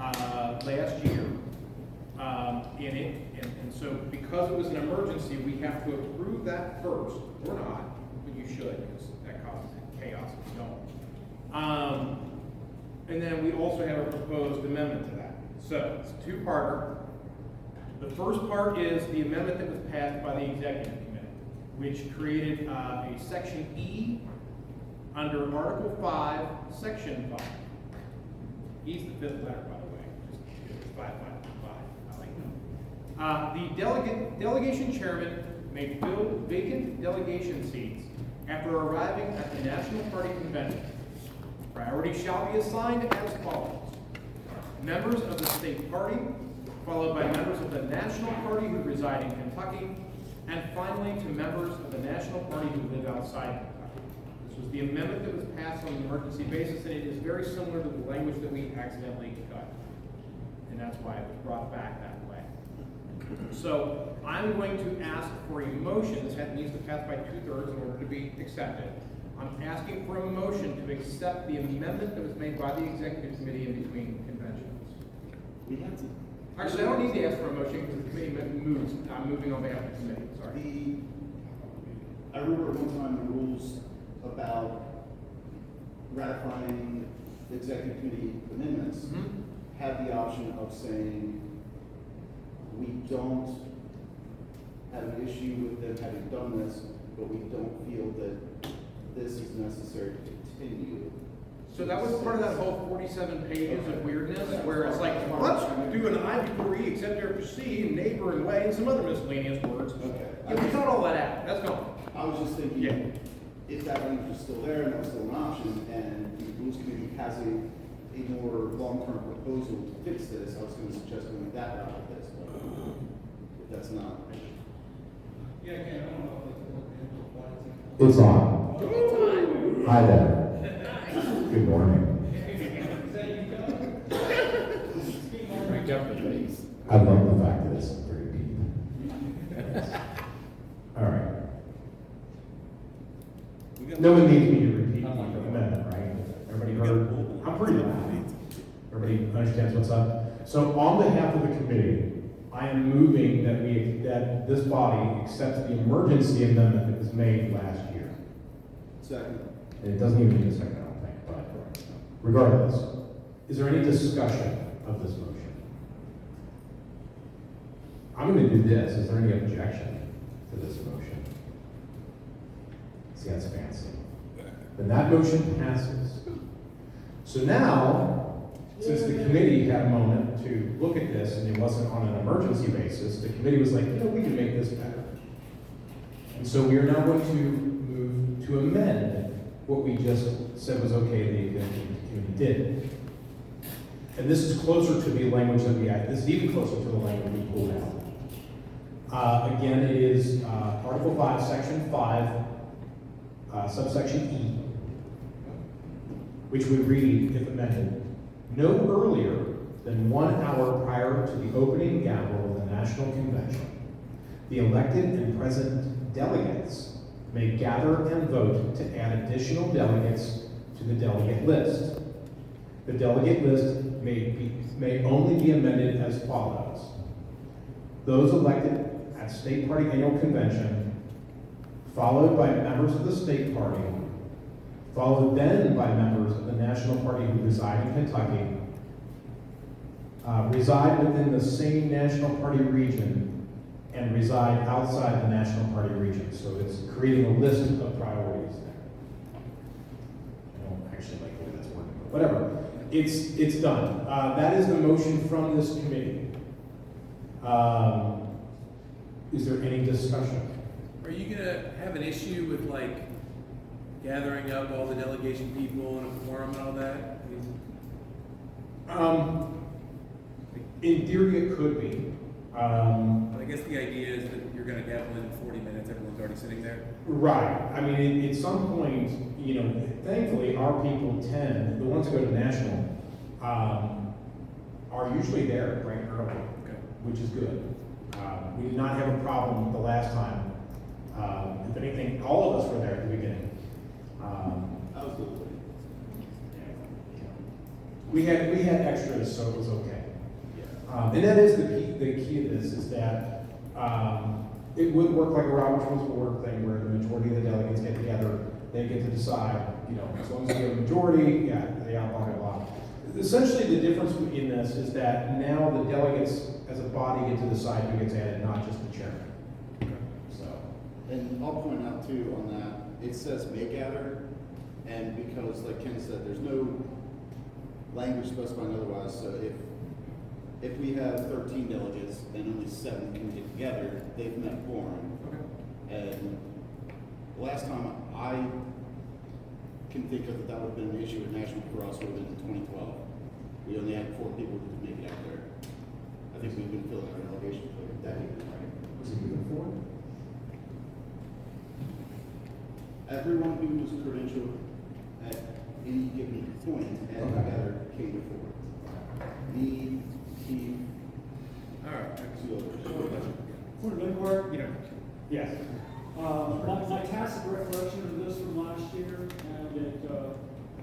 last year in it, and so because it was an emergency, we have to approve that first, or not, but you should, because that causes chaos if you don't. And then we also have a proposed amendment to that. So it's a two-parter. The first part is the amendment that was passed by the executive committee, which created a section E under Article 5, Section 5. E's the fifth letter, by the way. Just 5, 5, 5. I like that. The delegation chairman may fill vacant delegation seats after arriving at the National Party Convention. Priority shall be assigned as follows. Members of the state party, followed by members of the national party who reside in Kentucky, and finally to members of the national party who live outside Kentucky. This was the amendment that was passed on an emergency basis, and it is very similar to the language that we accidentally cut. And that's why it was brought back that way. So I'm going to ask for a motion. This needs to pass by 2/3 in order to be accepted. I'm asking for a motion to accept the amendment that was made by the executive committee in between conventions. We have to. Actually, I don't need to ask for a motion because the committee moves. I'm moving on behalf of the committee. Sorry. I remember one time the rules about ratifying the executive committee amendments had the option of saying we don't have an issue with them having done this, but we don't feel that this is necessary to continue. So that was part of that whole 47 pages of weirdness, where it's like, let's do an I before E, except after C, neighbor and way, and some other miscellaneous words. Okay. Yeah, we cut all that out. That's gone. I was just thinking, Yeah. if that language is still there and that was still an option, and the rules committee has a more long-term proposal to fix this, I was going to suggest going that route with this, but if that's not. Yeah, again, I don't know if It's on. Hi there. Good morning. I love the fact that it's very deep. All right. No one needs me to repeat the amendment, right? Everybody heard? I'm pretty loud. Everybody understands what's up? So on behalf of the committee, I am moving that this body accepts the emergency amendment that was made last year. Second. And it doesn't even need a second, I don't think, but regardless, is there any discussion of this motion? I'm going to do this. Is there any objection to this motion? See, that's fancy. Then that motion passes. So now, since the committee had a moment to look at this and it wasn't on an emergency basis, the committee was like, we can make this better. And so we are now going to move to amend what we just said was okay, the committee did. And this is closer to the language that we had. This is even closer to the language we pulled out. Again, it is Article 5, Section 5, subsection E, which would read, if amended, no earlier than 1 hour prior to the opening gavel of the National Convention, the elected and present delegates may gather and vote to add additional delegates to the delegate list. The delegate list may only be amended as follows. Those elected at State Party Annual Convention, followed by members of the State Party, followed then by members of the National Party who reside in Kentucky, reside within the same National Party region, and reside outside the National Party region. So it's creating a list of priorities there. I don't actually like the way that's working, but whatever. It's done. That is the motion from this committee. Is there any discussion? Are you gonna have an issue with like gathering up all the delegation people and a quorum and all that? In theory, it could be. I guess the idea is that you're gonna gavel in 40 minutes, everyone's already sitting there. Right. I mean, at some point, thankfully, our people the ones who go to national, are usually there bright and early, which is good. We did not have a problem the last time. If anything, all of us were there at the beginning. I was good. We had extras, so it was okay. And that is the key of this, is that, it would work like a Robert's Rules of Order thing, where the majority of the delegates get together, they get to decide, you know, as long as you have a majority, yeah, they blah, blah, blah. Essentially, the difference in this is that now the delegates, as a body, get to decide who gets added, not just the chairman. So, And I'll point out too on that, it says may gather, and because like Ken said, there's no language specifying otherwise, so if we have 13 delegates and only 7 can get together, they've met quorum. And last time I can think of that would have been an issue with National Cross would have been in 2012. We only had 4 people who could make it out there. I think we've been filling our delegation for a decade, right? was it even for? Everyone who was credentialed at any given point and together came forward. Me, Keith, All right. 2 others. For Lincoln, You know, Yes. my tacit recollection of this from last year, and it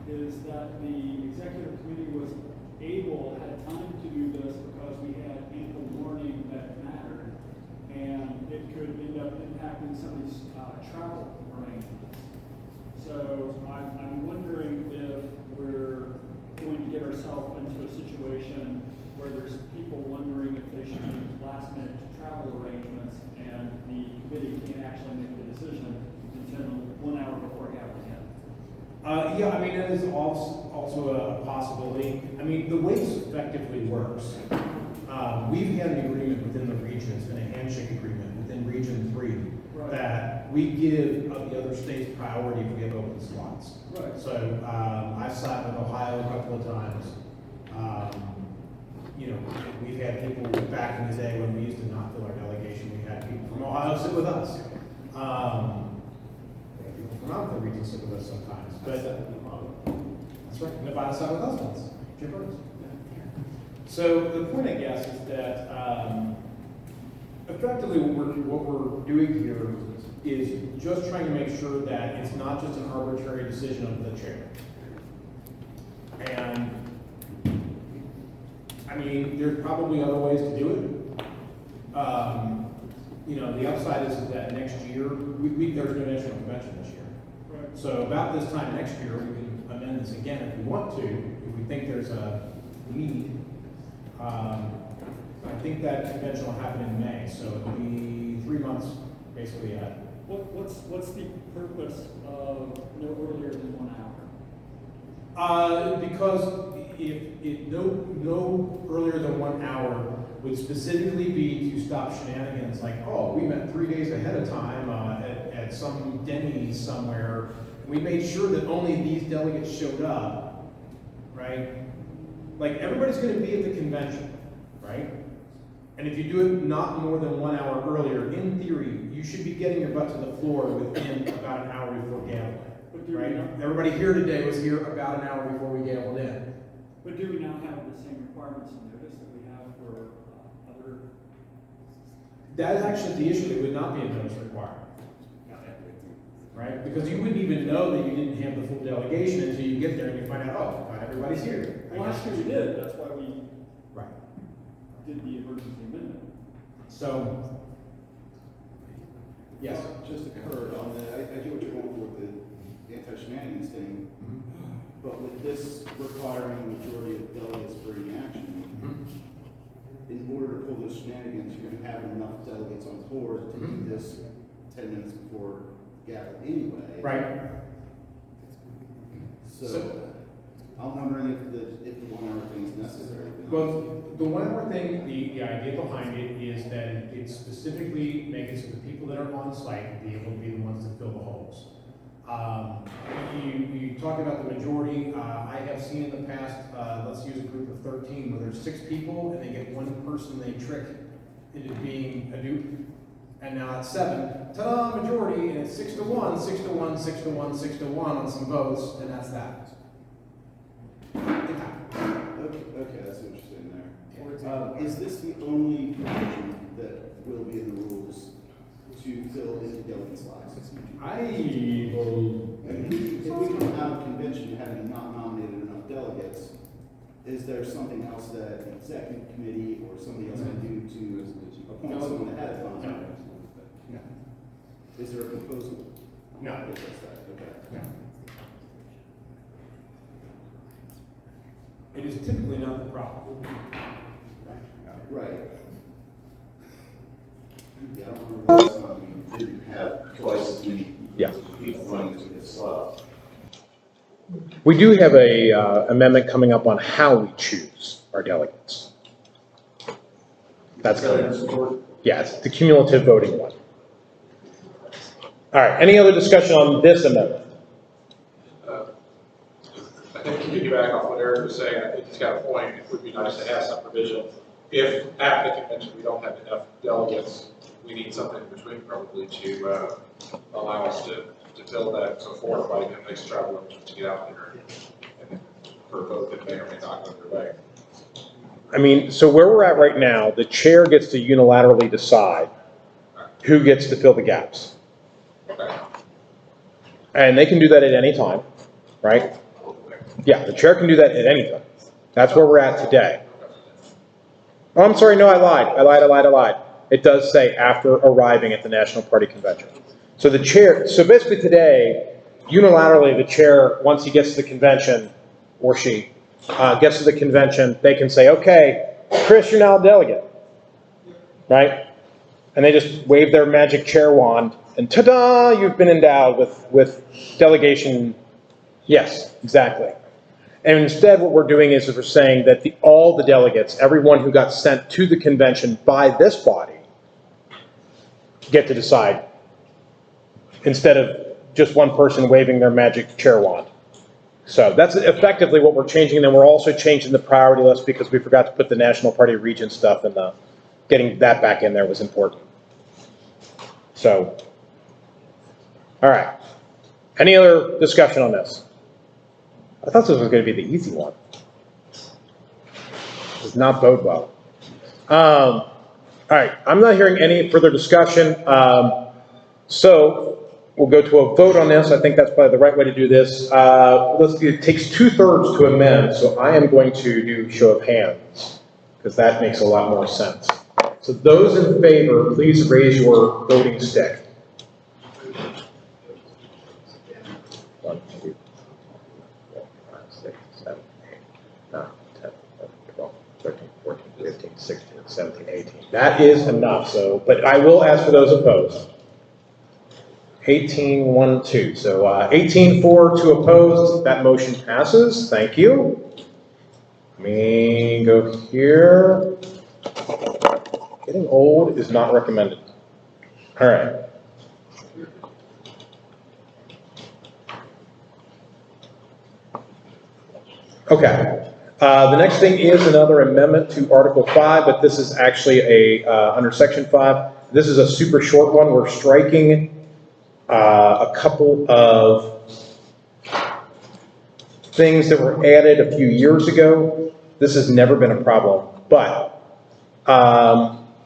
is that the executive committee was had time to do this because we had ample warning that mattered, and it could end up impacting somebody's travel arrangements. So I'm wondering if we're going to get ourselves into a situation where there's people wondering if they should make last minute travel arrangements, and the committee can't actually make the decision until 1 hour before gathering. Yeah, I mean, it is also a possibility. I mean, the way this effectively works, we've had an agreement within the region, it's been a handshake agreement within Region 3, Right. that we give the other states priority if we have open slots. Right. So, I've sat with Ohio a couple of times. You know, we've had people back in the day when we used to not fill our delegation, we had people from Ohio sit with us. We had people from out of the region sit with us sometimes, but that's right, Nevada sat with us once. Jippers. So the point, I guess, is that effectively what we're doing here is just trying to make sure that it's not just an arbitrary decision of the chair. And I mean, there's probably other ways to do it. You know, the upside is that next year, there's no national convention this year. Right. So about this time next year, we can amend this again if we want to, if we think there's a need. I think that convention will happen in May, so it'll be 3 months basically ahead. What's the purpose of no earlier than 1 hour? Because if no earlier than 1 hour would specifically be to stop shenanigans like, oh, we met 3 days ahead of time at some Denny's somewhere. We made sure that only these delegates showed up, right? Like, everybody's going to be at the convention, right? And if you do it not more than 1 hour earlier, in theory, you should be getting your butt to the floor within about an hour before gavel, But do we right? not- Everybody here today was here about an hour before we gaveled in. But do we not have the same requirements and notice that we have for other? That is actually the issue. There would not be a notice required. Right? Because you wouldn't even know that you didn't have the full delegation until you get there and you find out, oh, not everybody's here. Well, last year we did, that's why we Right. did the emergency amendment. So, yes. Just occurred on the, I get what you're going for with the anti-shenanigans thing, but with this requiring a majority of delegates for any action, in order to pull those shenanigans, you're gonna have enough delegates on board to do this 10 minutes before gavel anyway. Right. So, I'm wondering if the 1 hour thing is necessary. Well, the 1 hour thing, the idea behind it is that it specifically makes it so the people that are on site be able to be the ones that fill the holes. You talked about the majority. I have seen in the past, let's use a group of 13 where there's 6 people and they get one person they trick into being a dupe. And now it's 7. Ta-da, majority, and it's 6 to 1, 6 to 1, 6 to 1, 6 to 1 on some votes, and that's that. Okay, that's interesting there. Is this the only provision that will be in the rules to fill in delegate slots? I will. And if we come out of convention having not nominated enough delegates, is there something else that executive committee or somebody else can do to appoint someone ahead of time? No. Is there a proposal? No. that does that? Okay. No. It is typically not the problem. Right. Yeah, I don't remember last time we didn't have twice as many Yeah. people running to get slots. We do have a amendment coming up on how we choose our delegates. That's coming. Yeah, it's the cumulative voting one. All right, any other discussion on this amendment? I think to piggyback off what Eric was saying, I think he's got a point. It would be nice to have some provision. If at the convention we don't have enough delegates, we need something in between probably to allow us to fill that. So 4 or 5 that makes travel to get out there and for a vote that may or may not go their way. I mean, so where we're at right now, the chair gets to unilaterally decide who gets to fill the gaps. Okay. And they can do that at any time, right? Yeah, the chair can do that at any time. That's where we're at today. Oh, I'm sorry, no, I lied. It does say after arriving at the National Party Convention. So the chair, so basically today, unilaterally, the chair, once he gets to the convention, or she, gets to the convention, they can say, okay, Chris, you're now a delegate, right? And they just wave their magic chair wand, and ta-da, you've been endowed with delegation. Yes, exactly. And instead what we're doing is we're saying that all the delegates, everyone who got sent to the convention by this body, get to decide, instead of just one person waving their magic chair wand. So that's effectively what we're changing. And then we're also changing the priority list because we forgot to put the National Party region stuff in getting that back in there was important. So, all right. Any other discussion on this? I thought this was going to be the easy one. Does not bode well. All right, I'm not hearing any further discussion. So we'll go to a vote on this. I think that's probably the right way to do this. It takes 2/3 to amend, so I am going to do show of hands because that makes a lot more sense. So those in favor, please raise your voting stick. 1, 2, 4, 5, 6, 7, 8, 9, 10, 11, 12, 13, 14, 15, 16, 17, 18. That is enough, so, but I will ask for those opposed. 18, 1, 2. So 18 for, 2 opposed. That motion passes. Thank you. Let me go here. Getting old is not recommended. All right. Okay. The next thing is another amendment to Article 5, but this is actually under Section 5. This is a super short one. We're striking a couple of things that were added a few years ago. This has never been a problem, but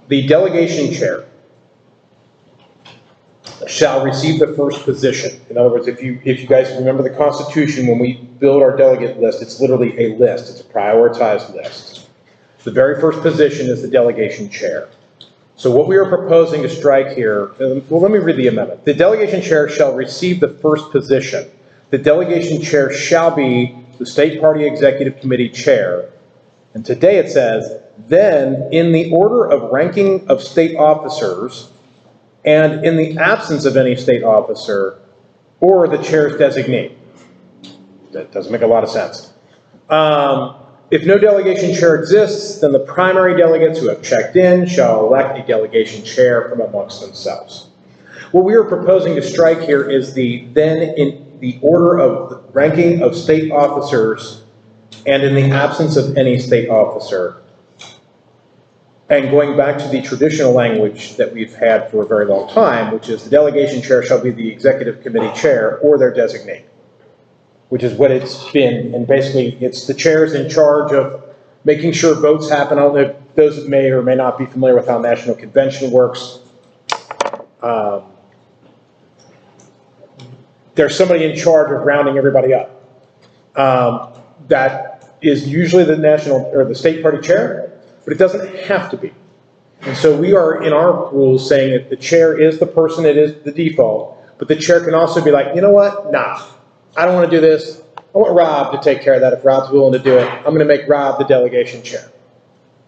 the delegation chair shall receive the first position. In other words, if you guys remember the Constitution, when we build our delegate list, it's literally a list. It's a prioritized list. The very first position is the delegation chair. So what we are proposing to strike here, well, let me read the amendment. The delegation chair shall receive the first position. The delegation chair shall be the State Party Executive Committee chair. And today it says, then in the order of ranking of state officers, and in the absence of any state officer, or the chair's designee. That doesn't make a lot of sense. If no delegation chair exists, then the primary delegates who have checked in shall elect a delegation chair from amongst themselves. What we are proposing to strike here is then in the order of the ranking of state officers and in the absence of any state officer. And going back to the traditional language that we've had for a very long time, which is the delegation chair shall be the executive committee chair or their designee, which is what it's been. And basically, it's the chair's in charge of making sure votes happen. I don't know if those that may or may not be familiar with how National Convention works. There's somebody in charge of rounding everybody up. That is usually the national or the state party chair. but it doesn't have to be. And so we are, in our rules, saying that the chair is the person, it is the default, but the chair can also be like, you know what, nah, I don't want to do this. I want Rob to take care of that if Rob's willing to do it. I'm going to make Rob the delegation chair,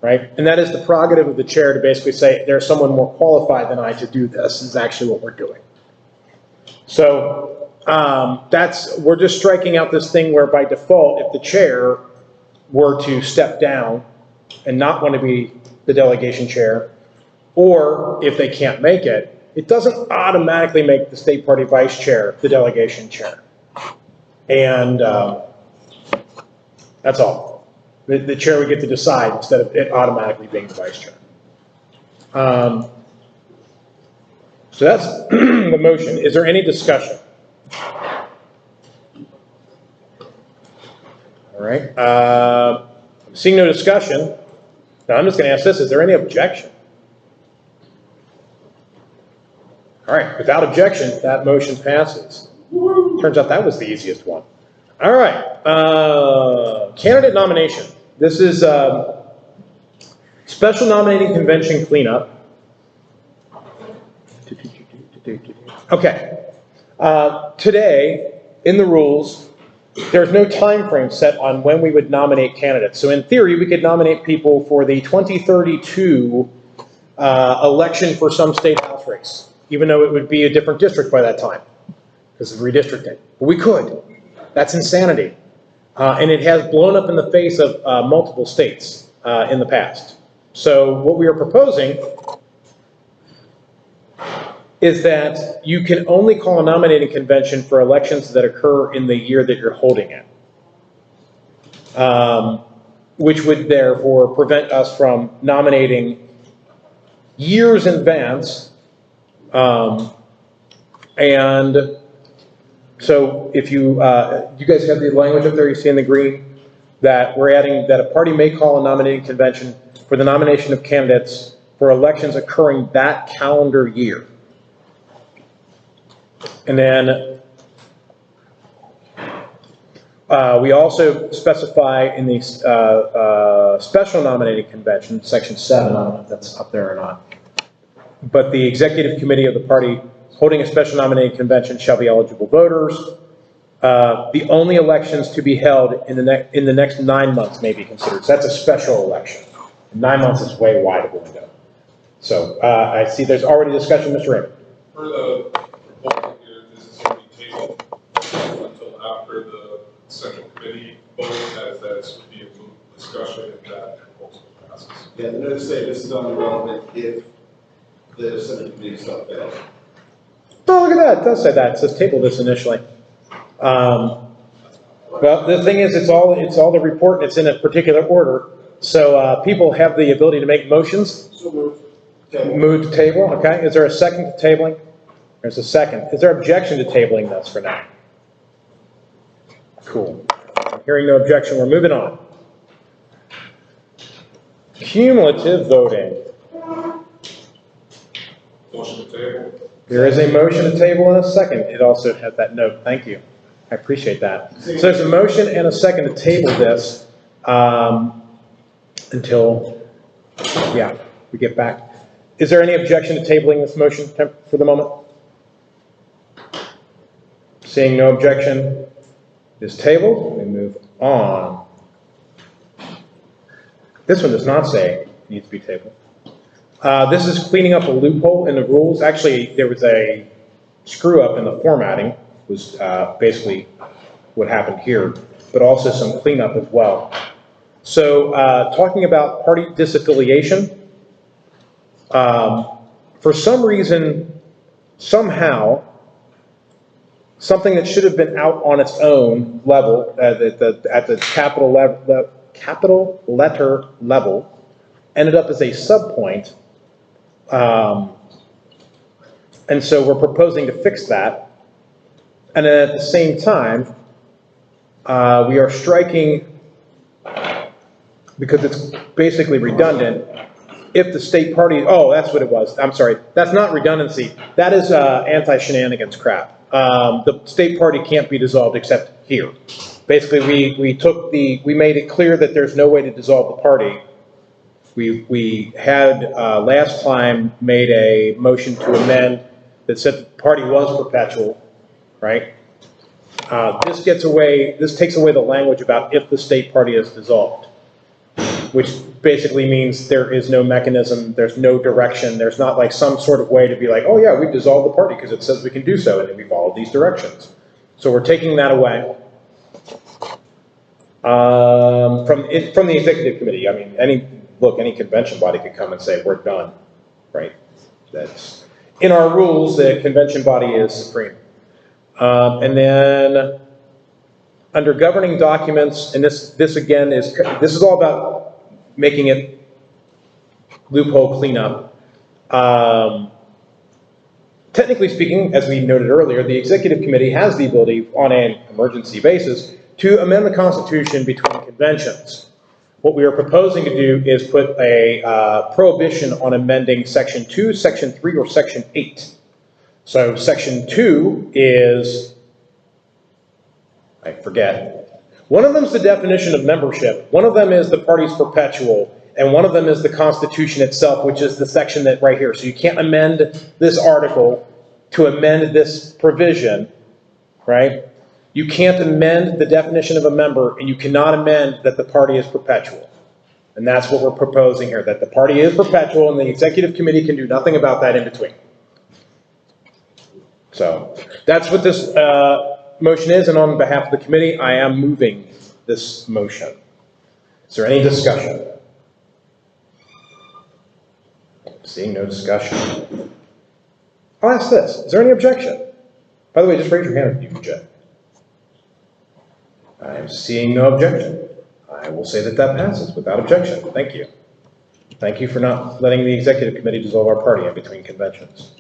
right? And that is the prerogative of the chair to basically say, there's someone more qualified than I to do this, is actually what we're doing. So we're just striking out this thing where by default, if the chair were to step down and not want to be the delegation chair, or if they can't make it, it doesn't automatically make the state party vice chair the delegation chair. And that's all. The chair would get to decide instead of it automatically being the vice chair. So that's the motion. Is there any discussion? All right. Seeing no discussion, now I'm just going to ask this, is there any objection? All right, without objection, that motion passes. Turns out that was the easiest one. All right, candidate nomination. This is special nominating convention cleanup. Okay, today, in the rules, there's no time frame set on when we would nominate candidates. So in theory, we could nominate people for the 2032 election for some state house race, even though it would be a different district by that time because of redistricting. But we could. That's insanity. And it has blown up in the face of multiple states in the past. So what we are proposing is that you can only call a nominating convention for elections that occur in the year that you're holding it, which would therefore prevent us from nominating years in advance. And so if you guys have the language up there, you see in the green, that we're adding that a party may call a nominating convention for the nomination of candidates for elections occurring that calendar year. And then we also specify in the special nominating convention, section 7, I don't know if that's up there or not, but the executive committee of the party holding a special nominating convention shall be eligible voters. The only elections to be held in the next 9 months may be considered. So that's a special election. 9 months is way wide of a window. So I see there's already discussion, Mr. Raymond. For the proposal here, this is going to be tabled until after the central committee vote, as that's would be a moot discussion if that proposal passes. Yeah, the notice say this is only relevant if the Senate committee stuff fails. Oh, look at that. It does say that. It says table this initially. Well, the thing is, it's all the report, and it's in a particular order. So people have the ability to make motions. So moved. Table. Move to table. Okay. Is there a second to tabling? There's a second. Is there objection to tabling this for now? Cool. Hearing no objection, we're moving on. Cumulative voting. Motion to table. There is a motion to table and a second. It also has that note. Thank you. I appreciate that. So there's a motion and a second to table this until, we get back. Is there any objection to tabling this motion for the moment? Seeing no objection, it is tabled. We move on. This one does not say it needs to be tabled. This is cleaning up a loophole in the rules. Actually, there was a screw up in the formatting, was basically what happened here, but also some cleanup as well. So talking about party disaffiliation, for some reason, somehow, something that should have been out on its own level, at the capital letter level, ended up as a subpoint. And so we're proposing to fix that. And then at the same time, we are striking, because it's basically redundant, if the state party, oh, that's what it was. I'm sorry. That's not redundancy. That is anti-shenanigans crap. The state party can't be dissolved except here. Basically, we made it clear that there's no way to dissolve the party We had last time made a motion to amend that said the party was perpetual, right? This takes away the language about if the state party is dissolved, which basically means there is no mechanism, there's no direction, there's not like some sort of way to be like, oh yeah, we dissolved the party because it says we can do so, and then we follow these directions. So we're taking that away. From the executive committee, I mean, any convention body could come and say, we're done, right? That's, in our rules, the convention body is supreme. And then, under governing documents, and this again is all about making it loophole cleanup. Technically speaking, as we noted earlier, the executive committee has the ability on an emergency basis to amend the Constitution between conventions. What we are proposing to do is put a prohibition on amending Section 2, Section 3, or Section 8. So Section 2 is, I forget, one of them is the definition of membership, one of them is the party's perpetual, and one of them is the Constitution itself, which is the section that right here. So you can't amend this article to amend this provision, right? You can't amend the definition of a member, and you cannot amend that the party is perpetual. And that's what we're proposing here, that the party is perpetual, and the executive committee can do nothing about that in between. So that's what this motion is, and on behalf of the committee, I am moving this motion. Is there any discussion? Seeing no discussion. I'll ask this, is there any objection? By the way, just raise your hand if you object. I am seeing no objection. I will say that that passes without objection. Thank you. Thank you for not letting the executive committee dissolve our party in between conventions.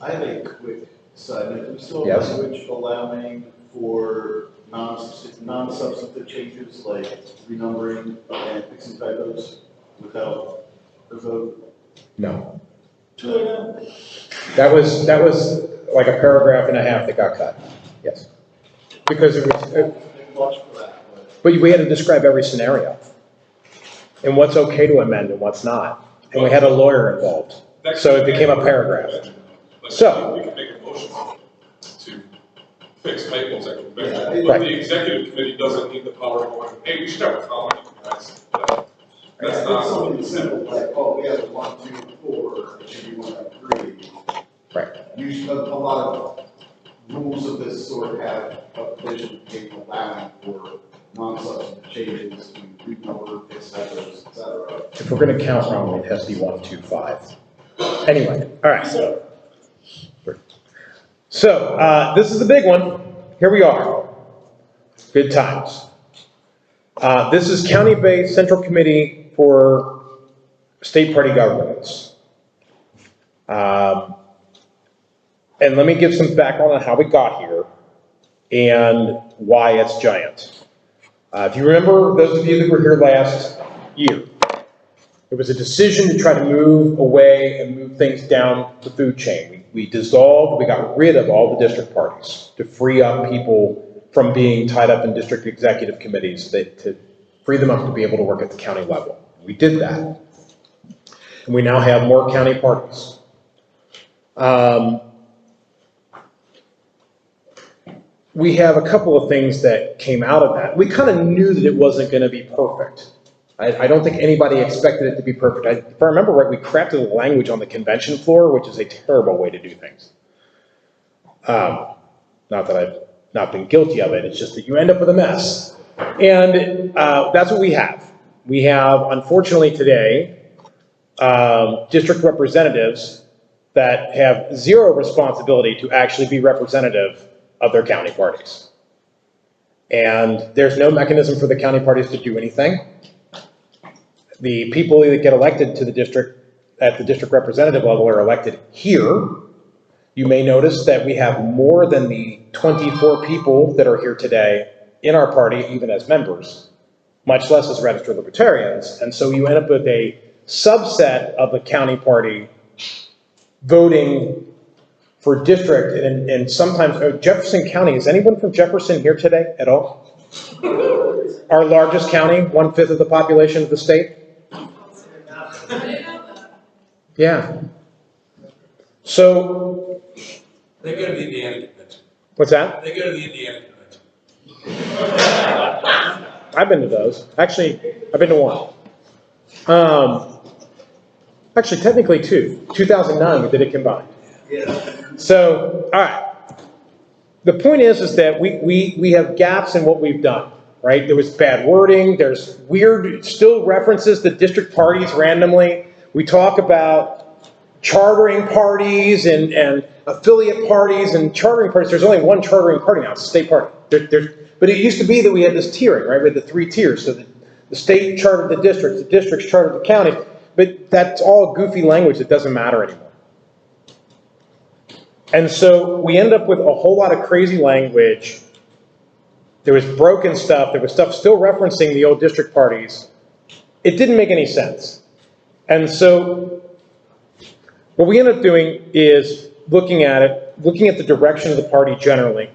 I have a quick side note. Do we still Yes. have language allowing for non-substantive changes like renumbering and fixing typos without a vote? No. That was like a paragraph and a half that got cut. Yes. Because it was, but we had to describe every scenario and what's okay to amend and what's not. And we had a lawyer involved. So it became a paragraph. So. We can make a motion to fix typos at convention, Yeah, but the executive committee doesn't need the power to go, hey, we should have a comment, guys. That's It's not something simple like, oh, we have a 1, 2, 4, it should be 1, 2, 3. Right. Usually, a lot of rules of this sort have a provision allowing for non-substantive changes to renumber, fix typos, etc. If we're going to count wrongly, it has to be 1, 2, 5. Anyway, all right. So this is the big one. Here we are. Good times. This is county-based Central Committee for State Party Governance. And let me give some background on how we got here and why it's giant. If you remember, those of you that were here last year, it was a decision to try to move away and move things down the food chain. We dissolved, we got rid of all the district parties to free up people from being tied up in district executive committees, to free them up to be able to work at the county level. We did that. And we now have more county parties. We have a couple of things that came out of that. We kind of knew that it wasn't going to be perfect. I don't think anybody expected it to be perfect. If I remember right, we crafted the language on the convention floor, which is a terrible way to do things. Not that I've not been guilty of it, it's just that you end up with a mess. And that's what we have. We have, unfortunately today, district representatives that have zero responsibility to actually be representative of their county parties. And there's no mechanism for the county parties to do anything. The people that get elected to the district at the district representative level are elected here. You may notice that we have more than the 24 people that are here today in our party, even as members, much less as registered libertarians. And so you end up with a subset of the county party voting for district, and sometimes, Jefferson County, is anyone from Jefferson here today at all? Our largest county, 1/5 of the population of the state? Yeah. So, They go to the Indiana convention. what's that? They go to the Indiana convention. I've been to those. Actually, I've been to one. Actually, technically two. 2009, we did it combined. So, all right. The point is that we have gaps in what we've done, right? There was bad wording. There's weird, still references to district parties randomly. We talk about chartering parties and affiliate parties and chartering parties. There's only one chartering party now. It's a state party. But it used to be that we had this tiering, right? We had the 3 tiers. So the state chartered the districts chartered the counties. But that's all goofy language that doesn't matter anymore. And so we end up with a whole lot of crazy language. There was broken stuff. There was stuff still referencing the old district parties. It didn't make any sense. And so what we end up doing is looking at the direction of the party generally,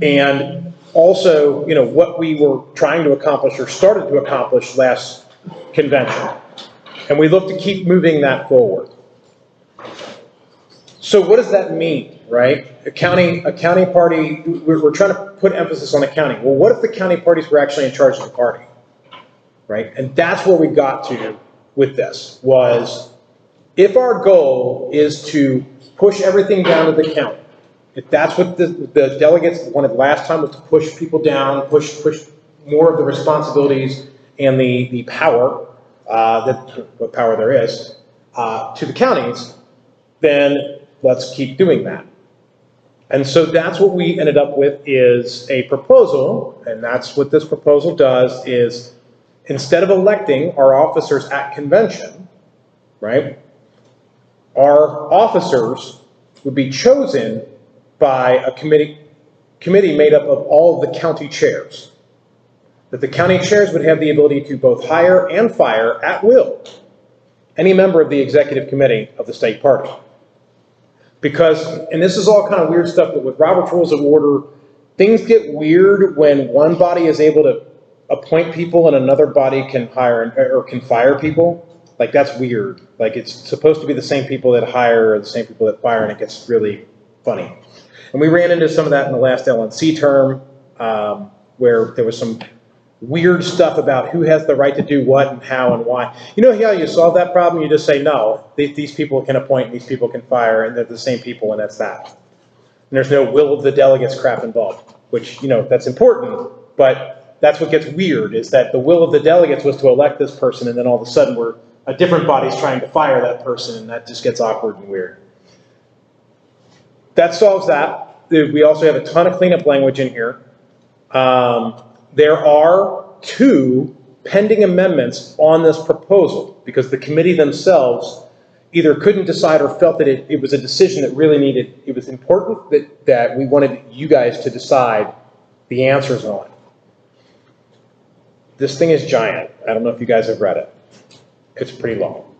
and also, what we were trying to accomplish or started to accomplish last convention. And we look to keep moving that forward. So what does that mean, right? A county party, we're trying to put emphasis on the county. Well, what if the county parties were actually in charge of the party, right? And that's where we got to with this, was if our goal is to push everything down to the county, if that's what the delegates wanted last time, was to push people down, push more of the responsibilities and the power, what power there is, to the counties, then let's keep doing that. And so that's what we ended up with, is a proposal, and that's what this proposal does, is instead of electing our officers at convention, right, our officers would be chosen by a committee made up of all of the county chairs. That the county chairs would have the ability to both hire and fire at will any member of the executive committee of the state party. Because, and this is all kind of weird stuff, but with Robert's Rules of Order, things get weird when one body is able to appoint people and another body can hire or can fire people. Like, that's weird. Like, it's supposed to be the same people that hire or the same people that fire, and it gets really funny. And we ran into some of that in the last LNC term, where there was some weird stuff about who has the right to do what and how and why. You know how you solve that problem? You just say, no, these people can appoint, these people can fire, and they're the same people, and that's that. And there's no will of the delegates crap involved, which, that's important, but that's what gets weird, is that the will of the delegates was to elect this person, and then all of a sudden a different body's trying to fire that person, and that just gets awkward and weird. That solves that. We also have a ton of cleanup language in here. There are 2 pending amendments on this proposal because the committee themselves either couldn't decide or felt that it was a decision that really it was important that we wanted you guys to decide the answers on. This thing is giant. I don't know if you guys have read it. It's pretty long.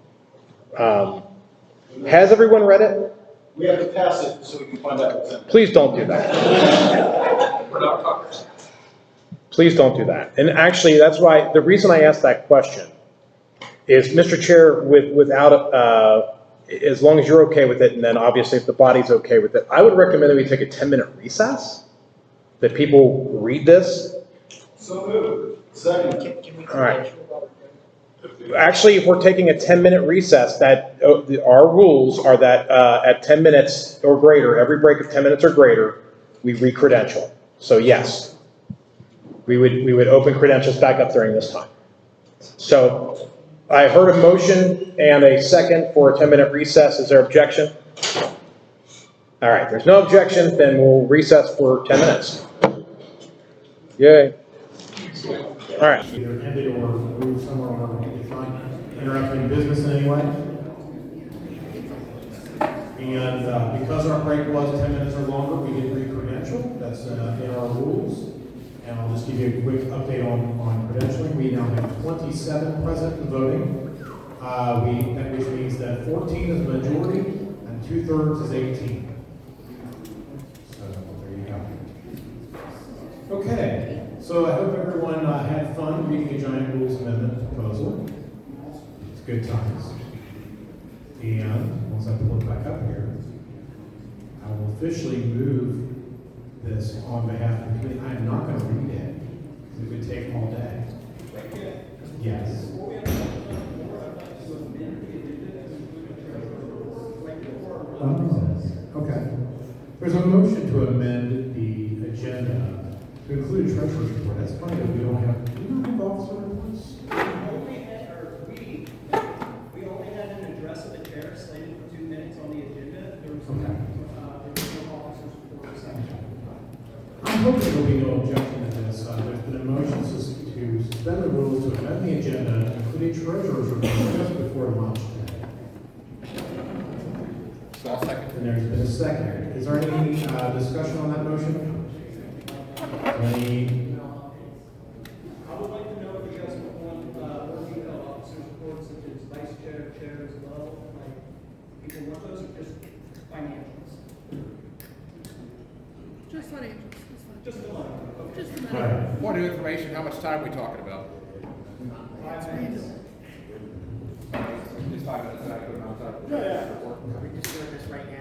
Has everyone read it? We have to pass it so we can find out what's in it. Please don't do that. We're not Congress. Please don't do that. And actually, that's why, the reason I asked that question is, Mr. Chair, as long as you're okay with it, and then obviously if the body's okay with it, I would recommend that we take a 10-minute recess, that people read this. So moved. Second. All right. Actually, if we're taking a 10-minute recess, our rules are that at 10 minutes or greater, every break of 10 minutes or greater, we re-credential. So yes. We would open credentials back up during this time. So I heard a motion and a second for a 10-minute recess. Is there objection? All right, there's no objection, then we'll recess for 10 minutes. Yay. All right. Either ended or moved somewhere on our front, interrupting business in any way. And because our break was 10 minutes or longer, we did re-credential. That's in our rules. And I'll just give you a quick update on credentialing. We now have 27 present and voting, which means that 14 is the majority and 2/3 is 18. So there you go. Okay, so I hope everyone had fun reading the Giant Rules Amendment proposal. Good times. And once I pull it back up here, I will officially move this on behalf of the committee. I am not going to read it, because it would take all day. Yes. Okay. There's a motion to amend the agenda to include a treasurer's report. That's funny that we don't have, do we not have officer reports? We only had an address of the chair slated for 2 minutes on the agenda. There was Okay. no officers report section. I'm hoping there'll be no objection to this. There's been a motion to suspend the rules to amend the agenda, including treasurer's report just before lunch today. So I'll second. And there's been a second. Is there any discussion on that motion? Any? I would like to know if you guys want more detailed officers reports, such as vice chair, chair as well. Like, people want those or just financials? Just financials, that's fine. Just the money. Okay. Just the All money. right. More new information, how much time are we talking about? 5 minutes. It's 5 minutes, and I put it on top. Are we just doing this right now?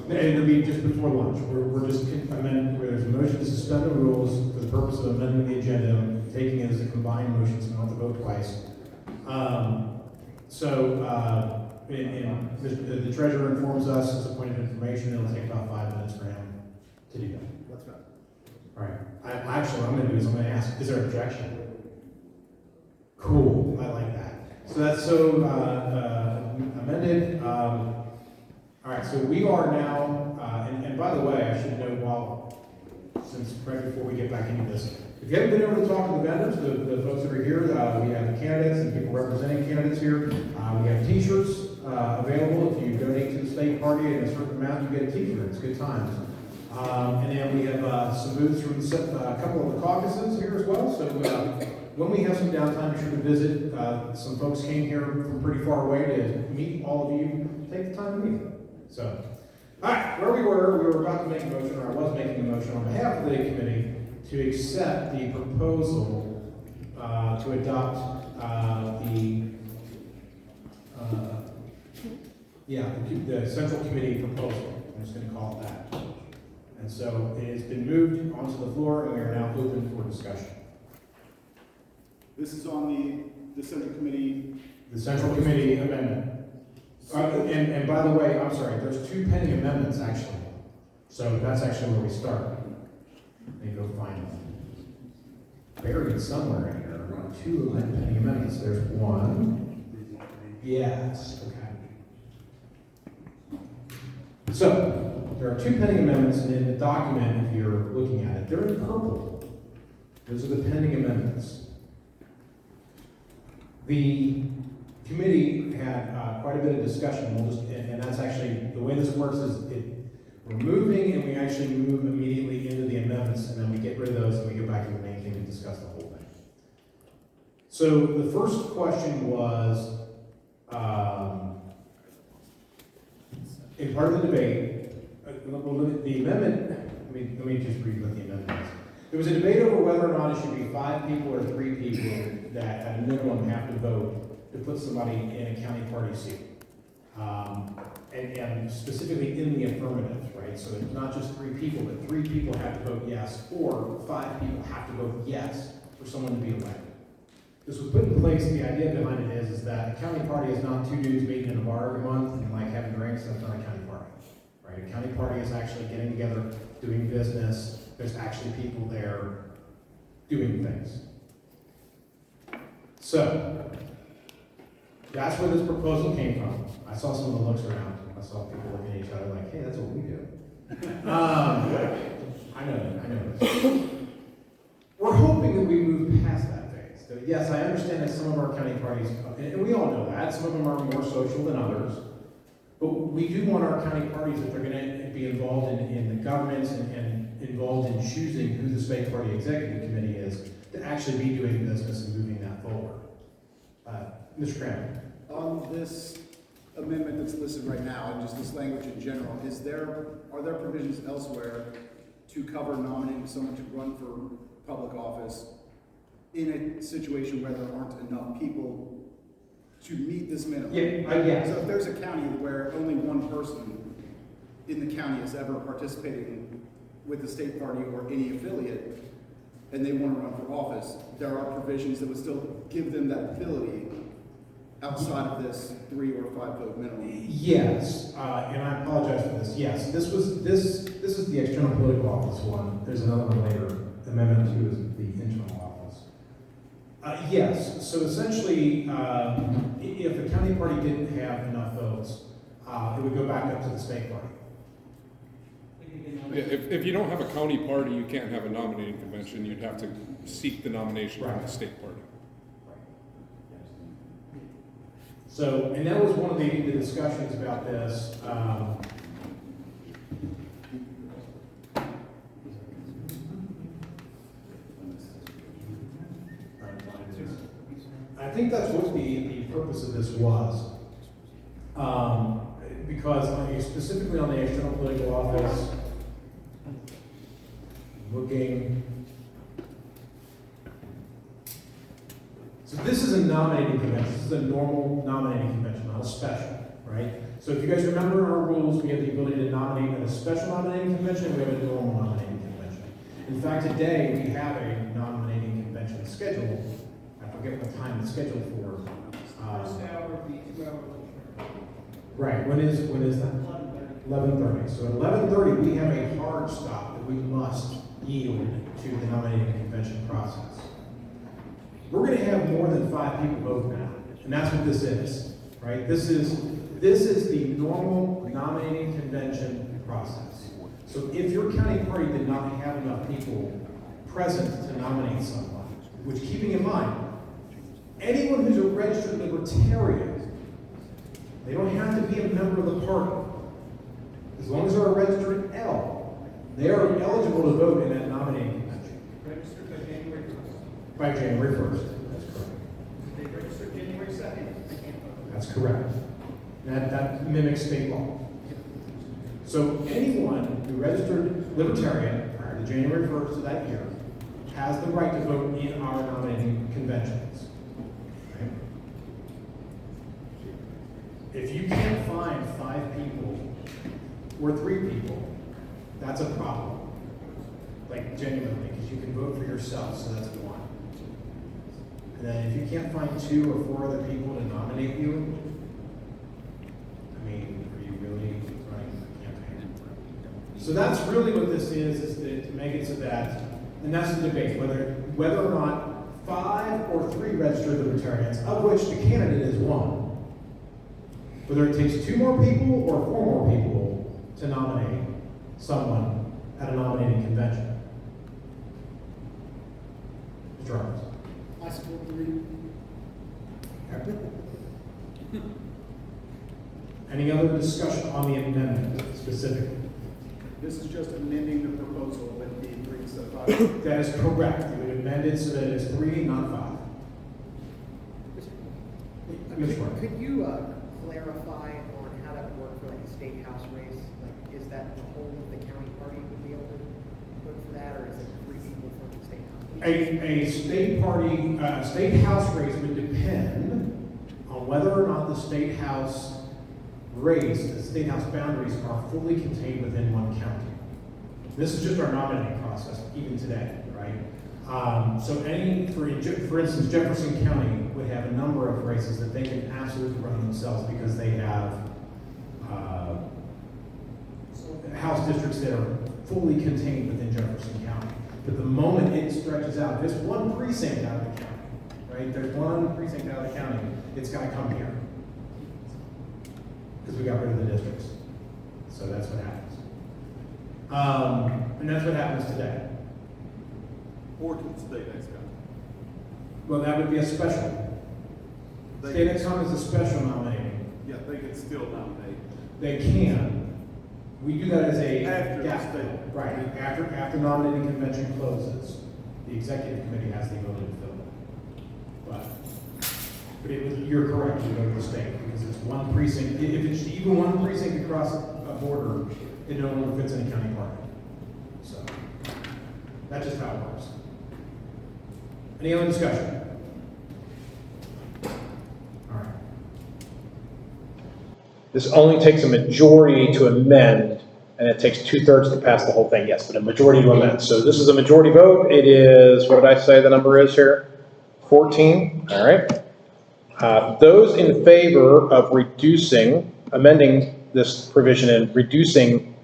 It'll be just before lunch. We're just amending, where there's a motion to suspend the rules for the purpose of amending the agenda, taking it as a combined motion, so we don't have to vote twice. The treasurer informs us as a point of information, it'll take about 5 minutes for him to do that. That's right. All right. Actually, what I'm gonna do is I'm gonna ask, is there objection? Cool, I like that. So that's amended. All right, so we are now, and by the way, I should note since right before we get back into this, if you haven't been able to talk to the vendors, the folks that are here, we have the candidates and people representing candidates here. We have t-shirts available. If you donate to the state party in a certain amount, you get a t-shirt. It's good times. And then we have some booths from a couple of the caucuses here as well. So when we have some downtime, be sure to visit. Some folks came here from pretty far away to meet all of you. Take the time to meet them. So, all right, where we were about to make a motion, or I was making a motion on behalf of the committee to accept the proposal to adopt the central committee proposal. I'm just going to call it that. And so it has been moved onto the floor, and we are now open for discussion. This is on the central committee. The central committee amendment. And by the way, I'm sorry, there's 2 pending amendments actually. So that's actually where we start. Let me go find them. Buried somewhere in here are 2 pending amendments. There's 1. Yes, okay. So, there are 2 pending amendments, and in the document, if you're looking at it, they're in purple. Those are the pending amendments. The committee had quite a bit of discussion, and that's actually, the way this works is we're moving and we actually move immediately into the amendments, and then we get rid of those and we go back to the main thing and discuss the whole thing. So the first question was, in part of the debate, the amendment, let me just read what the amendment is. There was a debate over whether or not it should be 5 people or 3 people that at a minimum have to vote to put somebody in a county party seat. And specifically in the affirmative, right? So it's not just 3 people, but 3 people have to vote yes, or 5 people have to vote yes for someone to be elected. This was put in place, the idea behind it is that a county party is not 2 dudes meeting in a bar every month and like having drinks. That's not a county party, right? A county party is actually getting together, doing business. There's actually people there doing things. So, that's where this proposal came from. I saw some of the looks around. I saw people looking at each other like, hey, that's what we do. I know. We're hoping that we move past that phase. So yes, I understand that some of our county parties, and we all know that, some of them are more social than others, but we do want our county parties, if they're going to be involved in the government and involved in choosing who the state party executive committee is, to actually be doing business and moving that forward. Mr. Cramer. On this amendment that's listed right now, and just this language in general, are there provisions elsewhere to cover nominating someone to run for public office in a situation where there aren't enough people to meet this minimum. Yeah. So if there's a county where only one person in the county is ever participating with the state party or any affiliate, and they want to run for office, there are provisions that would still give them that ability outside of this 3 or 5 vote minimum. Yes, and I apologize for this. Yes, this is the external political office one. There's another one later. Amendment 2 is the internal office. Yes, so essentially, if the county party didn't have enough votes, it would go back up to the state party. Yeah, if you don't have a county party, you can't have a nominating convention. You'd have to seek the nomination from the state party. So, and that was one of the discussions about this. I think that's what the purpose of this was. Because specifically on the external political office, looking. So this is a nominating convention. This is a normal nominating convention, not a special, right? So if you guys remember our rules, we have the ability to nominate at a special nominating convention, we have a normal nominating convention. In fact, today we have a nominating convention scheduled. I forget what time it's scheduled for. First hour would be 2 hours. Right, when is that? 11:30. So at 11:30, we have a hard stop that we must yield to the nominating convention process. We're going to have more than 5 people vote now, and that's what this is, right? This is the normal nominating convention process. So if your county party did not have enough people present to nominate someone, which keeping in mind, anyone who's a registered libertarian, they don't have to be a member of the party. As long as they're a registered L, they are eligible to vote in that nominating convention. Registered by January 1st. By January 1st, that's correct. If they register January 2nd, they can't vote. That's correct. That mimics state law. So anyone who registered libertarian prior to January 1st of that year has the right to vote in our nominating conventions. Right? If you can't find 5 people or 3 people, that's a problem. Like genuinely, because you can vote for yourself, so that's 1. And then if you can't find 2 or 4 other people to nominate you, I mean, are you really running a campaign? So that's really what this is to make it so that, and that's the debate, whether or not 5 or 3 registered libertarians, of which the candidate is 1, whether it takes 2 more people or 4 more people to nominate someone at a nominating convention. Mr. Roberts. I support the reading. Any other discussion on the amendment specifically? This is just amending the proposal with the 3 instead of 5. That is correct. You would amend it so that it is 3, not 5. Ms. Warren. Could you clarify on how that would work for like a state house race? Like, is that the whole of the county party would be able to vote for that, or is it 3 people from the state house? A state party, state house race would depend on whether or not the state house race, the state house boundaries are fully contained within one county. This is just our nominating process, even today, right? So for instance, Jefferson County would have a number of races that they can absolutely run themselves because they have house districts that are fully contained within Jefferson County. But the moment it stretches out, if it's 1 precinct out of the county, right? There's 1 precinct out of the county, it's got to come here. Because we got rid of the districts. So that's what happens. And that's what happens today. Or to the state next county. Well, that would be a special. State Excom is a special nominating. Yeah, they can still nominate. They can. We do that as a After the gap. state. Right, after nominating convention closes, the executive committee has the ability to fill it. But you're correct, you go to the state, because it's 1 precinct. If it's even 1 precinct across a border, it no longer fits in a county park. So, that's just how it works. Any other discussion? All right. This only takes a majority to amend, and it takes 2/3 to pass the whole thing, yes, but a majority to amend. So this is a majority vote. It is, what did I say the number is here? 14, all right. Those in favor of amending this provision and reducing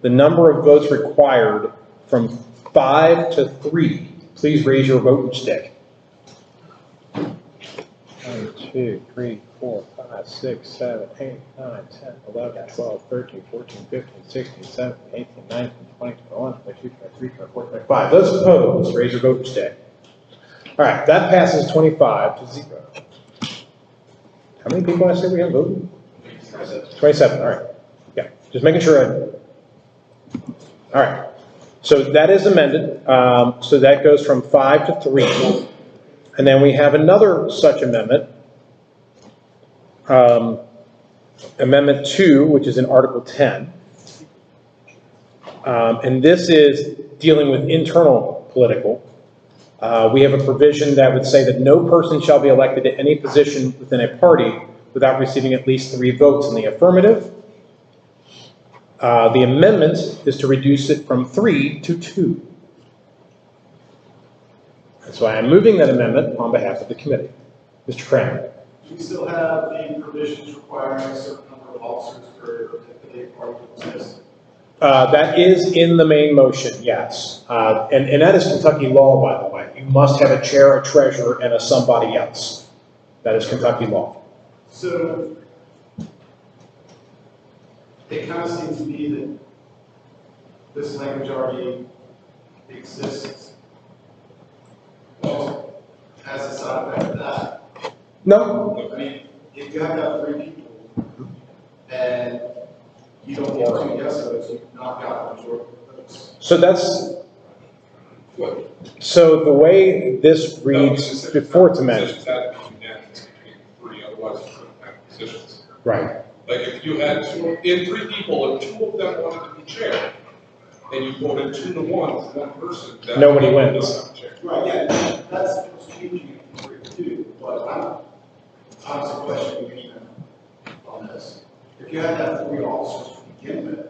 the number of votes required from 5 to 3, please raise your voting stick. 1, 2, 3, 4, 5, 6, 7, 8, 9, 10, 11, 12, 13, 14, 15, 16, 17, 18, 19, 20, 21, 22, 23, 24, 25. Those opposed, raise your voting stick. All right, that passes 25 to 0. How many people I say we have voting? 27, all right. Yeah, just making sure all right, so that is amended. So that goes from 5 to 3. And then we have another such amendment, Amendment 2, which is in Article 10. And this is dealing with internal political. We have a provision that would say that no person shall be elected to any position within a party without receiving at least 3 votes in the affirmative. The amendment is to reduce it from 3 to 2. That's why I'm moving that amendment on behalf of the committee. Mr. Cranmer. Do we still have the provisions requiring a certain number of officers for a party to exist? That is in the main motion, yes. And that is Kentucky law, by the way. You must have a chair, a treasurer, and a somebody else. That is Kentucky law. So it kind of seems to me that this language already exists. Well, has a side effect of that. No. I mean, if you have got 3 people and you don't get 2 yes votes, you've not got a majority of votes. So that's, so the way this reads before it's amended. Positions had to be unanimous between 3, otherwise you couldn't have positions. Right. Like if you had 3 people and 2 of them wanted to be chair, and you voted 2 to 1 with 1 person, that Nobody would wins. not have a chair. Right, yeah, that's changing it from 3 to 2, but I'm honestly questioning on this. If you had that 3 officers to begin with,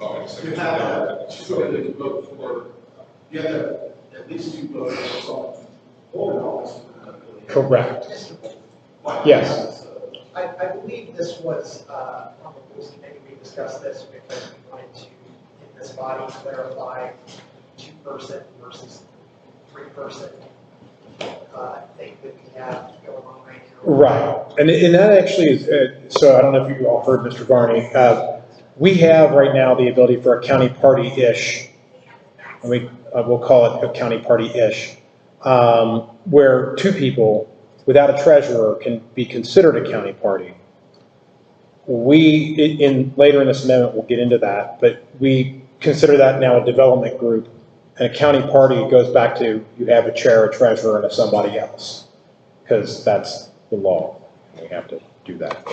Oh, I just you think have it's- that 2 to vote for, you have to at least 2 votes for someone to hold an office. Correct. Why? Yes. I believe this was, on the rules committee, we discussed this because we wanted to, in this body, clarify 2-person versus 3-person thing that we have going on right now. Right. And that actually is, so I don't know if you all heard Mr. Varney. We have right now the ability for a county party-ish, and we'll call it a county party-ish, where 2 people without a treasurer can be considered a county party. Later in this amendment, we'll get into that, but we consider that now a development group, and a county party goes back to you have a chair, a treasurer, and a somebody else, because that's the law. We have to do that.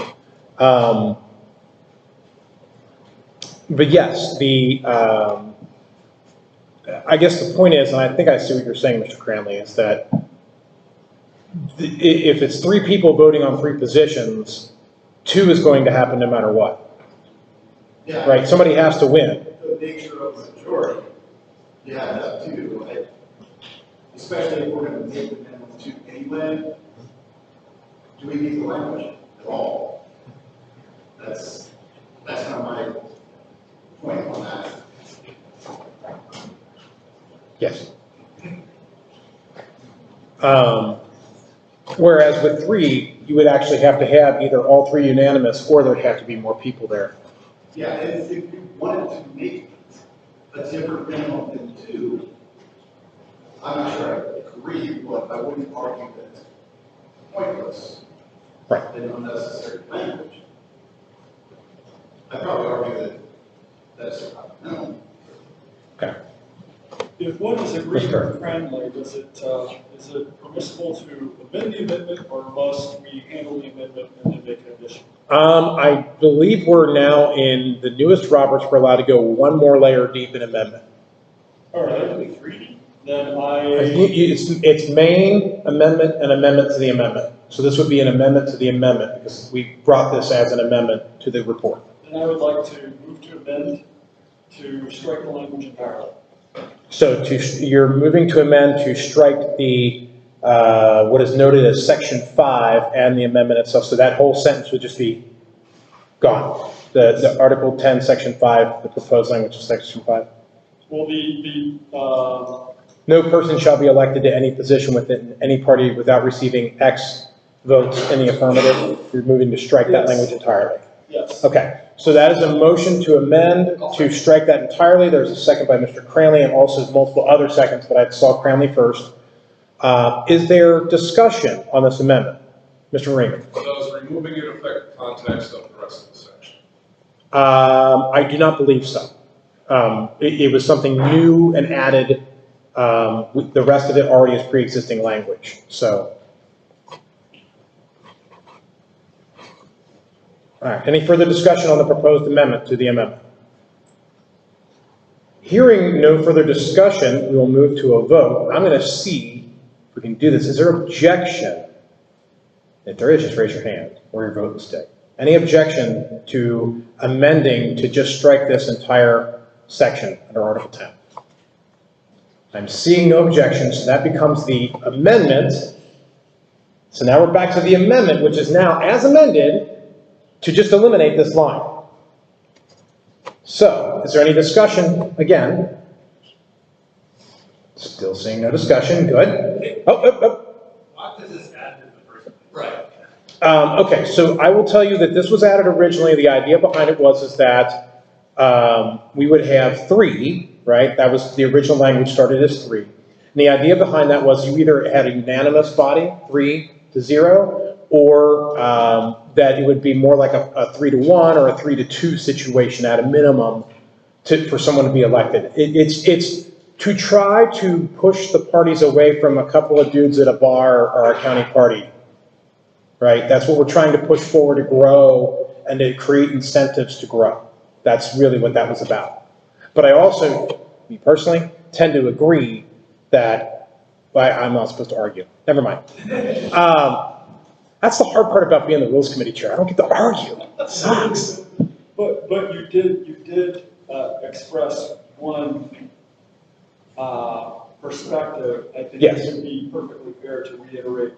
But yes, I guess the point is, and I think I see what you're saying, Mr. Cranley, is that if it's 3 people voting on 3 positions, 2 is going to happen no matter what. Yeah. Right? Somebody has to win. The nature of the majority, you have that too, right? Especially if we're going to make the minimum 2 anyway. Do we need the language at all? That's kind of my point on that. Yes. Whereas with 3, you would actually have to have either all 3 unanimous, or there'd have to be more people there. Yeah, and if you wanted to make a different minimum than 2, I'm not sure I agree, but I wouldn't argue that it's pointless. Right. And unnecessary language. I'd probably argue that that's not minimum. Okay. If one is agreeing Sure. with Cranley, is it permissible to amend the amendment, or must we handle the amendment and then make an addition? I believe we're now in the newest Roberts, we're allowed to go 1 more layer deep in amendment. All right, I believe 3D. then It's main amendment and amendment to the amendment. So this would be an amendment to the amendment because we brought this as an amendment to the report. Then I would like to move to amend to strike the language entirely. So you're moving to amend to strike the, what is noted as section 5 and the amendment itself. So that whole sentence would just be gone. The Article 10, section 5, the proposed language of section 5. Well, No person shall be elected to any position within any party without receiving X votes in the affirmative. You're moving to strike that language entirely. yes. Okay, so that is a motion to amend to strike that entirely. There's a second by Mr. Cranley and also multiple other seconds, but I saw Cranley first. Is there discussion on this amendment? Mr. Raymond? Does removing it affect the context of the rest of the section? I do not believe so. It was something new and added. The rest of it already is pre-existing language, so. All right, any further discussion on the proposed amendment to the amendment? Hearing no further discussion, we will move to a vote. I'm going to see if we can do this. Is there objection? If there is, just raise your hand or your vote will stay. Any objection to amending to just strike this entire section under Article 10? I'm seeing no objections, so that becomes the amendment. So now we're back to the amendment, which is now, as amended, to just eliminate this line. So, is there any discussion? Again, still seeing no discussion. Good. Why does this add to the first? Right. Okay, so I will tell you that this was added originally. The idea behind it was that we would have 3, right? That was the original language started as 3. And the idea behind that was you either had a unanimous body, 3-0, or that it would be more like a 3-1 or a 3-2 situation at a minimum for someone to be elected. It's to try to push the parties away from a couple of dudes at a bar or a county party, right? That's what we're trying to push forward to grow and to create incentives to grow. That's really what that was about. But I also, me personally, tend to agree that, well, I'm not supposed to argue. Never mind. That's the hard part about being the Rules Committee chair. I don't get to argue. It sucks. But you did express one perspective. I think Yes. it would be perfectly fair to reiterate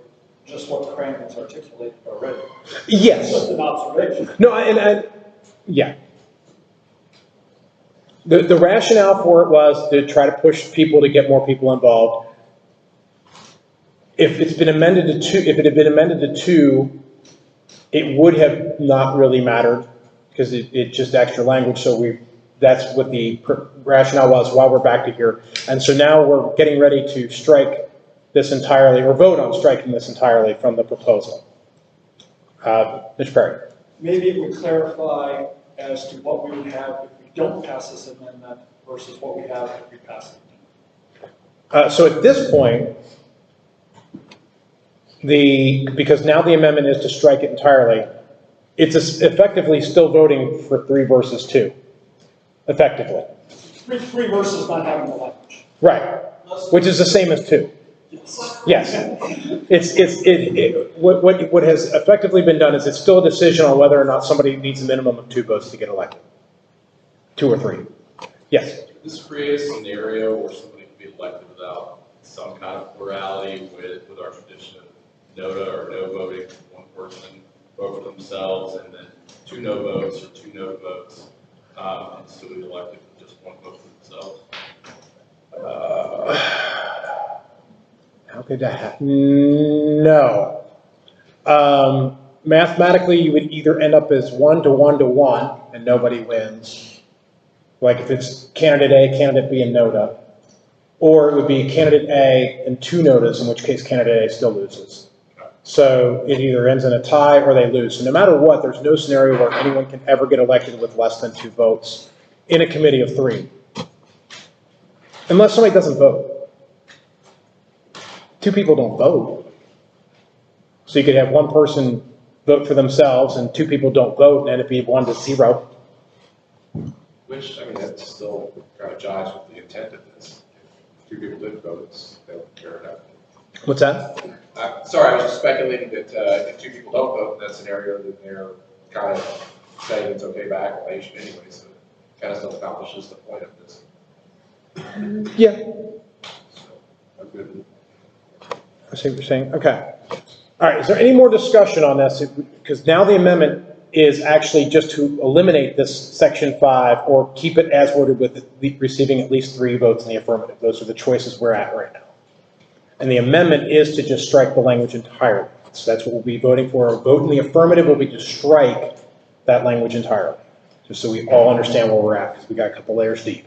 just what Cranton's articulated already. Yes. It's just an observation. No, and yeah. The rationale for it was to try to push people to get more people involved. If it's been amended to 2, if it had been amended to 2, it would have not really mattered because it's just extra language. So that's what the rationale was while we're back to here. And so now we're getting ready to strike this entirely, or vote on striking this entirely from the proposal. Mr. Perry. Maybe it would clarify as to what we would have if we don't pass this amendment versus what we have if we pass it. So at this point, because now the amendment is to strike it entirely, it's effectively still voting for 3 versus 2. Effectively. 3 versus not having the language. Right. Which is the same as 2. Yes. What has effectively been done is it's still a decision on whether or not somebody needs a minimum of 2 votes to get elected. 2 or 3. Yes. This creates a scenario where somebody can be elected without some kind of plurality with our tradition of NOTA or no voting, one person vote for themselves and then 2 no votes or 2 no votes, and still be elected with just 1 vote for themselves. How could that happen? No. Mathematically, you would either end up as 1 to 1 to 1 and nobody wins. Like if it's candidate A, candidate B, and NOTA. Or it would be candidate A and 2 NOTAs, in which case candidate A still loses. So it either ends in a tie or they lose. So no matter what, there's no scenario where anyone can ever get elected with less than 2 votes in a committee of 3. Unless somebody doesn't vote. 2 people don't vote. So you could have 1 person vote for themselves and 2 people don't vote and it'd be 1 to 0. Which, I mean, that still kind of jives with the intent of this. two people didn't vote, they don't care enough. What's that? Sorry, I was just speculating that if two people don't vote in that scenario, then they're kind of saying it's okay by acclamation anyway, so it kind of still accomplishes the point of this. Yeah, So, I'm good. I see what you're saying. Okay. All right, is there any more discussion on this? Because now the amendment is actually just to eliminate this section 5 or keep it as worded with receiving at least 3 votes in the affirmative. Those are the choices we're at right now. And the amendment is to just strike the language entirely. So that's what we'll be voting for. A vote in the affirmative will be to strike that language entirely, just so we all understand where we're at, because we got a couple layers deep.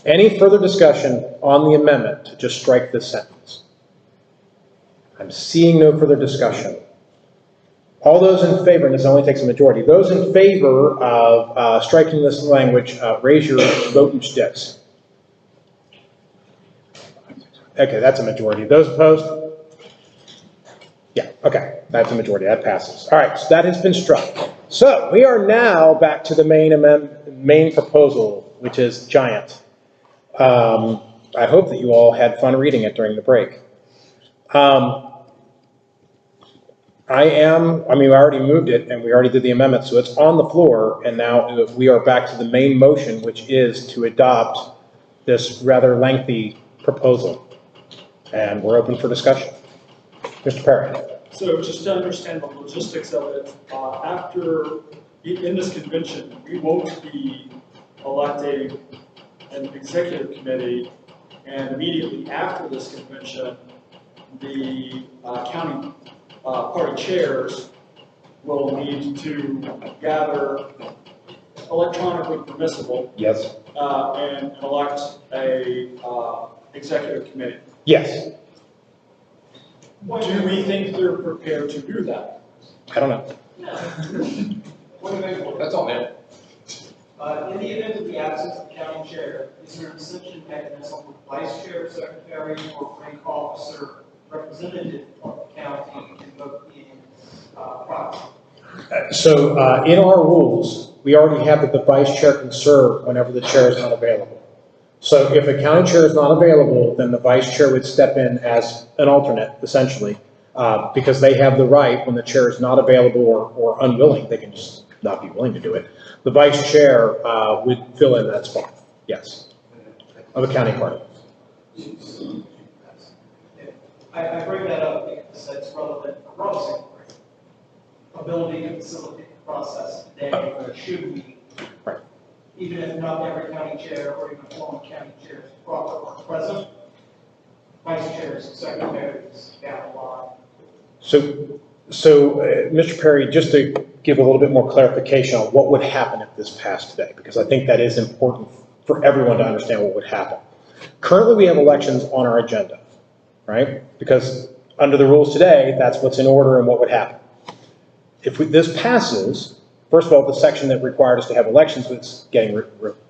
Any further discussion on the amendment to just strike this sentence? I'm seeing no further discussion. All those in favor, and this only takes a majority, those in favor of striking this language, raise your vote and sticks. Okay, that's a majority. Those opposed? Yeah, okay, that's a majority. That passes. All right, so that has been struck. So we are now back to the main proposal, which is giant. I hope that you all had fun reading it during the break. we already moved it and we already did the amendment, so it's on the floor, and now we are back to the main motion, which is to adopt this rather lengthy proposal. And we're open for discussion. Mr. Perry. So just to understand the logistics of it, in this convention, we won't be electing an executive committee, and immediately after this convention, the county party chairs will need to gather electronically permissible. Yes. And elect a executive committee. Yes. Do we think they're prepared to do that? I don't know. That's all, man. In the event of the absence of county chair, is there an exception mechanism for vice chair, secretary, or rank officer representative of the county to vote in proxy? So in our rules, we already have that the vice chair can serve whenever the chair is not available. So if a county chair is not available, then the vice chair would step in as an alternate, essentially, because they have the right, when the chair is not available or unwilling, they can just not be willing to do it. The vice chair would fill in that spot, yes, of a county party. I bring that up because that's relevant for Ross' ability to facilitate the process today, should we, even if not every county chair or even former county chairs proper or present, vice chairs, secretaries, down the line. So Mr. Perry, just to give a little bit more clarification on what would happen if this passed today, because I think that is important for everyone to understand what would happen. Currently, we have elections on our agenda, right? Because under the rules today, that's what's in order and what would happen. If this passes, first of all, the section that required us to have elections was getting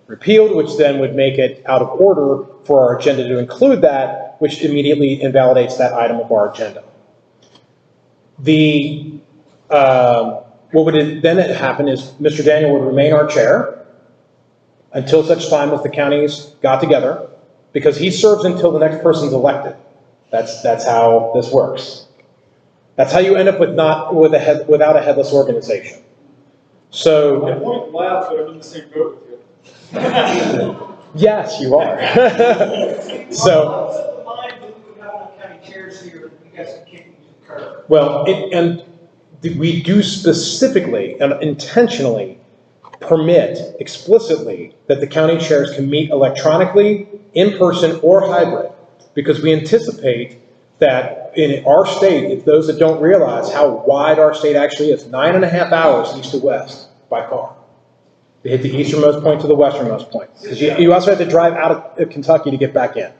repealed, which then would make it out of order for our agenda to include that, which immediately invalidates that item of our agenda. What would then happen is Mr. Daniel would remain our chair until such time as the counties got together, because he serves until the next person's elected. That's how this works. That's how you end up without a headless organization. So, I won't laugh, but I'm in the same boat with you. yes, you are. So, the mind that we would have enough county chairs here, you guys can kick me to the curb. well, and we do specifically and intentionally permit explicitly that the county chairs can meet electronically, in person, or hybrid, because we anticipate that in our state, if those that don't realize how wide our state actually is, 9.5 hours east to west by car. They hit the easternmost point to the westernmost point. Because you also have to drive out of Kentucky to get back in,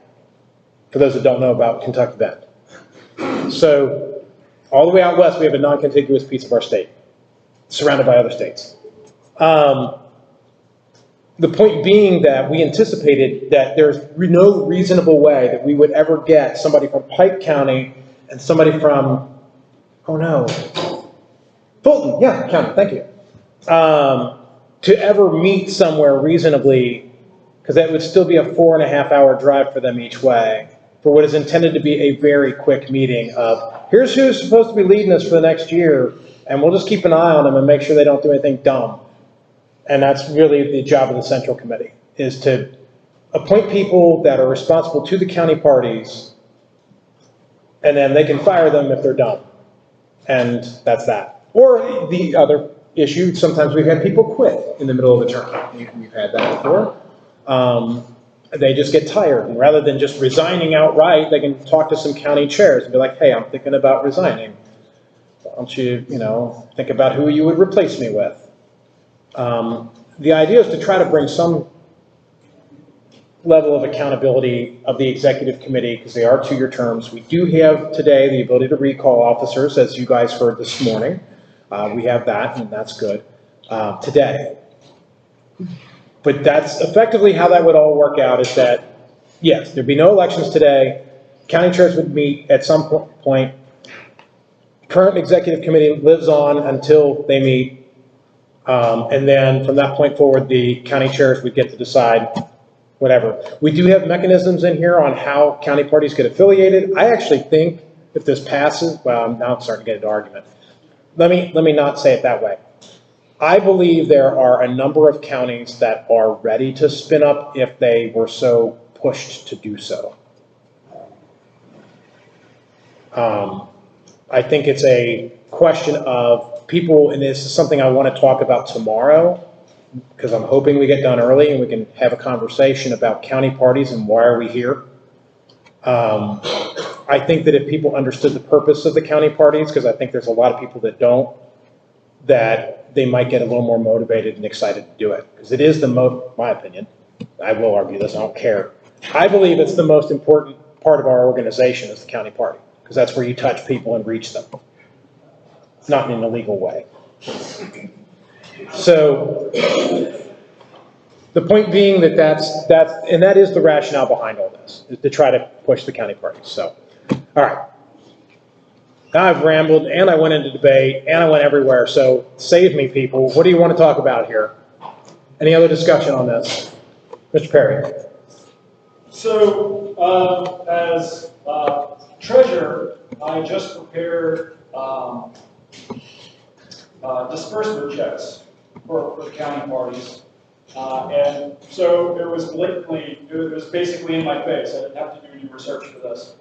for those that don't know about Kentucky Bend. So all the way out west, we have a non-contiguous piece of our state, surrounded by other states. The point being that we anticipated that there's no reasonable way that we would ever get somebody from Pike County and somebody from, Fulton, yeah, county, thank you, to ever meet somewhere reasonably because that would still be a 4.5-hour drive for them each way, for what is intended to be a very quick meeting of, here's who's supposed to be leading us for the next year, and we'll just keep an eye on them and make sure they don't do anything dumb. And that's really the job of the Central Committee, is to appoint people that are responsible to the county parties, and then they can fire them if they're dumb. And that's that. Or the other issue, sometimes we've had people quit in the middle of a term. We've had that before. They just get tired, and rather than just resigning outright, they can talk to some county chairs and be like, hey, I'm thinking about resigning. Why don't you, think about who you would replace me with? The idea is to try to bring some level of accountability of the executive committee, because they are 2-year terms. We do have today the ability to recall officers, as you guys heard this morning. We have that, and that's good today. But that's effectively how that would all work out, is that, yes, there'd be no elections today. County chairs would meet at some point. Current executive committee lives on until they meet. And then from that point forward, the county chairs would get to decide whatever. We do have mechanisms in here on how county parties get affiliated. I actually think if this passes, well, now I'm starting to get into argument. Let me not say it that way. I believe there are a number of counties that are ready to spin up if they were so pushed to do so. I think it's a question of people, and this is something I want to talk about tomorrow, because I'm hoping we get done early and we can have a conversation about county parties and why are we here. I think that if people understood the purpose of the county parties, because I think there's a lot of people that don't, that they might get a little more motivated and excited to do it. Because it is my opinion, I will argue this, I don't care. I believe it's the most important part of our organization is the county party, because that's where you touch people and reach them. It's not in an illegal way. So the point being that that is the rationale behind all this, is to try to push the county parties. So, all right. Now I've rambled, and I went into debate, and I went everywhere, so save me, people. What do you want to talk about here? Any other discussion on this? Mr. Perry. So, as treasurer, I just prepared disbursement checks for the county parties. And so it was basically in my face. I didn't have to do any research for this.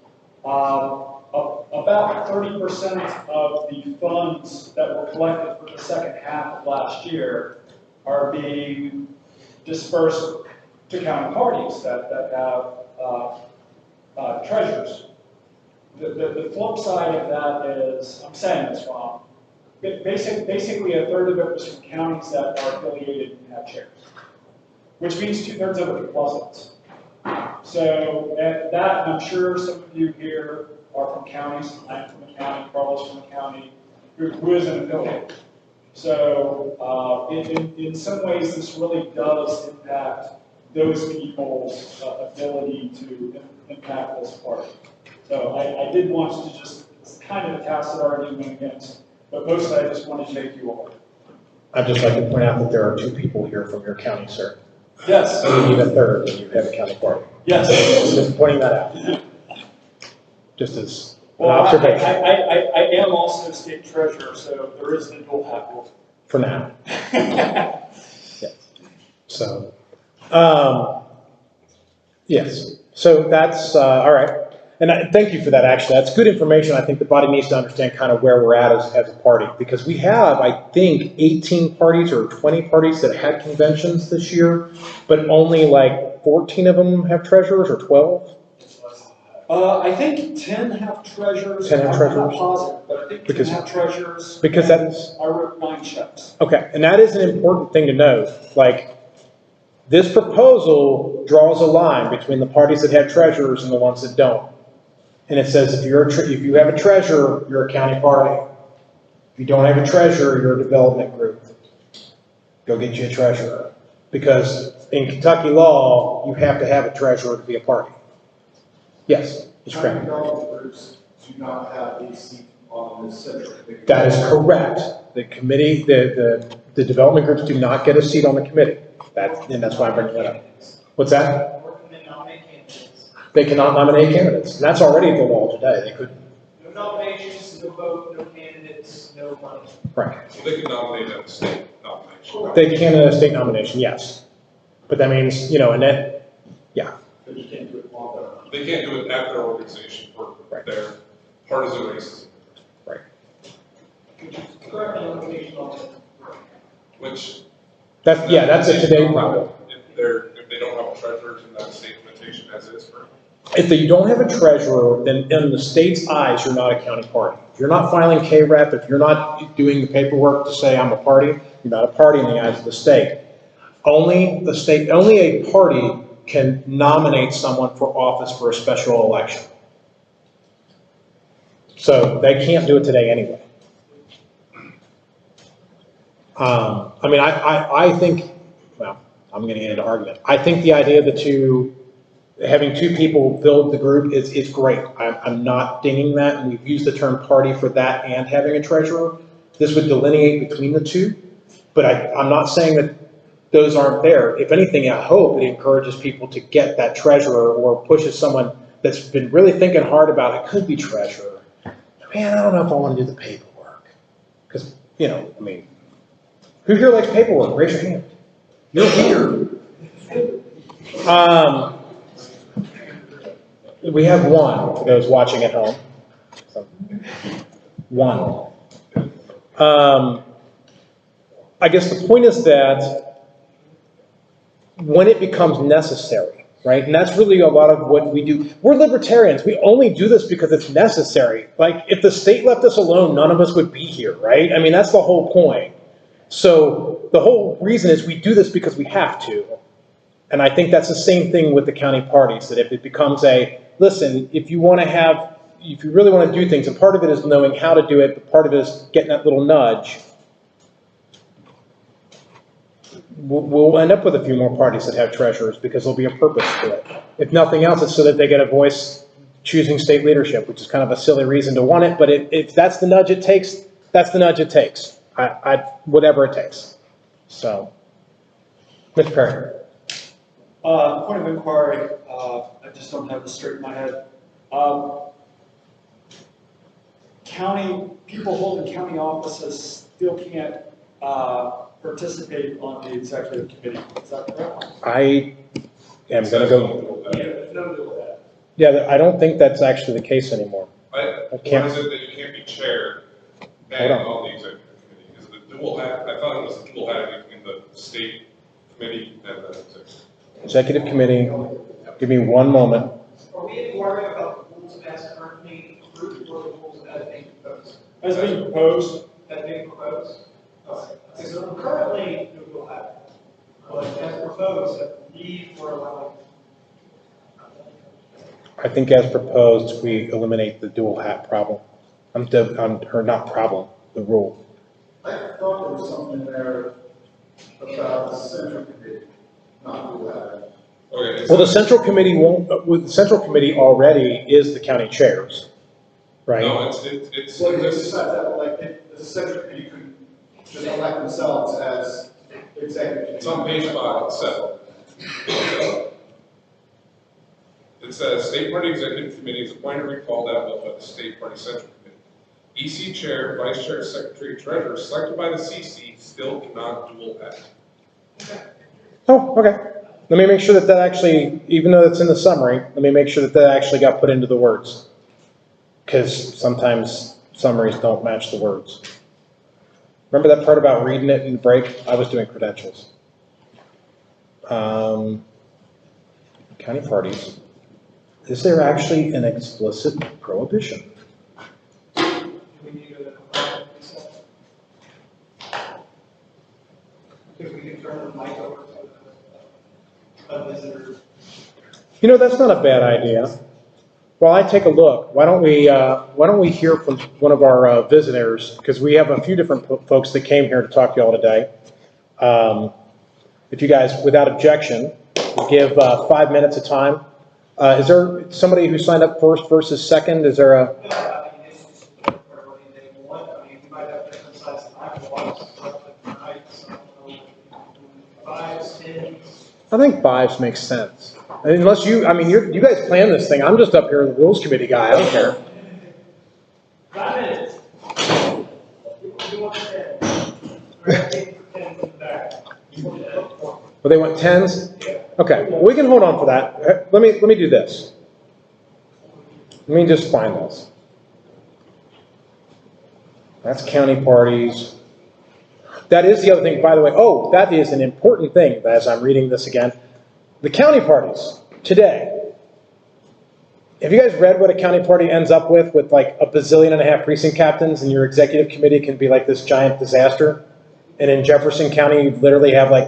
About 30% of the funds that were collected for the second half of last year are being dispersed to county parties that have treasurers. The flip side of that is, I'm saying this wrong, basically a third of it was from counties that are affiliated and have chairs, which means 2/3 of it wasn't. So that, and I'm sure some of you here are from counties. I'm from a county, Carlos from a county, who is an affiliate. So in some ways, this really does impact those people's ability to impact this party. So I did want to just kind of a tacit argument against, but mostly I just wanted to make you aware. I'd just like to point out that there are 2 people here from your county, sir. Yes. You need a third when you have a county party. Yes. Just pointing that out. Just as an Well, observation. I am also a state treasurer, so there is a dual hat rule. For now. Yeah. So, yes. So that's, all right. And thank you for that, actually. That's good information. I think the body needs to understand kind of where we're at as a party. Because we have, I think, 18 parties or 20 parties that had conventions this year, but only like 14 of them have treasurers, or 12? I think 10 have treasurers. 10 have treasurers? I'm not positive, but I think 10 have treasurers. Because that's... I wrote 9 checks. Okay, and that is an important thing to note. Like, this proposal draws a line between the parties that have treasurers and the ones that don't. And it says if you have a treasurer, you're a county party. If you don't have a treasurer, you're a development group. Go get you a treasurer. Because in Kentucky law, you have to have a treasurer to be a party. Yes, Mr. County Kramer. development groups do not have a seat on the central committee. That is correct. The committee, the development groups do not get a seat on the committee. And that's why I'm bringing that up. What's that? Or can they nominate candidates? They cannot nominate candidates, and that's already the law today, they couldn't. No nominations, no vote, no candidates, no money. Right. So they can nominate at the state nomination. They can in a state nomination, yes. But that means, and then, yeah. But you can't do it on their own. They can't do it at their organization for their partisan races. Right. Correct nomination on it. Which. That's a today problem. If they don't have a treasurer, can that state limitation as is for? If you don't have a treasurer, then in the state's eyes, you're not a county party. If you're not filing KREP, if you're not doing the paperwork to say I'm a party, you're not a party in the eyes of the state. Only a party can nominate someone for office for a special election. So they can't do it today anyway. I think, well, I'm going to get into argument. I think the idea of having two people build the group is great. I'm not dinging that, and we've used the term party for that and having a treasurer. This would delineate between the two, but I'm not saying that those aren't there. If anything, I hope it encourages people to get that treasurer or pushes someone that's been really thinking hard about it, could be treasurer. Man, I don't know if I want to do the paperwork. Because, who here likes paperwork? Raise your hand. You're here. We have one for those watching at home. One. I guess the point is that when it becomes necessary, right? And that's really a lot of what we do. We're libertarians. We only do this because it's necessary. Like, if the state left us alone, none of us would be here, right? I mean, that's the whole point. So the whole reason is we do this because we have to. And I think that's the same thing with the county parties, that if it becomes listen, if you really want to do things, and part of it is knowing how to do it, but part of it is getting that little nudge, we'll end up with a few more parties that have treasurers because there'll be a purpose to it. If nothing else, it's so that they get a voice choosing state leadership, which is kind of a silly reason to want it, but if that's the nudge it takes, that's the nudge it takes. Whatever it takes. So, Mr. Perry. Point of inquiry, I just don't have this straight in my head. People holding county offices still can't participate on the executive committee. Is that correct? I am going to go. Yeah, there's no deal with that. Yeah, I don't think that's actually the case anymore. Why is it that you can't be chair and on the executive committee? Is it a dual hat? I thought it was a dual hat between the state committee and the Executive committee, give me one moment. Are we inquiring about the rules as currently approved or the rules as being proposed? As being proposed. As being proposed? Okay. So currently, we will have, but as proposed, we were allowing. I think as proposed, we eliminate the dual hat problem. Or not problem, the rule. I thought there was something there about the central committee, not do that. Okay. Well, the central committee the central committee already is the county chairs, right? No, it's. Well, it's just that, like, the central committee could just elect themselves as executive committee. It's on page 5, 7. It says, State Party Executive Committee is appointed and recalled at will by the State Party Central Committee. EC Chair, Vice Chair, Secretary, Treasurer, selected by the CC, still cannot dual act. Oh, okay. Let me make sure that actually, even though it's in the summary, let me make sure that actually got put into the words. Because sometimes summaries don't match the words. Remember that part about reading it in the break? I was doing credentials. County parties. Is there actually an explicit prohibition? Do we need a because we can turn the mic over to a visitor. That's not a bad idea. While I take a look, why don't we hear from one of our visitors, because we have a few different folks that came here to talk to you all today. If you guys, without objection, give 5 minutes of time. Is there somebody who signed up first versus second? Is there a? I think 5 makes sense. Unless you, I mean, you guys plan this thing. I'm just up here, the rules committee guy. I don't care. 5 minutes. You want 10. Right, take 10 from the back. But they want 10s? Okay, well, we can hold on for that. Let me do this. Let me just find this. That's county parties. That is the other thing, by the way. Oh, that is an important thing as I'm reading this again. The county parties today. Have you guys read what a county party ends up with like 1.5 bazillion precinct captains, and your executive committee can be like this giant disaster? And in Jefferson County, you literally have like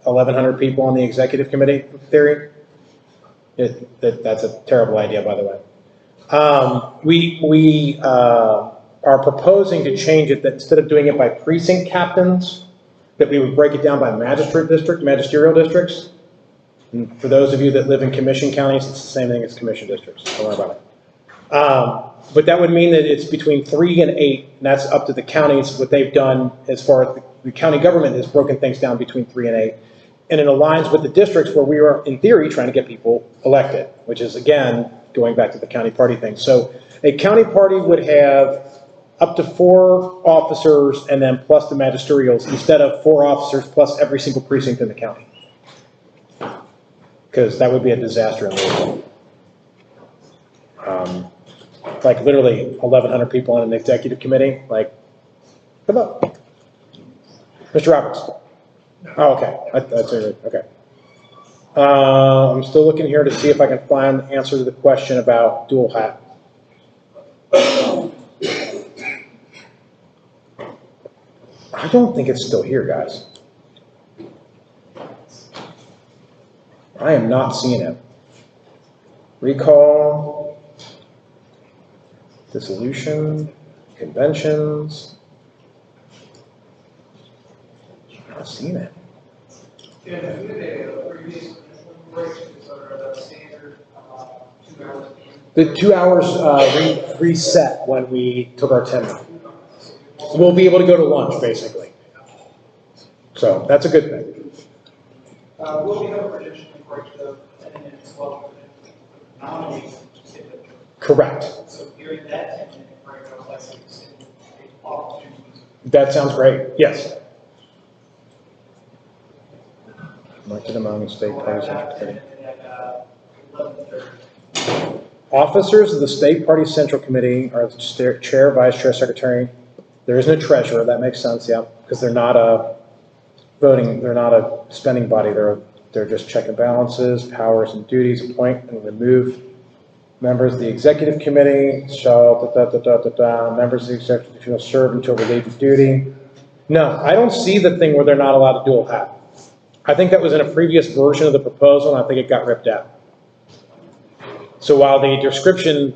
1,100 people on the executive committee, in theory. That's a terrible idea, by the way. We are proposing to change it, that instead of doing it by precinct captains, that we would break it down by magisterial districts. And for those of you that live in commission counties, it's the same thing as commission districts. Don't worry about it. But that would mean that it's between 3 and 8, and that's up to the counties, what they've done as far as the county government has broken things down between 3 and 8. And it aligns with the districts where we are, in theory, trying to get people elected, which is, again, going back to the county party thing. So a county party would have up to 4 officers and then plus the magisterials, instead of 4 officers plus every single precinct in the county. Because that would be a disaster in Louisville. Like literally 1,100 people on an executive committee. Like, come up, Mr. Roberts. Oh, okay. That's it. Okay. I'm still looking here to see if I can find the answer to the question about dual hat. I don't think it's still here, guys. I am not seeing it. Recall, dissolution, conventions. I'm not seeing it. The 2 hours reset when we took our 10 minutes. We'll be able to go to lunch, basically. So that's a good thing. Will we have a prediction break the 10 minutes well? Correct. So during that 10-minute break, I would like to extend the opportunity. That sounds great. Yes. Elected among state party central committee. Officers of the state party central committee are the chair, vice chair, secretary. There isn't a treasurer. That makes sense. Yeah, because they're not a voting. They're not a spending body. They're just check and balances, powers and duties. Appoint and remove members of the executive committee. Shall members of the executive committee shall serve until relieved of duty. No, I don't see the thing where they're not allowed to dual hat. I think that was in a previous version of the proposal, and I think it got ripped out. So while the description,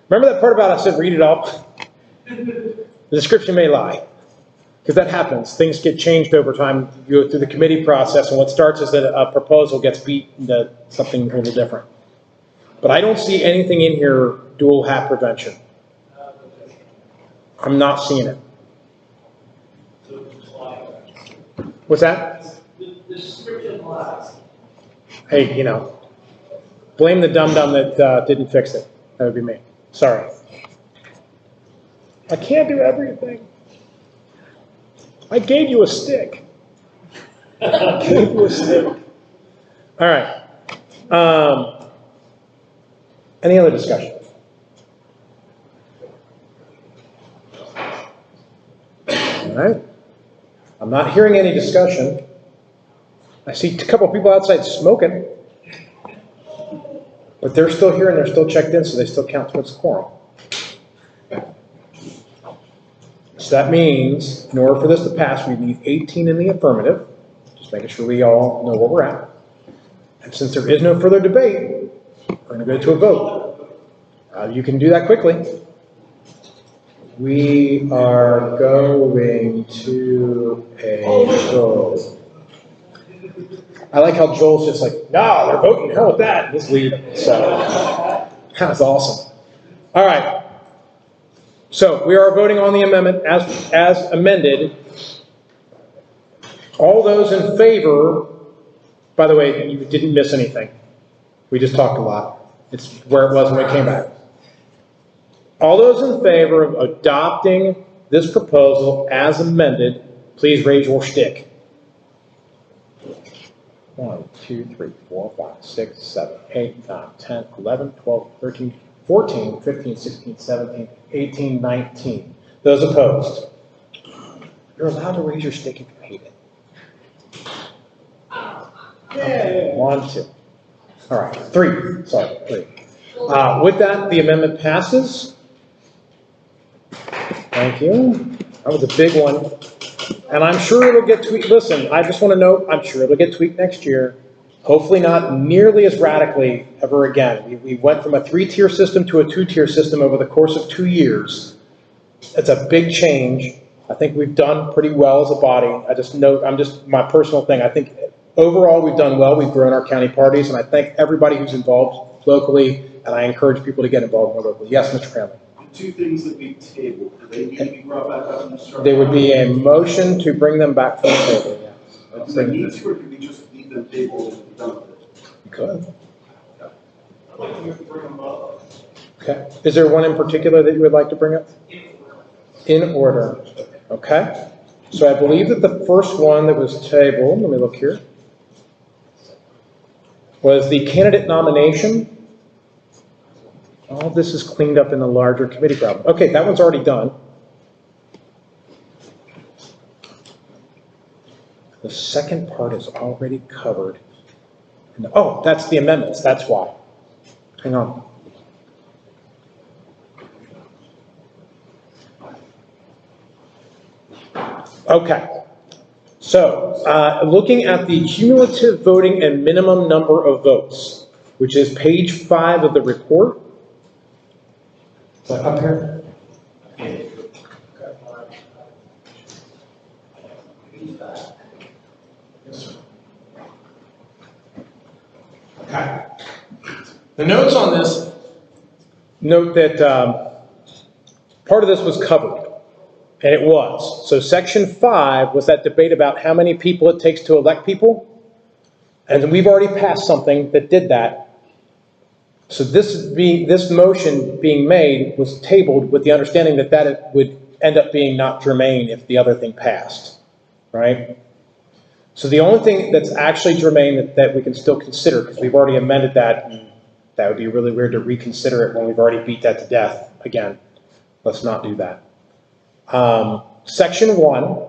remember that part about I said read it up? The description may lie, because that happens. Things get changed over time. You go through the committee process, and what starts as a proposal gets beat into something a little different. But I don't see anything in here dual hat prevention. I'm not seeing it. What's that? The description lies. Hey, blame the dum-dum that didn't fix it. That would be me. Sorry. I can't do everything. I gave you a stick. I gave you a stick. All right. Any other discussion? All right. I'm not hearing any discussion. I see a couple of people outside smoking. But they're still here and they're still checked in, so they still count towards the quorum. So that means, in order for this to pass, we need 18 in the affirmative. Just making sure we all know where we're at. And since there is no further debate, we're going to go to a vote. You can do that quickly. We are going to a vote. I like how Joel's just like, no, they're voting, hell with that. Just leave it. So that's awesome. All right. So we are voting on the amendment as amended. All those in favor By the way, you didn't miss anything. We just talked a lot. It's where it was when we came back. All those in favor of adopting this proposal as amended, please raise your stick. 1, 2, 3, 4, 5, 6, 7, 8, 9, 10, 11, 12, 13, 14, 15, 16, 17, 18, 19. Those opposed? You're allowed to raise your stick if you hate it. Okay, 1, 2. All right, 3. Sorry, 3. With that, the amendment passes. Thank you. That was a big one. And I'm sure it'll get tweaked. Listen, I just want to note, I'm sure it'll get tweaked next year. Hopefully not nearly as radically ever again. We went from a 3-tier system to a 2-tier system over the course of 2 years. It's a big change. I think we've done pretty well as a body. My personal thing, I think overall we've done well. We've grown our county parties, and I thank everybody who's involved locally, and I encourage people to get involved more locally. Yes, Mr. Cranley. The 2 things that we tabled, do they need to be brought back up and start? There would be a motion to bring them back from the table, yes. Do they need to, or could we just leave them tabled and be done with it? You could. I'd like to bring them up. Okay. Is there one in particular that you would like to bring up? In order. Okay. So I believe that the first one that was tabled, let me look here, was the candidate nomination. All this is cleaned up in the larger committee problem. Okay, that one's already done. The second part is already covered. Oh, that's the amendments, that's why. Hang on. Okay. So, looking at the cumulative voting and minimum number of votes, which is page 5 of the report. Is that up here? Okay. The notes on this note that part of this was covered, and it was. So section 5 was that debate about how many people it takes to elect people, and we've already passed something that did that. So this motion being made was tabled with the understanding that it would end up being not germane if the other thing passed, right? So the only thing that's actually germane that we can still consider, because we've already amended that, and that would be really weird to reconsider it when we've already beat that to death. Again, let's not do that. Section 1,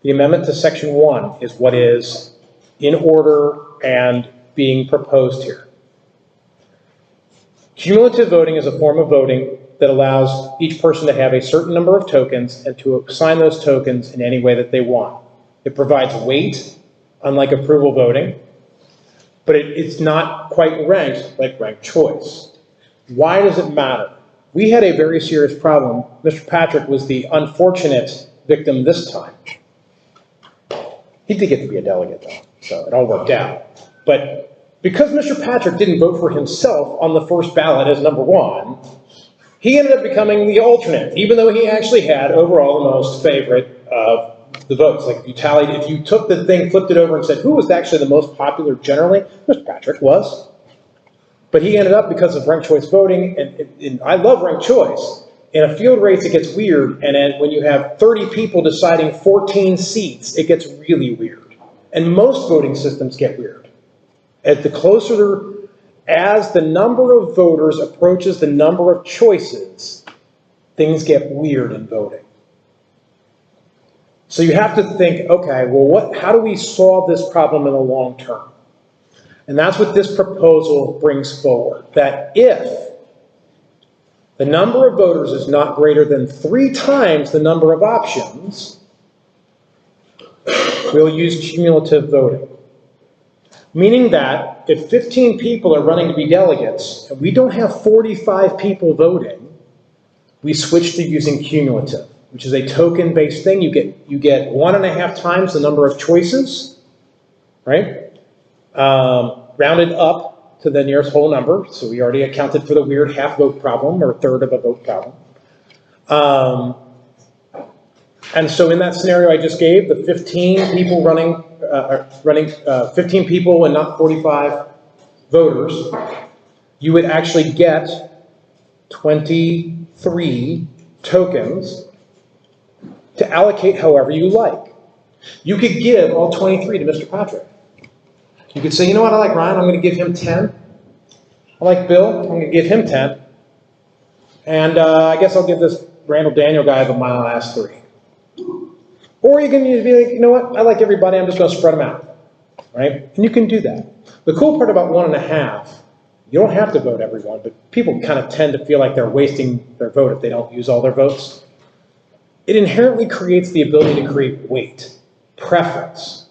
the amendment to section 1 is what is in order and being proposed here. Cumulative voting is a form of voting that allows each person to have a certain number of tokens and to assign those tokens in any way that they want. It provides weight, unlike approval voting, but it's not quite ranked like ranked choice. Why does it matter? We had a very serious problem. Mr. Patrick was the unfortunate victim this time. He did get to be a delegate though, so it all worked out. But because Mr. Patrick didn't vote for himself on the first ballot as number 1, he ended up becoming the alternate, even though he actually had overall the most favorite of the votes. Like if you took the thing, flipped it over and said, who was actually the most popular generally? Mr. Patrick was. But he ended up, because of ranked choice voting, and I love ranked choice. In a field race, it gets weird, and then when you have 30 people deciding 14 seats, it gets really weird. And most voting systems get weird. As the number of voters approaches the number of choices, things get weird in voting. So you have to think, okay, well, how do we solve this problem in the long term? And that's what this proposal brings forward, that if the number of voters is not greater than 3 times the number of options, we'll use cumulative voting. Meaning that if 15 people are running to be delegates, and we don't have 45 people voting, we switch to using cumulative, which is a token-based thing. You get 1.5 times the number of choices, right? Rounded up to the nearest whole number. So we already accounted for the weird half vote problem or third of a vote problem. And so in that scenario I just gave, the 15 people running 15 people and not 45 voters, you would actually get 23 tokens to allocate however you like. You could give all 23 to Mr. Patrick. You could say, you know what, I like Ryan, I'm going to give him 10. I like Bill, I'm going to give him 10. And I guess I'll give this Randall Daniel guy the my last 3. Or you can be like, you know what, I like everybody, I'm just going to spread them out. Right? And you can do that. The cool part about 1.5, you don't have to vote everyone, but people kind of tend to feel like they're wasting their vote if they don't use all their votes. It inherently creates the ability to create weight, preference.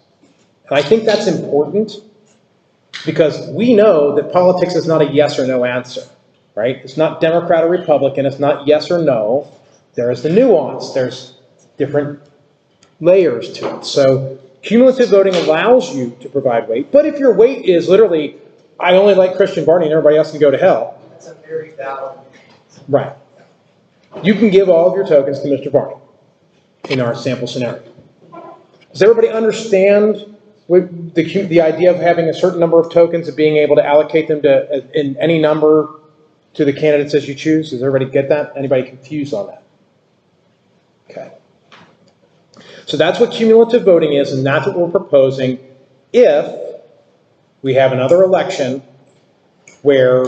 And I think that's important because we know that politics is not a yes or no answer, right? It's not Democrat or Republican, it's not yes or no. There is the nuance, there's different layers to it. So cumulative voting allows you to provide weight, but if your weight is literally, I only like Christian Barney and everybody else can go to hell. That's a very valid. Right. You can give all of your tokens to Mr. Barney in our sample scenario. Does everybody understand the idea of having a certain number of tokens and being able to allocate them to in any number to the candidates as you choose? Does everybody get that? Anybody confused on that? Okay. So that's what cumulative voting is, and that's what we're proposing if we have another election where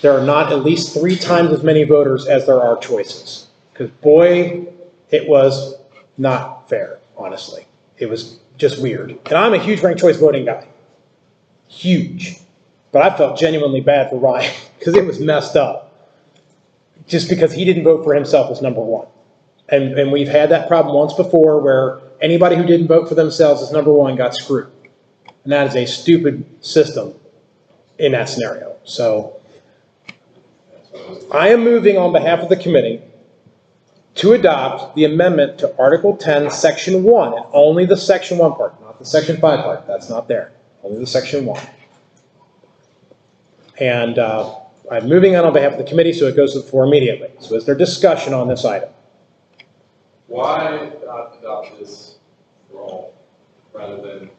there are not at least 3 times as many voters as there are choices. Because boy, it was not fair, honestly. It was just weird. And I'm a huge ranked choice voting guy. Huge. But I felt genuinely bad for Ryan because it was messed up. Just because he didn't vote for himself as number 1. And we've had that problem once before where anybody who didn't vote for themselves as number 1 got screwed. And that is a stupid system in that scenario. So I am moving on behalf of the committee to adopt the amendment to Article 10, Section 1, and only the Section 1 part, not the Section 5 part. That's not there. Only the Section 1. And I'm moving on behalf of the committee, so it goes to the floor immediately. So is there discussion on this item? Why not adopt this for all, rather than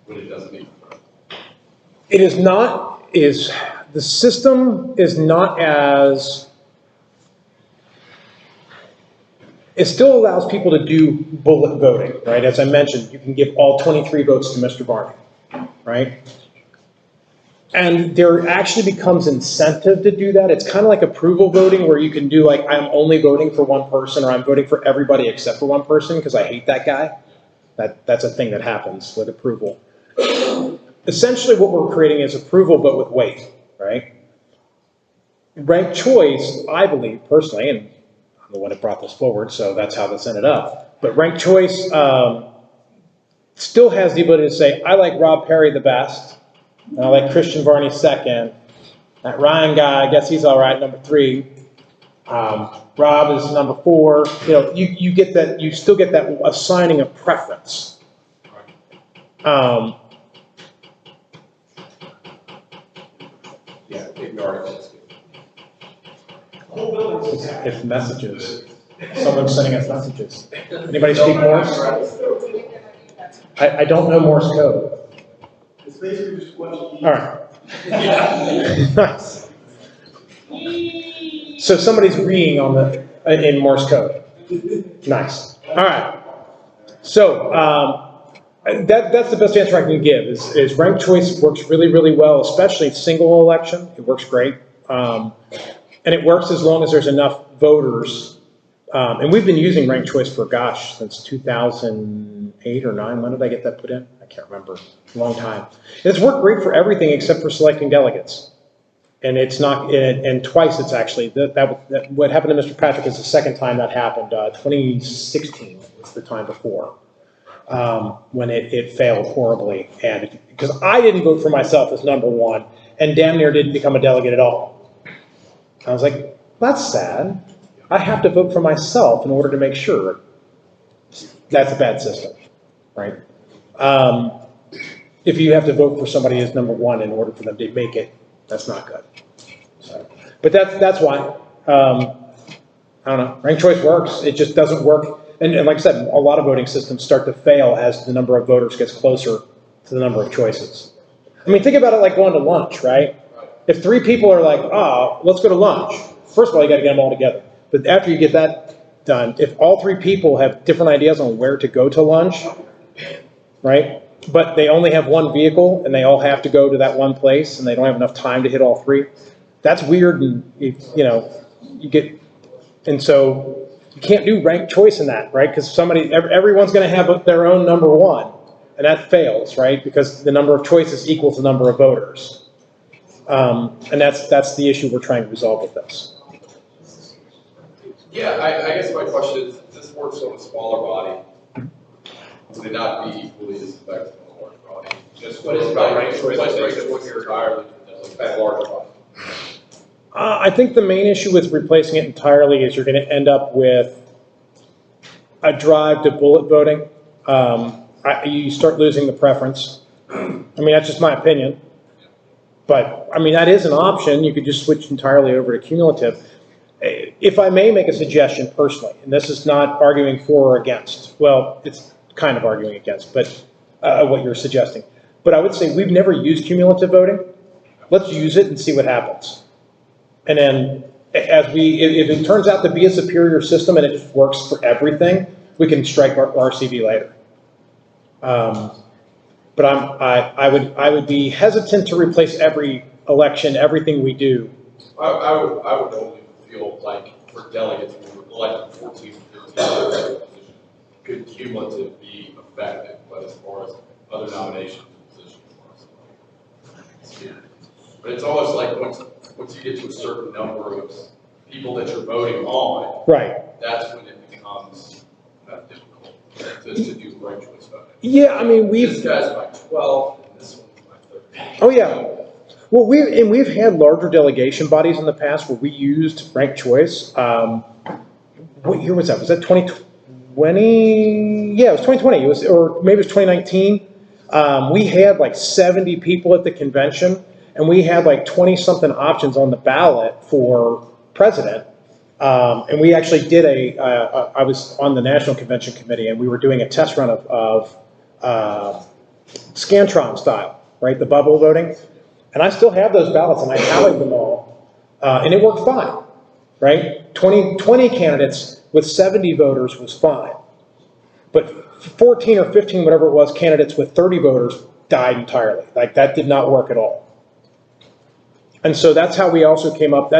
when it doesn't need for? It is not, the system is not as, it still allows people to do bullet voting, right? As I mentioned, you can give all 23 votes to Mr. Barney, right? And there actually becomes incentive to do that. It's kind of like approval voting where you can do like, I'm only voting for one person or I'm voting for everybody except for one person because I hate that guy. That's a thing that happens with approval. Essentially what we're creating is approval but with weight, right? Ranked choice, I believe personally, and I'm the one that brought this forward, so that's how this ended up. But ranked choice still has the ability to say, I like Rob Perry the best. And I like Christian Barney second. That Ryan guy, I guess he's all right, number 3. Rob is number 4. You know, you get that. You still get that assigning of preference. Yeah, take the articles. Whole building's It's messages. Someone's sending us messages. Anybody speak Morse? I don't know Morse code. It's basically just what you All right. Nice. So somebody's reading on the in Morse code. Nice. All right. So that's the best answer I can give. Is ranked choice works really, really well, especially single election. It works great, and it works as long as there's enough voters. And we've been using ranked choice for since 2008 or 9. When did I get that put in? I can't remember. A long time. And it's worked great for everything except for selecting delegates. And it's not. And twice it's actually that what happened to Mr. Patrick is the second time that happened. 2016 was the time before when it failed horribly. And because I didn't vote for myself as number 1, and damn near didn't become a delegate at all. I was like, that's sad. I have to vote for myself in order to make sure. That's a bad system, right? If you have to vote for somebody as number 1 in order for them to make it, that's not good. So, but that's why. I don't know. Ranked choice works. It just doesn't work. and like I said, a lot of voting systems start to fail as the number of voters gets closer to the number of choices. I mean, think about it like going to lunch, right? If 3 people are like, oh, let's go to lunch, first of all, you got to get them all together. But after you get that done, if all 3 people have different ideas on where to go to lunch, right? But they only have one vehicle and they all have to go to that one place and they don't have enough time to hit all 3, that's weird. And you know, you get, and so you can't do ranked choice in that, right? Because everyone's going to have their own number 1, and that fails, right? Because the number of choices equals the number of voters. And that's the issue we're trying to resolve with this. Yeah, I guess my question is, this works on a smaller body, would it not be equally as effective on a large body? Just what is about ranked choice entirely at larger body? I think the main issue with replacing it entirely is you're going to end up with a drive to bullet voting. You start losing the preference. I mean, that's just my opinion. But, I mean, that is an option. You could just switch entirely over to cumulative. If I may make a suggestion personally, and this is not arguing for or against, well, it's kind of arguing against, but what you're suggesting. But I would say we've never used cumulative voting. Let's use it and see what happens. And then if it turns out to be a superior system and it just works for everything, we can strike our RCV later. But I would be hesitant to replace every election, everything we do. I would only feel like for delegates, we would elect 14 or 15 could cumulative be effective, but as far as other nominations positions, but it's almost like once you get to a certain number of people that you're voting on, right? That's when it becomes difficult to do ranked choice voting. Yeah, I mean this guy's my 12, and this one's my 13. Oh yeah. Well, we've had larger delegation bodies in the past where we used ranked choice. What year was that? Was that 2020? Yeah, it was 2020. It was, or maybe it was 2019. We had like 70 people at the convention, and we had like 20-something options on the ballot for president. And we actually did I was on the National Convention Committee, and we were doing a test run of Scantron style, right? The bubble voting. And I still have those ballots, and I tallied them all. And it worked fine, right? 20 candidates with 70 voters was fine. But 14 or 15, whatever it was, candidates with 30 voters died entirely. Like, that did not work at all. And so that's how we also came up.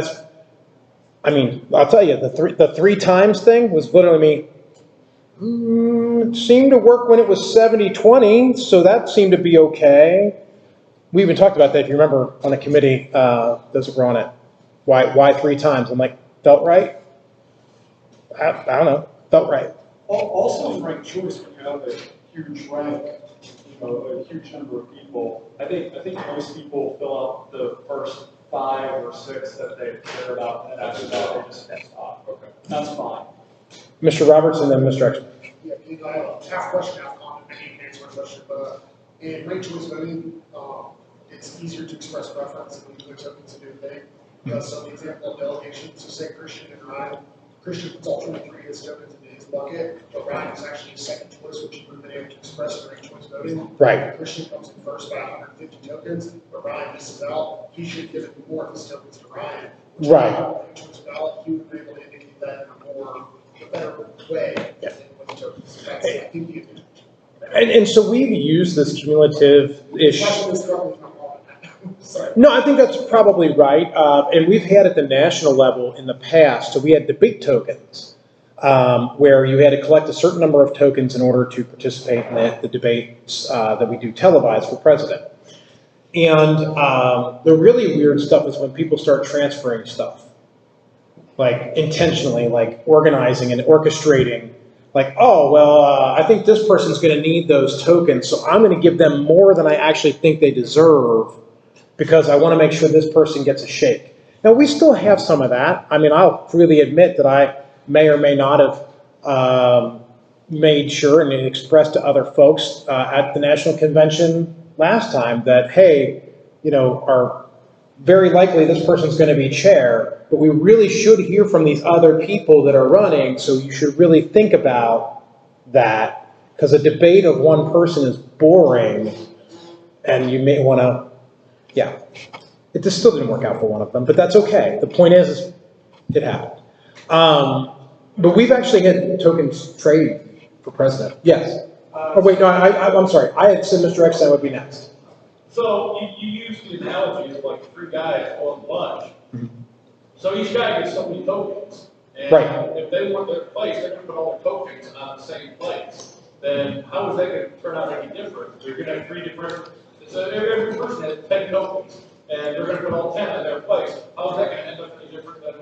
I mean, I'll tell you, the 3 times thing was literally me. It seemed to work when it was 70-20, so that seemed to be okay. We even talked about that, if you remember, on a committee, those that were on it. Why 3 times? I'm like, felt right? I don't know, felt right. Also, in ranked choice, when you have a huge rank, a huge number of people, I think most people fill out the first 5 or 6 that they care about, and after that, they just stop. Okay, that's fine. Mr. Roberts and then Mr. Exner. Yeah, I have a half question, half comment. I can't answer my question, but in ranked choice voting, it's easier to express preference and use their tokens to do a thing. So the example of delegation, so say Christian and Ryan, Christian puts all 23 of his tokens into his bucket, but Ryan is actually his second choice, which he would have been able to express in ranked choice voting. Right. Christian comes in first by 150 tokens, but Ryan misses out. He should give it more of his tokens to Ryan. Which right. Ranked choice ballot, he would be able to indicate that in a better way than with the tokens. That's, I think you do. And so we've used this cumulative-ish. No, I think that's probably right. And we've had at the national level in the past, so we had debate tokens, where you had to collect a certain number of tokens in order to participate in the debates that we do televised for president. And the really weird stuff is when people start transferring stuff, like intentionally, like organizing and orchestrating. Like, oh, well, I think this person's going to need those tokens, so I'm going to give them more than I actually think they deserve because I want to make sure this person gets a shake. Now, we still have some of that. I mean, I'll freely admit that I may or may not have made sure and expressed to other folks at the National Convention last time that, hey, you know, very likely this person's going to be chair, but we really should hear from these other people that are running, so you should really think about that, because a debate of one person is boring, and you may want to, yeah. It just still didn't work out for one of them, but that's okay. The point is it happened. But we've actually had tokens trade for president. Yes. Oh, wait, no, I'm sorry. I had said Mr. Eckstein would be next. So you used the analogy of like 3 guys on lunch. So each guy gets so many tokens. And Right. if they want their place, they're gonna put all the tokens on the same place. Then how is that gonna turn out any different? You're gonna have 3 different, so every person has 10 tokens, and they're gonna put all 10 in their place. How is that gonna end up any different than?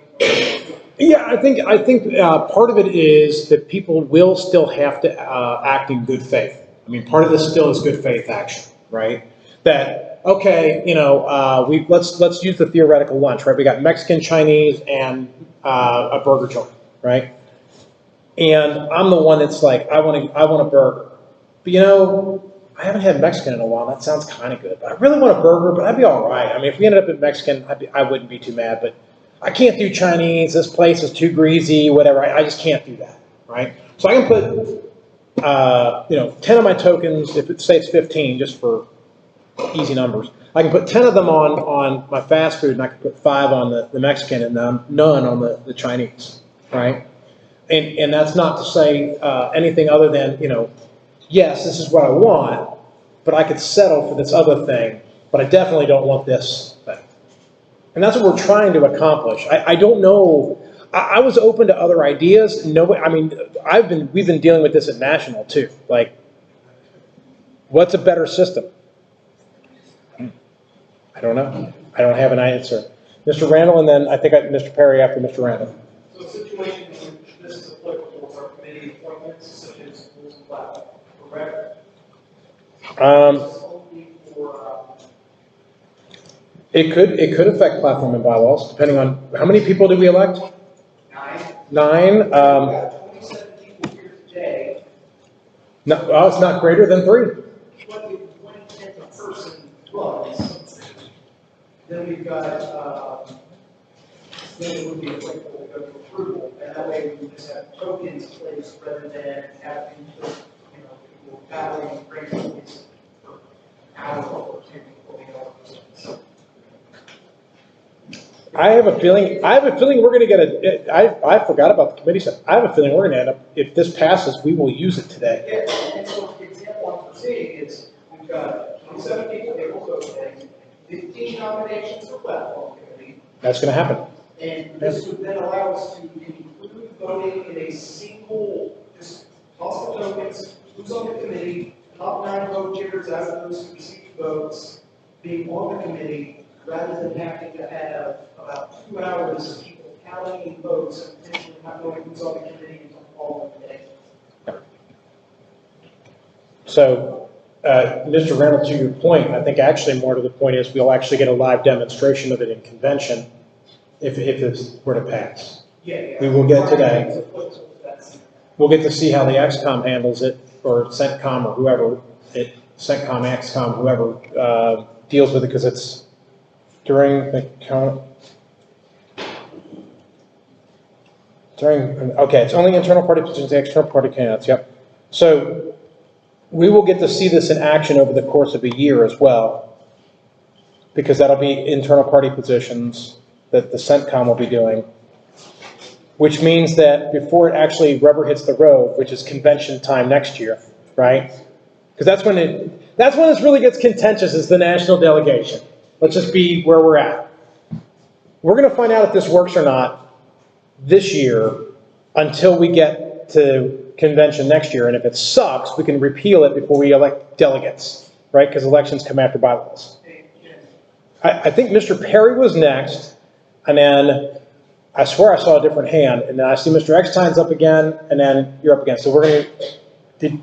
Yeah, I think part of it is that people will still have to act in good faith. I mean, part of this still is good faith action, right? That, okay, let's use the theoretical lunch, right? We got Mexican, Chinese, and a burger joint, right? And I'm the one that's like, I want a burger. But I haven't had Mexican in a while. That sounds kind of good. But I really want a burger, but I'd be all right. I mean, if we ended up at Mexican, I wouldn't be too mad. But I can't do Chinese. This place is too greasy, whatever. I just can't do that, right? So I can put, 10 of my tokens, say it's 15, just for easy numbers. I can put 10 of them on my fast food, and I can put 5 on the Mexican, and none on the Chinese, right? And that's not to say anything other than, yes, this is what I want, but I could settle for this other thing, but I definitely don't want this thing. And that's what we're trying to accomplish. I don't know. I was open to other ideas. We've been dealing with this at National too. Like, what's a better system? I don't know. I don't have an answer. Mr. Randall, and then I think Mr. Perry after Mr. Randall. So a situation in which this is applicable to our committee appointments, such as rules and platform, correct? It could affect platform and bylaws, depending on how many people do we elect? 9. 27 people here today. No, it's not greater than 3. What if 1/10 a person runs? Then we've got, then it would be applicable to go to approval, and that way we just have tokens placed rather than having, people battling and bringing tokens for an hour or 2 people. So, I have a feeling we're going to get I forgot about the committee stuff. I have a feeling we're going to end up, if this passes, we will use it today. yeah, and so the example I'm seeing is we've got 27 people able to vote, 15 nominations for platform committee. That's going to happen. And this would then allow us to include voting in a single, just toss the tokens, who's on the committee, top 9 vote getters out of those who received votes being on the committee, rather than having to have about 2 hours of people tallying votes and potentially not knowing who's on the committee until the following day. So, Mr. Reynolds, to your point, I think actually more to the point is we'll actually get a live demonstration of it in convention if this were to pass. Yeah. We will get today. We'll get to see how the XCOM handles it, or CENTCOM, or whoever, CENTCOM, XCOM, whoever deals with it, because it's during the count. Okay, it's only internal party positions, external party candidates, yep. So we will get to see this in action over the course of a year as well, because that'll be internal party positions that the CENTCOM will be doing, which means that before it actually rubber hits the road, which is convention time next year, right? Because that's when this really gets contentious, is the national delegation. Let's just be where we're at. We're going to find out if this works or not this year until we get to convention next year. And if it sucks, we can repeal it before we elect delegates, right? Because elections come after bylaws. I think Mr. Perry was next, and then I swear I saw a different hand, and then I see Mr. Eckstein's up again, and then you're up again. So we're going to...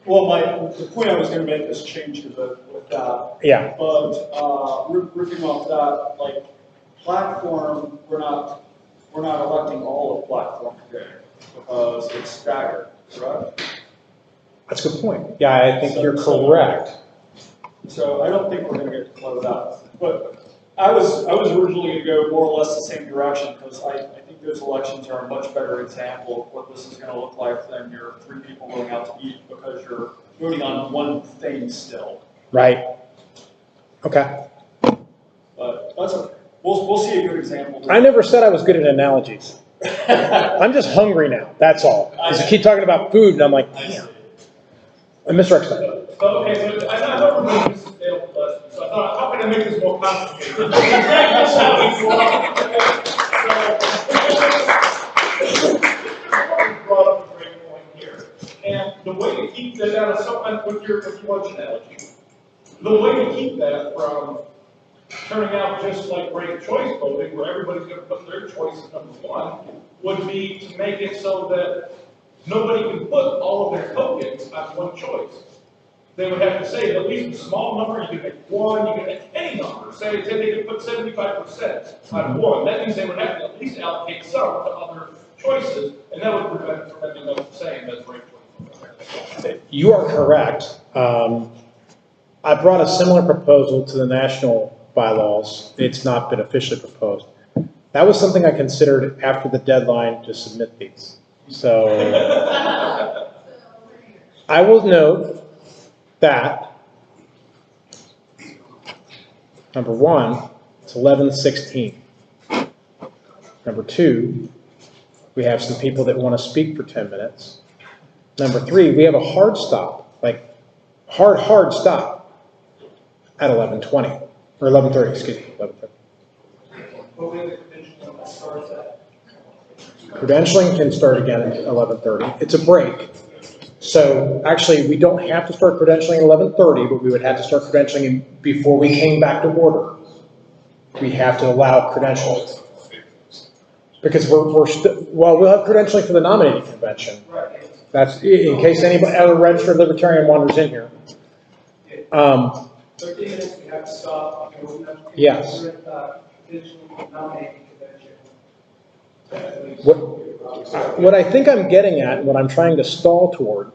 Well, the point I was going to make is change with that. Yeah. But ripping off that, like, platform, we're not electing all of platform today because it's staggered, correct? That's a good point. Yeah, I think you're correct. So I don't think we're going to get to close out. But I was originally going to go more or less the same direction, because I think those elections are a much better example of what this is going to look like than your 3 people going out to eat, because you're voting on one thing still. Right. Okay. But that's okay. We'll see a good example. I never said I was good at analogies. I'm just hungry now, that's all. Because you keep talking about food, and I'm like, damn. And Mr. Eckstein. Okay, so I thought we were making this available lesson, so I thought, how can I make this more complicated? Brought up a great point here. And the way to keep that out of something with your lunch analogy, the way to keep that from turning out just like ranked choice voting, where everybody's going to put their choice as number 1, would be to make it so that nobody can put all of their tokens on one choice. They would have to say at least a small number, you can make 1, you can make any number. Say they could put 75% on 1. That means they would have to at least allocate some to other choices, and that would prevent it from ending up saying that's ranked choice. You are correct. I brought a similar proposal to the national bylaws. It's not been officially proposed. That was something I considered after the deadline to submit these. So I will note that, number 1, it's 11:16. Number 2, we have some people that want to speak for 10 minutes. Number 3, we have a hard stop, like hard stop at 11:20, or 11:30, excuse me, 11:30. Credentialing can start again at 11:30. It's a break. So actually, we don't have to start credentialing at 11:30, but we would have to start credentialing before we came back to order. We have to allow credentialing. Because we'll have credentialing for the nominating convention. That's in case anybody, other registered Libertarian wanders in here. 13 minutes, we have to stop. Yes. Nominating convention. What I think I'm getting at, and what I'm trying to stall toward,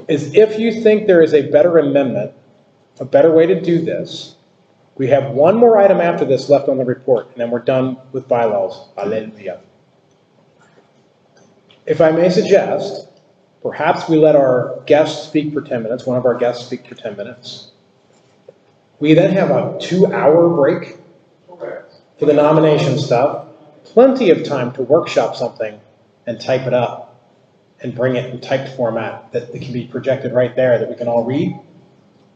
is if you think there is a better amendment, a better way to do this, we have one more item after this left on the report, and then we're done with bylaws. Hallelujah. If I may suggest, perhaps we let our guests speak for 10 minutes, one of our guests speak for 10 minutes. We then have a 2-hour break for the nomination stuff. Plenty of time to workshop something and type it up and bring it in typed format that can be projected right there that we can all read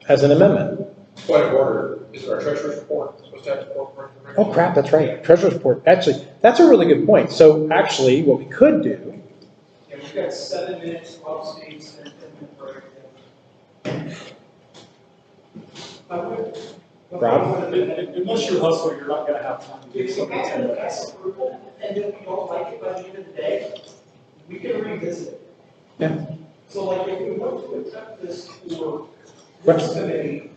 as an amendment. Point of order, is our treasurer's report supposed to have report? Oh crap, that's right, treasurer's report. Actually, that's a really good point. So actually, what we could do. Yeah, we've got 7 minutes, 12 speaks, and 10 minute break. Rob? Unless you're hustling, you're not going to have time to do If you something. have to pass approval, and if you don't like it by the end of the day, we can revisit it. Yeah. So like if we want to accept this for this committee,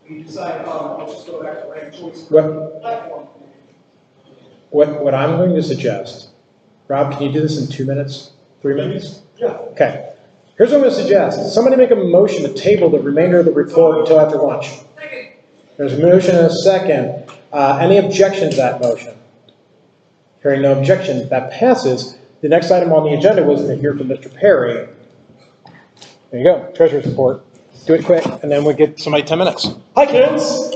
we decide, let's just go back to ranked choice platform. What I'm going to suggest, Rob, can you do this in 2 minutes, 3 minutes? Yeah. Okay. Here's what I'm going to suggest. Somebody make a motion to table the remainder of the report until after lunch. There's a motion and a second. Any objection to that motion? Hearing no objection, that passes. The next item on the agenda was to hear from Mr. Perry. There you go, treasurer's report. Do it quick, and then we'll get somebody 10 minutes. Hi, kids.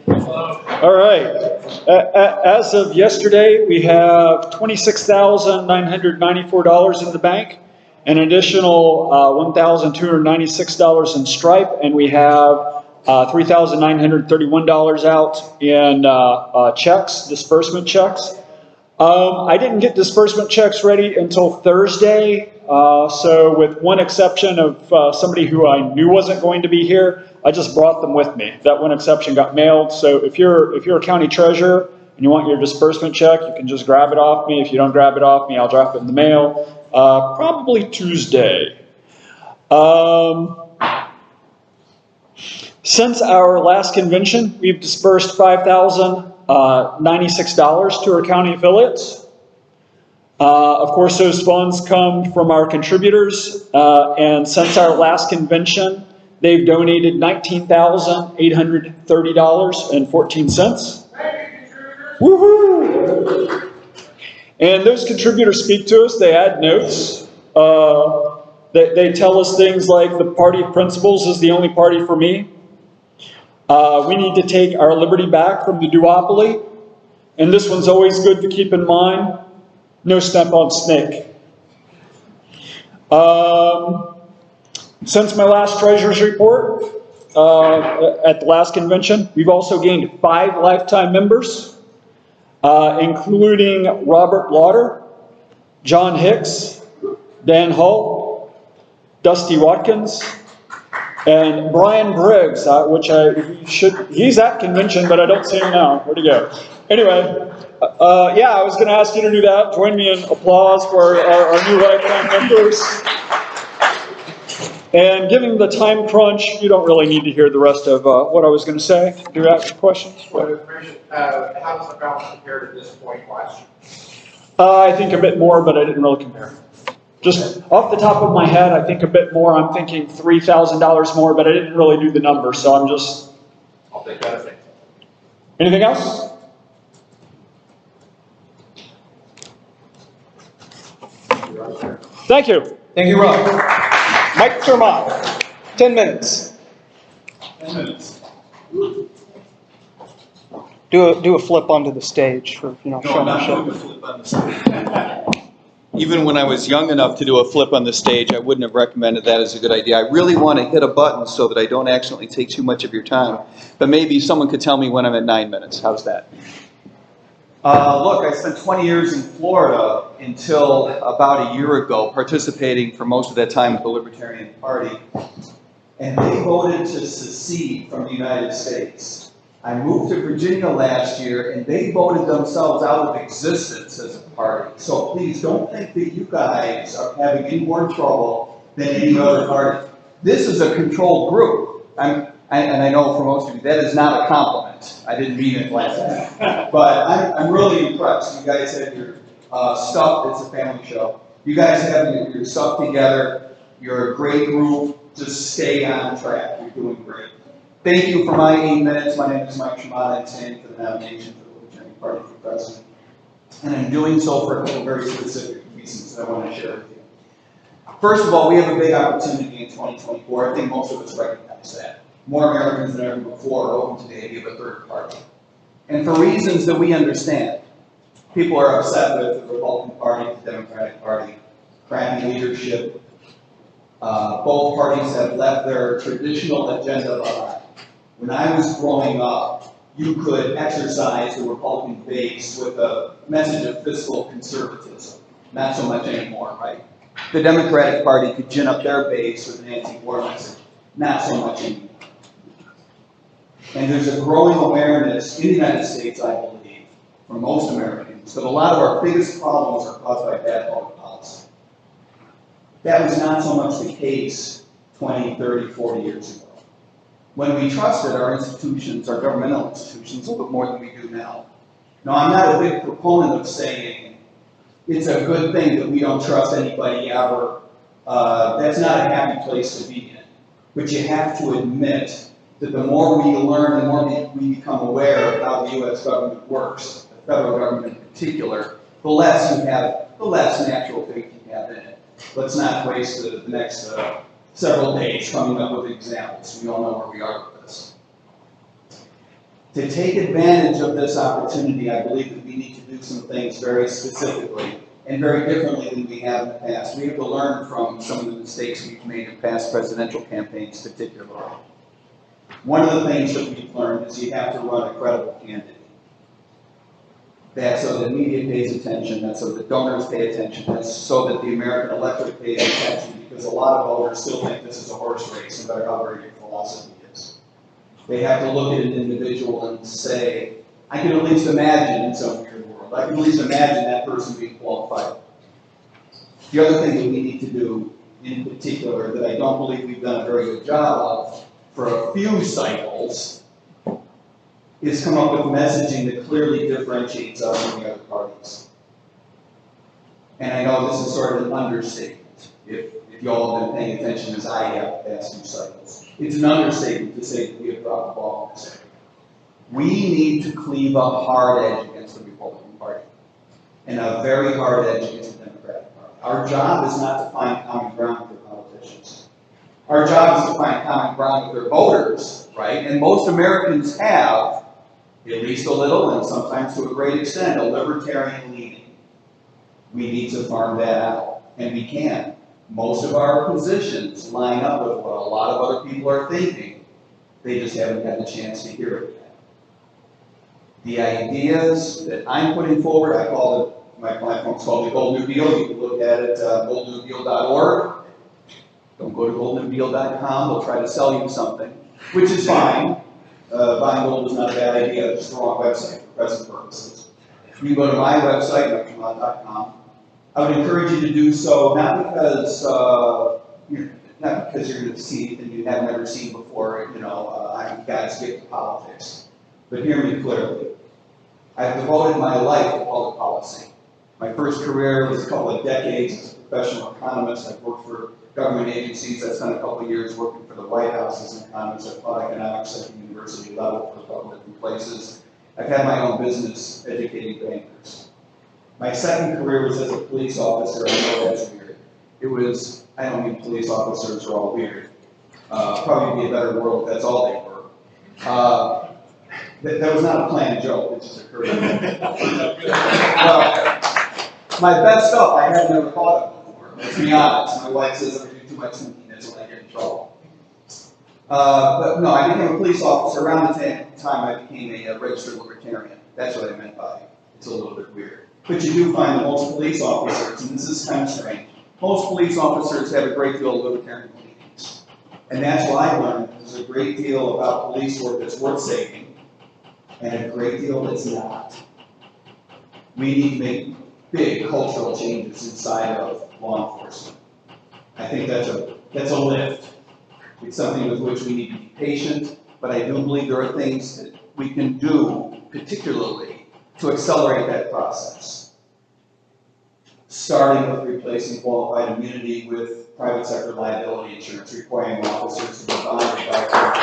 All right. As of yesterday, we have $26,994 in the bank, an additional $1,296 in Stripe, and we have $3,931 out in checks, disbursement checks. I didn't get disbursement checks ready until Thursday, so with one exception of somebody who I knew wasn't going to be here, I just brought them with me. That one exception got mailed, so if you're a county treasurer and you want your disbursement check, you can just grab it off me. If you don't grab it off me, I'll drop it in the mail, probably Tuesday. Since our last convention, we've dispersed $5,096 to our county affiliates. Of course, those funds come from our contributors, and since our last convention, They've donated $19,830.14. Woohoo! And those contributors speak to us, they add notes. They tell us things like the party of principles is the only party for me. We need to take our liberty back from the duopoly. And this one's always good to keep in mind. No step on snake. Since my last treasurer's report at the last convention, we've also gained 5 lifetime members, including Robert Lauder, John Hicks, Dan Hull, Dusty Watkins, and Brian Briggs, he's at convention, but I don't see him now. Where'd he go? Anyway, yeah, I was going to ask you to do that. Join me in applause for our new lifetime members. And given the time crunch, you don't really need to hear the rest of what I was going to say. Do you have questions? How does the balance compare to this point last year? I think a bit more, but I didn't really compare. Just off the top of my head, I think a bit more. I'm thinking $3,000 more, but I didn't really do the numbers, so I'm just... I'll take that as it. Anything else? Thank you. Thank you, Rob. Mike Termott, 10 minutes. 10 minutes. Do a flip onto the stage for, No, I'm not doing a flip on the stage. Even when I was young enough to do a flip on the stage, I wouldn't have recommended that as a good idea. I really want to hit a button so that I don't accidentally take too much of your time. But maybe someone could tell me when I'm at 9 minutes. How's that? Look, I spent 20 years in Florida until about a year ago, participating for most of that time with the Libertarian Party. And they voted to secede from the United States. I moved to Virginia last year, and they voted themselves out of existence as a party. So please don't think that you guys are having any more trouble than any other party. This is a controlled group. And I know for most of you, that is not a compliment. I didn't mean it like that. But I'm really impressed. You guys have your stuff. It's a family show. You guys have your stuff together. You're a great group. Just stay on track. You're doing great. Thank you for my 8 minutes. My name is Mike Shimada. I'm standing for the nomination for the Libertarian Party for president. And I'm doing so for a couple very specific reasons that I want to share with you. First of all, we have a big opportunity in 2024. I think most of us recognize that. More Americans than ever before are open to the idea of a third party. And for reasons that we understand, people are upset with the Republican Party, the Democratic Party, crappy leadership. Both parties have left their traditional agenda behind. When I was growing up, you could exercise the Republican base with a message of fiscal conservatism. Not so much anymore, right? The Democratic Party could gin up their base with an anti-war message. Not so much anymore. And there's a growing awareness in the United States, I believe, for most Americans, that a lot of our biggest problems are caused by bad public policy. That was not so much the case 20, 30, 40 years ago, when we trusted our institutions, our governmental institutions, a little bit more than we do now. Now, I'm not a big proponent of saying it's a good thing that we don't trust anybody ever. That's not a happy place to be in. But you have to admit that the more we learn, the more we become aware of how the U.S. government works, the federal government in particular, the less you have, the less natural faith you have in it. Let's not waste the next several days coming up with examples. We all know where we are with this. To take advantage of this opportunity, I believe that we need to do some things very specifically and very differently than we have in the past. We have to learn from some of the mistakes we've made in past presidential campaigns, particularly. One of the things that we've learned is you have to run a credible candidate. That's so that the media pays attention, that's so that donors pay attention, that's so that the American electorate pays attention, because a lot of voters still think this is a horse race, no matter how great your philosophy is. They have to look at an individual and say, I can at least imagine in some weird world, I can at least imagine that person being qualified. The other thing that we need to do in particular that I don't believe we've done a very good job of for a few cycles is come up with messaging that clearly differentiates us from the other parties. And I know this is sort of an understatement. If if y'all have been paying attention as I have the past few cycles. It's an understatement to say that we have dropped the ball on this area. We need to cleave up hard edge against the Republican Party and a very hard edge against the Democratic Party. Our job is not to find common ground with their politicians. Our job is to find common ground with their voters, right? And most Americans have, at least a little, and sometimes to a great extent, a libertarian leaning. We need to farm that out, and we can. Most of our positions line up with what a lot of other people are thinking. They just haven't had the chance to hear it yet. The ideas that I'm putting forward, I call it, my platform's called the Gold New Deal. You can look at it, goldnewdeal.org. Don't go to goldnewdeal.com, they'll try to sell you something, which is fine. Buying gold is not a bad idea, it's just the wrong website for present purposes. You can go to my website, miketremont.com. I would encourage you to do so, not because you're going to see anything you haven't ever seen before, I'm God's gift to politics. But hear me clearly. I've devoted my life to public policy. My first career was a couple of decades as a professional economist. I've worked for government agencies. I spent a couple of years working for the White House as an economist. I've taught economics at the university level for a couple of different places. I've had my own business educating bankers. My second career was as a police officer. I know that's weird. I don't mean police officers are all weird. Probably be a better world if that's all they were. That was not a planned joke, it just occurred to me. My best stuff I had never thought of before. Let's be honest. My wife says if I do too much thinking, that's when I get in trouble. But no, I became a police officer around the time I became a registered libertarian. That's what I meant by it. It's a little bit weird. But you do find that most police officers, and this is kind of strange, most police officers have a great deal of libertarian leanings. And that's what I learned. There's a great deal about police work that's worth saving, and a great deal that's not. We need to make big cultural changes inside of law enforcement. I think that's a lift. It's something with which we need to be patient, but I do believe there are things that we can do, particularly to accelerate that process. Starting with replacing qualified immunity with private sector liability insurance, requiring officers to be bonded by third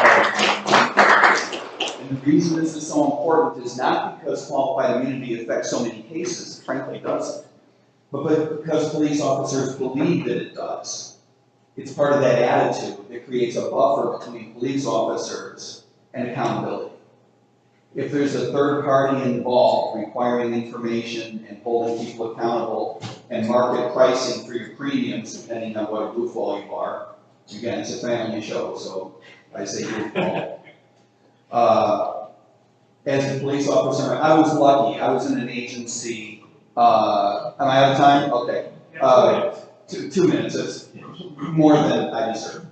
parties. And the reason this is so important is not because qualified immunity affects so many cases, frankly it doesn't, but because police officers believe that it does. It's part of that attitude that creates a buffer between police officers and accountability. If there's a third party involved requiring information and holding people accountable and market pricing for your premiums depending on what a goofball you are, again, it's a family show, so I say goofball. As a police officer, I was lucky. I was in an agency. Am I out of time? Okay. 2 minutes. That's more than I deserve.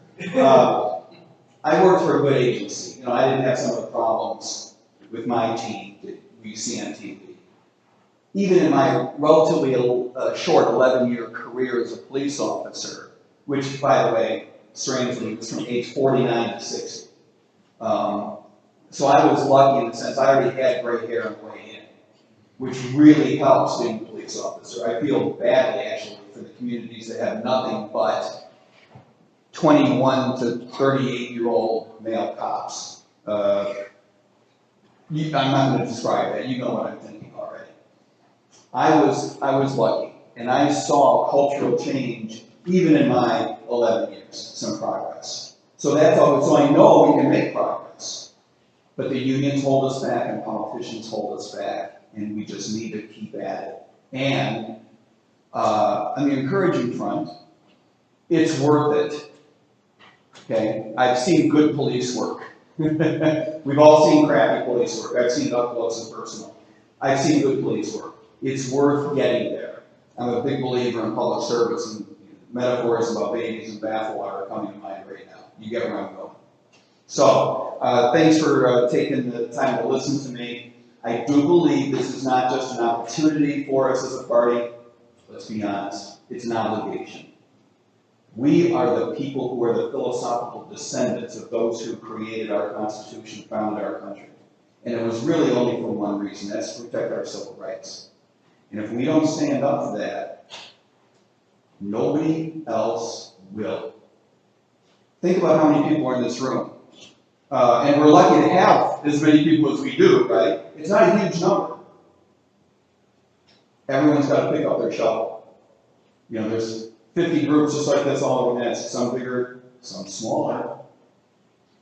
I worked for a good agency. I didn't have some of the problems with my team that we see on TV. Even in my relatively short 11-year career as a police officer, which, by the way, strangely, was from age 49 to 60. So I was lucky in the sense I already had gray hair on the way in, which really helps being a police officer. I feel badly, actually, for the communities that have nothing but 21 to 38-year-old male cops. I'm not going to describe that. You know what I'm thinking already. I was lucky, and I saw cultural change even in my 11 years, some progress. So I know we can make progress. But the unions hold us back and politicians hold us back, and we just need to keep at it. And on the encouraging front, it's worth it. Okay, I've seen good police work. We've all seen crappy police work. I've seen it up close and personal. I've seen good police work. It's worth getting there. I'm a big believer in public service, and metaphors about babies and bathwater are coming to mind right now. You get where I'm going. So, thanks for taking the time to listen to me. I do believe this is not just an opportunity for us as a party. Let's be honest, it's an obligation. We are the people who are the philosophical descendants of those who created our Constitution, founded our country. And it was really only for one reason, that's to protect our civil rights. And if we don't stand up for that, nobody else will. Think about how many people are in this room. And we're lucky to have as many people as we do, right? It's not a huge number. Everyone's got to pick up their shovel. You know, there's 50 groups just like this all over the nest, some bigger, some smaller.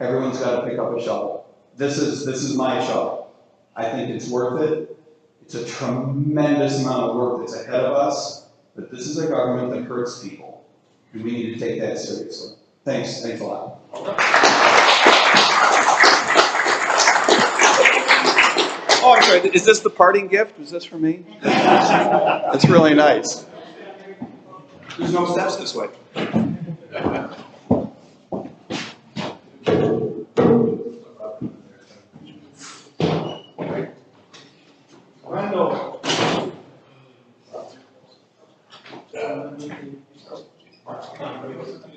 Everyone's got to pick up a shovel. This is my shovel. I think it's worth it. It's a tremendous amount of work that's ahead of us, but this is a government that hurts people, and we need to take that seriously. Thanks a lot. Oh, I'm sorry, is this the parting gift? Was this for me? That's really nice. There's no steps this way. Randall.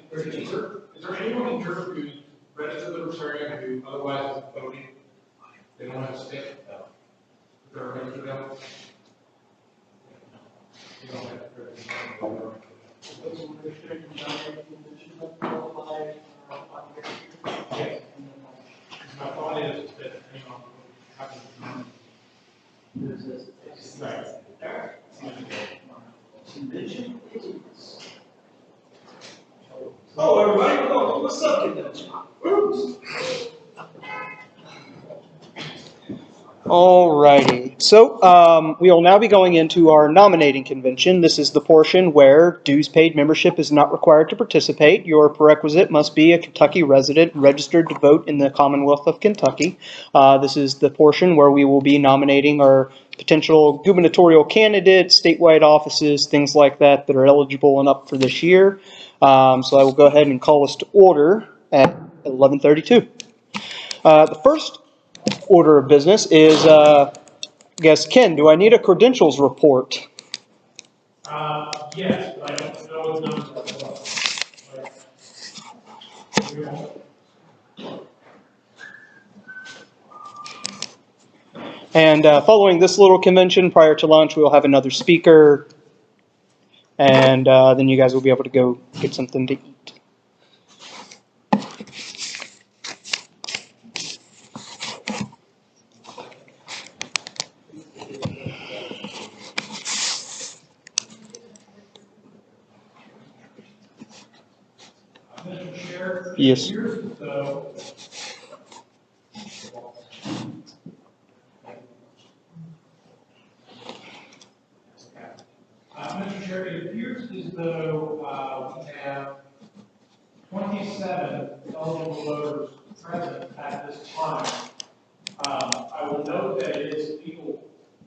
Is there anyone in Europe who's registered Libertarian who otherwise is voting? They don't have a stick? If they're registered now? You don't have to register. Yes. My thought is that, you know, Oh, everybody, hello, what's up, kiddos? Alrighty, so we will now be going into our nominating convention. This is the portion where dues paid membership is not required to participate. Your prerequisite must be a Kentucky resident registered to vote in the Commonwealth of Kentucky. This is the portion where we will be nominating our potential gubernatorial candidates, statewide offices, things like that are eligible and up for this year. So I will go ahead and call us to order at 11:32. The first order of business is, I guess, Ken, do I need a credentials report? Yes, but I don't know the numbers. And following this little convention, prior to lunch, we'll have another speaker, and then you guys will be able to go get something to eat. Mr. Chair, Yes. here's the, Mr. Chair, it appears as though we have 27 eligible voters present at this time. I will note that it is people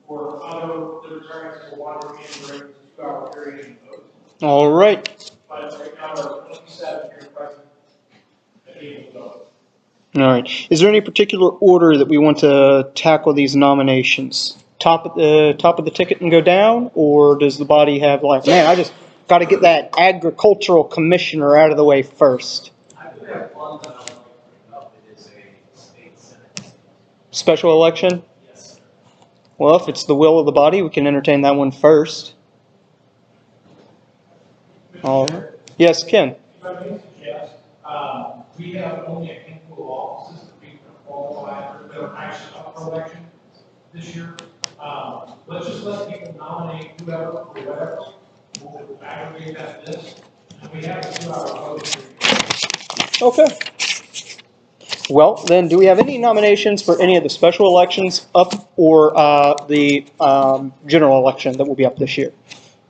or other Libertarians who want to in during the 2-hour period and vote. All right. But right now there are 27 here present and able to vote. All right. Is there any particular order that we want to tackle these nominations? Top of the ticket and go down, or does the body have like, man, I just got to get that agricultural commissioner out of the way first? I do have one that I want to bring up. It is a state senate. Special election? Yes. Well, if it's the will of the body, we can entertain that one first. All right. Yes, Ken. If I may suggest, we have only a handful of offices that we can qualify for that are actually up for election this year. Let's just let people nominate whoever or whatever. We'll aggregate that list, and we have a 2-hour vote. Okay. Well, then, do we have any nominations for any of the special elections up or the general election that will be up this year?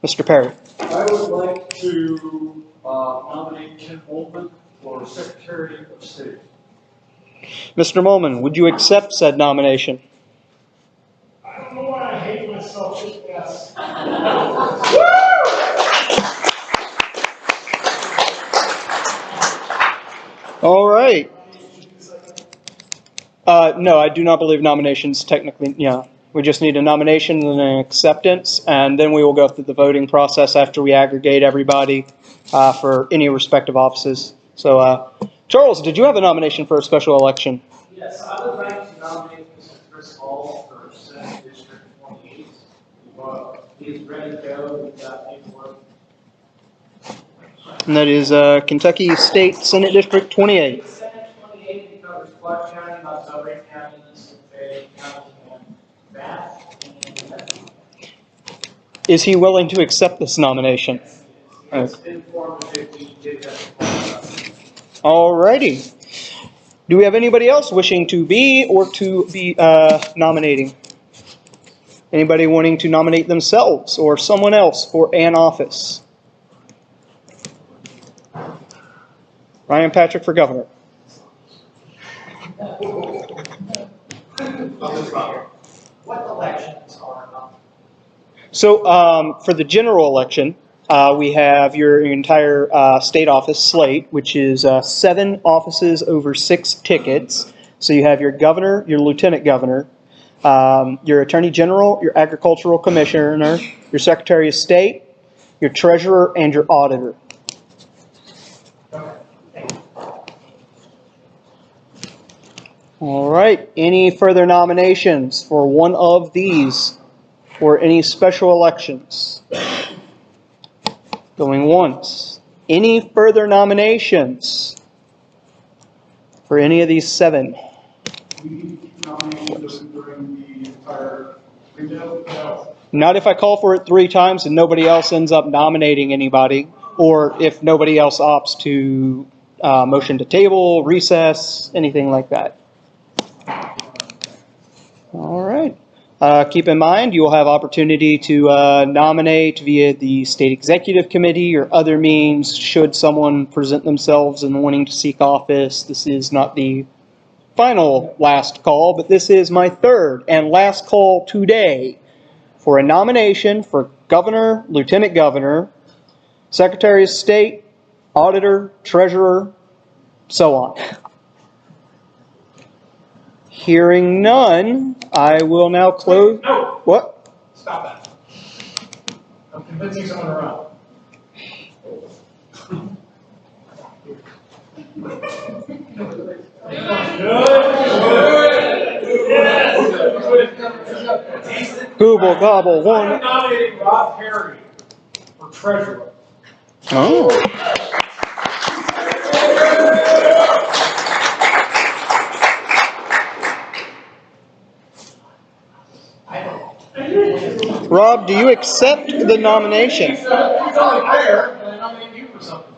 Mr. Perry. I would like to nominate Ken Holtman for Secretary of State. Mr. Molman, would you accept said nomination? I don't know why I hate myself this yes. All right. No, I do not believe nominations technically, yeah. We just need a nomination and an acceptance, and then we will go through the voting process after we aggregate everybody for any respective offices. So, Charles, did you have a nomination for a special election? Yes, I would like to nominate Mr. Chris Hall for Senate District 28. He's ready to go. We've got paperwork. And that is Kentucky State Senate District 28. Senate 28 covers Clark County, Montgomery County, Fayette County, and Bath. Is he willing to accept this nomination? It's informative, we did that. Alrighty. Do we have anybody else wishing to be or to be nominating? Anybody wanting to nominate themselves or someone else for an office? Ryan Patrick for governor. What elections are up? So for the general election, we have your entire state office slate, which is 7 offices over 6 tickets. So you have your governor, your lieutenant governor, your attorney general, your agricultural commissioner, your secretary of state, your treasurer, and your auditor. All right. Any further nominations for one of these or any special elections? Going once. Any further nominations for any of these 7? Nominations during the entire window? No. Not if I call for it 3 times and nobody else ends up nominating anybody, or if nobody else opts to motion to table, recess, anything like that. All right. Keep in mind, you will have opportunity to nominate via the state executive committee or other means should someone present themselves and wanting to seek office. This is not the final last call, but this is my 3rd and last call today for a nomination for governor, lieutenant governor, secretary of state, auditor, treasurer, so on. Hearing none, I will now close. No! What? Stop that. I'm convincing someone to run. Google gobble one. I'm nominating Rob Perry for treasurer. Oh. Rob, do you accept the nomination? He's only fair, and I nominate you for something.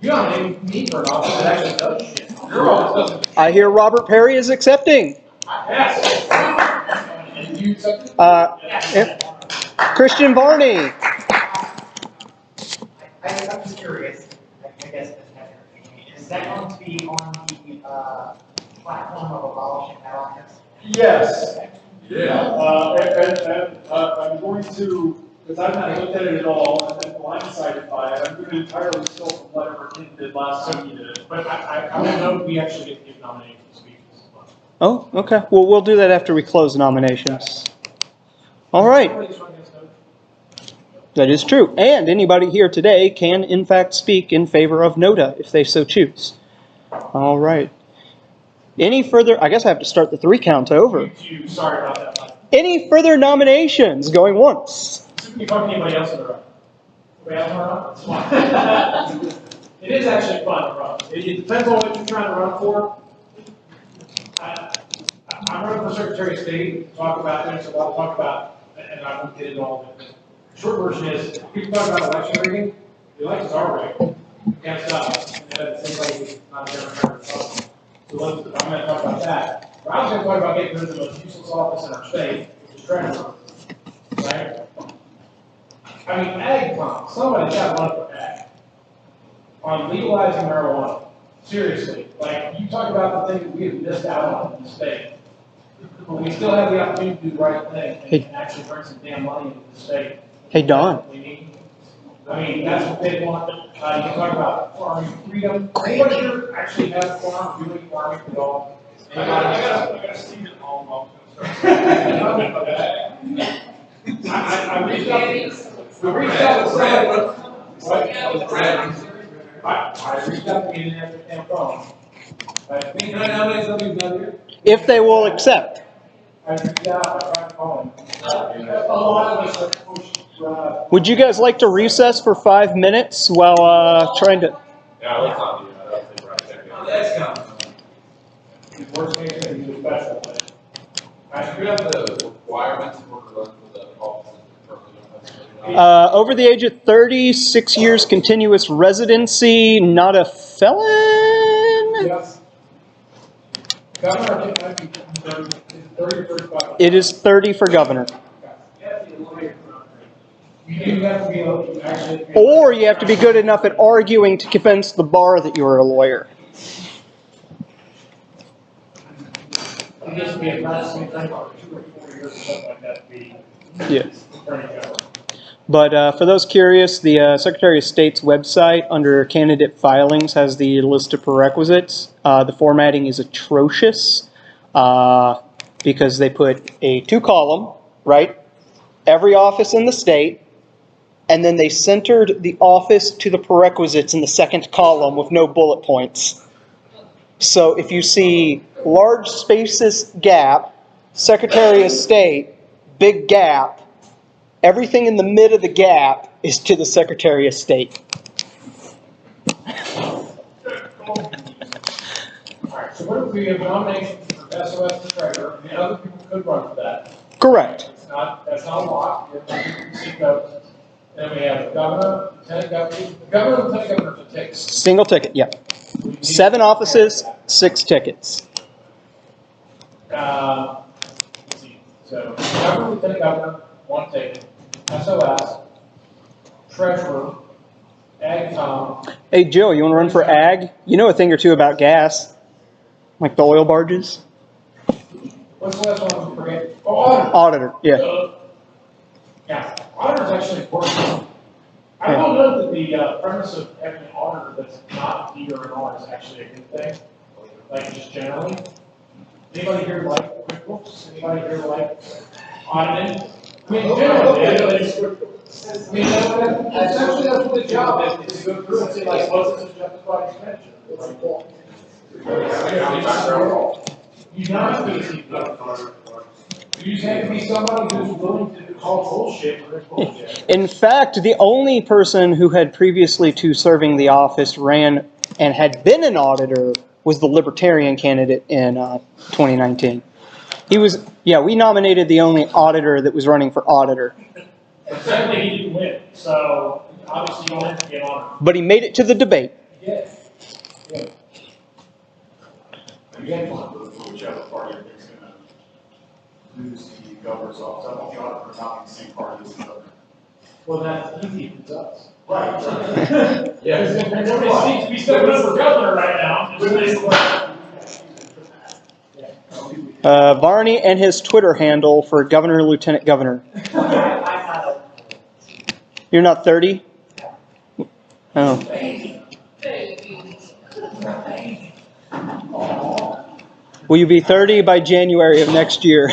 You nominate me for an office that actually does shit. Your office doesn't. I hear Robert Perry is accepting. Yes. And you accept it? Christian Varney. I'm just curious, I guess, is that going to be on the platform of abolishing that office? Yes. Yeah. And I'm going to, because I've not looked at it at all, I've been blindsided by it, I'm going to entirely steal from whatever Ken did last time he did it. But I will note we actually get to give nominations to speakers as well. Oh, okay. Well, we'll do that after we close nominations. All right. That is true. And anybody here today can, in fact, speak in favor of NODA if they so choose. All right. Any further, I guess I have to start the 3 count over. Sorry about that. Any further nominations going once? You can talk to anybody else in the room. Anybody else want to run? It's fun. It is actually fun to run. It depends on what you're trying to run for. I'm running for Secretary of State, talk about, there's a lot to talk about, and I won't get into all of it. The short version is, people talk about election rigging, the elections are rigged. Can't stop it. And at the same time, it's not a Democrat Republican. So I'm going to talk about that. But I was going to talk about getting rid of the most useless office in our state, which is treasurer. Right? I mean, ag pump, somebody's got to run for ag. On legalizing marijuana. Seriously. Like, you talk about the thing that we have missed out on in the state. But we still have the opportunity to do the right thing and actually bring some damn money into the state. Hey, Don. I mean, that's what they want. You can talk about farming freedom. Anybody here actually has a farm, doing farming at all? I got Steve at home. I reached out to somebody. I reached out to me and answered the phone. Can I nominate somebody who's not here? If they will accept. I reached out, I tried to call him. A lot of us are pushed Would you guys like to recess for 5 minutes while trying to? Yeah, let's not do that. I don't think we're out there. That's kind of. Worst case, we do special, but. I do have the requirements in order to run for the office. Over the age of 30, 6 years continuous residency, not a felon? Yes. Governor, I think might be 30 or 35. It is 30 for governor. You have to be able to actually. Or you have to be good enough at arguing to convince the bar that you are a lawyer. You just be a classmate, I think, 2 or 4 years or something like that to be. Yes. Attorney General. But for those curious, the Secretary of State's website under candidate filings has the list of prerequisites. The formatting is atrocious because they put a 2-column, right? Every office in the state, and then they centered the office to the prerequisites in the 2nd column with no bullet points. So if you see large spaces gap, Secretary of State, big gap, everything in the mid of the gap is to the Secretary of State. Alright, so what if we have nominations for SOS and treasurer, and other people could run for that? Correct. That's not a lot, we have to seek votes. Then we have the governor, lieutenant governor, lieutenant governor to take. Single ticket, yeah. 7 offices, 6 tickets. Let's see, so governor, lieutenant governor, 1 ticket, SOS, treasurer, ag tom. Hey, Joe, you want to run for ag? You know a thing or two about gas, like the oil barges? What's the last one we forget? Oh, auditor. Auditor, yeah. Yeah, auditor's actually important. I don't know that the premise of having an auditor that's not either an R is actually a good thing, like just generally. Anybody here like QuickBooks? Anybody here like auditing? I mean, generally, that's actually that's what the job is to go through and say like, what's this justified expenditure? You not have to be. You just have to be somebody who's willing to call bullshit for bullshit. In fact, the only person who had previously to serving the office ran and had been an auditor was the Libertarian candidate in 2019. He was, we nominated the only auditor that was running for auditor. But sadly, he didn't win, so obviously you don't have to get on. But he made it to the debate. Yeah. Yeah. Again, whichever party is going to lose the governor's office. I want the auditor not in the same party as the governor. Well, that's easy if it's us. Right. Yeah. Nobody seems to be stepping up for governor right now. Barney and his Twitter handle for governor, lieutenant governor. You're not 30? Oh. Will you be 30 by January of next year?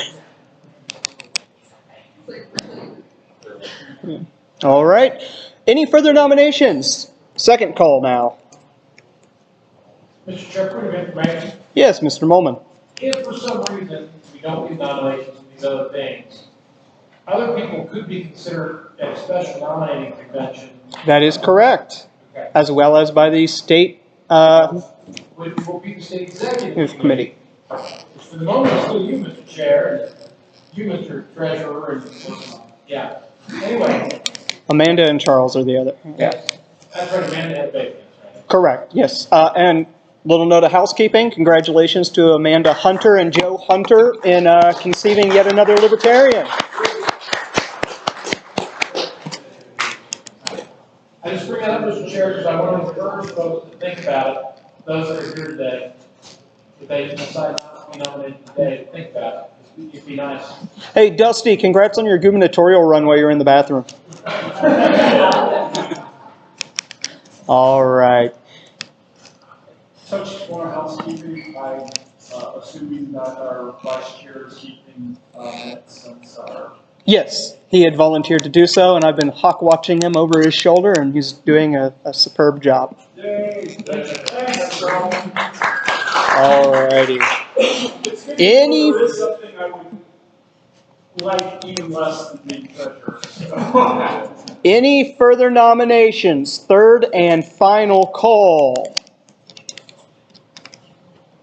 All right. Any further nominations? 2nd call now. Mr. Chair, point of information. Yes, Mr. Molman. If for some reason we don't get nominations for these other things, other people could be considered at a special nominating convention. That is correct. Okay. As well as by the state Which will be the state executive committee. For the moment, it's still you, Mr. Chair, you, Mr. Treasurer, and yeah. Anyway. Amanda and Charles are the other. Yeah. That's right, Amanda had bacon. Right? Correct, yes. And little note of housekeeping. Congratulations to Amanda Hunter and Joe Hunter in conceiving yet another Libertarian. I just bring that up, Mr. Chair, because I want to encourage folks to think about it. Those that are here today, if they decide not to be nominated today, think about it. It'd be nice. Hey, Dusty, congrats on your gubernatorial run while you're in the bathroom. All right. Touch more housekeeping by assuming that our vice chair is keeping minutes since our. Yes, he had volunteered to do so, and I've been hawk watching him over his shoulder, and he's doing a superb job. Yay! Thanks, All righty. Any? There is something I like even less than the treasurer. Any further nominations? Third and final call.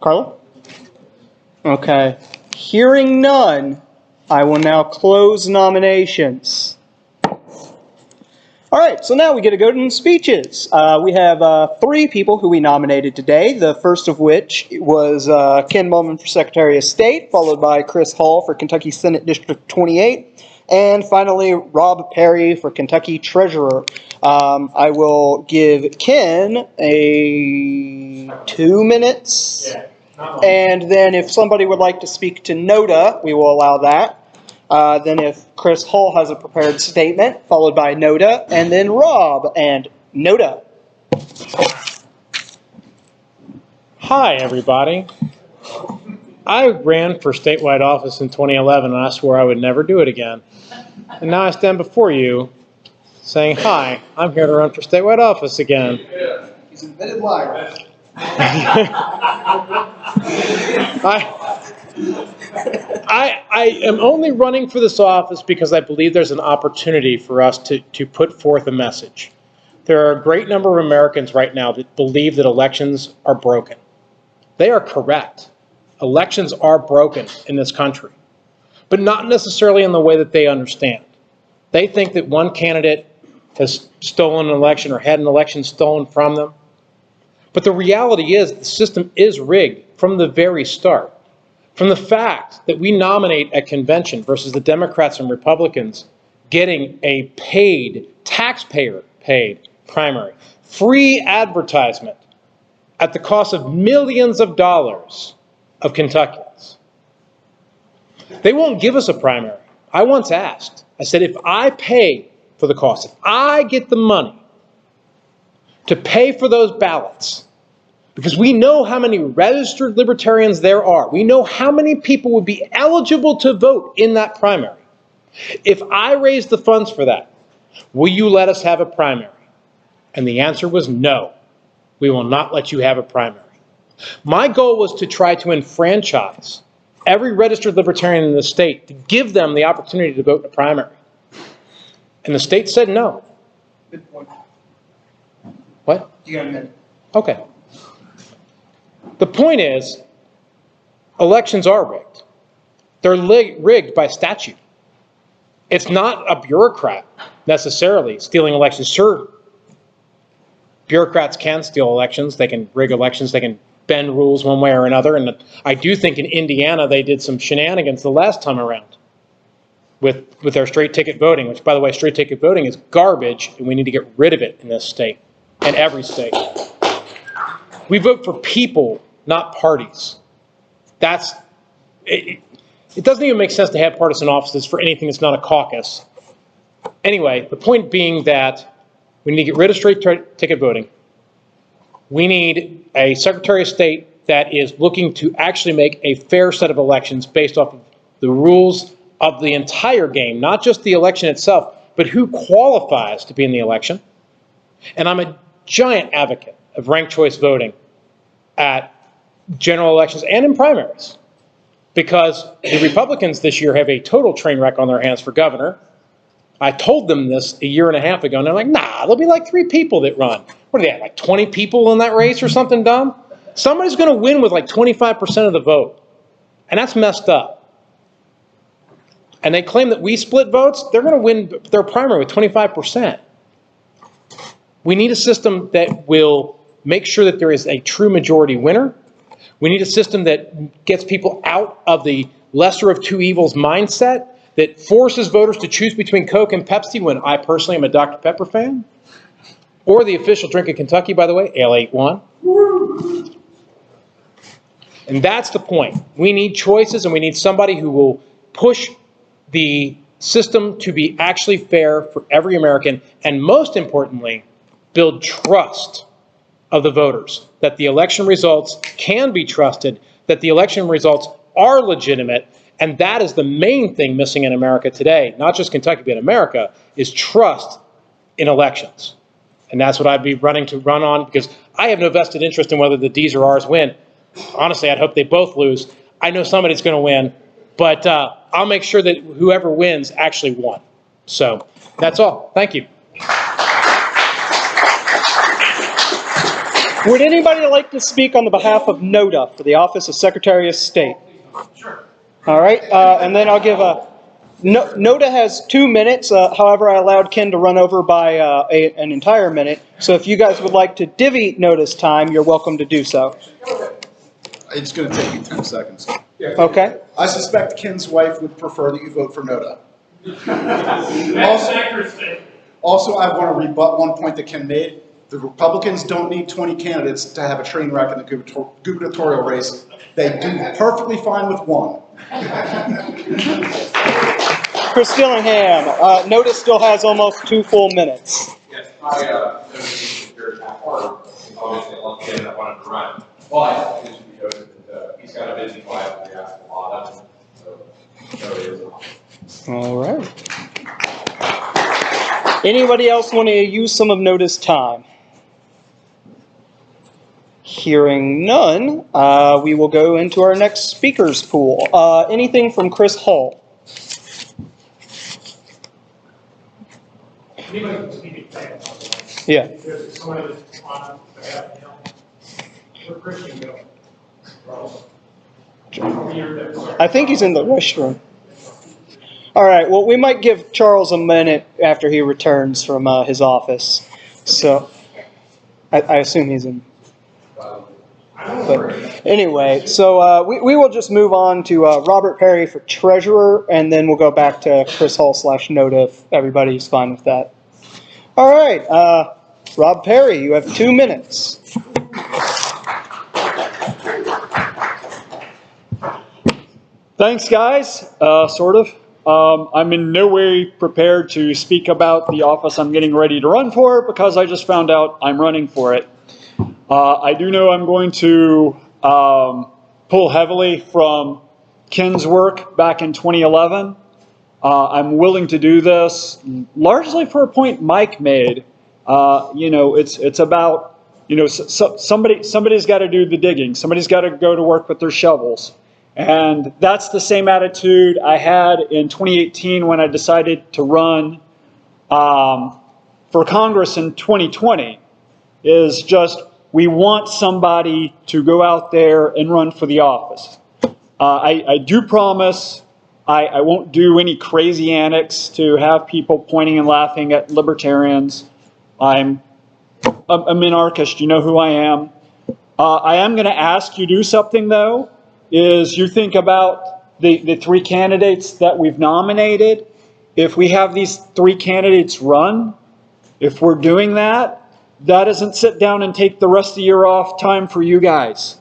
Carla? Okay. Hearing none, I will now close nominations. All right, so now we get to go to speeches. We have 3 people who we nominated today, the first of which was Ken Mullman for Secretary of State, followed by Chris Hall for Kentucky Senate District 28, and finally Rob Perry for Kentucky Treasurer. I will give Ken 2 minutes, and then if somebody would like to speak to NODA, we will allow that. Then if Chris Hall has a prepared statement, followed by NODA, and then Rob and NODA. Hi, everybody. I ran for statewide office in 2011, and I swore I would never do it again. And now I stand before you saying, hi, I'm here to run for statewide office again. He's an admitted liar. I am only running for this office because I believe there's an opportunity for us to put forth a message. There are a great number of Americans right now that believe that elections are broken. They are correct. Elections are broken in this country, but not necessarily in the way that they understand. They think that one candidate has stolen an election or had an election stolen from them. But the reality is the system is rigged from the very start. From the fact that we nominate at convention versus the Democrats and Republicans getting a paid, taxpayer-paid primary, free advertisement at the cost of millions of dollars of Kentuckians. They won't give us a primary. I once asked, I said, if I pay for the cost, if I get the money to pay for those ballots, because we know how many registered libertarians there are. We know how many people would be eligible to vote in that primary. If I raise the funds for that, will you let us have a primary? And the answer was no. We will not let you have a primary. My goal was to try to enfranchise every registered libertarian in the state, to give them the opportunity to vote in a primary. And the state said no. Good point. What? You got a minute. Okay. The point is, elections are rigged. They're rigged by statute. It's not a bureaucrat necessarily stealing elections. Sure, bureaucrats can steal elections. They can rig elections. They can bend rules one way or another. And I do think in Indiana they did some shenanigans the last time around with their straight ticket voting, which, by the way, straight ticket voting is garbage, and we need to get rid of it in this state and every state. We vote for people, not parties. It doesn't even make sense to have partisan offices for anything that's not a caucus. Anyway, the point being that we need to get rid of straight ticket voting. We need a Secretary of State that is looking to actually make a fair set of elections based off of the rules of the entire game, not just the election itself, but who qualifies to be in the election. And I'm a giant advocate of ranked choice voting at general elections and in primaries, because the Republicans this year have a total train wreck on their hands for governor. I told them this a year and a half ago, and they're like, nah, there'll be like 3 people that run. What are they at, like 20 people in that race or something dumb? Somebody's going to win with like 25% of the vote, and that's messed up. And they claim that we split votes. They're going to win their primary with 25%. We need a system that will make sure that there is a true majority winner. We need a system that gets people out of the lesser of two evils mindset, that forces voters to choose between Coke and Pepsi, when I personally am a Dr. Pepper fan, or the official drink of Kentucky, by the way, Ale 81. And that's the point. We need choices, and we need somebody who will push the system to be actually fair for every American, and most importantly, build trust of the voters, that the election results can be trusted, that the election results are legitimate, and that is the main thing missing in America today, not just Kentucky, but America, is trust in elections. And that's what I'd be run on, because I have no vested interest in whether the D's or R's win. Honestly, I'd hope they both lose. I know somebody's going to win, but I'll make sure that whoever wins actually won. So that's all. Thank you. Would anybody like to speak on the behalf of NODA for the Office of Secretary of State? Sure. All right, and then I'll give a... NODA has 2 minutes. However, I allowed Ken to run over by an entire minute. So if you guys would like to divvy NODA's time, you're welcome to do so. It's going to take me 10 seconds. Okay. I suspect Ken's wife would prefer that you vote for NODA. Also, I want to rebut one point that Ken made. The Republicans don't need 20 candidates to have a train wreck in the gubernatorial race. They do perfectly fine with one. Chris Dillingham, NODA still has almost 2 full minutes. Yes, I noticed very hard. Obviously, I love Ken that wanted to run. But it should be noted that he's got a busy life and we asked a lot of him. So it is. All right. Anybody else want to use some of NODA's time? Hearing none, we will go into our next speakers pool. Anything from Chris Hall? Anybody can speak at that. Yeah. If there's somebody that's on behalf of him, where Christian go? I think he's in the restroom. All right, well, we might give Charles a minute after he returns from his office. So, I assume he's in. But anyway, so we will just move on to Robert Perry for treasurer, and then we'll go back to Chris Hall / NODA if everybody's fine with that. All right, Rob Perry, you have 2 minutes. Thanks, guys. Sort of. I'm in no way prepared to speak about the office I'm getting ready to run for because I just found out I'm running for it. I do know I'm going to pull heavily from Ken's work back in 2011. I'm willing to do this largely for a point Mike made. It's about, somebody's got to do the digging. Somebody's got to go to work with their shovels. And that's the same attitude I had in 2018 when I decided to run for Congress in 2020, is just we want somebody to go out there and run for the office. I do promise I won't do any crazy antics to have people pointing and laughing at libertarians. I'm a minarchist, you know who I am. I am going to ask you to do something, though, is you think about the 3 candidates that we've nominated. If we have these 3 candidates run, if we're doing that, that doesn't sit down and take the rest of the year off time for you guys.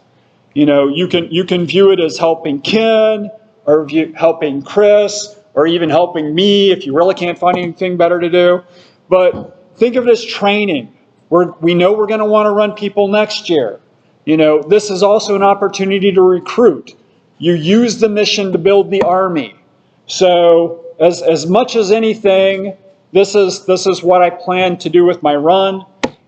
You can view it as helping Ken, or helping Chris, or even helping me if you really can't find anything better to do. But think of it as training. We know we're going to want to run people next year. This is also an opportunity to recruit. You use the mission to build the army. So as much as anything, this is what I plan to do with my run,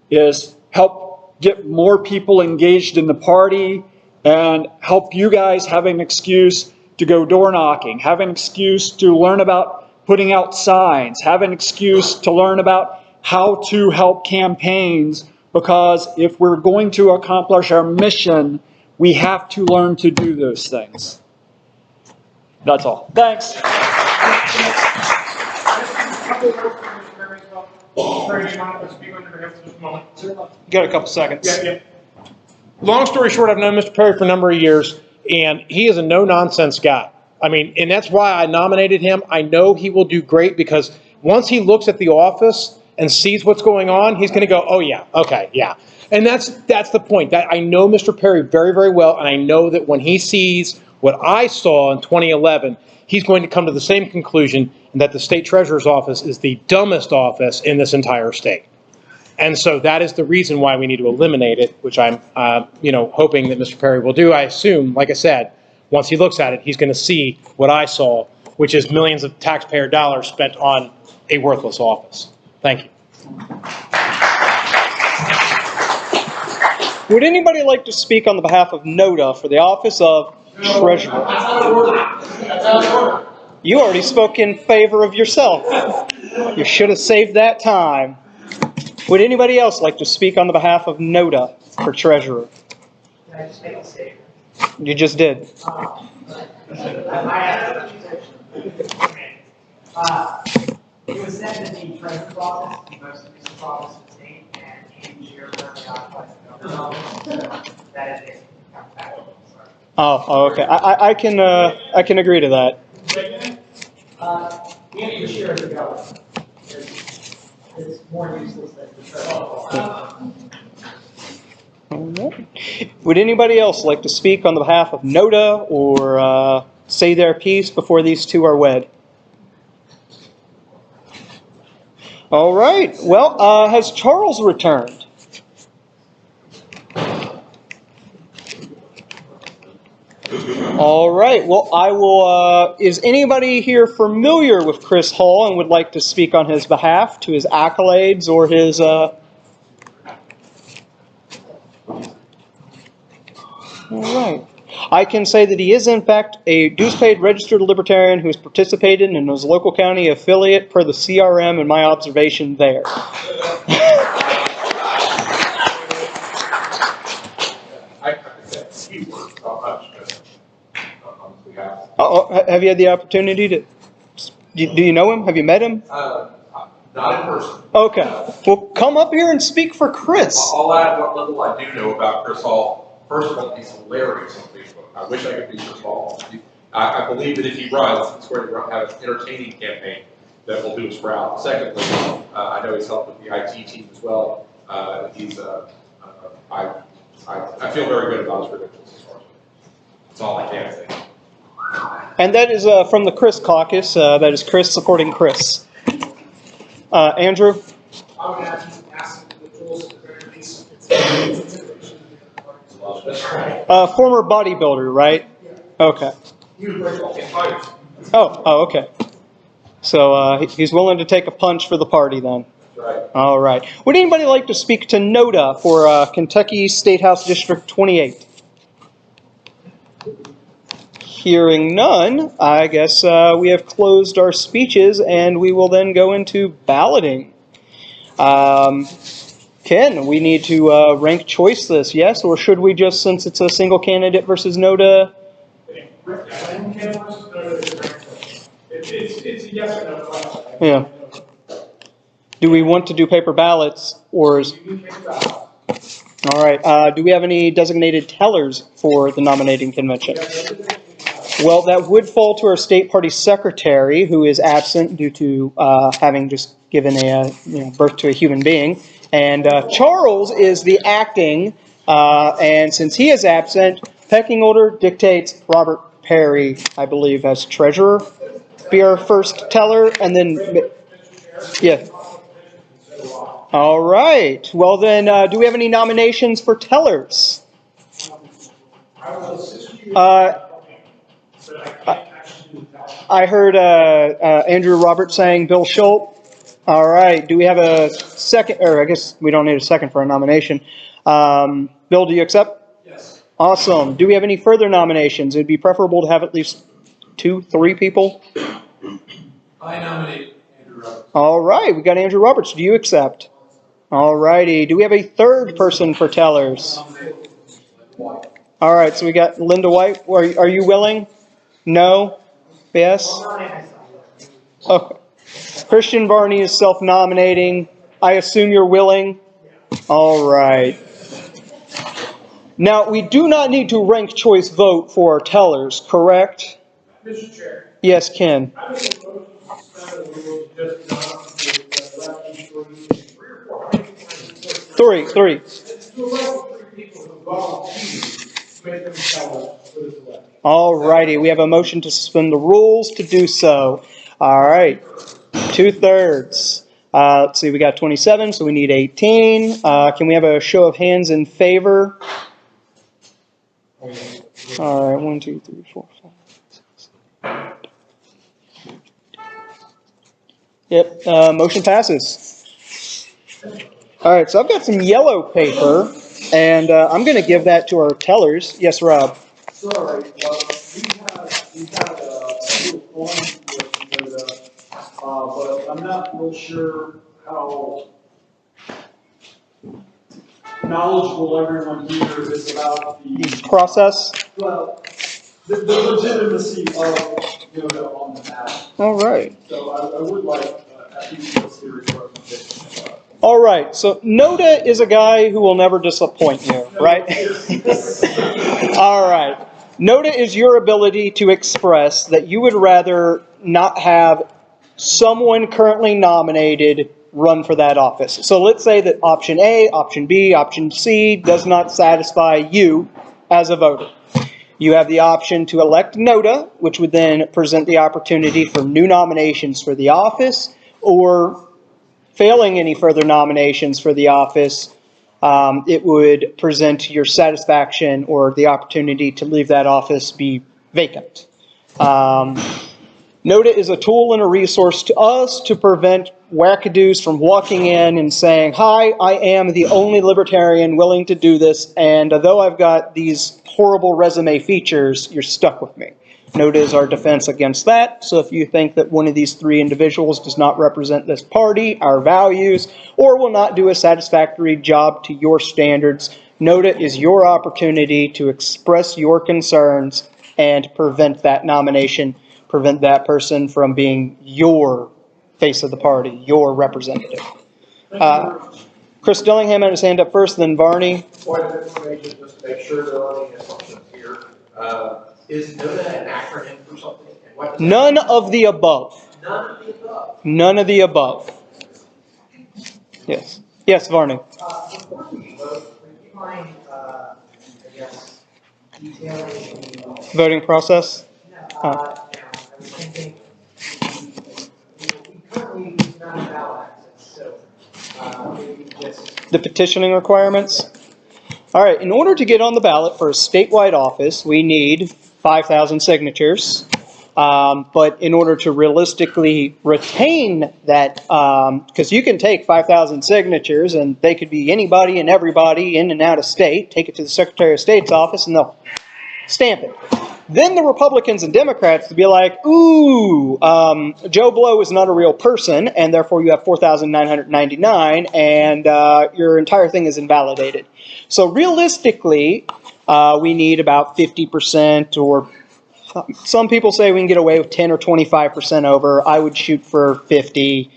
is help get more people engaged in the party and help you guys have an excuse to go door knocking, have an excuse to learn about putting out signs, have an excuse to learn about how to help campaigns, because if we're going to accomplish our mission, we have to learn to do those things. That's all. Thanks. Got a couple seconds. Yeah. Long story short, I've known Mr. Perry for a number of years, and he is a no-nonsense guy. And that's why I nominated him. I know he will do great, because once he looks at the office and sees what's going on, he's going to go, oh yeah, okay, yeah. And that's the point. That I know Mr. Perry very, very well, and I know that when he sees what I saw in 2011, he's going to come to the same conclusion, that the state treasurer's office is the dumbest office in this entire state. And so that is the reason why we need to eliminate it, which I'm hoping that Mr. Perry will do. I assume, like I said, once he looks at it, he's going to see what I saw, which is millions of taxpayer dollars spent on a worthless office. Thank you. Would anybody like to speak on the behalf of NODA for the office of treasurer? That's out of order. That's out of order. You already spoke in favor of yourself. You should have saved that time. Would anybody else like to speak on the behalf of NODA for treasurer? Can I just make a statement? You just did. It was said that the treasurer's office, the most recent office was named, and Andy Shearer currently occupies the governor's office, so that is it. Oh, okay. I can agree to that. Andy Shearer is the governor. It's more useless than the treasurer. All right. Would anybody else like to speak on the behalf of NODA or say their piece before these two are wed? All right. Well, has Charles returned? All right. Well, I will. Is anybody here familiar with Chris Hall and would like to speak on his behalf, to his accolades or his? All right. I can say that he is, in fact, a dues-paid registered Libertarian who has participated in his local county affiliate per the CRM and my observation there. Have you had the opportunity to? Do you know him? Have you met him? Not in person. Okay. Well, come up here and speak for Chris. I'll add what little I do know about Chris Hall. First of all, he's hilarious on Facebook. I wish I could be Chris Hall. I believe that if he runs, he's going to have an entertaining campaign that will do us proud. Secondly, I know he's helped with the IT team as well. I feel very good about his credentials as far as that's all I can say. And that is from the Chris Caucus. That is Chris supporting Chris. Andrew? I would ask the tools at the very least. Former bodybuilder, right? Okay. Oh, okay. So he's willing to take a punch for the party then. Right. All right. Would anybody like to speak to NODA for Kentucky State House District 28? Hearing none, I guess we have closed our speeches and we will then go into balloting. Ken, we need to rank choice this, yes? Or should we just, since it's a single candidate versus NODA? It's a yes or no question. Yeah. Do we want to do paper ballots or is... All right. Do we have any designated tellers for the nominating convention? Well, that would fall to our state party secretary, who is absent due to having just given birth to a human being. And Charles is the acting, and since he is absent, pecking order dictates Robert Perry, I believe, as treasurer, be our first teller, and then, yeah. All right. Well, then, do we have any nominations for tellers? I heard Andrew Roberts saying Bill Schultz. All right. Do we have a second? Or I guess we don't need a second for a nomination. Bill, do you accept? Yes. Awesome. Do we have any further nominations? It would be preferable to have at least 2, 3 people. I nominate Andrew Roberts. All right. We got Andrew Roberts. Do you accept? All righty. Do we have a third person for tellers? All right. So we got Linda White. Are you willing? No? Yes? Okay. Christian Barney is self-nominating. I assume you're willing? All right. Now, we do not need to rank choice vote for our tellers, correct? Mr. Chair. Yes, Ken. I make a motion to suspend the rules just not to elect each one, 3 or 4. How many people? 3. To elect 3 people who volunteer to make them tell us for this election. All righty. We have a motion to suspend the rules to do so. All right. 2/3. Let's see. We got 27, so we need 18. Can we have a show of hands in favor? All right. 1, 2, 3, 4, 5, 6. Yep. Motion passes. All right. So I've got some yellow paper, and I'm going to give that to our tellers. Yes, Rob. Sorry, we have a little form with but I'm not real sure how knowledgeable everyone here is about the process. well, the legitimacy of yoga on the mat. All right. So I would like at least a serious recommendation about it. All right, so Noda is a guy who will never disappoint you, right? All right. Noda is your ability to express that you would rather not have someone currently nominated run for that office. So let's say that option A, option B, option C does not satisfy you as a voter. You have the option to elect Noda, which would then present the opportunity for new nominations for the office, or failing any further nominations for the office, it would present your satisfaction or the opportunity to leave that office be vacant. Noda is a tool and a resource to us to prevent wackadoos from walking in and saying, "Hi, I am the only libertarian willing to do this, and although I've got these horrible resume features, you're stuck with me." Noda is our defense against that. So if you think that one of these three individuals does not represent this party, our values, or will not do a satisfactory job to your standards, Noda is your opportunity to express your concerns and prevent that nomination, prevent that person from being your face of the party, your representative. Chris Dillingham had his hand up first, then Varney. Point of information, just to make sure there aren't any assumptions here. Is NODA an acronym for something? And what does None of the above. None of the above. None of the above. Yes. Yes, Varney. Before we vote, would you mind, I guess, detailing the Voting process? I was thinking, we currently do not have ballot access, so maybe just. The petitioning requirements? All right, in order to get on the ballot for a statewide office, we need 5,000 signatures. But in order to realistically retain that, because you can take 5,000 signatures and they could be anybody and everybody in and out of state, take it to the Secretary of State's office and they'll stamp it. Then the Republicans and Democrats would be like, ooh, Joe Blow is not a real person, and therefore you have 4,999, and your entire thing is invalidated. So realistically, we need about 50%, or some people say we can get away with 10 or 25% over. I would shoot for 50.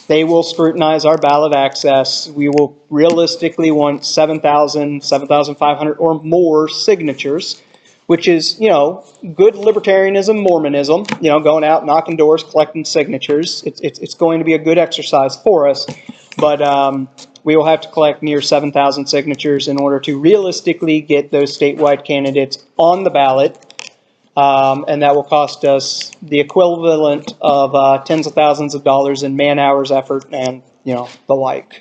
They will scrutinize our ballot access. We will realistically want 7,000, 7,500 or more signatures, which is, you know, good libertarianism, Mormonism, you know, going out, knocking doors, collecting signatures. It's going to be a good exercise for us, but we will have to collect near 7,000 signatures in order to realistically get those statewide candidates on the ballot, and that will cost us the equivalent of tens of thousands of dollars in man-hours, effort, and, you know, the like.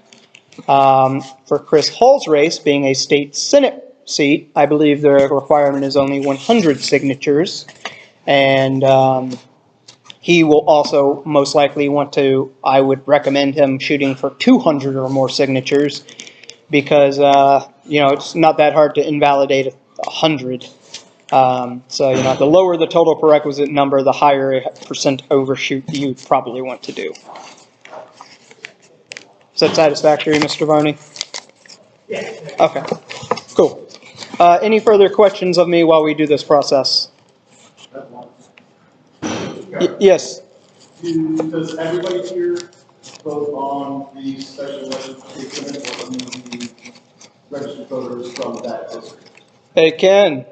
For Chris Hall's race, being a state Senate seat, I believe the requirement is only 100 signatures, and he will also most likely want to, I would recommend him shooting for 200 or more signatures, because you know, it's not that hard to invalidate 100. So, you know, the lower the total prerequisite number, the higher percent overshoot you probably want to do. Is that satisfactory, Mr. Varney? Yeah. Okay, cool. Any further questions of me while we do this process? Yes. Does everybody here vote on the special legislation or only the registered voters from that district? Hey, Ken.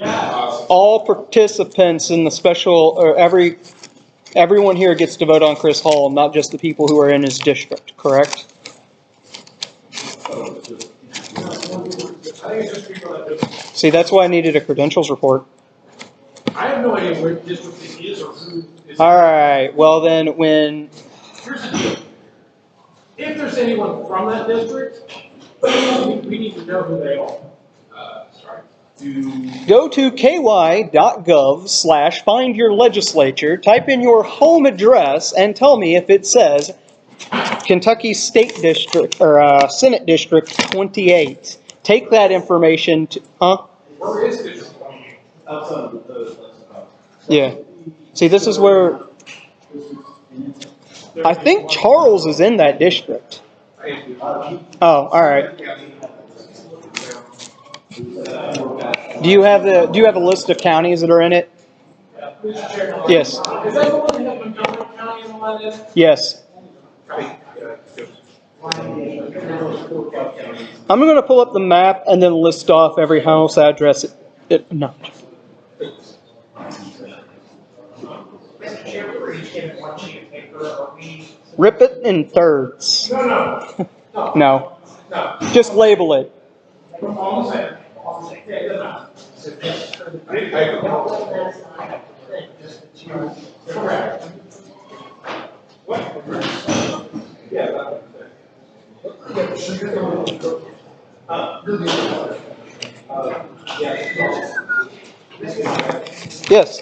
Yeah. All participants in the special, or everyone here gets to vote on Chris Hall, not just the people who are in his district, correct? I think it's just people that just, See, that's why I needed a credentials report. I have no idea where district it is or who is. All right, well then, when... Here's the deal. If there's anyone from that district, we need to know who they are. Sorry. Go to ky.gov/findyourlegislature, type in your home address, and tell me if it says Kentucky State District, or Senate District 28. Take that information to... Huh? Where is District 28? Outside of the Yeah. See, this is where... I think Charles is in that district. Oh, all right. Do you have a list of counties that are in it? Yes. Is that the one that has Montgomery County and all that in it? Yes. I'm going to pull up the map and then list off every house address. No. Mr. Chair, we're each given one sheet of paper, are we? Rip it in thirds. No. No. No. Just label it. All the same. Yeah, it doesn't matter. Correct. What? Yeah. Yes.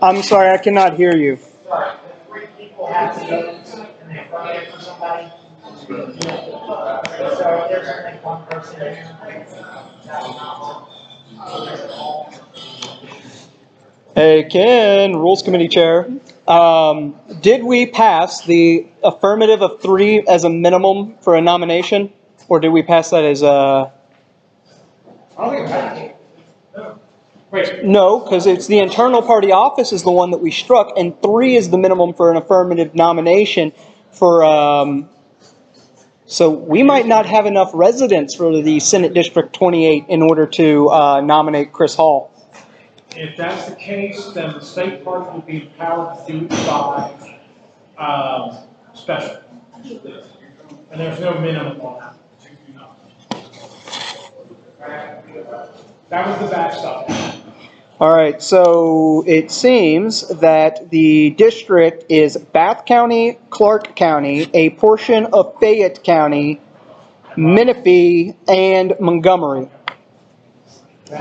I'm sorry, I cannot hear you. Sorry, the 3 people have to vote and they voted for somebody. So if there's only one person here, that will not work. Hey, Ken, Rules Committee Chair. Did we pass the affirmative of 3 as a minimum for a nomination? Or did we pass that as a... I don't think it matters. Wait. No, because it's the internal party office is the one that we struck, and 3 is the minimum for an affirmative nomination for... So we might not have enough residents for the Senate District 28 in order to nominate Chris Hall. If that's the case, then the state party will be empowered to do it by special. And there's no minimum on that. That was the backstop. All right, so it seems that the district is Bath County, Clark County, a portion of Fayette County, Menifee, and Montgomery. I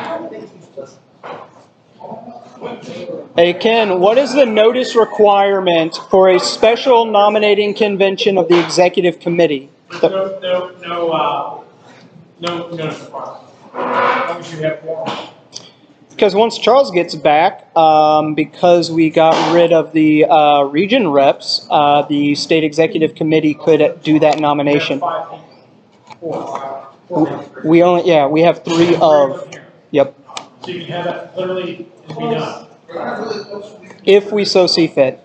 don't think he's listening. Hey, Ken, what is the notice requirement for a special nominating convention of the executive committee? No notice requirement. As long as you have one. Because once Charles gets back, because we got rid of the region reps, the state executive committee could do that nomination. We have 3 of. Yep. So you can have that clearly and be done. If we so see fit.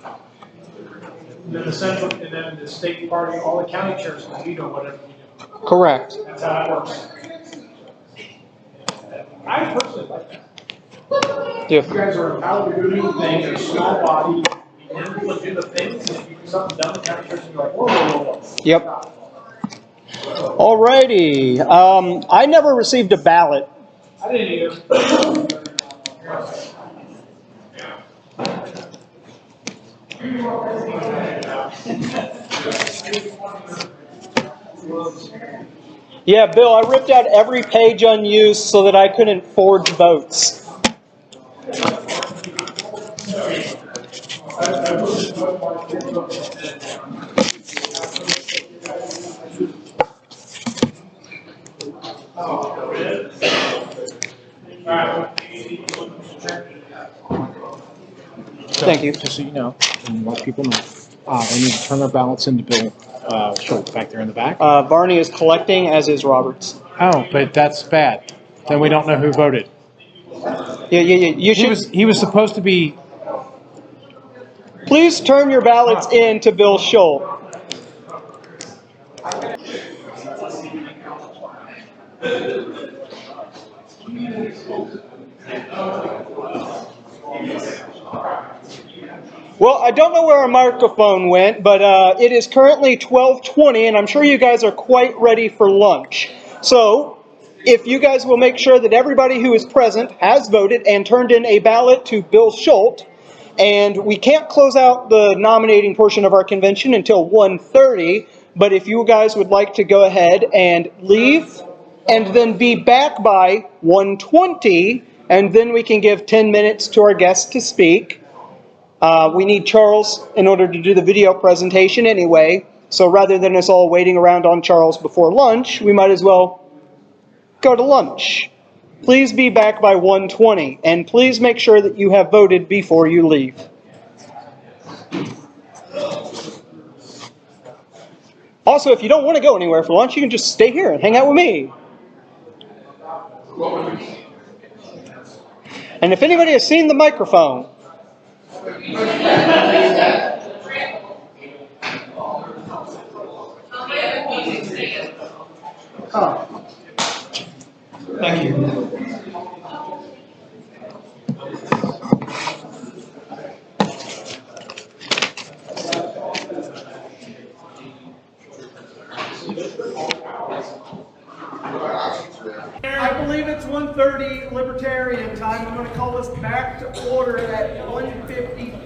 And then the central, and then the state party, all the county chairs can veto whatever you do. Correct. That's how that works. I personally like that. Yeah. You guys are empowered to do things in a small body, and then people do the things, and if you do something dumb, the county chairs can be like, whoa. Yep. Alrighty. I never received a ballot. I didn't either. Yeah, Bill, I ripped out every page unused so that I couldn't forge votes. Thank you. Just so you know, and most people know, they need to turn their ballots into Bill Schultz back there in the back. Barney is collecting, as is Roberts. Oh, but that's bad. Then we don't know who voted. Yeah. You should. He was supposed to be. Please turn your ballots in to Bill Schultz. Well, I don't know where our microphone went, but it is currently 12:20, and I'm sure you guys are quite ready for lunch. So, if you guys will make sure that everybody who is present has voted and turned in a ballot to Bill Schultz, and we can't close out the nominating portion of our convention until 1:30, but if you guys would like to go ahead and leave, and then be back by 1:20, and then we can give 10 minutes to our guests to speak. We need Charles in order to do the video presentation anyway, so rather than us all waiting around on Charles before lunch, we might as well go to lunch. Please be back by 1:20, and please make sure that you have voted before you leave. Also, if you don't want to go anywhere for lunch, you can just stay here and hang out with me. And if anybody has seen the microphone, Thank you. I believe it's 1:30 Libertarian time. I'm going to call this back to order at 1:55.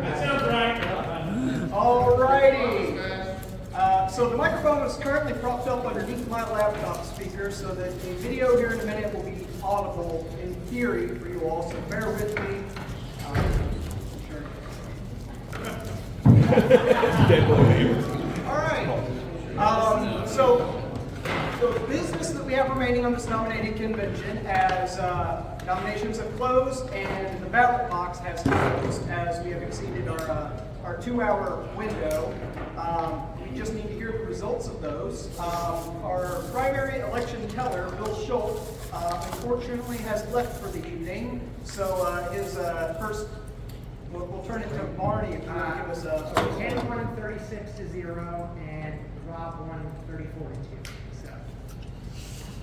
That sounds right. All righty. So the microphone is currently propped up underneath my laptop speaker so that the video here in a minute will be audible in theory for you all, so bear with me. All right. So the business that we have remaining on this nominating convention, as nominations have closed and the ballot box has closed, as we have exceeded our 2-hour window. We just need to hear the results of those. Our primary election teller, Bill Schultz, unfortunately has left for the evening, so his first, we'll turn it to Barney if you want to give us a Ken won 36-0 and Rob won 34-2. So.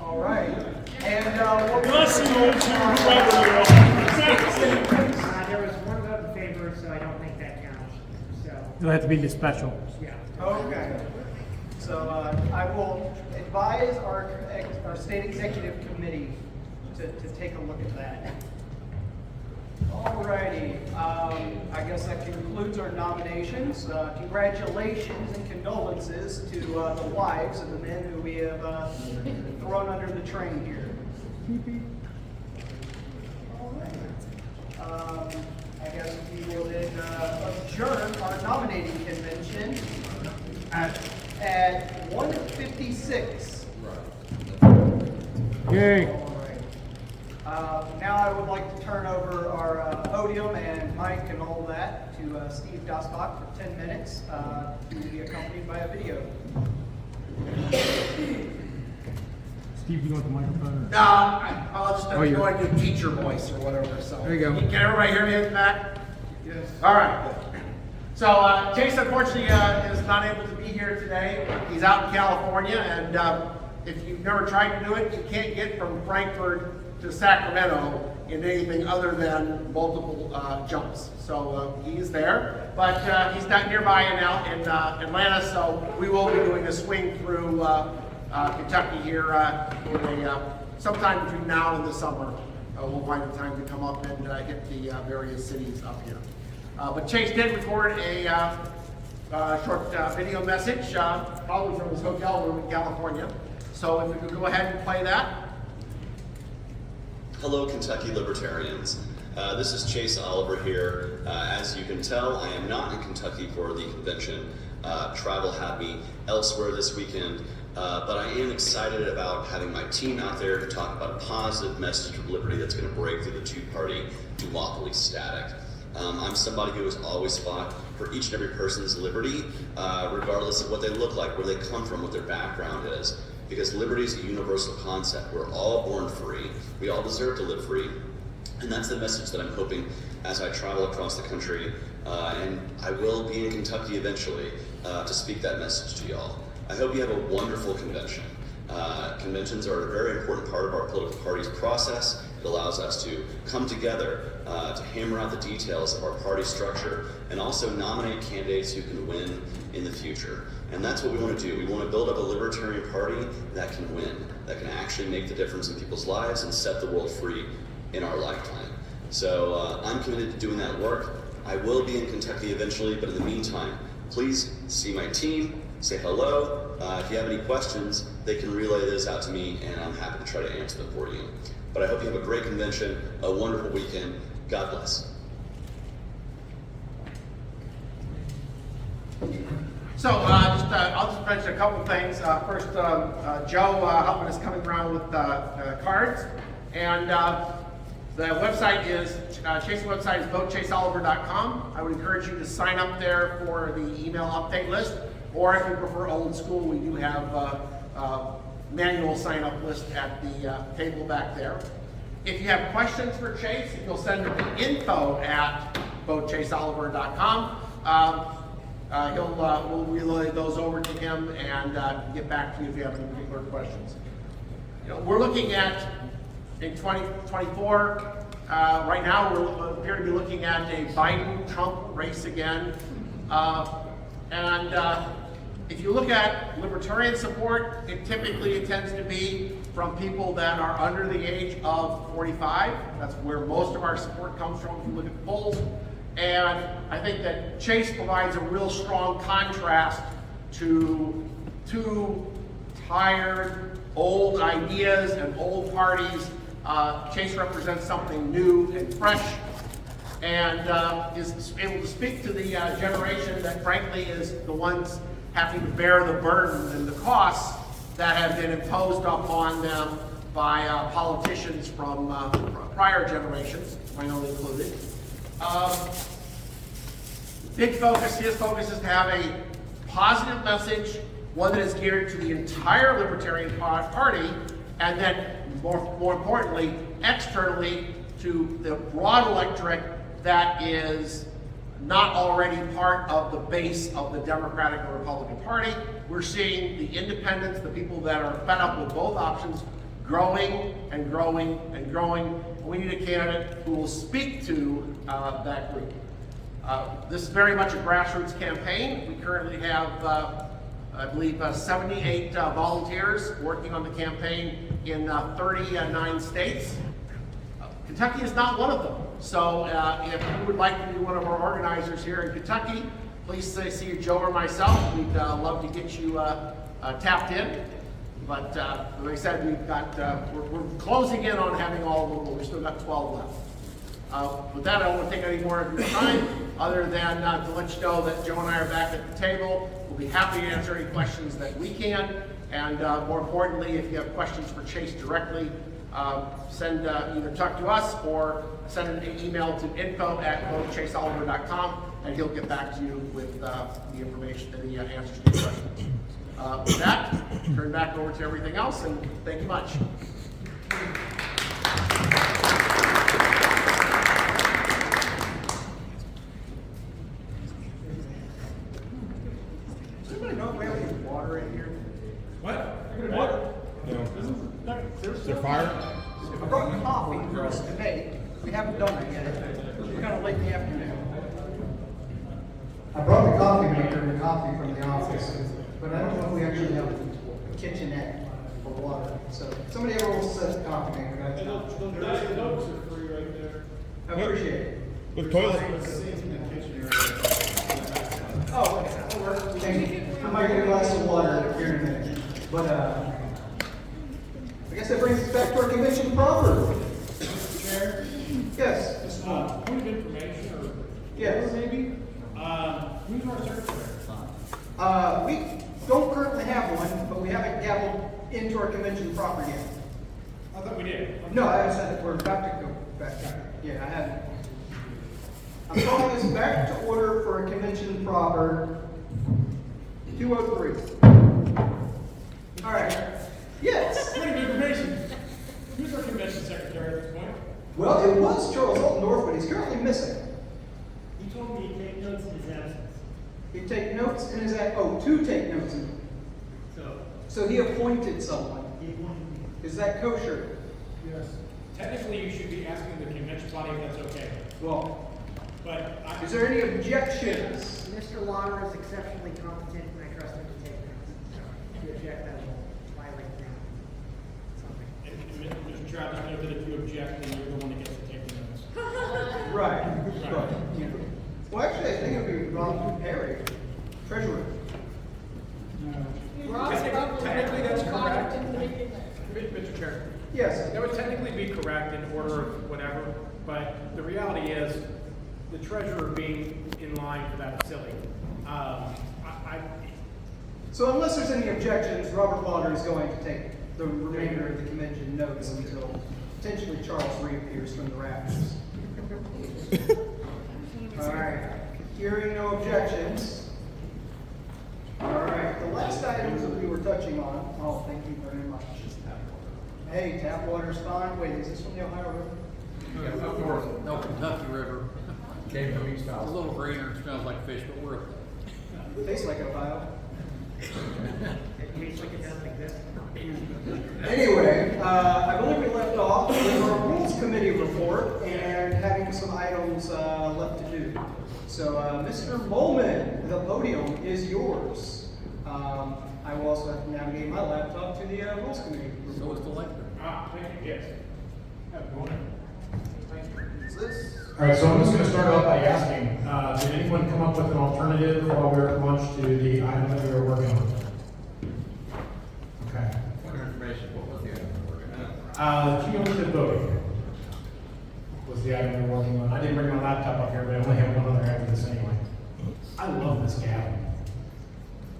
All right. And what Bless you, whoever you are. There was one vote in favor, so I don't think that counts. So. It'll have to be the special. Yeah. Okay. So I will advise our state executive committee to take a look at that. All righty. I guess that concludes our nominations. Congratulations and condolences to the wives of the men who we have thrown under the train here. All right. I guess we will then adjourn our nominating convention at 1:56. Yay. Now I would like to turn over our podium and mic and all that to Steve Dasbach for 10 minutes to be accompanied by a video. Steve, you want the microphone? I'll just Oh, you're- go and do teacher voice or whatever. So There you go. Can everybody hear me in the back? Yes. All right. So Chase unfortunately is not able to be here today. He's out in California, and if you've never tried to do it, you can't get from Frankfort to Sacramento in anything other than multiple jumps. So he's there, but he's not nearby in Atlanta, so we will be doing a swing through Kentucky here sometime between now and the summer. We'll find a time to come up and hit the various cities up here. But Chase did record a short video message, probably from his hotel room in California. So if we could go ahead and play that. Hello, Kentucky Libertarians. This is Chase Oliver here. As you can tell, I am not in Kentucky for the convention. Travel had me elsewhere this weekend, but I am excited about having my team out there to talk about a positive message of liberty that's going to break through the two-party duopoly static. I'm somebody who has always fought for each and every person's liberty, regardless of what they look like, where they come from, what their background is. Because liberty is a universal concept. We're all born free. We all deserve to live free. And that's the message that I'm hoping as I travel across the country, and I will be in Kentucky eventually, to speak that message to y'all. I hope you have a wonderful convention. Conventions are a very important part of our political party's process. It allows us to come together to hammer out the details of our party structure and also nominate candidates who can win in the future. And that's what we want to do. We want to build up a libertarian party that can win, that can actually make the difference in people's lives and set the world free in our lifetime. So I'm committed to doing that work. I will be in Kentucky eventually, but in the meantime, please see my team, say hello. If you have any questions, they can relay those out to me, and I'm happy to try to answer them for you. But I hope you have a great convention, a wonderful weekend. God bless. So I'll just mention a couple things. First, Joe helping us coming around with cards. And the website is, Chase's website is votechaseoliver.com. I would encourage you to sign up there for the email update list. Or if you prefer old school, we do have manual sign-up list at the table back there. If you have questions for Chase, you'll send them to info@votechaseoliver.com. We'll relay those over to him and get back to you if you have any particular questions. You know, we're looking at, in 2024, right now we appear to be looking at a Biden-Trump race again. If you look at Libertarian support, it typically tends to be from people that are under the age of 45. That's where most of our support comes from if you look at the polls. And I think that Chase provides a real strong contrast to two tired, old ideas and old parties. Chase represents something new and fresh, and is able to speak to the generation that frankly is the ones having to bear the burden and the costs that have been imposed upon them by politicians from prior generations, mine own included. His focus is to have a positive message, one that is geared to the entire Libertarian Party, and then more importantly, externally to the broad electorate that is not already part of the base of the Democratic or Republican Party. We're seeing the independents, the people that are fed up with both options, growing and growing and growing. We need a candidate who will speak to that group. This is very much a grassroots campaign. We currently have, I believe, 78 volunteers working on the campaign in 39 states. Kentucky is not one of them. So if you would like to be one of our organizers here in Kentucky, please see Joe or myself. We'd love to get you tapped in. But like I said, we're closing in on having all of them, but we've still got 12 left. With that, I don't want to take any more of your time, other than to let you know that Joe and I are back at the table. We'll be happy to answer any questions that we can. And more importantly, if you have questions for Chase directly, either talk to us or send an email to info@votechaseoliver.com, and he'll get back to you with the information and the answers to your questions. With that, turn back over to everything else, and thank you much. Does anybody know if we have any water in here? What? Water? No. Is there fire? I brought you coffee for us to make. We haven't done it yet. We're kind of late in the afternoon. I brought the coffee maker and the coffee from the office, but I don't know if we actually have a kitchenette for water. So if somebody ever wants to set the coffee maker, that's The notes are free right there. I appreciate it. With toilet. Oh, that'll work. Thank you. I might get a glass of water here in a minute. But I guess that brings us back to our convention proper. Chair? Yes. Just point of information, or Yes. maybe? Who's our secretary? We don't currently have one, but we haven't gavelled into our convention proper yet. I thought we did. No, I haven't said it. We're about to go back. Yeah, I haven't. I'm calling us back to order for a convention proper 203. All right. Yes. Point of information. Who's our convention secretary at this point? Well, it was Charles Alton North, but he's currently missing. He told me he'd take notes in his absence. He'd take notes in his to take notes in. So he appointed someone. He appointed me. Is that kosher? Yes. Technically, you should be asking the convention body if that's okay. Well, but is there any objections? Mr. Lauder is exceptionally competent, and I trust him to take notes. So if you object, that will violate something. Mr. Travis, know that if you object, then you're the one that gets to take the notes. Right. Well, actually, I think it would be Ron Perry, treasurer. Yes. That would technically be correct in order of whatever, but the reality is, the treasurer being in line for that is silly. So unless there's any objections, Robert Bonner is going to take the remainder of the convention notes until potentially Charles reappears from the rafters. All right, hearing no objections. All right, the last items that we were touching on, oh, thank you very much. Hey, tap water's fine. Wait, is this from the Ohio River? Yeah, up north. No, Kentucky River. Came from East It's a little greener, smells like fish, but we're. Tastes like Ohio. It tastes like it doesn't exist. Anyway, I believe we left off with our Rules Committee report and having some items left to do. So, Mr. Molman, the podium is yours. I will also have to navigate my laptop to the Rules Committee report. So is the lectern. Thank you, yes. What's this? All right, so I'm just going to start off by asking, did anyone come up with an alternative while we were at lunch to the item that we were working on? Okay. Point of information, what was the item we're working on? Cumulative voting was the item we were working on. I didn't bring my laptop up here, but I only have one other after this anyway. I love this gavel.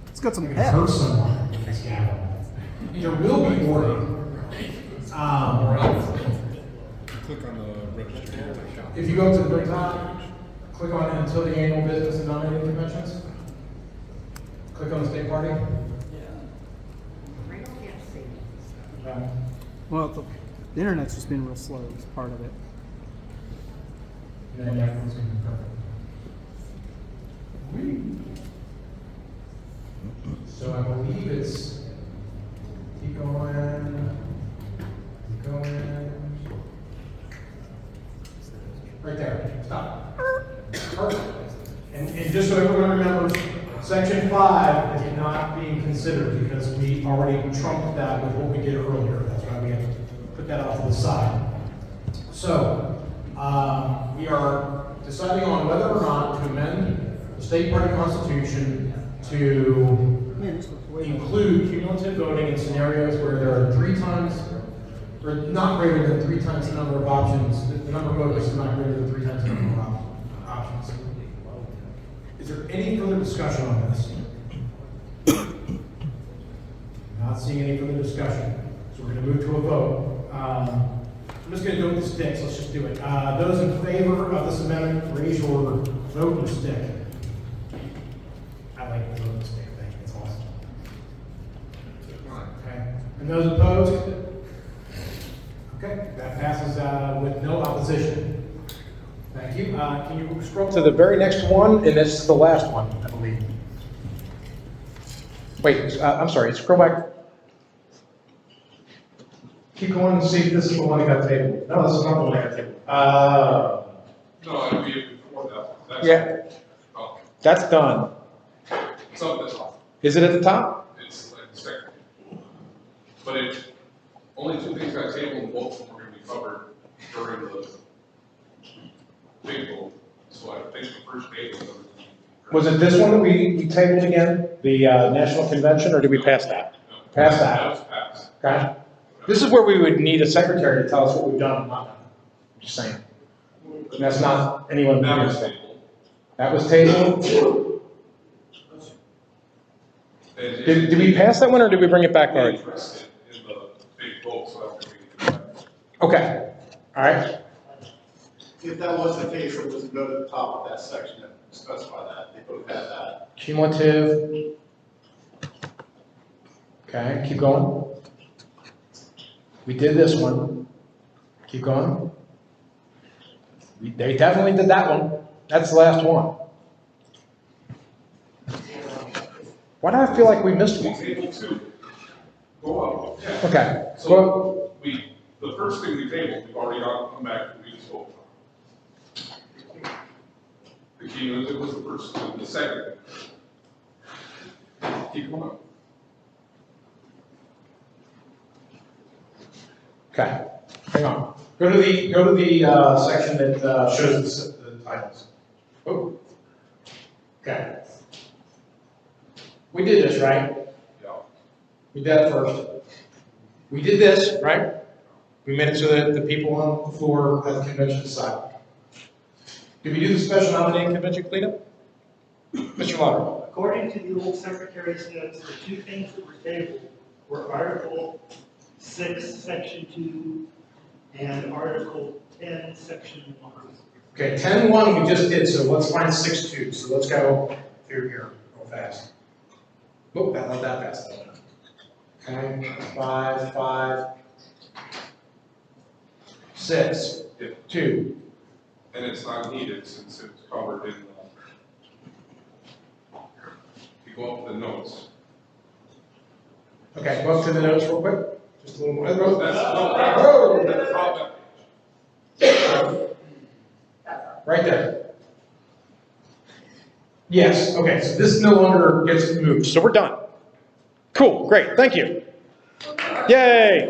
It's got some It hurts someone with this gavel. There will be order. Click on the register. If you go to the very top, click on until the annual business and nominating conventions. Click on the state party. Randall can't see. Well, the internet's just been real slow. It's part of it. And then everyone's going to be perfect. So I believe it's keep going. Right there. Stop. Perfect. And just so everyone remembers, Section 5 is not being considered because we already trumped that with what we did earlier. That's why we have to put that off to the side. So, we are deciding on whether or not to amend the state party constitution to include cumulative voting in scenarios where there are 3 times, or not greater than 3 times the number of options. The number of voters is not greater than 3 times the number of options. Is there any further discussion on this? Not seeing any further discussion. So we're going to move to a vote. I'm just going to go with the sticks. Let's just do it. Those in favor of this amendment, raise your vote with stick. I like the vote with stick. I think it's awesome. Okay. And those opposed? Okay. That passes with no opposition. Thank you. Can you scroll to the very next one? And this is the last one, I believe. Wait, I'm sorry. Scroll back. Keep going and see if this is the one that got tabled. No, this is not the one that got tabled. No, it'd be before that. That's Yeah. Oh, That's done. it's up at the top. Is it at the top? It's like the second. But it, only 2 things got tabled, and both of them were gonna be covered during the table. So I think the first table was. Was it this one that we tabled again? The National Convention, or did we pass that? Pass that. That was passed. Okay. This is where we would need a secretary to tell us what we've done and not done. Just saying. And that's not anyone. That was tabled. That was tabled. Did we pass that one, or did we bring it back already? Interested in the big vote, so I don't think we can do that. Okay. All right. If that was the case, it was to go to the top of that section and specify that, they both had that. Cumulative. Okay, keep going. We did this one. Keep going. They definitely did that one. That's the last one. Why do I feel like we missed one? Table 2, go up. Yeah. Okay. So the first thing we tabled, we've already come back and we just voted on. The cumulative was the first, and the second. Keep going. Okay. Hang on. Go to the section that shows the titles. Oh. Okay. We did this, right? Yeah. We did that first. We did this, right? We made it so that the people on the floor at the convention decide. Did we do the special nominating convention cleanup? Mr. Lauder? According to the old secretary's notes, the two things that were tabled were Article 6, Section 2, and Article 10, Section 1. Okay, 10-1 we just did, so let's find 6-2. So let's go through here real fast. Oh, not that fast though. Okay, 5, 5, 6, 2. And it's not needed since it's covered in if you go up to the notes. Okay, go up to the notes real quick. Just a little more. Right there. Yes, okay, so this no longer gets moved, so we're done. Cool, great, thank you. Yay!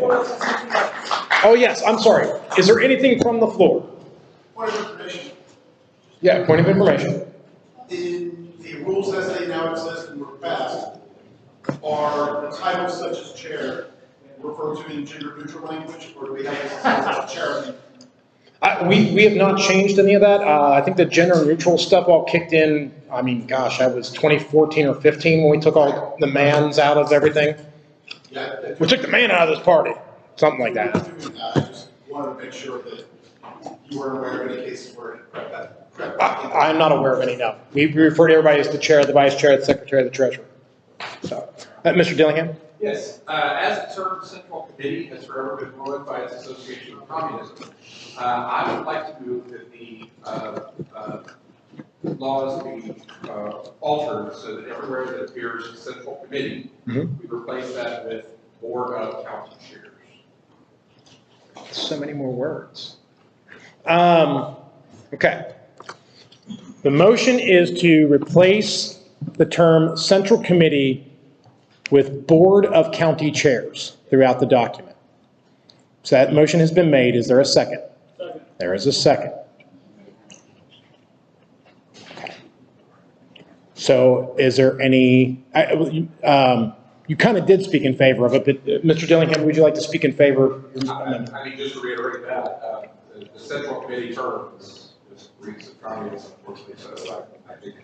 Oh yes, I'm sorry. Is there anything from the floor? Point of information. Yeah, point of information. In the rules as they now exist and were passed, are titles such as chair referred to in gender neutral language, or do we have chair? We have not changed any of that. I think the gender neutral stuff all kicked in, I mean, gosh, that was 2014 or 15 when we took all the mans out of everything. Yeah. We took the man out of this party, something like that. I just wanted to make sure that you weren't aware of any cases where it crept back. I'm not aware of any, no. We refer to everybody as the chair, the vice chair, the secretary, the treasurer. So, Mr. Dillingham? Yes, as the term central committee has forever been ruined by its association with communism, I would like to move that the laws be altered so that everywhere that appears central committee, we replace that with board of county chairs. So many more words. Okay. The motion is to replace the term central committee with board of county chairs throughout the document. So that motion has been made. Is there a second? Second. There is a second. Okay. So is there any, you kind of did speak in favor of it, but Mr. Dillingham, would you like to speak in favor? I mean, just to reiterate that, the central committee term is reads of communism, unfortunately, so I think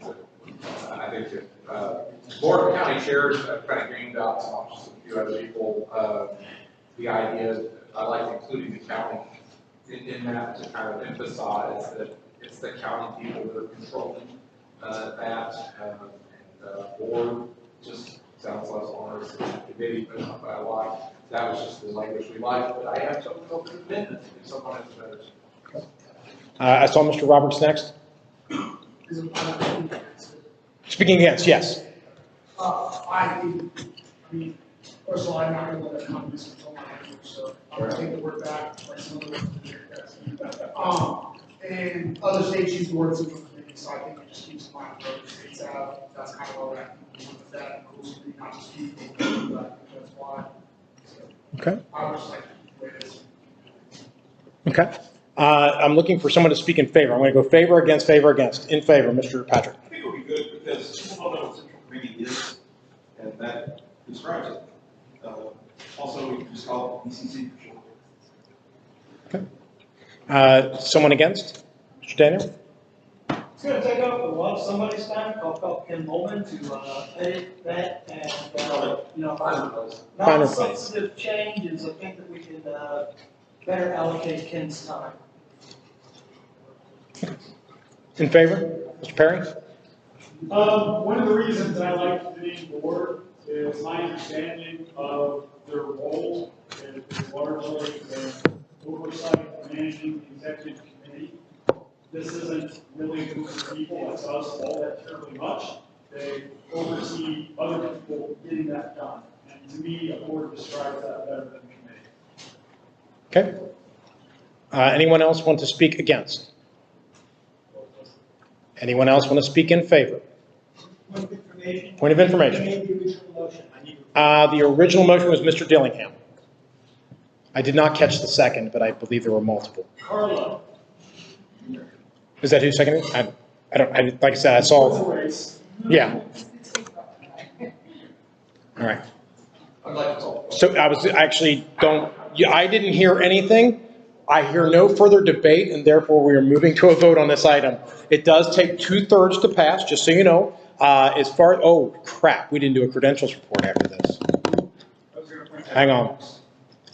that board of county chairs have kind of gained out some options with a few other people. The idea, I like including the county in that to kind of emphasize that it's the county people that are controlling that. And board just sounds less onerous than committee, but not by a lot. That was just the language we liked, but I have some amendments if someone has better. I saw Mr. Roberts next. Speaking against, yes. I mean, first of all, I'm not going to let that communist control my language, so I'm going to take the word back like some of the and other states use the word central committee, so I think it just keeps in mind where the states have. That's kind of all that. With that, rules to be not just people, but that's why. So, Okay. I would just like to play this. Okay. I'm looking for someone to speak in favor. I'm going to go favor, against, in favor. Mr. Patrick. I think it would be good because people don't know what central committee is, and that describes it. Also, we can just call it BCC for short. Okay. Someone against? Mr. Daniel? It's going to take up a lot of somebody's time. I'll call Ken Bowman to edit that and, not substantive changes. I think that we can better allocate Ken's time. In favor? Mr. Perry? One of the reasons I like the name board is my understanding of their role is largely the oversight, managing the executive committee. This isn't really a group of people that's us all that terribly much. They oversee other people getting that done. And to me, a board describes that better than a committee. Okay. Anyone else want to speak against? Anyone else want to speak in favor? Point of information. The original motion was Mr. Dillingham. I did not catch the second, but I believe there were multiple. Carla. Is that who seconded it? Like I said, I saw. Yeah. All right. I'd like to talk. So I didn't hear anything. I hear no further debate, and therefore we are moving to a vote on this item. It does take 2/3 to pass, just so you know. Oh crap, we didn't do a credentials report after this. Hang on.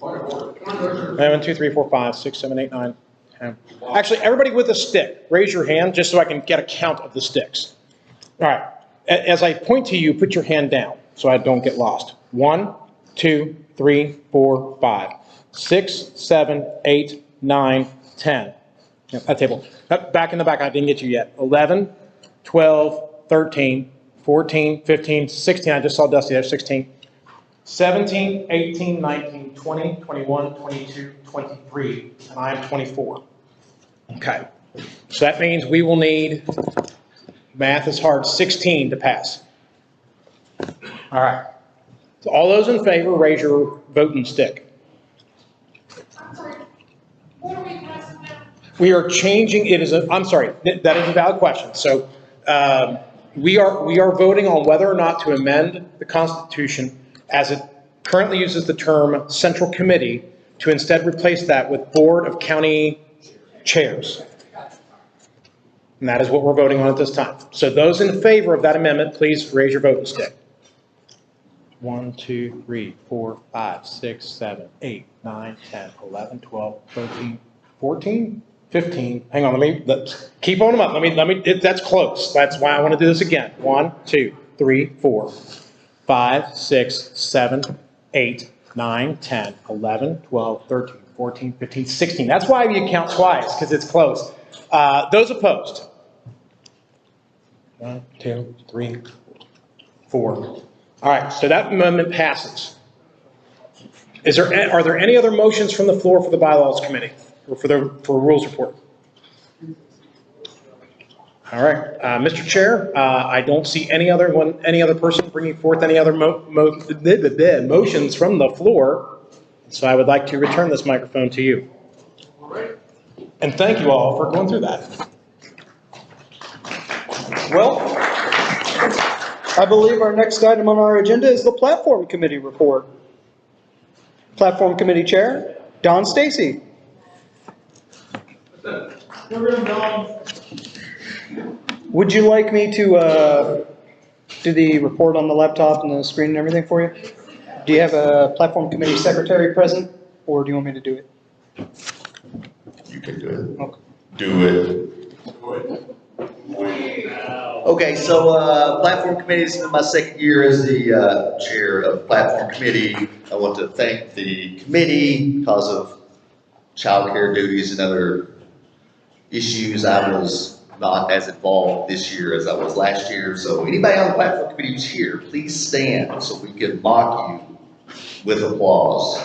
1, 2, 3, 4, 5, 6, 7, 8, 9, 10. Actually, everybody with a stick, raise your hand just so I can get a count of the sticks. All right. As I point to you, put your hand down so I don't get lost. 1, 2, 3, 4, 5, 6, 7, 8, 9, 10. Yeah, that table. Back in the back, I didn't get you yet. 11, 12, 13, 14, 15, 16. I just saw Dusty there, 16. 17, 18, 19, 20, 21, 22, 23, and I am 24. Okay. So that means we will need, math is hard, 16 to pass. All right. So all those in favor, raise your voting stick. We are changing, I'm sorry, that is a valid question. So we are voting on whether or not to amend the Constitution as it currently uses the term Central Committee to instead replace that with Board of County Chairs. And that is what we're voting on at this time. So those in favor of that amendment, please raise your voting stick. 1, 2, 3, 4, 5, 6, 7, 8, 9, 10, 11, 12, 13, 14, 15. Hang on, let's keep on them up. That's close. That's why I want to do this again. 1, 2, 3, 4, 5, 6, 7, 8, 9, 10, 11, 12, 13, 14, 15, 16. That's why you count twice, because it's close. Those opposed? 1, 2, 3, 4. All right, so that amendment passes. Are there any other motions from the floor for the Bylaws Committee, or for Rules Report? All right, Mr. Chair, I don't see any other person bringing forth any other motions from the floor, so I would like to return this microphone to you. All right. And thank you all for going through that. Well, I believe our next item on our agenda is the Platform Committee report. Platform Committee Chair, Don Stacy. Would you like me to do the report on the laptop and the screen and everything for you? Do you have a Platform Committee Secretary present, or do you want me to do it? You can do it. Okay. Do it. Okay, so Platform Committee, this is my second year as the chair of Platform Committee. I want to thank the committee because of childcare duties and other issues. I was not as involved this year as I was last year. So anybody on the Platform Committee who's here, please stand so we can mock you with applause.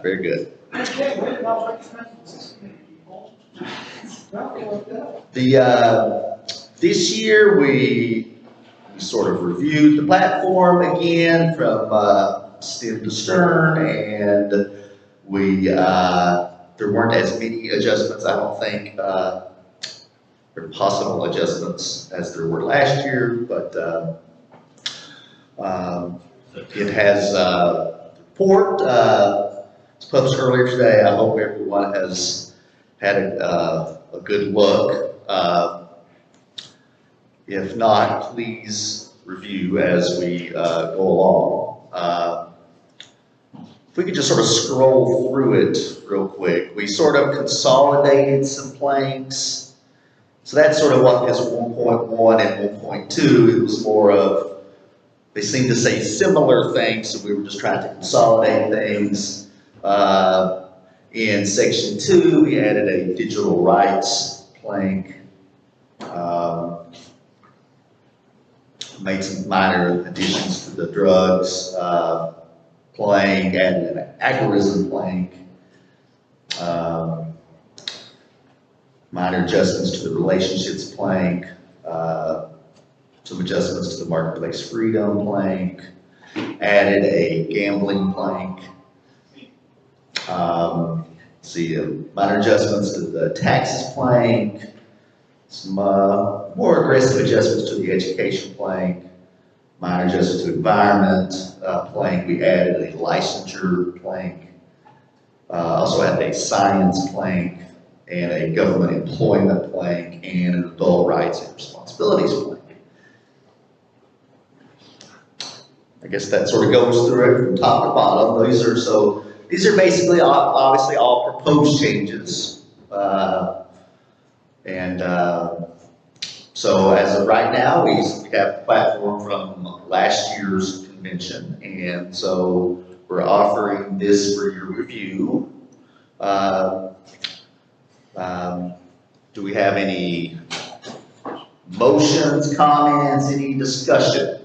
Very good. This year we sort of reviewed the platform again from stem to stern, and there weren't as many adjustments, I don't think, or possible adjustments as there were last year, but it has report was published earlier today. I hope everyone has had a good look. If not, please review as we go along. If we could just sort of scroll through it real quick. We sort of consolidated some planks. So that's sort of what is 1.1 and 1.2. It was more of, they seem to say similar things, so we were just trying to consolidate things. In section 2, we added a digital rights plank. Made some minor additions to the drugs plank, added an agorism plank. Minor adjustments to the relationships plank. Some adjustments to the marketplace freedom plank. Added a gambling plank. Minor adjustments to the taxes plank. some more aggressive adjustments to the education plank, minor adjustments to environment plank. We added a licensure plank, also added a science plank, and a government employment plank, and an adult rights and responsibilities plank. I guess that sort of goes through it from top to bottom. These are basically obviously all proposed changes. So as of right now, we have a platform from last year's convention, and so we're offering this for your review. Do we have any motions, comments, any discussion?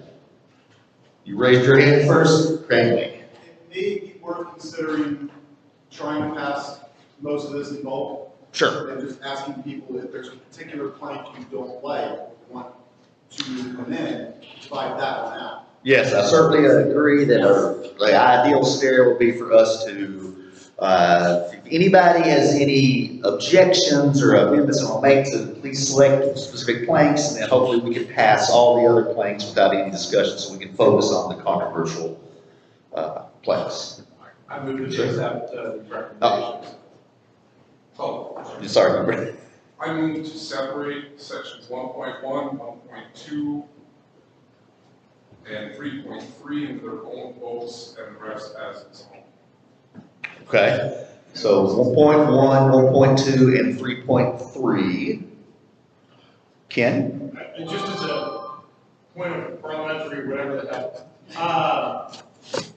You raised your hand first, Cranley. It may be worth considering trying to pass most of this in bulk. Sure. And just asking people if there's a particular plank you don't like, want to amend, divide that one out. Yes, I certainly agree that the ideal scenario would be for us to, if anybody has any objections or amendments they want to make, to please select specific planks, and then hopefully we can pass all the other planks without any discussion so we can focus on the controversial planks. I move to chase out the recommendations. Sorry. I move to separate sections 1.1, 1.2, and 3.3 into their own votes and the rest as its own. Okay, so 1.1, 1.2, and 3.3. Ken? Just as a point of parliamentary, whatever the hell,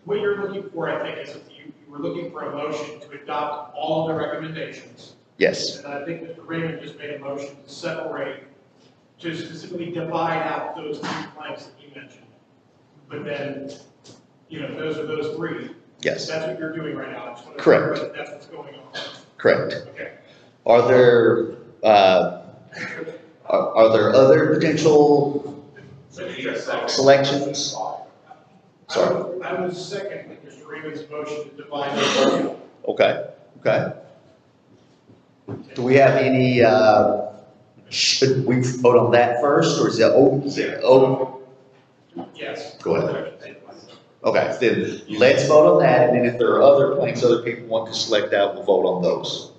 what you're looking for, I think, is you were looking for a motion to adopt all of the recommendations. Yes. And I think Mr. Raymond just made a motion to separate, to specifically divide out those three planks that you mentioned. But then, those are those three. Yes. That's what you're doing right now. I just want to Correct. clarify that that's what's going on. Correct. Okay. Are there other potential selections? Sorry. I would second Mr. Raymond's motion to divide those out. Okay. Okay. Do we have any? Should we vote on that first, or is that open? Yes. Go ahead. Okay, then let's vote on that, and then if there are other planks other people want to select out, we'll vote on those.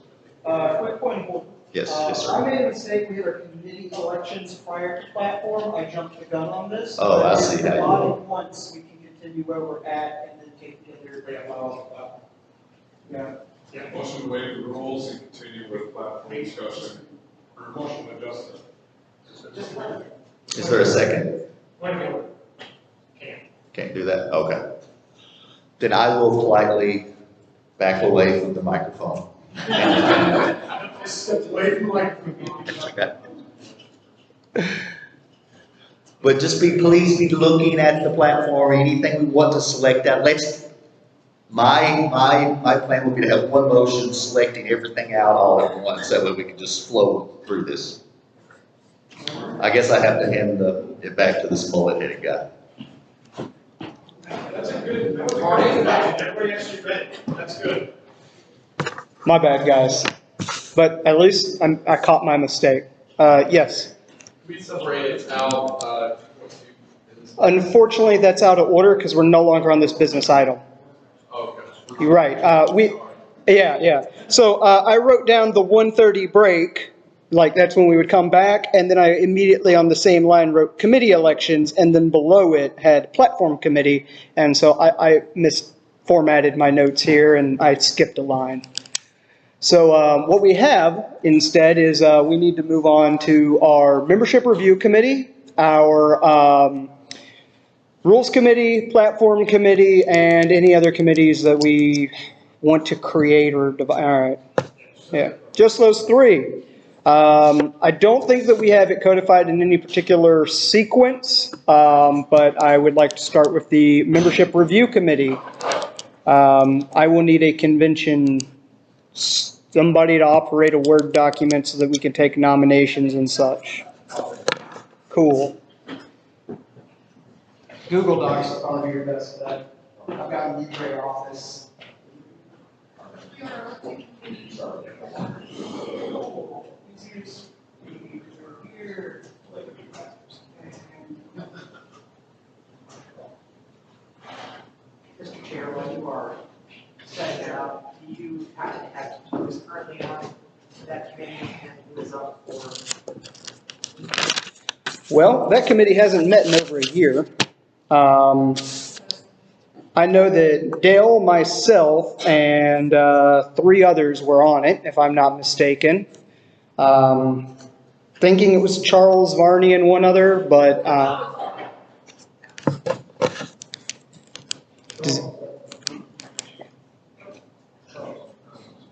Quick point of order. Yes, yes, sir. I made a mistake. We had our committee elections prior to platform. I jumped the gun on this. Oh, I see If we how you body did. once, we can continue where we're at and then take together everybody allows the platform. Yeah. Motion to waive the rules and continue with platform discussion, or motion to adjust it. Is there a second? Wait a minute. Can't do that? Okay. Then I will politely back away from the microphone. Step away from the microphone. But just please be looking at the platform, anything we want to select out. My plan would be to have one motion selecting everything out all at once, that way we can just flow through this. I guess I have to hand it back to this mullet-headed guy. That's a good, that was already, everybody actually read it. That's good. My bad, guys. But at least I caught my mistake. Yes. We separated out, Unfortunately, that's out of order because we're no longer on this business item. You're right. Yeah. So I wrote down the 1:30 break, like that's when we would come back, and then I immediately on the same line wrote committee elections, and then below it had platform committee, and so I misformatted my notes here and I skipped a line. So what we have instead is we need to move on to our membership review committee, our Rules Committee, Platform Committee, and any other committees that we want to create or divide. All right. Yeah, just those three. I don't think that we have it codified in any particular sequence, but I would like to start with the Membership Review Committee. I will need a convention, somebody to operate a Word document so that we can take nominations and such. Cool. Google Docs will probably be your best bet. I've got a LibreOffice. Well, that committee hasn't met in over a year. I know that Dale, myself, and 3 others were on it, if I'm not mistaken. Thinking it was Charles, Varney, and one other, but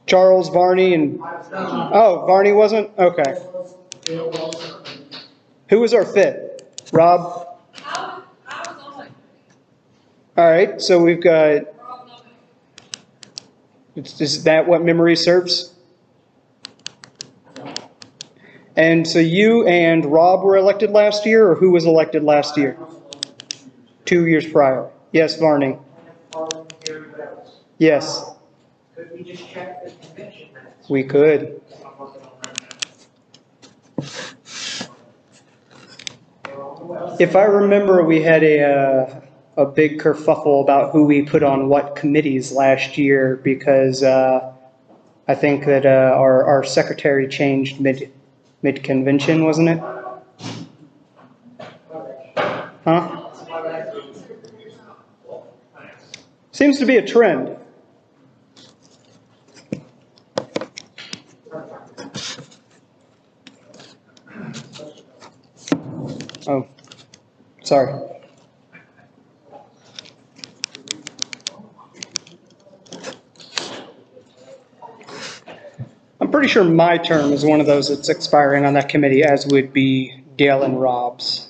Charles, Varney, and oh, Varney wasn't? Okay. Who was our 5th? Rob? All right, so we've got, is that what memory serves? And so you and Rob were elected last year, or who was elected last year? 2 years prior. Yes, Varney. Yes. Could we just check the convention minutes? We could. If I remember, we had a big kerfuffle about who we put on what committees last year because I think that our secretary changed mid-convention, wasn't it? Huh? Seems to be a trend. Oh, sorry. I'm pretty sure my term is one of those that's expiring on that committee, as would be Dale and Rob's.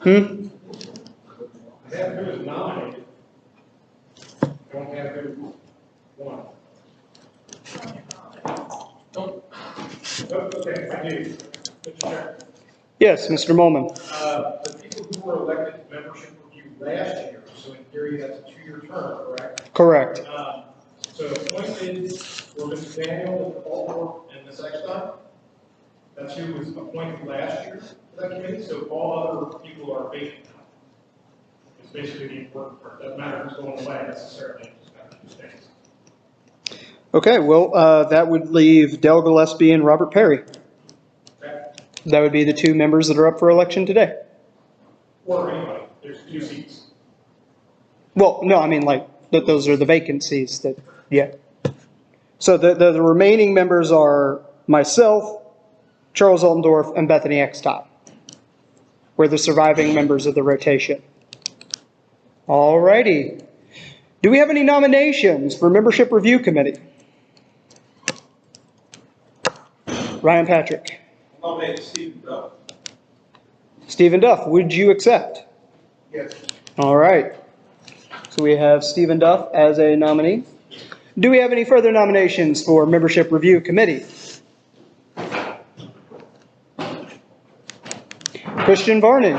I have who is nominated. I don't have who won. Oh, okay, I do. Mr. Chair. Yes, Mr. Mulman. The people who were elected to membership review last year, so in theory that's a 2-year term, correct? Correct. So appointed were Mr. Daniel, Mr. Baltimore, and Ms. Eckstein. That's who was appointed last year to that committee, so all other people are vacant now. It's basically the important part. Doesn't matter who's going away necessarily, it just matters who stays. Okay, well, that would leave Dale Gillespie and Robert Perry. Okay. That would be the 2 members that are up for election today. Or anybody, there's 2 seats. Well, no, I mean like that those are the vacancies that, yeah. So the remaining members are myself, Charles Altendorf, and Bethany Eckstein. We're the surviving members of the rotation. All righty. Do we have any nominations for Membership Review Committee? Ryan Patrick. Nominate Stephen Duff. Stephen Duff, would you accept? Yes. All right. So we have Stephen Duff as a nominee. Do we have any further nominations for Membership Review Committee? Christian Varney.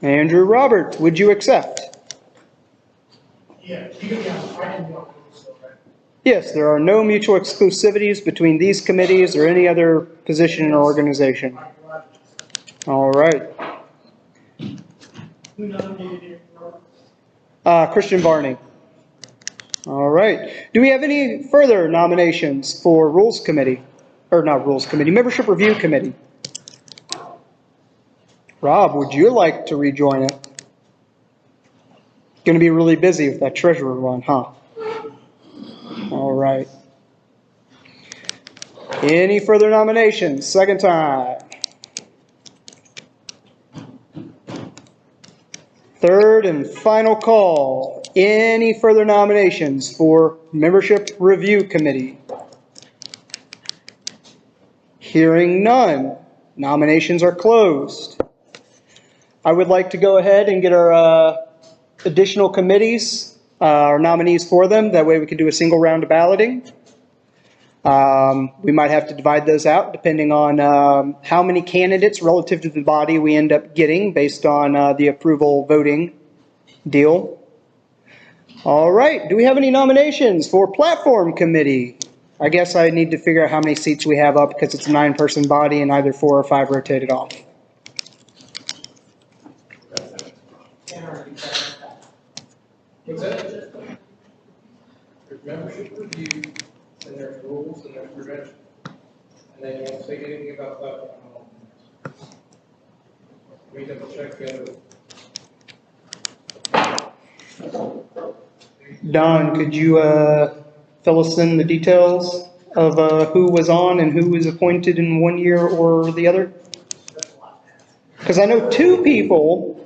Andrew Robert, would you accept? Yeah, you can be on, I can be on this, right? Yes, there are no mutual exclusivities between these committees or any other position or organization. All right. Who nominated you? Christian Varney. All right. Do we have any further nominations for Rules Committee? Or not Rules Committee, Membership Review Committee? Rob, would you like to rejoin it? Going to be really busy with that treasurer run, huh? All right. Any further nominations? Second time. Third and final call. Any further nominations for Membership Review Committee? Hearing none. Nominations are closed. I would like to go ahead and get our additional committees, our nominees for them. That way we can do a single round of balloting. We might have to divide those out depending on how many candidates relative to the body we end up getting based on the approval voting deal. All right, do we have any nominations for Platform Committee? I guess I need to figure out how many seats we have up because it's a 9-person body and either 4 or 5 rotated off. What's that? There's membership review, and there's rules, and there's prevention. And then you won't say anything about platform. We double check the other. Don, could you fill us in the details of who was on and who was appointed in one year or the other? Because I know 2 people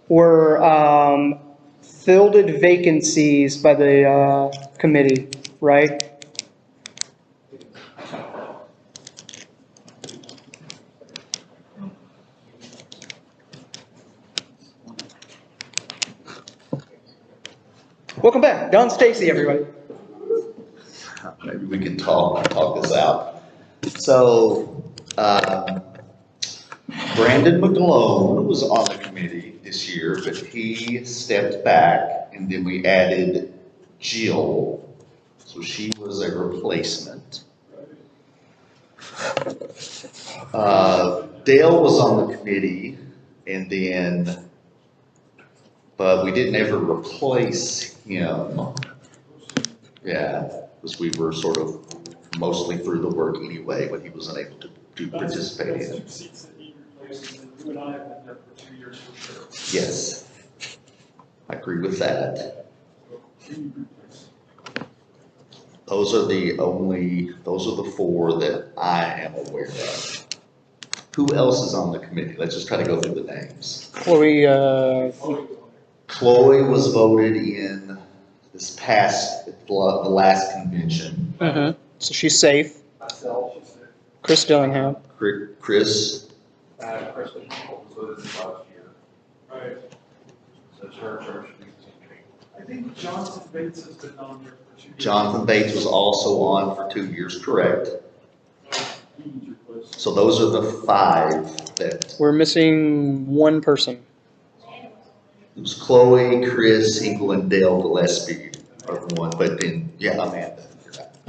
were filled vacancies by the committee, right? Welcome back. Don Stacy, everybody. Maybe we can talk this out. So, Brandon McGlone was on the committee this year, but he stepped back, and then we added Jill, so she was a replacement. Dale was on the committee, and then, but we didn't ever replace him. Yeah, because we were sort of mostly through the work anyway, but he wasn't able to participate in it. You and I have been there for 2 years for sure. Yes, I agree with that. Those are the 4 that I am aware of. Who else is on the committee? Let's just try to go through the names. Chloe was voted in this past, the last convention. So she's safe. Myself, Chris Dillingham. Chris. Chris was voted this last year. Right. So her term should be continuing. I think Jonathan Bates has been on there for 2 years. Jonathan Bates was also on for 2 years, correct? So those are the 5 that. We're missing 1 person. It was Chloe, Chris, Hinkle, and Dale Gillespie are the one, but then, yeah, Amanda.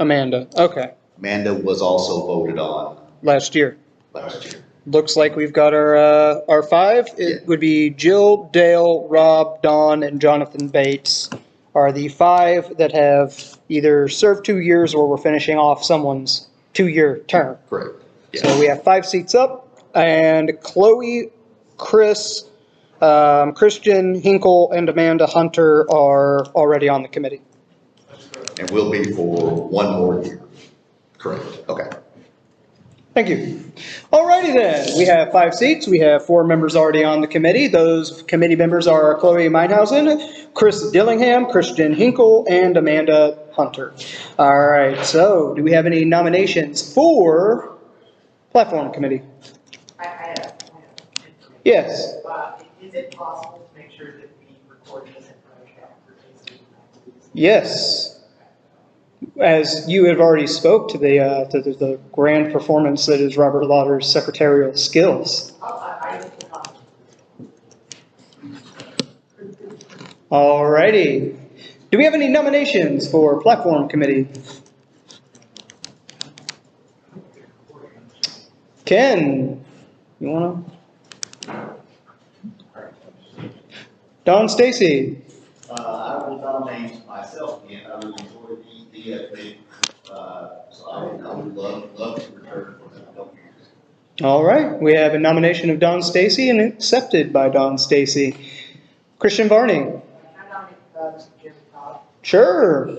Amanda, okay. Amanda was also voted on Last year. last year. Looks like we've got our 5. It would be Jill, Dale, Rob, Don, and Jonathan Bates are the 5 that have either served 2 years or we're finishing off someone's 2-year term. Correct. Yeah. So we have 5 seats up, and Chloe, Chris, Christian, Hinkle, and Amanda Hunter are already on the committee. And will be for 1 more year. Correct. Okay. Thank you. Alrighty then, we have 5 seats. We have 4 members already on the committee. Those committee members are Chloe Meinhausen, Chris Dillingham, Christian Hinkle, and Amanda Hunter. Alright, so do we have any nominations for Platform Committee? I have. Yes. Is it possible to make sure that we record this information for Casey? Yes. As you have already spoke to the grand performance that is Robert Lauder's secretarial skills. Alrighty. Do we have any nominations for Platform Committee? Ken, you wanna? Don Stacy. I will nominate myself again. I really enjoyed the committee. So I would love to return for that couple years. All right, we have a nomination of Don Stacy and accepted by Don Stacy. Christian Varney. Sure.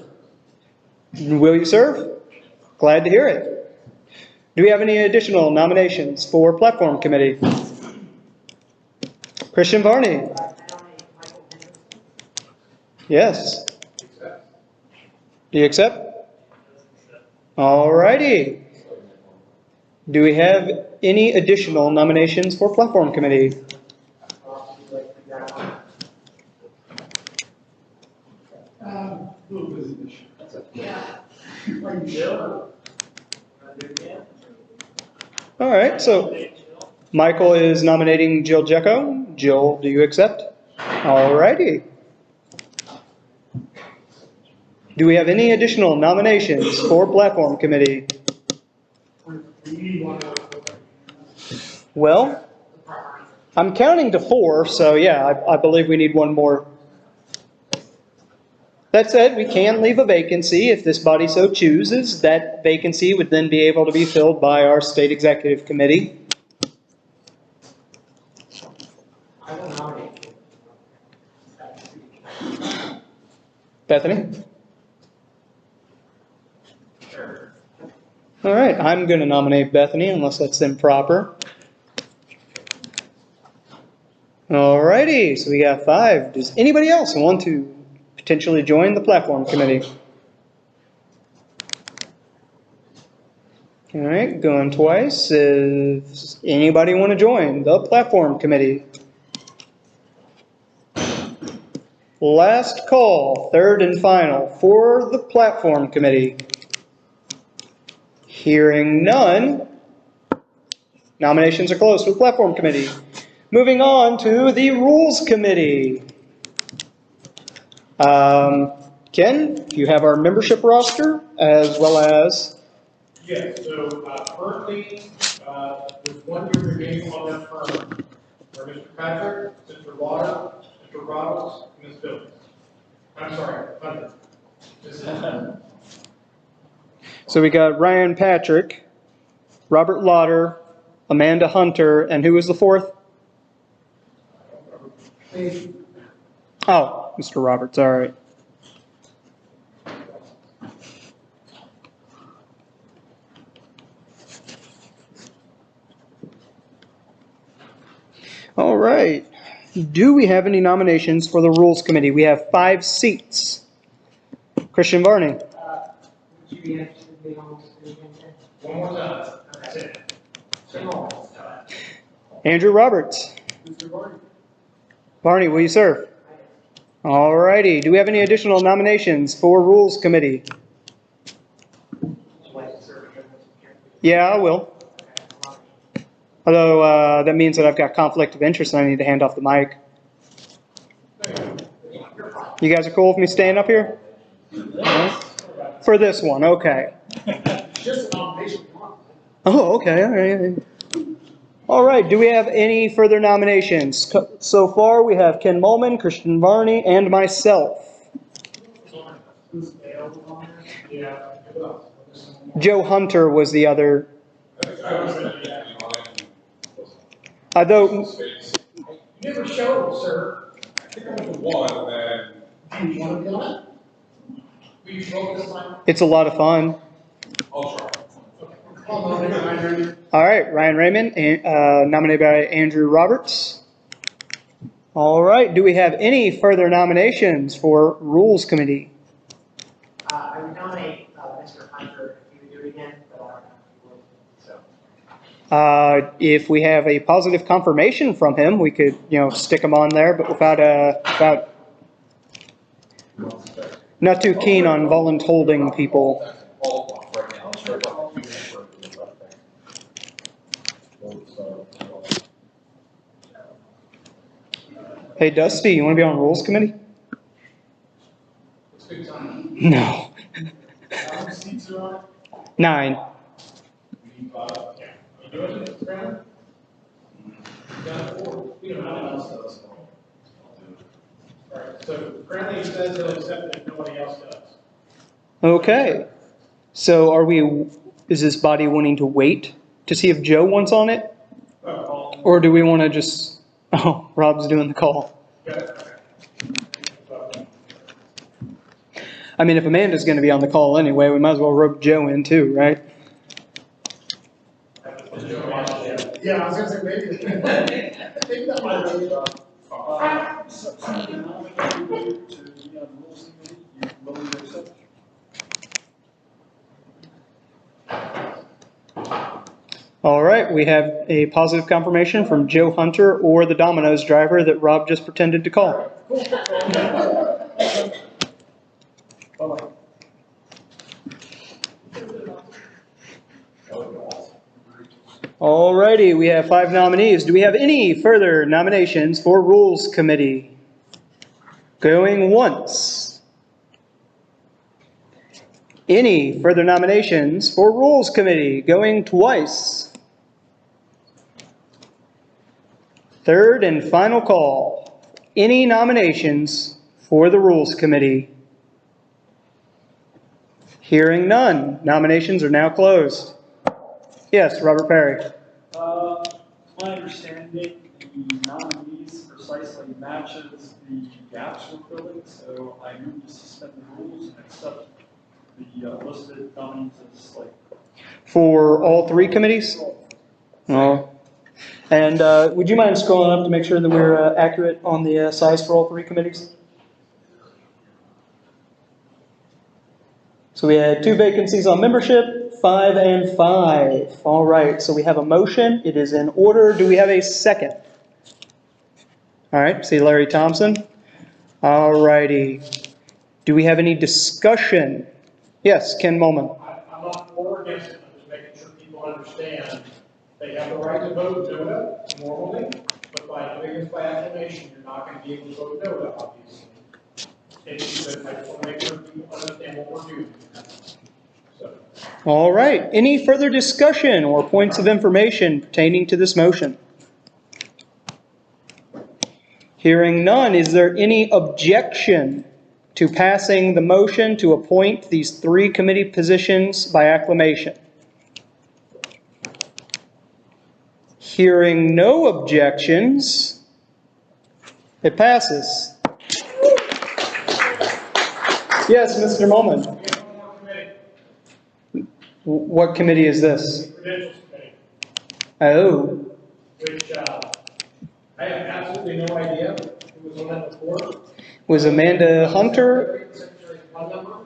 Will you serve? Glad to hear it. Do we have any additional nominations for Platform Committee? Christian Varney. Yes. Do you accept? All righty. Do we have any additional nominations for Platform Committee? All right, so Michael is nominating Jill Jecko. Jill, do you accept? All righty. Do we have any additional nominations for Platform Committee? Well, I'm counting to 4, so yeah, I believe we need 1 more. That said, we can leave a vacancy if this body so chooses. That vacancy would then be able to be filled by our state executive committee. I will nominate. Bethany? Sure. All right, I'm going to nominate Bethany unless that's improper. All righty, so we got 5. Does anybody else want to potentially join the platform committee? All right, going twice. Does anybody want to join the platform committee? Last call, third and final, for the platform committee. Hearing none, nominations are closed for the platform committee. Moving on to the rules committee. Ken, you have our membership roster as well as... Yes, so currently, with 1 year remaining on that term, are Mr. Patrick, Mr. Lauder, Mr. Roberts, and Ms. Phillips. I'm sorry, Hunter. So we got Ryan Patrick, Robert Lauder, Amanda Hunter, and who was the 4th? Oh, Mr. Roberts, all right. All right. Do we have any nominations for the Rules Committee? We have 5 seats. Christian Varney. Would you be interested in being on this committee again? One more time. That's it. Andrew Roberts. Varney, will you serve? All righty. Do we have any additional nominations for Rules Committee? Yeah, I will. Although that means that I've got conflict of interest and I need to hand off the mic. You guys are cool with me staying up here? For this one, okay. Just a nomination. Oh, okay, all right. All right, do we have any further nominations? So far, we have Ken Mullman, Christian Varney, and myself. Joe Hunter was the other. Though, You never showed, sir. I think I'm the one, and Do you want to be on it? Will you vote this time? it's a lot of fun. I'll try. All right, Ryan Raymond, nominated by Andrew Roberts. All right, do we have any further nominations for Rules Committee? I would nominate Mr. Hunter if he would do it again, but I don't know if he would, so. If we have a positive confirmation from him, we could, stick him on there, but without not too keen on voluntolding people. Hey, Dusty, you want to be on Rules Committee? No. 9. So currently it says they'll accept it if nobody else does. Okay. So is this body wanting to wait to see if Joe wants on it? Or do we want to just, oh, Rob's doing the call. I mean, if Amanda's going to be on the call anyway, we might as well rope Joe in too, right? Yeah, I was gonna say maybe. Maybe that might be. All right, we have a positive confirmation from Joe Hunter or the Domino's driver that Rob just pretended to call. All righty, we have 5 nominees. Do we have any further nominations for Rules Committee? Going once. Any further nominations for Rules Committee? Going twice. Third and final call. Any nominations for the Rules Committee? Hearing none, nominations are now closed. Yes, Robert Perry. My understanding, the nominees precisely matches the gaps we're filling, so I move to suspend the rules and accept the listed nominees as like. For all three committees? Oh. And would you mind scrolling up to make sure that we're accurate on the size for all three committees? So we had 2 vacancies on membership, 5 and 5. All right, so we have a motion. It is in order. Do we have a second? All right, see Larry Thompson. All righty. Do we have any discussion? Yes, Ken Mulman. I'm not for or against it, I'm just making sure people understand they have the right to vote no normally, but by doing this by acclamation, you're not going to be able to vote no, obviously. It's just that I just want to make sure people understand what we're doing. So. All right. Any further discussion or points of information pertaining to this motion? Hearing none, is there any objection to passing the motion to appoint these 3 committee positions by acclamation? Hearing no objections, it passes. Yes, Mr. Mulman. What committee is this? Credentials committee, Oh. which I have absolutely no idea who was on that before. Was Amanda Hunter? Secretary's one number,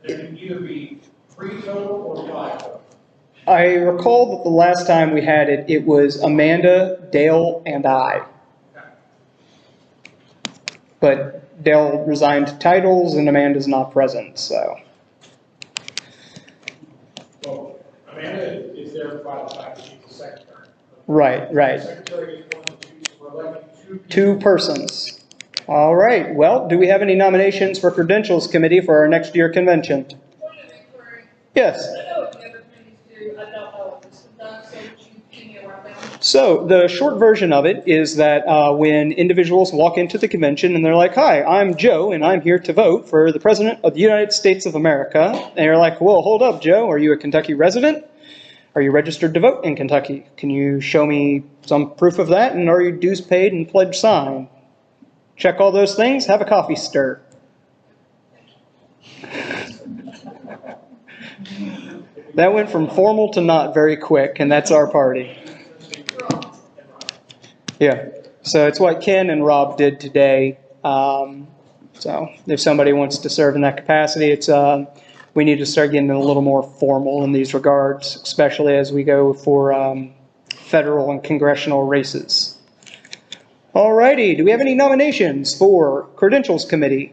and it can either be 3 total or 5 total. I recall that the last time we had it, it was Amanda, Dale, and I. But Dale resigned titles and Amanda's not present, so. Well, Amanda is there by the fact that she's the secretary. Right, right. The secretary is one of the 2, so we're electing 2 people. 2 persons. All right, well, do we have any nominations for Credentials Committee for our next year convention? Yes. So the short version of it is that when individuals walk into the convention and they're like, "Hi, I'm Joe and I'm here to vote for the President of the United States of America," and you're like, "Well, hold up, Joe, are you a Kentucky resident? Are you registered to vote in Kentucky? Can you show me some proof of that? And are you dues paid and pledge signed? Check all those things, have a coffee stir." That went from formal to not very quick, and that's our party. Yeah, so it's what Ken and Rob did today. So if somebody wants to serve in that capacity, it's we need to start getting a little more formal in these regards, especially as we go for federal and congressional races. Alrighty, do we have any nominations for Credentials Committee?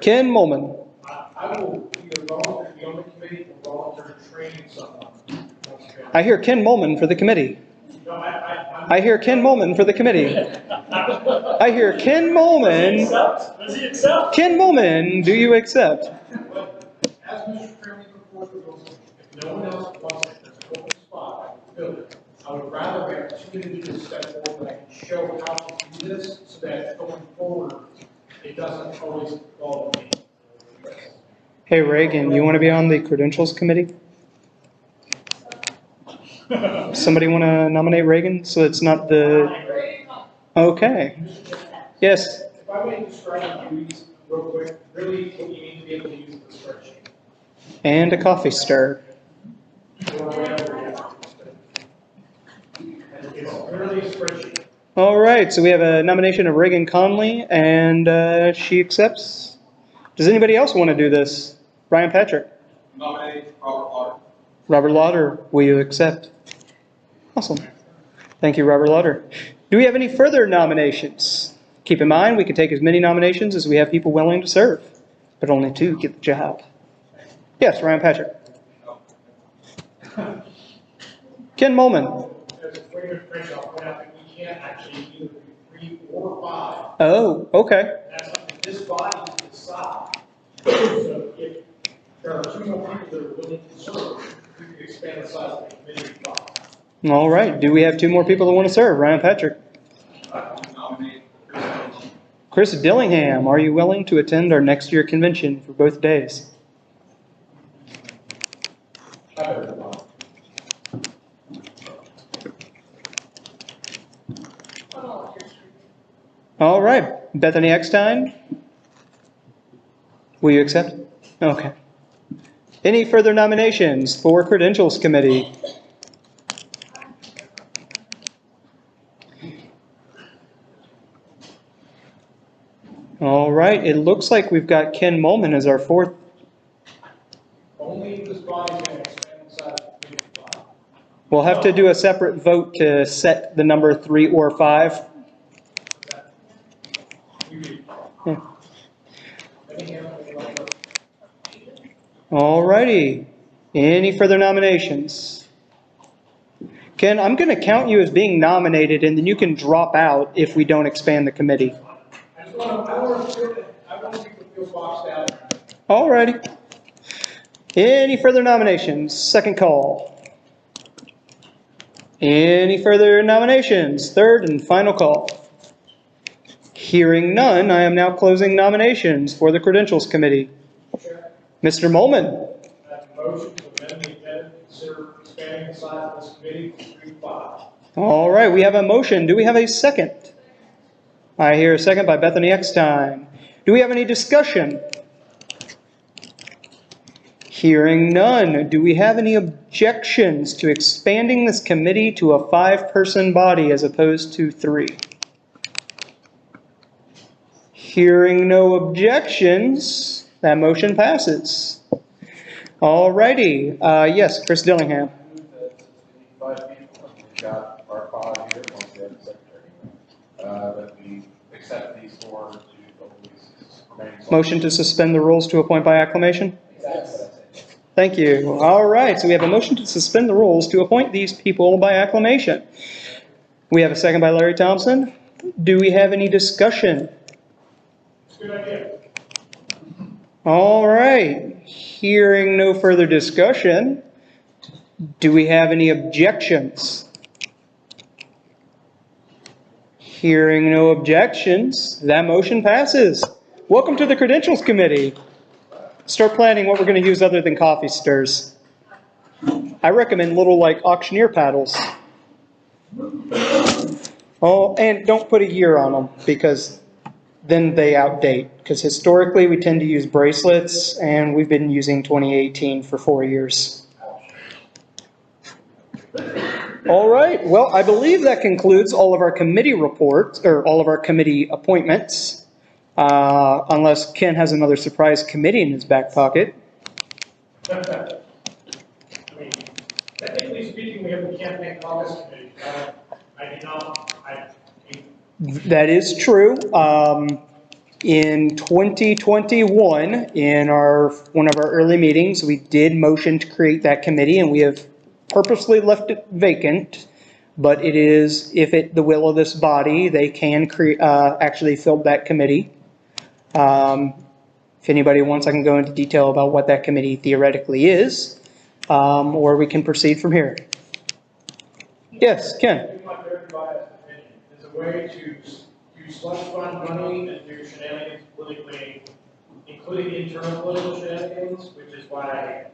Ken Mulman. I will either volunteer to be on the committee or volunteer to train someone. I hear Ken Mulman for the committee. No, I hear Ken Mulman for the committee. I hear Ken Mulman. Does he accept? Ken Mulman, do you accept? As Mr. Chairman reported, if no one else wants it, there's an open spot, I will fill it. I would rather have 2 individuals step forward that I can show how to do this so that going forward, it doesn't always fall to me. Hey Reagan, you want to be on the Credentials Committee? Somebody want to nominate Reagan so it's not the... Okay. Yes. If I may describe the duties real quick, really what you need to be able to use the spreadsheet. And a coffee stir. Or whatever. It's clearly a spreadsheet. All right, so we have a nomination of Reagan Conley, and she accepts. Does anybody else want to do this? Ryan Patrick. Nominate Robert Lauder. Robert Lauder, will you accept? Awesome. Thank you, Robert Lauder. Do we have any further nominations? Keep in mind, we can take as many nominations as we have people willing to serve, but only 2 get the job. Yes, Ryan Patrick. Ken Mulman. As a point of difference, I'll point out that we can't actually either be 3 or 5. Oh, okay. That's something this body can decide. So if there are 2 more people that are willing to serve, we can expand the size of the committee. All right. Do we have 2 more people that want to serve? Ryan Patrick. Nominate Chris Jones. Chris Dillingham, are you willing to attend our next year convention for both days? All right, Bethany Eckstein, will you accept? Okay. Any further nominations for Credentials Committee? All right, it looks like we've got Ken Molman as our fourth. Only this body can expand the size of the committee. We'll have to do a separate vote to set the number 3 or 5. Yeah. All righty. Any further nominations? Ken, I'm going to count you as being nominated, and then you can drop out if we don't expand the committee. I don't want people to feel boxed out. All righty. Any further nominations? Second call. Any further nominations? Third and final call. Hearing none, I am now closing nominations for the Credentials Committee. Mr. Molman. Motion to amend the agenda to consider expanding the size of this committee to 3 to 5. All right, we have a motion. Do we have a second? I hear a second by Bethany Eckstein. Do we have any discussion? Hearing none. Do we have any objections to expanding this committee to a 5-person body as opposed to 3? Hearing no objections, that motion passes. All righty. Yes, Chris Dillingham. 5 people, we've got our 5 here, once we have the secretary. That we accept these 4 to remain. Motion to suspend the rules to appoint by acclamation? Thank you. All right, so we have a motion to suspend the rules to appoint these people by acclamation. We have a second by Larry Thompson. Do we have any discussion? It's a good idea. All right, hearing no further discussion, do we have any objections? Hearing no objections, that motion passes. Welcome to the Credentials Committee. Start planning what we're going to use other than coffee stirs. I recommend little like auctioneer paddles. Oh, and don't put a year on them because then they outdate. Because historically we tend to use bracelets and we've been using 2018 for 4 years. All right, well, I believe that concludes all of our committee reports, or all of our committee appointments. Unless Ken has another surprise committee in his back pocket. I mean, technically speaking, we have the campaign caucus committee. I do not. That is true. In 2021, in one of our early meetings, we did motion to create that committee, and we have purposely left it vacant. But it is, if it the will of this body, they can actually fill that committee. If anybody wants, I can go into detail about what that committee theoretically is, or we can proceed from here. Yes, Ken. It's a way to slush fund money and do shenanigans politically, including internal political shenanigans, which is why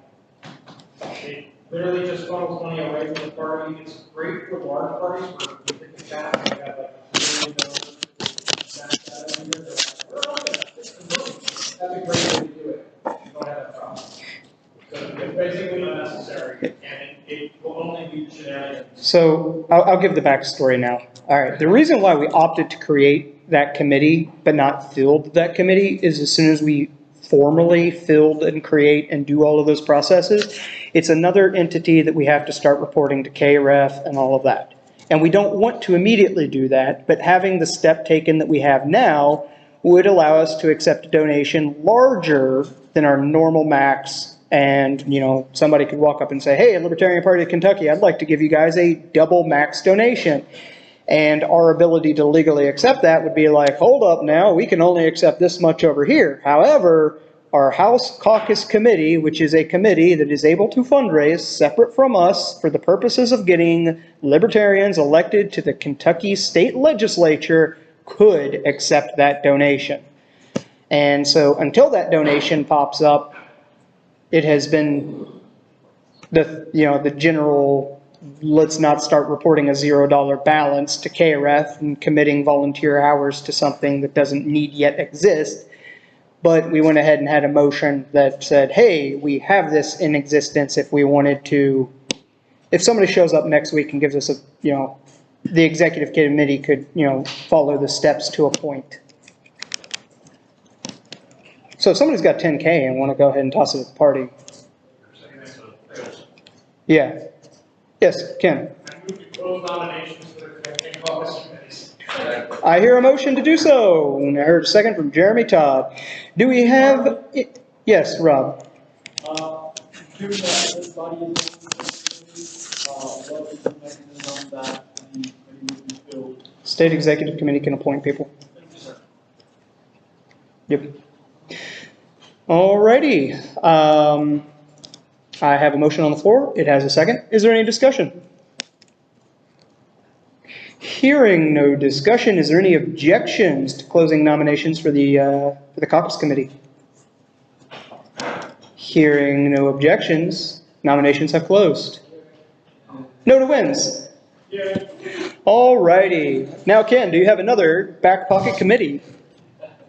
it literally just funnels money away from the party. It's great for large parties where we hit the cap and we have like $1 million. That's a great way to do it. You don't have a problem. So it's basically unnecessary, and it will only be shenanigans. So I'll give the backstory now. All right. The reason why we opted to create that committee, but not filled that committee, is as soon as we formally filled and create and do all of those processes, it's another entity that we have to start reporting to KREF and all of that. And we don't want to immediately do that, but having the step taken that we have now would allow us to accept a donation larger than our normal max. And, you know, somebody could walk up and say, hey, Libertarian Party of Kentucky, I'd like to give you guys a double max donation. And our ability to legally accept that would be like, hold up now, we can only accept this much over here. However, our House Caucus Committee, which is a committee that is able to fundraise separate from us for the purposes of getting Libertarians elected to the Kentucky State Legislature, could accept that donation. And so until that donation pops up, it has been the general, let's not start reporting a $0 balance to KRF and committing volunteer hours to something that doesn't need yet exist. But we went ahead and had a motion that said, hey, we have this in existence if we wanted to, if somebody shows up next week and gives us the executive committee could, follow the steps to a point. So if somebody's got 10K and want to go ahead and toss it at the party. Yeah. Yes, Ken. Close nominations for the caucus committees. I hear a motion to do so. And I heard a second from Jeremy Todd. Do we have, yes, Rob. Given that this body is what is the mechanism that the committee would be filled? State executive committee can appoint people. Yep. Alrighty. I have a motion on the floor. It has a second. Is there any discussion? Hearing no discussion, is there any objections to closing nominations for the caucus committee? Hearing no objections, nominations have closed. No to wins. Alrighty. Now, Ken, do you have another back pocket committee?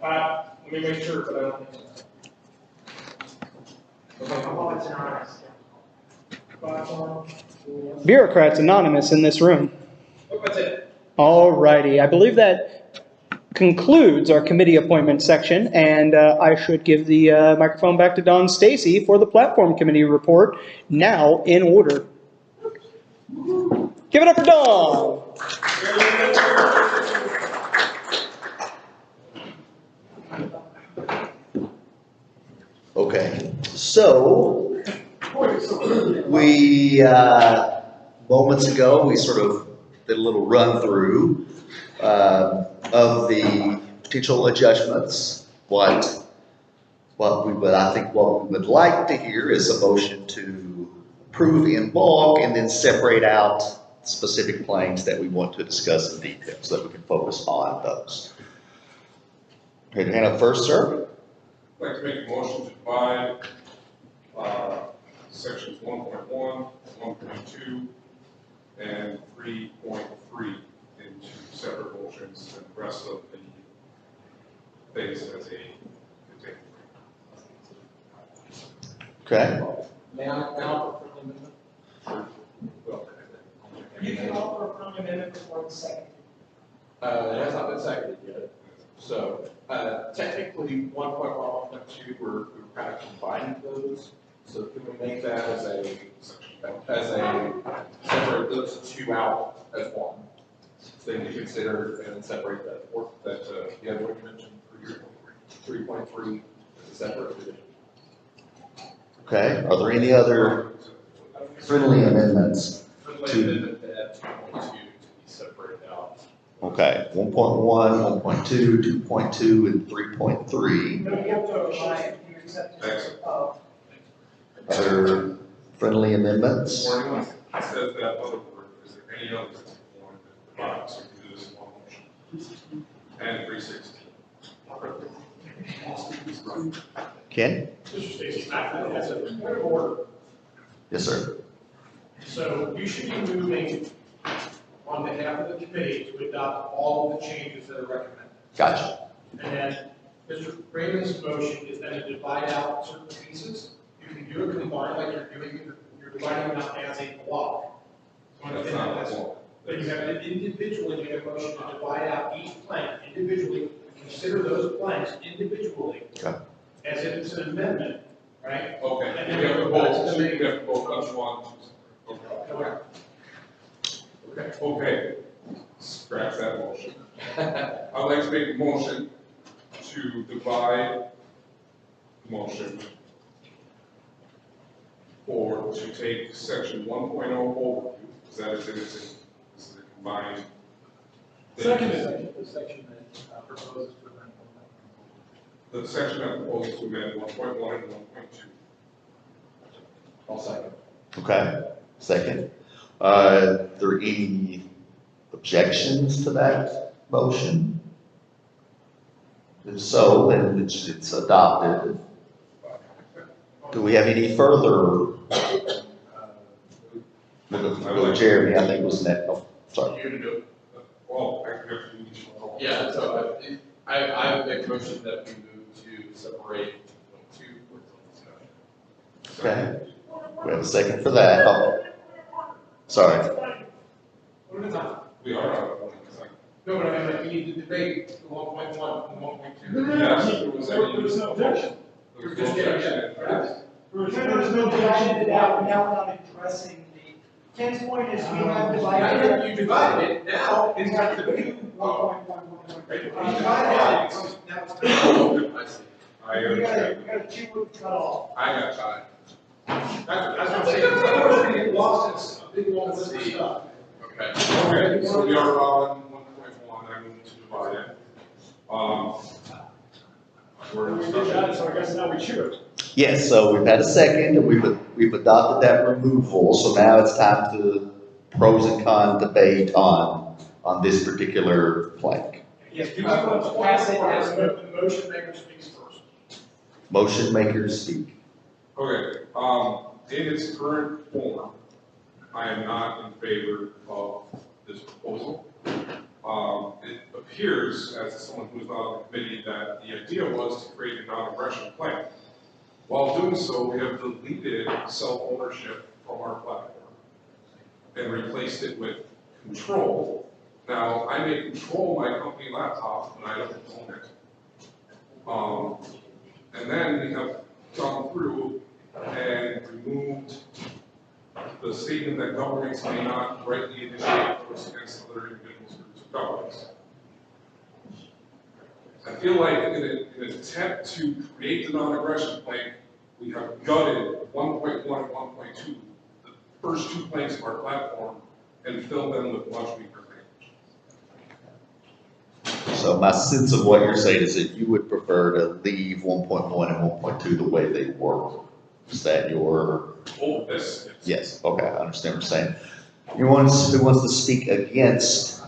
Let me make sure, but I don't think so. Bureaucrats anonymous in this room. That's it. Alrighty. I believe that concludes our committee appointment section, and I should give the microphone back to Don Stacy for the platform committee report, now in order. Give it up for Don. Okay, so we, moments ago, we sort of did a little run through of the potential adjustments. What we would like to hear is a motion to approve in bulk and then separate out specific plans that we want to discuss in detail so that we can focus on those. Here to hand up first, sir. I'd like to make a motion to divide sections 1.1, 1.2, and 3.3 into separate motions, and the rest of the things as a container. Okay. May I offer a friendly amendment? You can offer a friendly amendment before the second. It has not been seconded yet. So technically, 1.1, 1.2, we're kind of combining those. So can we make that as a separate those two out as one? So then you consider and then separate that the other one you mentioned, 3.3 as a separate division. Okay, are there any other friendly amendments? Friendly amendment to add 2.2 to be separated out. Okay, 1.1, 1.2, 2.2, and 3.3. No, you have to apply it, you accept it. Other friendly amendments? Or anyone says that other word, is there any other one that divides, so we can do this in one motion? And 360. Ken? Mr. Stacy, as a point of order, Yes, sir. so you should be moving on behalf of the committee to adopt all of the changes that are recommended. Gotcha. And then Mr. Raymond's motion is then to divide out certain pieces. You can do it combined like you're doing, you're dividing them out as a block. That's not a block. But you have to individually make a motion to divide out each plank individually, consider those planks individually. Okay. As if it's an amendment, right? Okay, And then we have to go back to vote, the so we meeting. have to vote each one. Correct. Okay, scratch that motion. I'd like to make a motion to divide the motion to take section 1.0 overview, because that is this is a combined. Second is the section that proposes to amend. The section that proposes to amend 1.1 and 1.2. I'll second. Okay, second. Are there any objections to that motion? If so, then it's adopted. Do we have any further? We'll go to Jeremy, I think was next. Oh, sorry. You to do it. Well, I have to do each one. Yeah, so I would make a motion that we move to separate two for discussion. Okay. We have a second for that. Oh, sorry. What is that? We are. No, but I mean, like, we need to debate the 1.1 and 1.2. Yes, there was no objection. We're just getting it. There was no objection to that, now we're not addressing the, Ken's point is we have divided. You divided it, now it's got to be. I understand. We got a two cut off. I got time. That's what I'm saying. We're gonna get lost in a big long list of stuff. Okay, so we are on 1.1, I moved to divide it. So I guess now we should. Yes, so we've had a second, and we've adopted that removal, so now it's time to pros and cons debate on this particular plank. Yes, do I want to pass it as the motion maker speaks first? Motion makers speak. Okay, in its current form, I am not in favor of this proposal. It appears, as someone who's not on the committee, that the idea was to create a non-aggression plan. While doing so, we have deleted self-ownership from our platform and replaced it with control. Now, I may control my company laptop, but I don't own it. And then we have gone through and removed the statement that governments may not rightly initiate force against other individuals, groups, or governments. I feel like in an attempt to create the non-aggression plank, we have gutted 1.1 and 1.2, the first two planks of our platform, and filled them with much weaker language. So my sense of what you're saying is that you would prefer to leave 1.1 and 1.2 the way they were. Is that your? Oh, this. Yes, okay, I understand what you're saying. Who wants to speak against?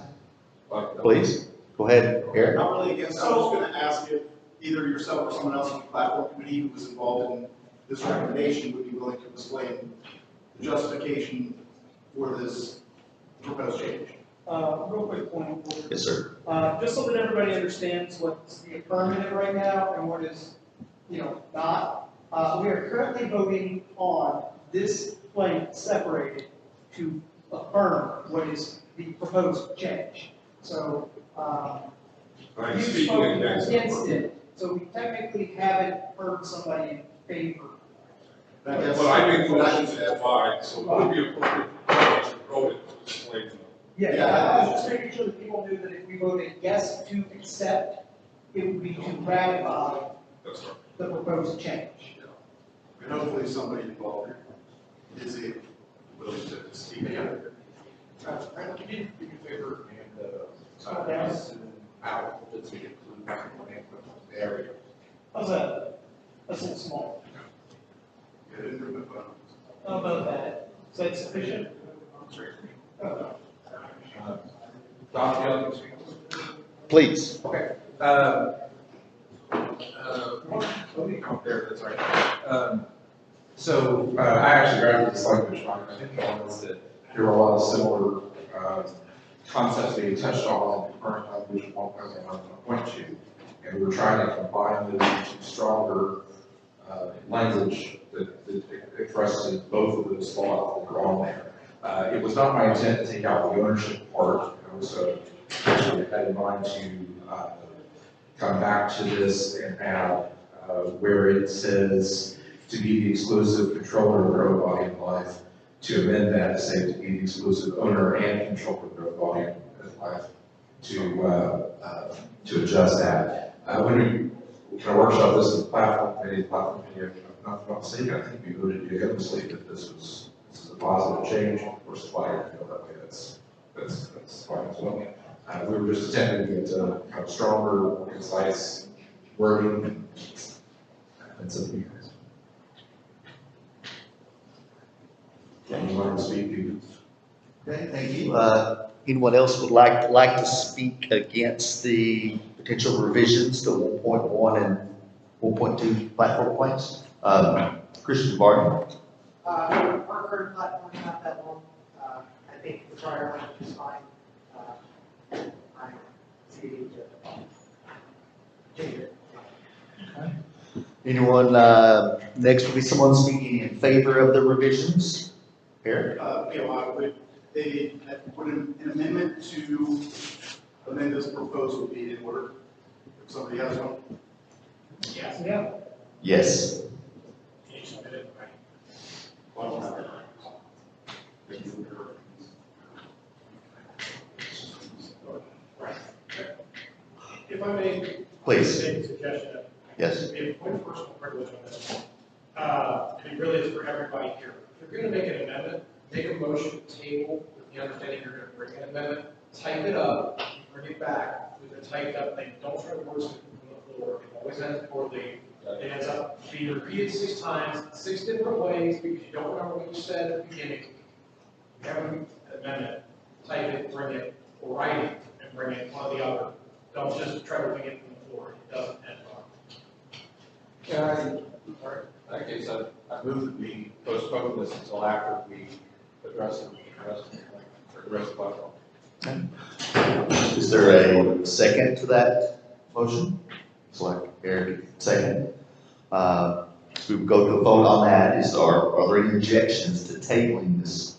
Please, go ahead, Eric. Not really against, I was gonna ask if either yourself or someone else on the platform committee who was involved in this recommendation would be willing to explain the justification for this proposed change. Real quick point of order. Yes, sir. Just so that everybody understands what's the affirmative right now and what is, not. We are currently voting on this plank separated to affirm what is the proposed change. So, I'm you speaking spoke against it. So we technically haven't heard somebody in favor. But I made the motion to divide, so it would be appropriate to vote it to explain. Yeah, I was just making sure that people knew that if we voted yes to accept, it would be to ratify the proposed change. And hopefully somebody involved is willing to speak. Frank, can you do me a favor and, pass out, let's include the area. How's that? That's a little small. How about that? Is that sufficient? Dr. Young, can you speak? Please. Okay. Let me compare this, right? So, I actually grabbed this language from, I think the one is that there were a lot of similar, concepts being touched on in the current language of 1.1.2. And we were trying to combine those into stronger, language that addresses both of those thoughts that are on there. It was not my intent to take out the ownership part. I was, actually had in mind to, come back to this and add, where it says to be the exclusive controller of their own body and life, to amend that to say to be the exclusive owner and controller of their own body and life, to adjust that. When we kind of workshop this in the platform committee, if I'm not mistaken, I think we voted unanimously that this is a positive change. Of course, why I feel that way, that's fine as well. We were just attempting to get kind of stronger, more concise wording and so you guys. Anyone to speak to? Okay, thank you. Anyone else would like to speak against the potential revisions to 1.1 and 1.2 platform plans. Christian Barton. Our current platform's not that long. I think the prior one is fine. I'm seeing to change it. Anyone, next will be someone speaking in favor of the revisions. Eric? Would an amendment to amend this proposal be in order? If somebody has one? Yes. Yeah. Yes. If I may. Please. Make a suggestion. Yes. Maybe a point of personal privilege on this one. And it really is for everybody here. If you're going to make an amendment, make a motion to table with the understanding you're going to bring an amendment, type it up, bring it back with a typed up thing. Don't try to words it from the floor. It always ends poorly. It ends up being repeated 6 times, 6 different ways because you don't remember what you said at the beginning. You have an amendment, type it, bring it, or write it, and bring it one or the other. Don't just try to wing it from the floor. It doesn't end well. In that case, I move that we postpone this until after we address the rest of the platform. Is there a second to that motion? Select Eric, second. We would go to a vote on that. Are there any objections to tabling this?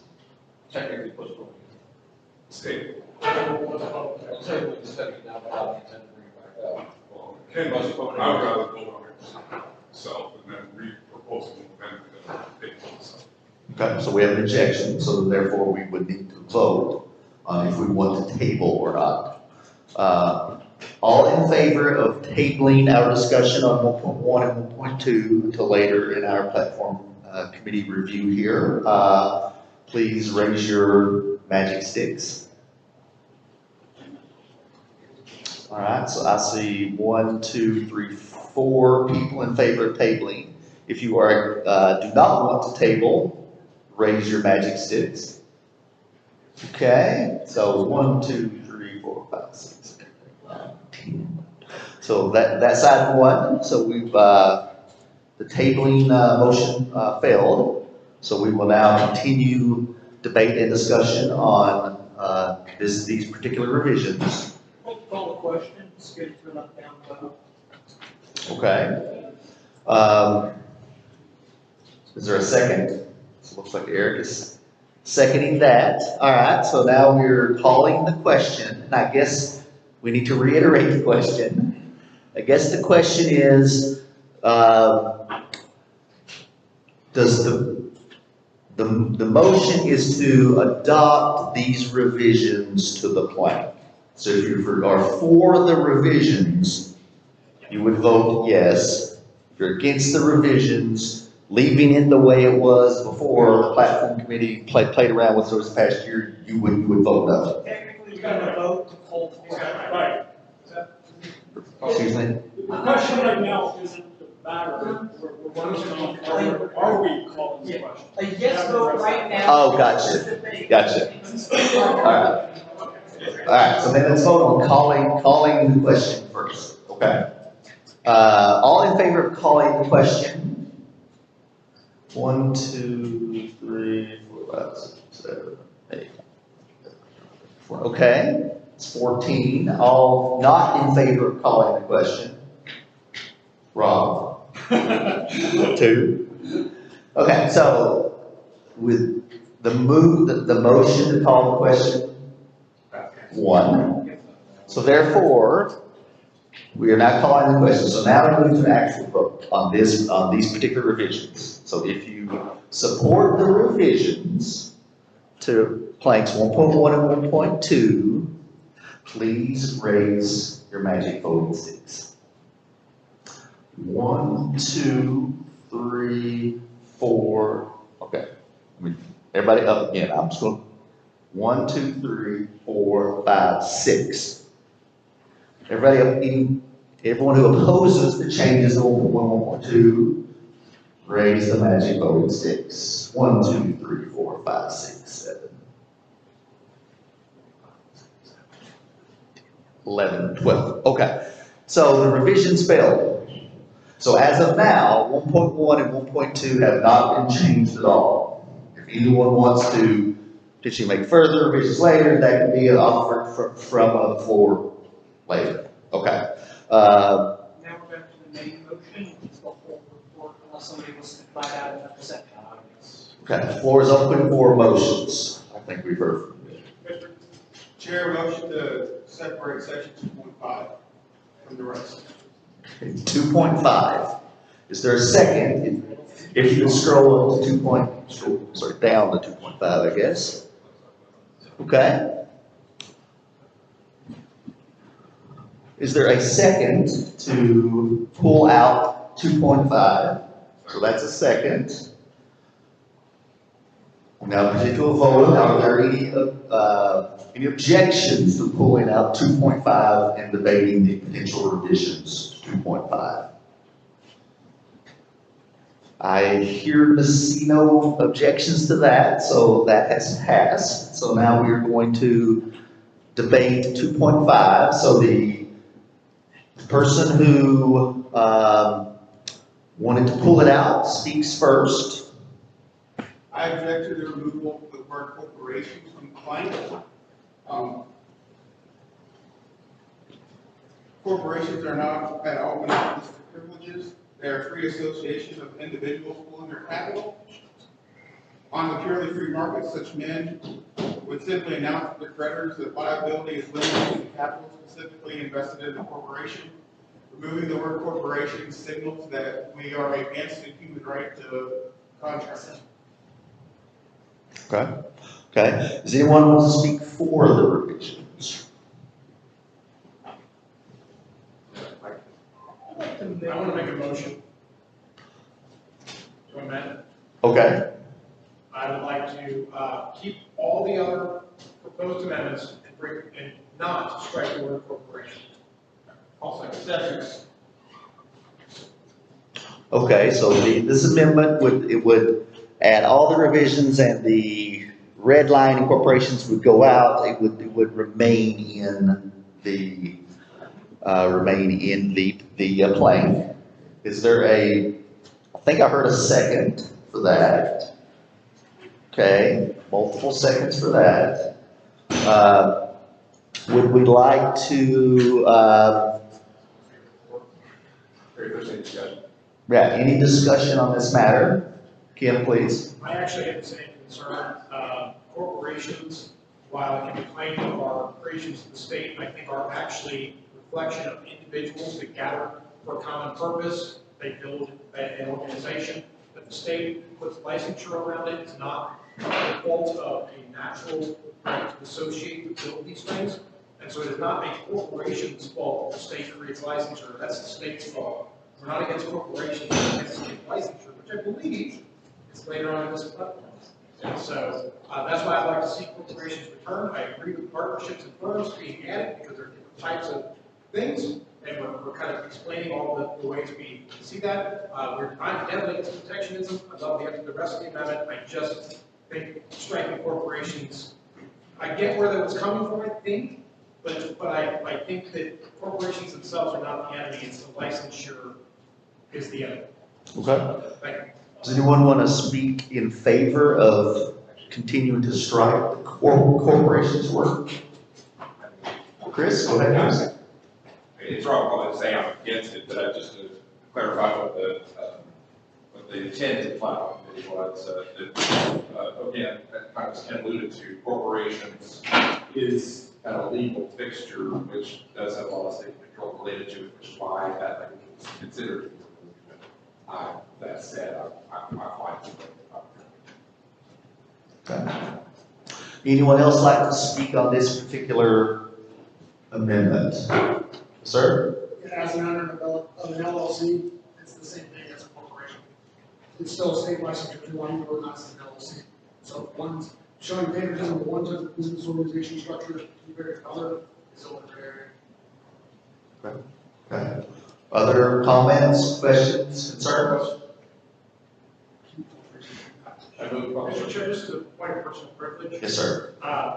Technically postpone. Stay. Table the study now, but I'll intend to bring it back up. Well, Ken, I would rather vote on it itself and then re-propose an amendment that takes itself. Okay, so we have an objection, so therefore we would need to vote on if we want to table or not. All in favor of tabling our discussion on 1.1 and 1.2 until later in our platform committee review here, please raise your magic sticks. All right, so I see 1, 2, 3, 4 people in favor of tabling. If you are do not want to table, raise your magic sticks. Okay, so 1, 2, 3, 4, 5, 6, 7, 8, 9, 10. So that side won. So we've the tabling motion failed. So we will now continue debate and discussion on these particular revisions. Call the question, skip to an up down vote. Okay. Is there a second? It looks like Eric is seconding that. All right, so now we're calling the question, and I guess we need to reiterate the question. I guess the question is, does the motion is to adopt these revisions to the plan. So if you are for the revisions, you would vote yes. If you're against the revisions, leaving it the way it was before the platform committee played around with this past year, you would vote no. Technically, we're gonna vote to call the question. Right. Excuse me? The question right now isn't the matter. We're working on, are we calling the question? A yes vote right now. Oh, gotcha. Gotcha. All right. All right, so then let's vote on calling the question first, okay? All in favor of calling the question? 1, 2, 3, 4, 5, 6, 7, 8. Okay, it's 14. All not in favor of calling the question? Rob? 2. Okay, so with the motion to call the question? 1. So therefore, we are not calling the question. So now we move to an actual vote on these particular revisions. So if you support the revisions to planks 1.1 and 1.2, please raise your magic voting sticks. 1, 2, 3, 4. Okay. Everybody up again. I'm just going. 1, 2, 3, 4, 5, 6. Everybody, everyone who opposes the changes to 1.1, 1.2, raise the magic voting sticks. 1, 2, 3, 4, 5, 6, 7. 11, 12. Okay. So the revisions failed. So as of now, 1.1 and 1.2 have not been changed at all. If anyone wants to potentially make further revisions later, that can be offered from the floor later. Okay. Now we're back to the main motion, it's the whole report, unless somebody wants to divide out another section. Okay, the floor is open for motions. I think we've heard from you. Mr. Chair, motion to separate section 2.5 from the rest. Okay, 2.5. Is there a second? If you can scroll up to down to 2.5, I guess. Okay. Is there a second to pull out 2.5? So that's a second. Now, proceed to a vote. Are there any objections to pulling out 2.5 and debating the potential revisions to 2.5? I see no objections to that, so that has passed. So now we are going to debate 2.5. So the person who wanted to pull it out speaks first. I object to the removal of the word corporations from the blank. Corporations are not at all monopolistic privileges. They are free associations of individuals pooling their capital. On the purely free market, such men would simply announce to their creditors that liability is limited to capital specifically invested in the corporation. Removing the word corporation signals that we are against the human right to contract. Okay. Okay. Does anyone want to speak for the revisions? I want to make a motion to amend. Okay. I would like to keep all the other proposed amendments and not strike the word corporation. Also, that's Okay, so this amendment would add all the revisions and the red line incorporations would go out. It would remain in the plan. Is there I think I heard a second for that. Okay, multiple seconds for that. Would we like to, any discussion on this matter? Kim, please. I actually have the same concern. Corporations, while it can be claimed are creations of the state, I think are actually a reflection of individuals that gather for a common purpose. They build an organization, but the state puts licensure around it. It's not the fault of a natural right to associate to build these things. And so it is not a corporation's fault that the state creates licensure. That's the state's fault. We're not against corporations, we're against state licensure, which I believe is later on in this platform. And so that's why I'd like to see corporations return. I agree with partnerships and firms being added because there are different types of things, and we're kind of explaining all the ways we see that. We're not definitely against protectionism. I love the rest of the amendment. I just think striking corporations, I get where that was coming from, I think, but I think that corporations themselves are not the enemy. It's the licensure is the enemy. Okay. Thank you. Does anyone want to speak in favor of continuing to strike the corporation's work? Chris, go ahead. It's wrong probably to say I'm against it, but just to clarify what the intent of the platform was, again, kind of as Ken alluded to, corporations is kind of a legal fixture, which does have a lot of state control related to it, which is why that language is considered. That said, I'm fine with it. Okay. Anyone else like to speak on this particular amendment? Sir? As an owner of an LLC, it's the same thing as a corporation. It's still a state licensure too, even though it's not an LLC. So one's showing favoritism to one type of business organization structure compared to another is over there. Okay. Okay. Other comments, questions, concerns? Mr. Chair, just a point of personal privilege. Yes, sir.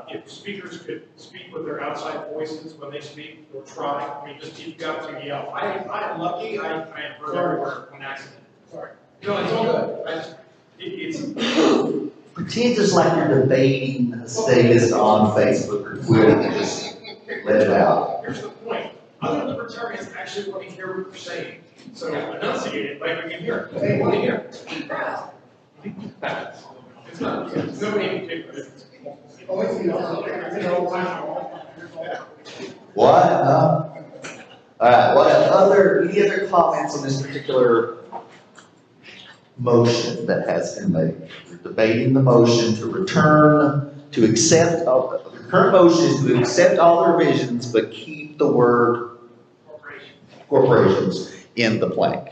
If speakers could speak with their outside voices when they speak, or try, I mean, just you've got to yell. I am lucky, I am heard everywhere on accident. Sorry. No, it's all good. It's Pretend just like you're debating a status on Facebook or Twitter and just let it out. Here's the point. Other libertarians actually want to hear what you're saying. So enunciate it like we can hear. They want to hear. It's not, nobody can take it. What? All right, any other comments on this particular motion that has been made? We're debating the motion to return, to accept, the current motion is to accept all the revisions, but keep the word corporations in the blank.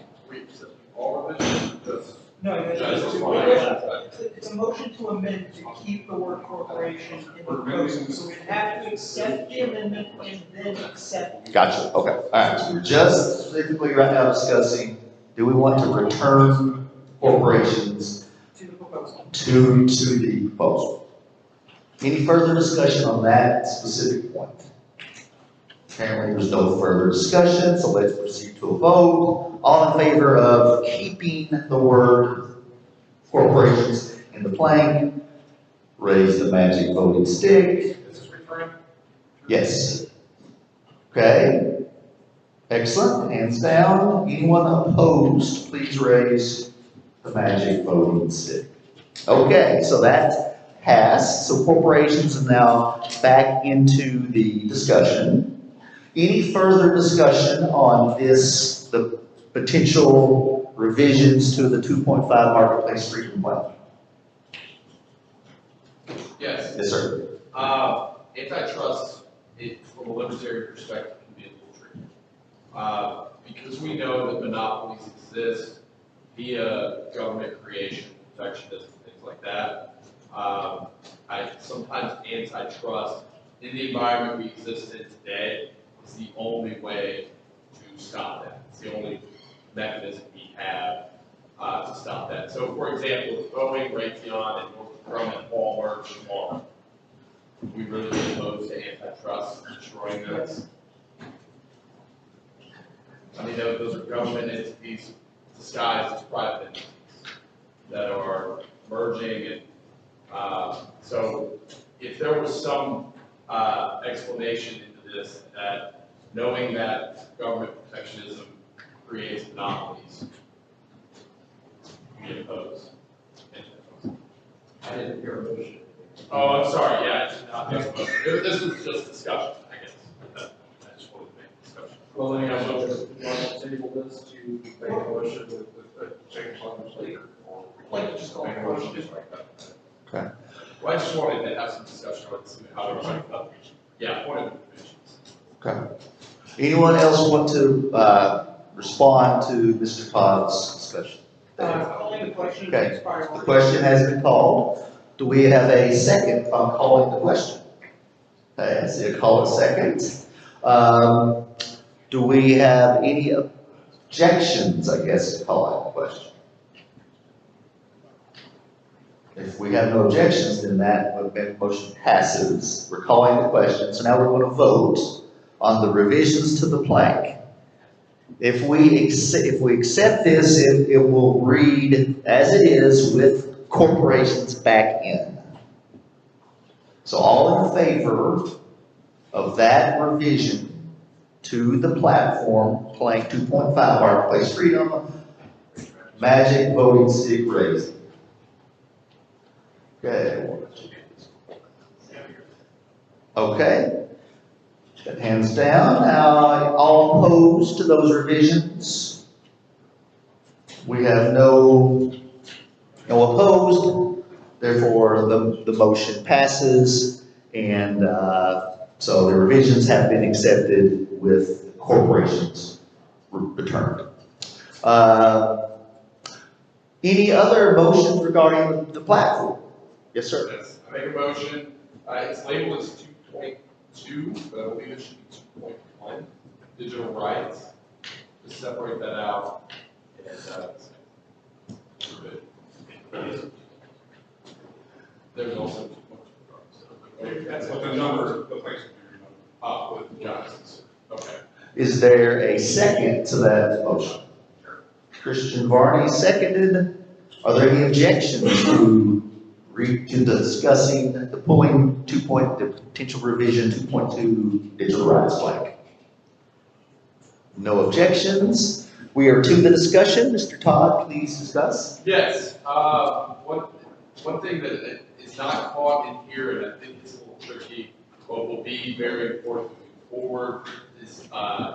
All of it, No, it's a motion to amend to keep the word corporation in the proposal. So we have to accept the amendment and then accept. Gotcha, okay, all right, so we're just specifically right now discussing, do we want to return corporations To the proposal. to the proposal? Any further discussion on that specific point? Apparently there's no further discussion, so let's proceed to a vote. All in favor of keeping the word corporations in the blank, raise the magic voting stick. This is referring. Yes. Okay. Excellent. Hands down. Anyone opposed, please raise the magic voting stick. Okay, so that passed. So corporations are now back into the discussion. Any further discussion on this, the potential revisions to the 2.5 marketplace freedom plan? Yes. Yes, sir. Antitrust, from a libertarian perspective, can be a little tricky. Because we know that monopolies exist via government creation, protectionism, things like that. Sometimes antitrust, in the environment we exist in today, is the only way to stop that. It's the only mechanism we have to stop that. So, for example, if Boeing, Raytheon, and Northrop Grumman all merge tomorrow, we really opposed to antitrust destroying those. I mean, those are government entities disguised as private entities that are merging, and so if there was some explanation into this, that knowing that government protectionism creates monopolies, we oppose. I didn't hear a motion. Oh, I'm sorry, yeah, I did not make a motion. This was just discussion, I guess. I just wanted to make a discussion. Well, then I want to table this to make a motion with change language later, or Like to just call make it a motion just like that. Okay. Well, I just wanted to have some discussion on this, how to write up. Yeah, point of divisions. Okay. Anyone else want to respond to Mr. Todd's discussion? Calling the question. Okay, the question has been called. Do we have a second on calling the question? Okay, I see a call a second. Do we have any objections, I guess, to calling the question? If we have no objections, then that motion passes. We're calling the question, so now we're going to vote on the revisions to the plank. If we accept this, it will read as it is with corporations back in. So all in favor of that revision to the platform, plank 2.5, marketplace freedom, magic voting stick raising. Okay. Okay. Hands down. Now, all opposed to those revisions? We have no opposed. Therefore, the motion passes, and so the revisions have been accepted with corporations returned. Any other motions regarding the platform? Yes, sir. Yes, I make a motion. It's labeled as 2.2, but I believe it should be 2.1. Digital rights. Just separate that out. And Is there a second to that motion? Christian Varney seconded. Are there any objections to discussing the pulling the potential revision 2.2 digital rights blank? No objections. We are to the discussion. Mr. Todd, please discuss. Yes, one thing that is not caught in here, and I think it's a little tricky, but will be very important moving forward, is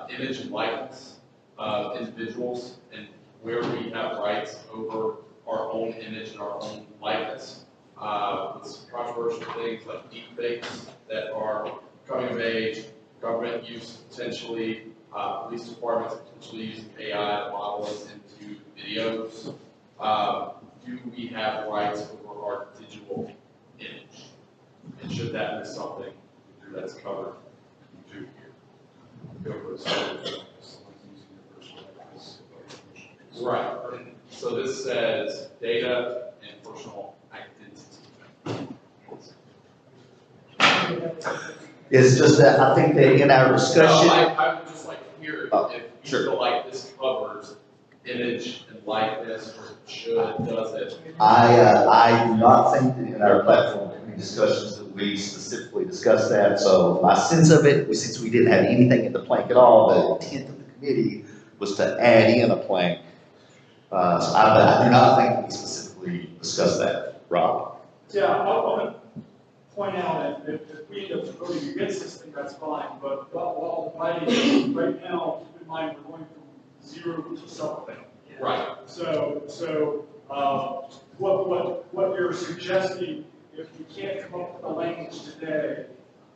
image and likeness of individuals and where we have rights over our own image and our own likeness. With some controversial things like deepfakes that are coming of age, government use potentially, police departments potentially using AI to model us into videos. Do we have rights over our digital image? And should that be something that's covered? Do here. Right. And so this says data and personal identity. It's just that I think that in our discussion. No, I would just like to hear if you feel like this covers image and likeness, or should, does it? I do not think that in our platform committee discussions that we specifically discussed that. So my sense of it, since we didn't have anything in the plank at all, the intent of the committee was to add in a plank. So I do not think we specifically discussed that. Rob? Yeah, I want to point out that if we end up voting against this thing, that's fine, but while fighting, right now, keep in mind, we're going from 0 to something. Right. So, what you're suggesting, if you can't come up with a language today,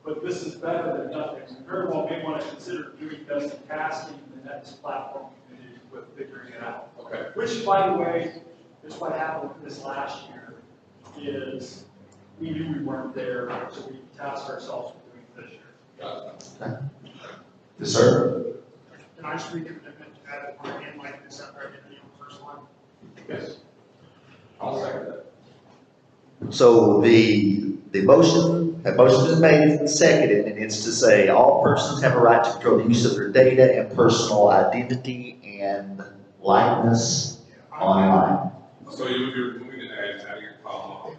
but this is better than nothing, you very well may want to consider doing this and tasking the next platform committee with figuring it out. Okay. Which, by the way, is what happened with this last year, is we knew we weren't there, so we tasked ourselves with doing it this year. Yes, sir. Can I just recommitment to add a part in like this separate identity on the first line? Yes. I'll second that. So the motion is made and seconded, and it's to say all persons have a right to control the use of their data and personal identity and likeness online. So you're moving to adding a column.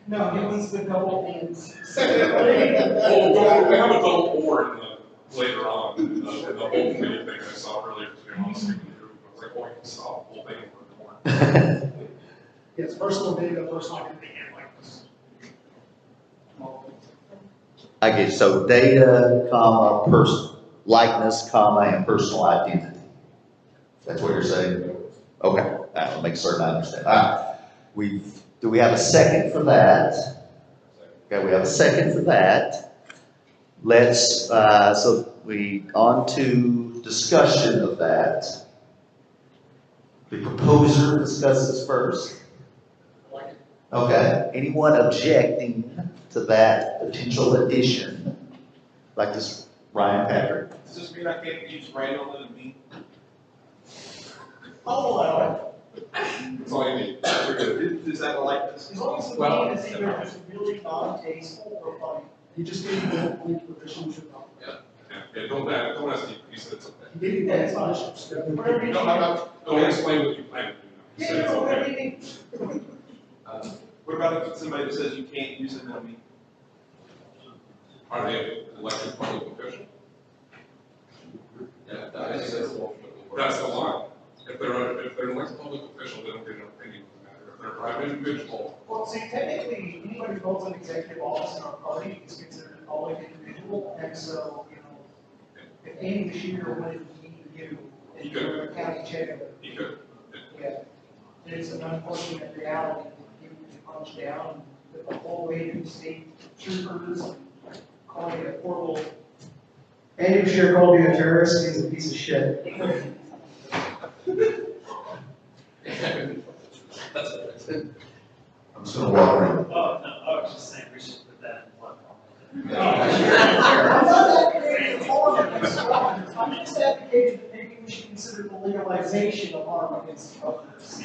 No, he wants the double ends. Oh, we have a double or in the, later on in the whole committee thing I saw earlier today. I was thinking through, I was like, oh, I can solve the whole thing for more. Yes, personal data, personal identity, and likeness. I guess so. Data, likeness, and personal identity. That's what you're saying? Okay, that'll make certain I understand. All right. Do we have a second for that? Okay, we have a second for that. Let's, so we on to discussion of that. The proposer discusses first. Okay, anyone objecting to that potential addition? Like this, Ryan Patrick? Does this mean I can't use Randall and me? I'll allow it. That's all you need. Is that a likeness? As long as the name is either just really non-tasteful or funny. He just gave you the link to official should not. Yeah, don't ask Steve, he said it's okay. He gave you Yeah, the it's official. Whatever you Don't explain what you plan to do now. He said it's whatever okay. you need. What about if somebody says you can't use them on me? Are they elected public official? Yeah, that's That's the line. If they're an elected public official, they don't get an opinion on the matter. If they're a private individual. Well, see, technically, anybody who holds an executive office in our party is considered a public individual, and so, you know, if Andy Shearer wanted to meet you, and you're a county chair, He could. yeah, it's an unfortunate reality. You punch down with the whole way to state troopers, and call you a horrible. Andy Bashir called you a terrorist, he's a piece of shit. I'm just gonna walk around. Oh, no, I was just saying we should put that in one. I'm just advocating that maybe we should consider the legalization of harm against others.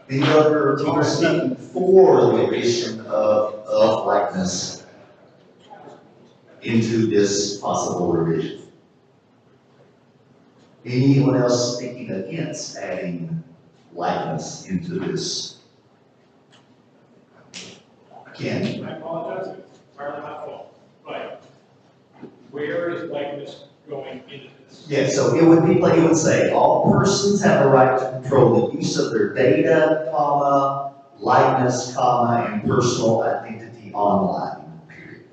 The other people speaking for the addition of likeness. into this possible revision? Anyone else speaking against adding likeness into this? Ken? I apologize, it's entirely my fault, but where is likeness going into this? Yeah, so it would be like, it would say, all persons have a right to control the use of their data, comma, likeness, comma, and personal identity online, period.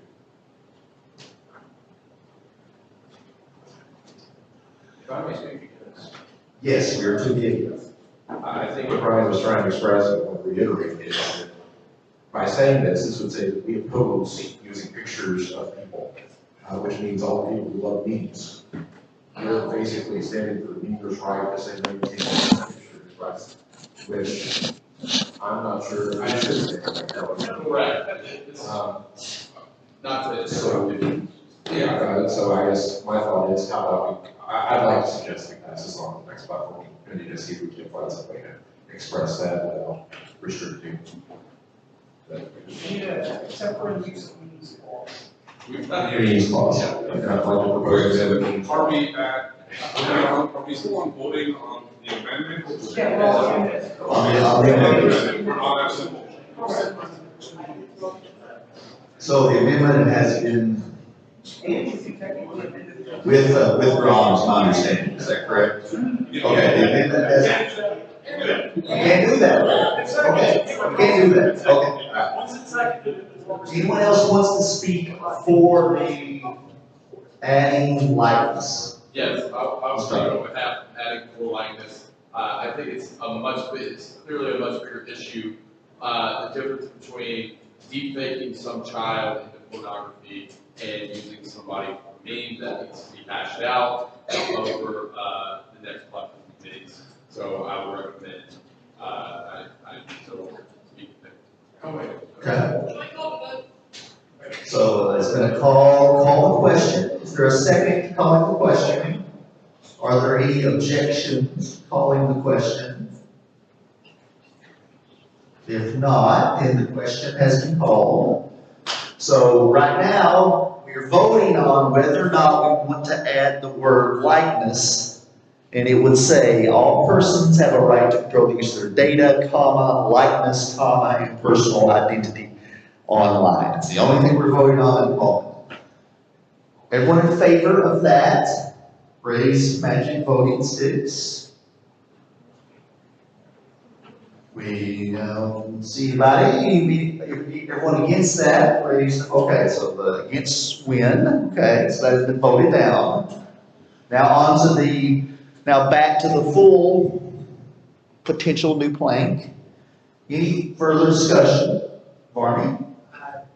If I may speak against. Yes, we are to give. I think what Brian was trying to express, and I'll reiterate, is that by saying this would say that we oppose using pictures of people, which means all people who love memes. You're basically standing for the memer's right to say no, you can't use pictures, right? Which I'm not sure I should say. Correct. Not to So, yeah, so I guess my thought is, how about we, I'd like to suggest we pass this on to the next platform committee to see if we can find some way to express that without restricting. Except for the use of means clause. We've done Means clause. I'd like to propose that. Are we still on voting on the amendment? Yeah, we're all in it. On the amendment. We're not at simple. So the amendment has been withdrawn, is my understanding, is that correct? Okay, the amendment has, you can't do that. Okay, you can't do that, okay. Once it's seconded, Anyone else wants to speak for the adding likeness? Yes, I was talking with adding full likeness. I think it's clearly a much bigger issue. The difference between deepfaking some child into pornography and using somebody for a meme that needs to be hashed out over the next platform committees. So I would recommend, I still speak there. Oh, wait. Okay. So it's been a call the question. Is there a second to calling the question? Are there any objections to calling the question? If not, then the question has been called. So right now, we're voting on whether or not we want to add the word likeness, and it would say, all persons have a right to control the use of their data, comma, likeness, comma, and personal identity online. It's the only thing we're voting on at the moment. Everyone in favor of that, raise magic voting sticks. We don't see anybody. Everyone against that, raise, okay, so the against win, okay, so that has been voted down. Now now back to the full potential new plank. Any further discussion? Barney?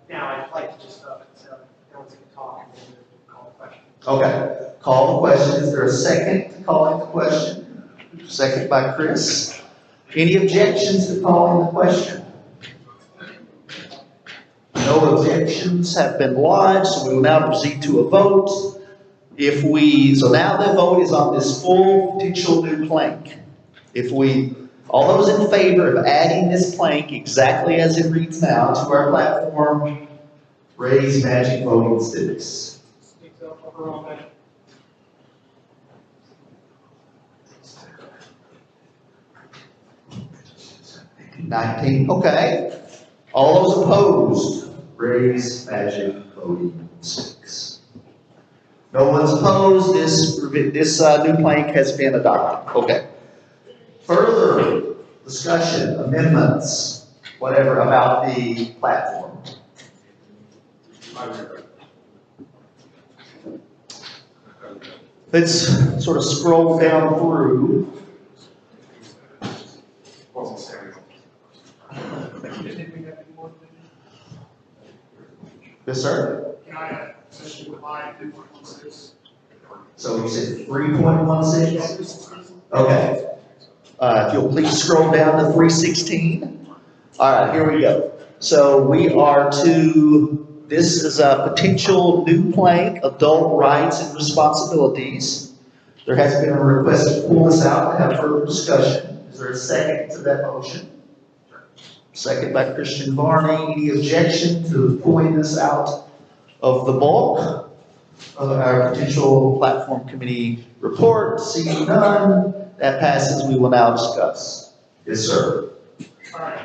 Now, I'd like to just, no one's going to talk and then call the question. Okay, call the question. Is there a second to calling the question? Second by Chris. Any objections to calling the question? No objections have been lodged, so we will now proceed to a vote. So now the vote is on this full potential new plank. All those in favor of adding this plank exactly as it reads now to our platform, raise magic voting sticks. 19, okay. All those opposed, raise magic voting sticks. No one's opposed, this new plank has been adopted. Okay. Further discussion, amendments, whatever about the platform. Let's sort of scroll down through. Yes, sir? Can I essentially provide 3.16? So you said 3.16? Okay. If you'll please scroll down to 316. All right, here we go. So this is a potential new plank, adult rights and responsibilities. There has been a request to pull this out to have further discussion. Is there a second to that motion? Second by Christian Varney. Any objection to pulling this out of the bulk of our potential platform committee report? Seeing none, that passes. We will now discuss. Yes, sir. All right,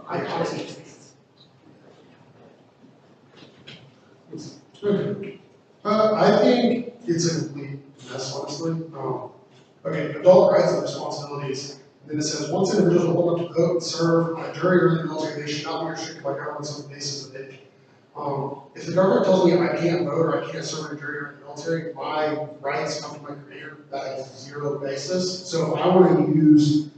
I honestly, I think it's a complete mess, honestly. Okay, adult rights and responsibilities. Then it says, once individuals are old enough to vote and serve on a jury or in the military, they should not be restricted by governments on the basis of age. If the government tells me I can't vote or I can't serve in a jury or in the military, my rights come from my creator. That has zero basis. So if I want to use,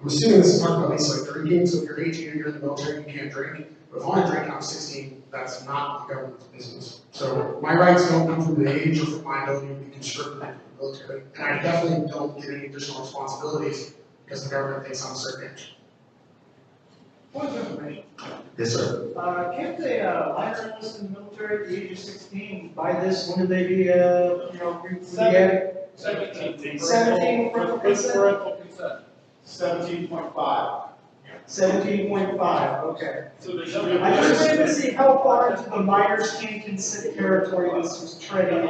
I'm assuming this is talking about things like drinking. So if you're 18 and you're in the military, you can't drink. But if I want to drink and I'm 16, that's not the government's business. So my rights don't come from the age or from my ability to be conscripted into the military. And I definitely don't get any additional responsibilities because the government thinks I'm a certain age. Point of information. Yes, sir. Can't they, minor enlist in the military at the age of 16, by this, when did they be, you know, re-added? 17. 17 for parental consent. 17.5. 17.5, okay. So there's I just wanted to see how far into the minors can consent territory this was treading.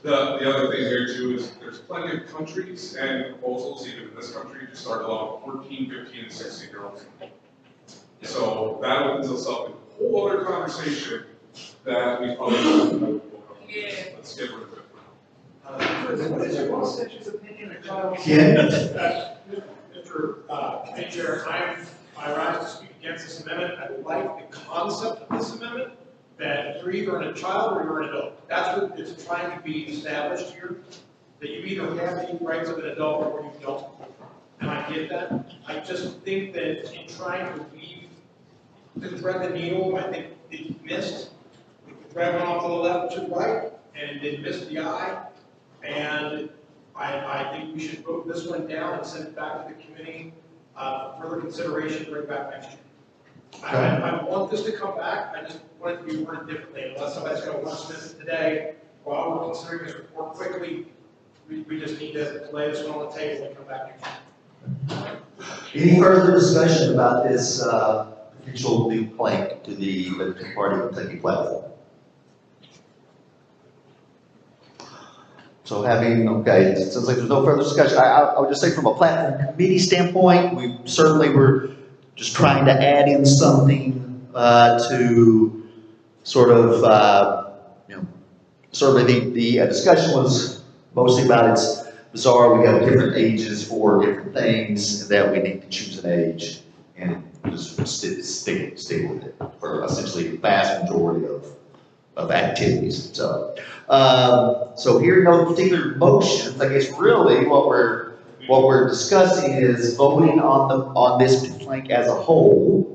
The other thing here too is there's plenty of countries and proposals, even in this country, to start allowing 14, 15, and 16-year-olds. So that opens us up to a whole other conversation that we probably don't. Let's get rid of it. What is your most opinion of child? Mr. Chair, I rise to speak against this amendment. I like the concept of this amendment, that you're either a child or you're an adult. That's what it's trying to be established here, that you either have the rights of an adult or you don't. And I get that. I just think that in trying to weave, to thread the needle, I think it missed. The thread went off to the left to the right, and it missed the eye. And I think we should vote this one down and send it back to the committee for further consideration, bring it back next year. I want this to come back, I just want it to be worded differently, unless somebody's going to want to submit it today, while we're considering this report quickly, we just need to lay this one on the table and come back next year. Any further discussion about this potential new plank to the Libertarian Party of Kentucky platform? So okay, it sounds like there's no further discussion. I would just say from a platform committee standpoint, we certainly were just trying to add in something to sort of, certainly the discussion was mostly about it's bizarre. We have different ages for different things, and that we need to choose an age and just stick with it for essentially the vast majority of activities. So hearing no particular motions, I guess really what we're discussing is voting on this plank as a whole.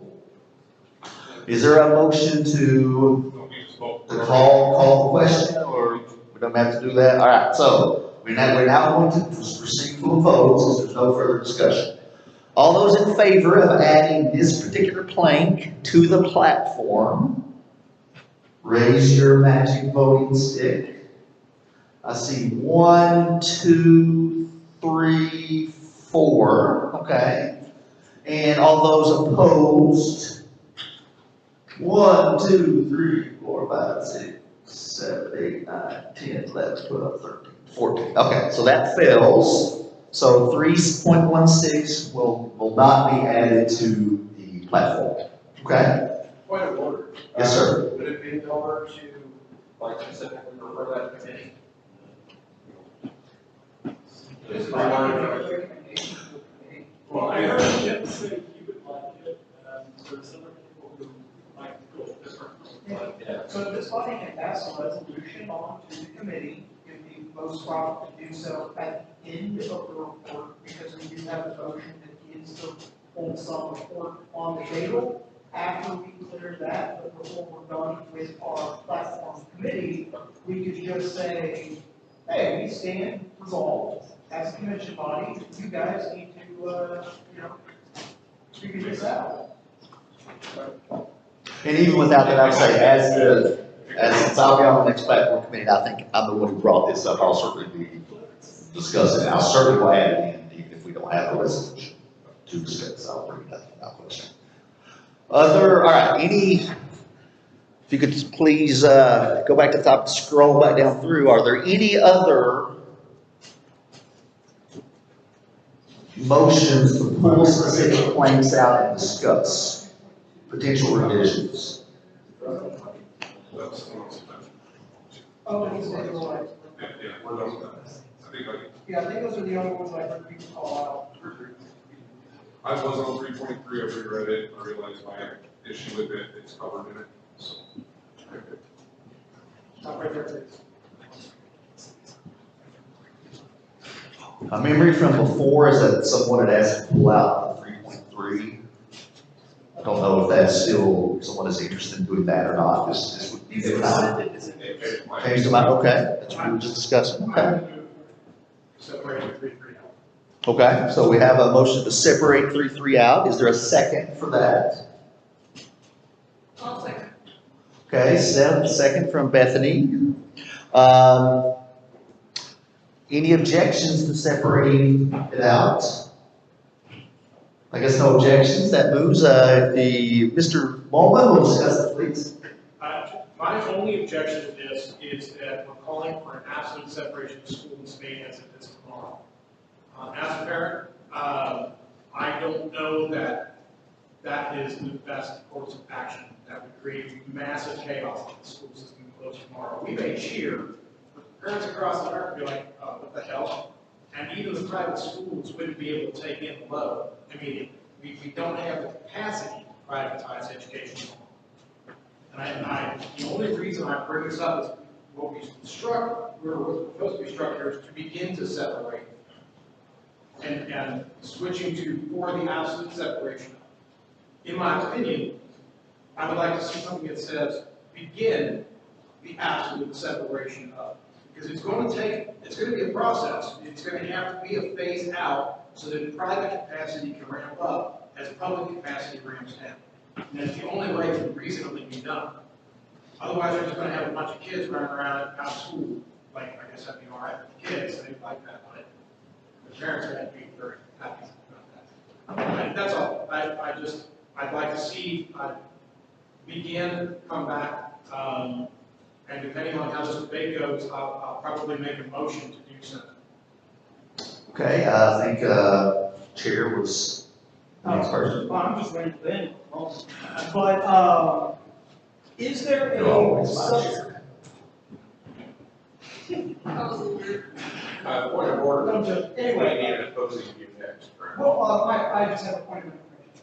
Is there a motion to call the question, or we don't have to do that? All right. So we're now going to proceed to a vote since there's no further discussion. All those in favor of adding this particular plank to the platform, raise your magic voting stick. I see 1, 2, 3, 4. Okay. And all those opposed, 1, 2, 3, 4, 5, 6, 7, 8, 9, 10, 11, 12, 13, 14. Okay, so that fails. So 3.16 will not be added to the platform. Okay? Point of order. Yes, sir. Would it be in order to, like, specifically refer that to committee? Well, I heard Jim say he would like it, there's other people who might go different. So if this body can pass a resolution on to the committee, it would be most proper to do so at the end of the report, because we do have a motion that gives the whole sum report on the table. After we clear that, but before we're done with our platform committee, we could just say, hey, we stand resolved as a convention body, you guys need to, figure this out. And even without that, I would say, since I'll be on the next platform committee, I think I'm the one who brought this up. I'll certainly be discussing it. I'll certainly go ahead and if we don't have a resolution to discuss. I'll bring that up question. Other, all right, if you could please go back to the top, scroll back down through. Are there any other motions to pull specific planks out and discuss potential revisions? Oh, these are the ones. Yeah, we're done with that. I think Yeah, I think those are the only ones I heard people call I was on 3.3, I reread it, I realized my issue with it, it's covered in it, so. out. Right there, please. A memory from before is that someone had asked to pull out 3.3. I don't know if that's still, someone is interested in doing that or not. This would be the time. Changed the mind, okay, that's what we were just discussing, okay. Separate 3.3 out. Okay, so we have a motion to separate 3.3 out. Is there a second for that? I'll second. Okay, second from Bethany. Any objections to separating it out? I guess no objections. That moves. Mr. Baldwin will discuss it, please. My only objection to this is that we're calling for an absolute separation of school and state as it is tomorrow. As a parent, I don't know that that is the best course of action. That would create massive chaos if the school system closed tomorrow. We may cheer, but parents across America would be like, oh, what the hell? And even the private schools wouldn't be able to take in the load. I mean, we don't have the capacity to privatize education. And the only reason I bring this up is what we're supposed to be structured is to begin to separate and switching for the absolute separation. In my opinion, I would like to see something that says begin the absolute separation of. Because it's going to be a process. It's going to have to be a phase out so that private capacity can ramp up as public capacity ramps down. And that's the only way it can reasonably be done. Otherwise, we're just going to have a bunch of kids running around out of school. Like, I guess that'd be all right for the kids. They like that, but the parents are going to be very happy about that. That's all. I'd like to see begin, come back, and depending on how this debate goes, I'll probably make a motion to do so. Okay, I think Chair was the next person. Well, I'm just waiting for them. But is there You're always my a Point of order. Anyway. We need an opposing view next. Well, I just have a point of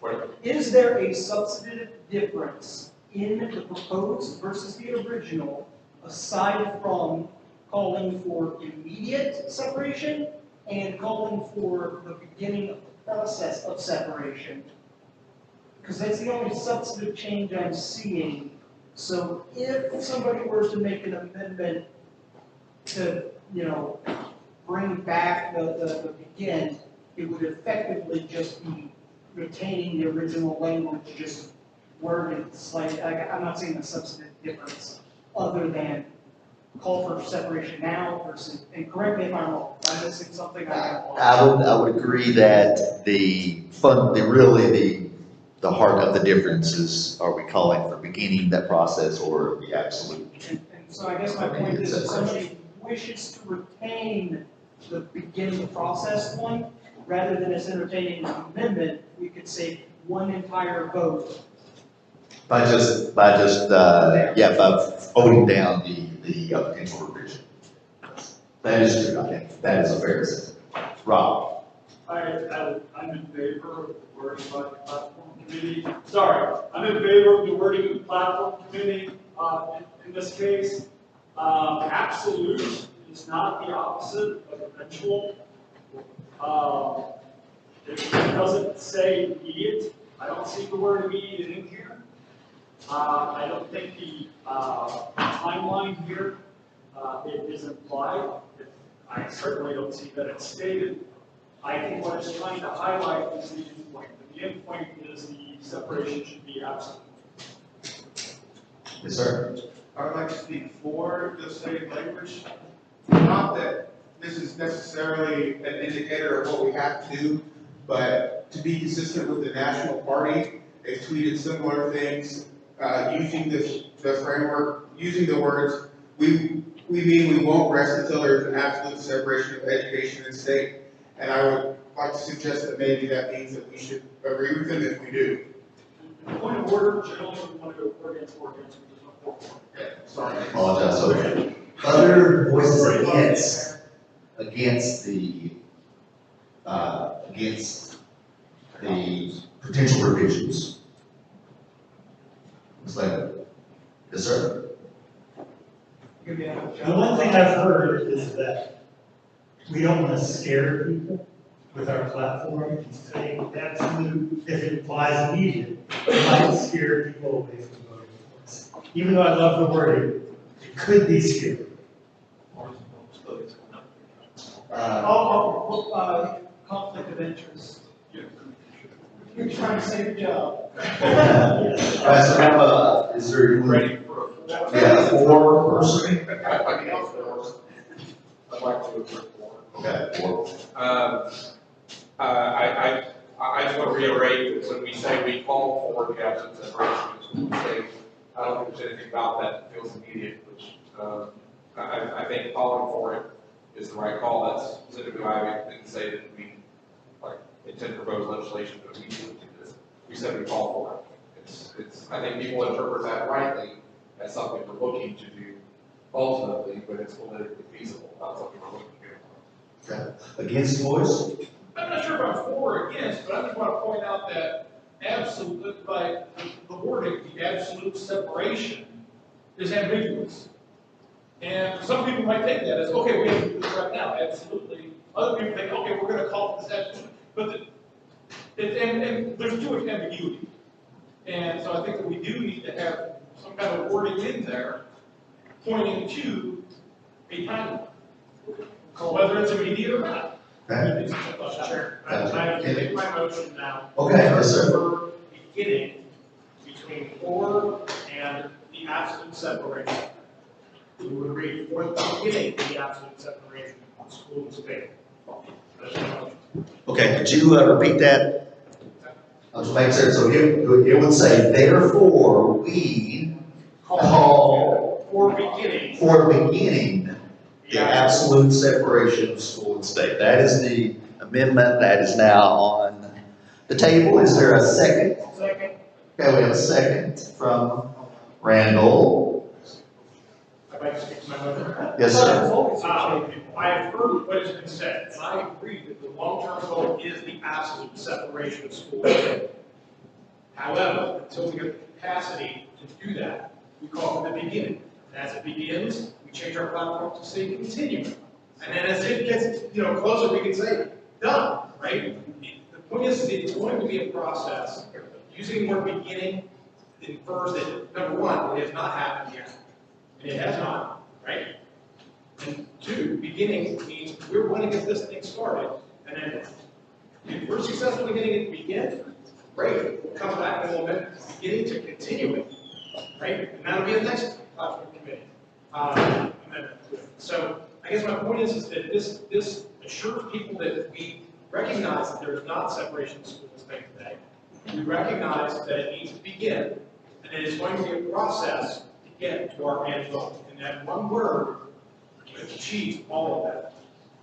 information. Is there a substantive difference in the proposed versus the original, aside from calling for immediate separation and calling for the beginning of the process of separation? Because that's the only substantive change I'm seeing. So if somebody were to make an amendment to, bring back the begin, it would effectively just be retaining the original language, just worded slightly. I'm not seeing a substantive difference other than call for separation now versus, and correct me if I'm wrong, I'm missing something. I would agree that the heart of the difference is, are we calling for beginning that process or the absolute? And so I guess my point is, if somebody wishes to retain the begin the process one, rather than us entertaining an amendment, we could say one entire vote. By voting down the potential revision. That is true, I think. That is a fair assessment. Rob? I'm in favor of the wording by the platform committee. I'm in favor of the wording of the platform committee. In this case, absolute is not the opposite of eventual. It doesn't say immediate. I don't see the word immediate in here. I don't think the timeline here is implied. I certainly don't see that it's stated. I think what it's trying to highlight is the endpoint. The endpoint is the separation should be absolute. Yes, sir. I would like to speak for the same language. Not that this is necessarily an indicator of what we have to do, but to be consistent with the national party, they've tweeted similar things, using the framework, using the words, we mean we won't rest until there's an absolute separation of education and state. And I would like to suggest that maybe that means that we should agree with them if we do. Point of order, generally we want to go for against, Yeah, sorry. I apologize. So, other voices against the potential revisions. Ms. Lehman. Yes, sir. The one thing I've heard is that we don't want to scare people with our platform and say absolute, if it applies immediate, it might scare people away from voting for us. Even though I love the wording, it could be scary. Conflict of interest. You're trying to save your job. All right, so we have is there ready for a 4 person? I'd like to approve 4. Okay, 4. I just want to reiterate that when we say we call for the absence of separation of state, I don't think there's anything about that that feels immediate, which I think calling for it is the right call. That's specifically why we didn't say that we intend to propose legislation that we do this. We said we call for it. I think people interpret that rightly as something we're looking to do ultimately, but it's politically feasible, not something we're looking to do. Okay. Against voice? I'm not sure if I'm for or against, but I just want to point out that absolute, by the wording, the absolute separation is ambiguous. And some people might take that as, okay, we have to do this right now, absolutely. Other people think, okay, we're going to call this absolute. But and there's too much ambiguity. And so I think that we do need to have some kind of wording in there pointing to a timeline, whether it's immediate or not. Okay. Chair, I make my motion now. Okay, yes, sir. For beginning between 4 and the absolute separation. We would agree for the beginning of the absolute separation of school and state. That's my motion. Okay, could you repeat that? I'll just make sense. So it would say, therefore, we call for beginning the absolute separation of school and state. That is the amendment that is now on the table. Is there a second? Second. Okay, we have a second from Randall. I'd like to speak to my motion. Yes, sir. I have heard what has been said, and I agree that the long-term goal is the absolute separation of school and state. However, until we get the capacity to do that, we call for the beginning. And as it begins, we change our platform to say continue. And then as it gets closer, we can say done, right? The point is that it's going to be a process. Using the word beginning infers that, number one, it has not happened yet. And it has not, right? And 2, beginning means we're going to get this thing started. And then if we're successful in getting it to begin, great. We'll come back and we'll beginning to continue it, right? And that'll be the next platform committee. So I guess my point is that this assures people that we recognize that there is not separation of school and state today. We recognize that it needs to begin, and it is going to be a process to get to our end goal. And that one word achieves all of that.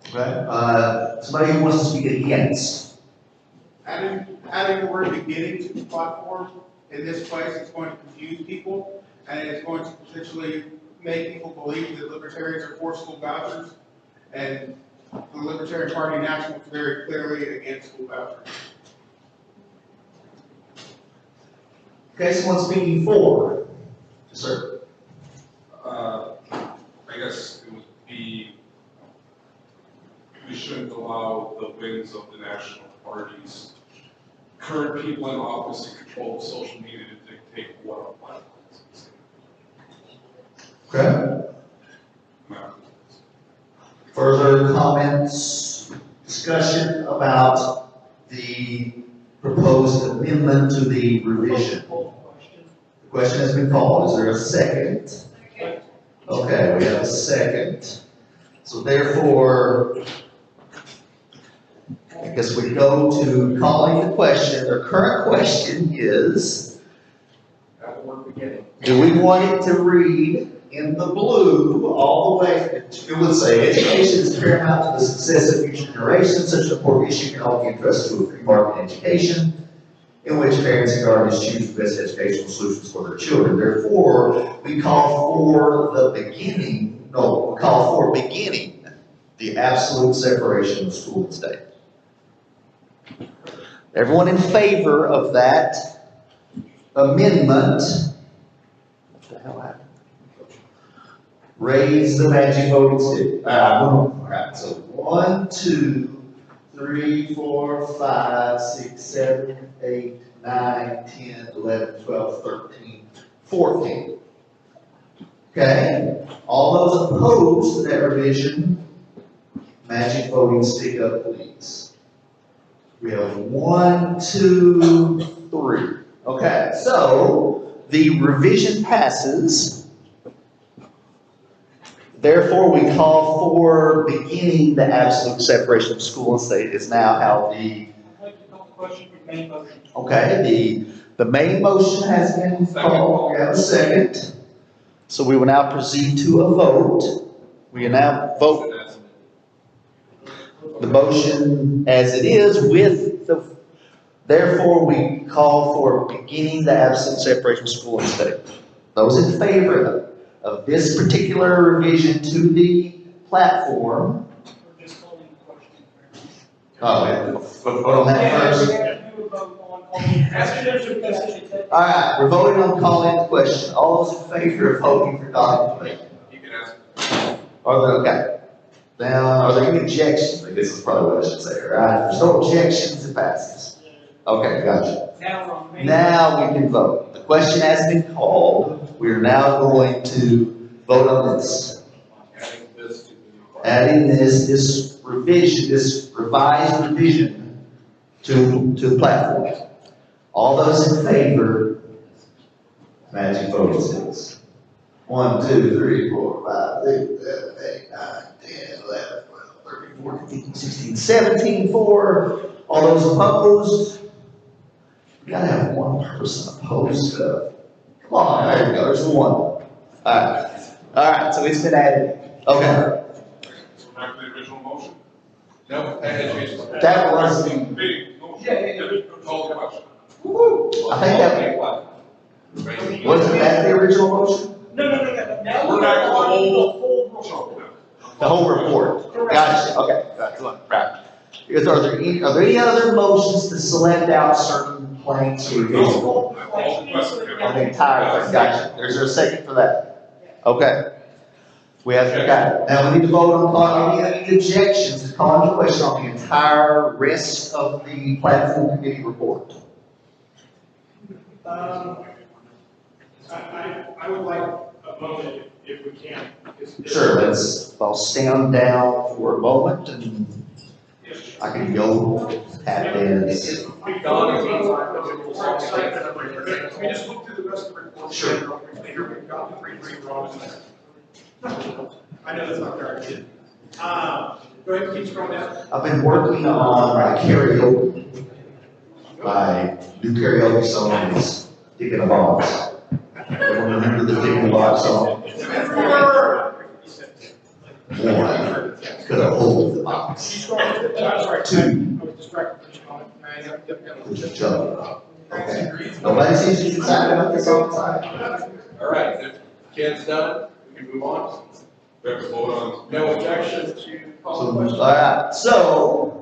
Okay. Somebody who wants to speak against. Adding the word beginning to the platform in this place is going to confuse people, and it's going to potentially make people believe that libertarians are for school vouchers, and the Libertarian Party National is very clearly against school vouchers. Okay, someone speaking for. Yes, sir. I guess it would be, we shouldn't allow the winds of the national parties, current people in office to control the social media to dictate what our platforms is. Okay. Further comments, discussion about the proposed amendment to the revision? The question has been called. Is there a second? Okay, we have a second. So therefore, I guess we go to calling the question. Their current question is, do we want it to read in the blue all the way? It would say, education is paramount to the success of future generations. Such an important issue can only be addressed through a free market education, in which parents and guardians choose the best educational solutions for their children. Therefore, we call for beginning the absolute separation of school and state. Everyone in favor of that amendment? What the hell happened? Raise the magic voting stick. All right, so 1, 2, 3, 4, 5, 6, 7, 8, 9, 10, 11, 12, 13, 14. Okay? All those opposed to that revision, magic voting stick up, please. We have 1, 2, 3. Okay, so the revision passes. Therefore, we call for beginning the absolute separation of school and state is now how the, okay, the main motion has been called. We have a second. So we will now proceed to a vote. We will now vote the motion as it is with the, therefore we call for beginning the absolute separation of school and state. Those in favor of this particular revision to the platform. Oh, wait, vote on that first. All right, we're voting on calling the question. All those in favor of voting for Dr. You can ask. Okay. Now, are there any objections? Like, this is probably what I should say, right? If there's no objections, it passes. Okay, gotcha. Now we can vote. The question has been called. We are now going to vote on this. Adding this revision, this revised revision to the platform. All those in favor, magic voting sticks. 1, 2, 3, 4, 5, 6, 7, 8, 9, 10, 11, 12, 13, 14, 15, 16, 17, 4. All those opposed? We gotta have one person opposed. Come on, there we go. There's one. All right, so it's been added. Okay. So back to the original motion? No, That was the. Call the question. I think that wasn't that the original motion? No. Now We're back to the whole motion. The whole report. Gotcha. Okay. That's one. Right. Are there any other motions to select out certain planks or revisions? The entire thing. Gotcha. Is there a second for that? Okay. We have to got it. Now we need to vote on calling any objections to calling the question on the entire rest of the platform committee report. I would like a moment if we can. Sure, I'll stand down for a moment and I can go tap dance. We just look through the rest of the report. Sure. Here we've got the 3 wrong. I know that's not very good. Go ahead and keep scrolling down. I've been working on my karaoke. My new karaoke song is Dick in a Box. Everyone remember the Dick in a Box song? 1. Could I hold the box? 2. Would you jump? Okay. Nobody seems to be excited about this all the time. All right, if Ken's done, we can move on. We have to vote on. No objection to call the question. All right, so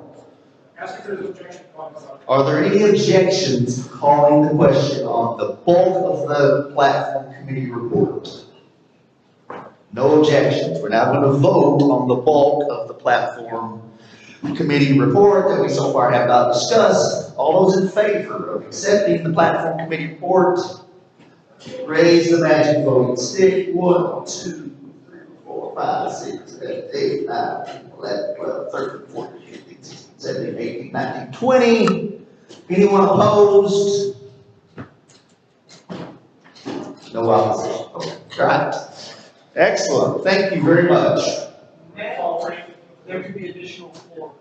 Ask if there's objection. are there any objections to calling the question on the bulk of the platform committee report? No objections. We're now going to vote on the bulk of the platform committee report that we so far have not discussed. All those in favor of accepting the platform committee report, raise the magic voting stick. 1, 2, 3, 4, 5, 6, 7, 8, 9, 10, 11, 12, 13, 14, 15, 16, 17, 18, 19, 20. Anyone opposed? No opposition. Okay. All right. Excellent. Thank you very much. Now, There could be additional floor.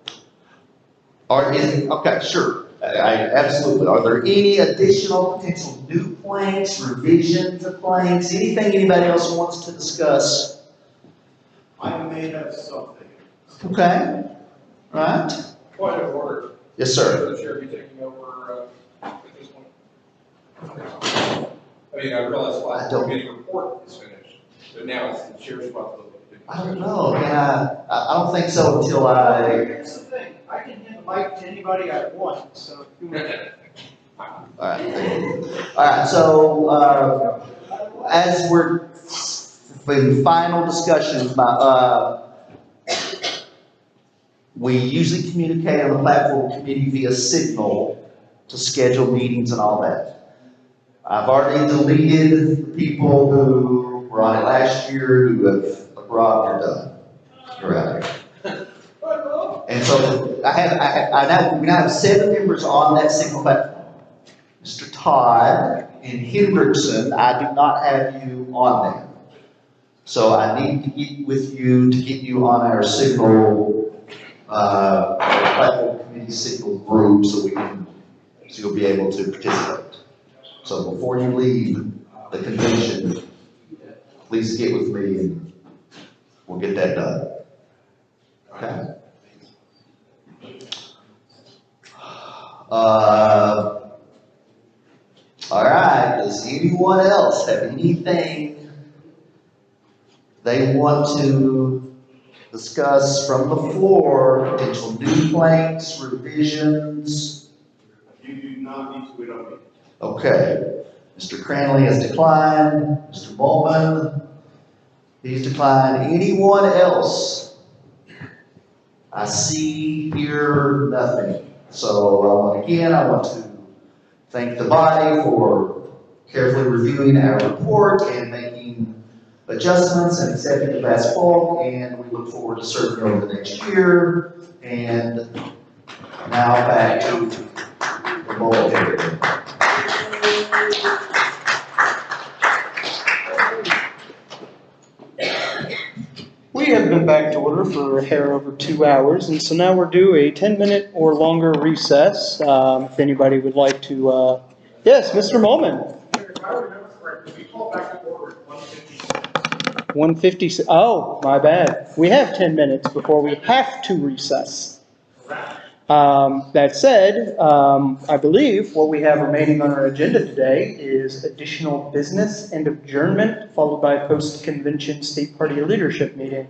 Okay, sure. Absolutely. Are there any additional potential new planks, revisions of planks, anything anybody else wants to discuss? I may have something. Okay. All right. Point of order. Yes, sir. The chair be taking over at this point. I mean, I realize the committee report is finished, but now it's the chair's responsibility. I don't know, and I don't think so until I. Here's the thing, I can hand the mic to anybody I want, so if you want. All right. All right. So as we're in final discussions, we usually communicate on the platform committee via Signal to schedule meetings and all that. I've already deleted the people who were on it last year who have abroad. They're done. They're out here. And so we now have 7 members on that Signal platform. Mr. Todd and Hendrickson, I do not have you on there. So I need to get with you to get you on our Signal platform committee Signal group so you'll be able to participate. So before you leave the convention, please get with me and we'll get that done. Okay? All right, does anyone else have anything they want to discuss from the floor? Potential new planks, revisions? You do not need to wait on me. Okay. Mr. Cranley has declined. Mr. Bowman, he's declined. Anyone else? I see, hear nothing. So again, I want to thank the body for carefully reviewing our report and making adjustments and accepting the vast bulk, and we look forward to serving over the next year. And now back to the bulk area. We have been back to order for a hair over 2 hours, and so now we're due a 10-minute or longer recess. If anybody would like to, yes, Mr. Molman. If I remember correctly, we called back to order at 1:56. 1:56. Oh, my bad. We have 10 minutes before we have to recess. That said, I believe what we have remaining on our agenda today is additional business and adjournment, followed by post-convention state party leadership meeting.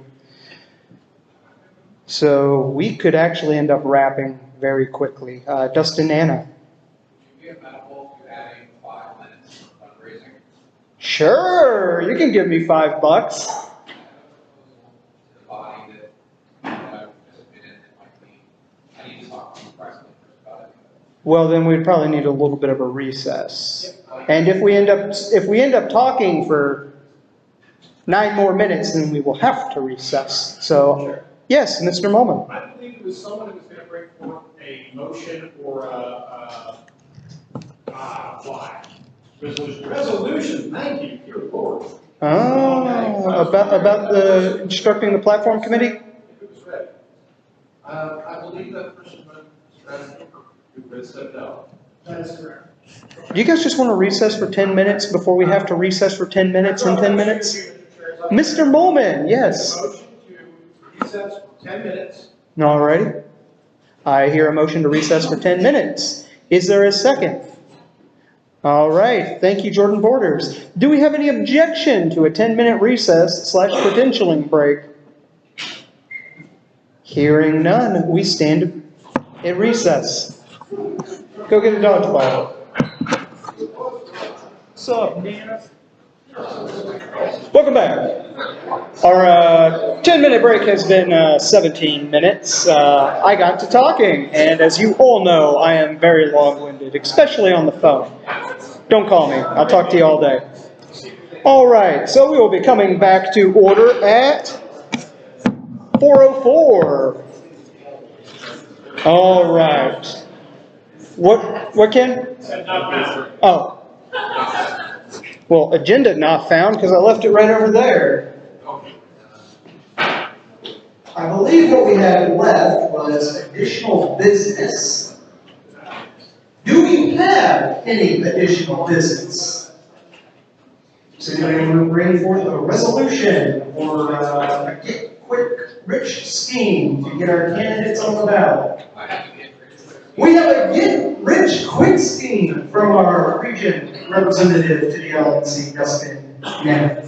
So we could actually end up wrapping very quickly. Dustin, Anna. Be amenable to adding 5 minutes of fundraising. Sure, you can give me $5. The body that participated in might be, I need to talk to you privately about it. Well, then we'd probably need a little bit of a recess. And if we end up talking for 9 more minutes, then we will have to recess. So, yes, Mr. Molman. I believe it was someone who was going to bring forth a motion for resolution, thank you, dear Lord. Oh, about the instructing the platform committee? If it was ready. I believe that person who stepped out. That is correct. Do you guys just want to recess for 10 minutes before we have to recess for 10 minutes and 10 minutes? Mr. Molman, yes. Motion to recess for 10 minutes. Alrighty. I hear a motion to recess for 10 minutes. Is there a second? All right. Thank you, Jordan Borders. Do we have any objection to a 10-minute recess / credentialing break? Hearing none, we stand at recess. Go get a dodgeball. What's up, Nina? Welcome back. Our 10-minute break has been 17 minutes. I got to talking, and as you all know, I am very long-winded, especially on the phone. Don't call me. I'll talk to you all day. All right, so we will be coming back to order at 4:04. All right. What, Ken? Oh. Well, agenda not found because I left it right over there. I believe what we had left was additional business. Do we have any additional business? Does anybody want to bring forth a resolution or a get-quick-rich scheme to get our candidates on the ballot? We have a get-rich-quick scheme from our region representative to the LNC, Dustin Nett.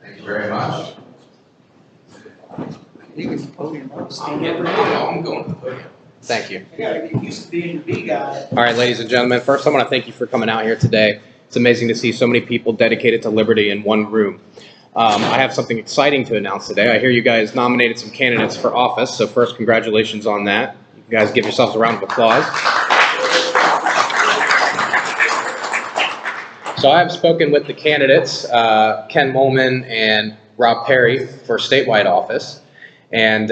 Thank you very much. You can podium. I'm going to the podium. Thank you. I gotta get used to being the big guy. All right, ladies and gentlemen, first I want to thank you for coming out here today. It's amazing to see so many people dedicated to liberty in one room. I have something exciting to announce today. I hear you guys nominated some candidates for office, so first, congratulations on that. You guys give yourselves a round of applause. So I have spoken with the candidates, Ken Molman and Rob Perry, for statewide office, and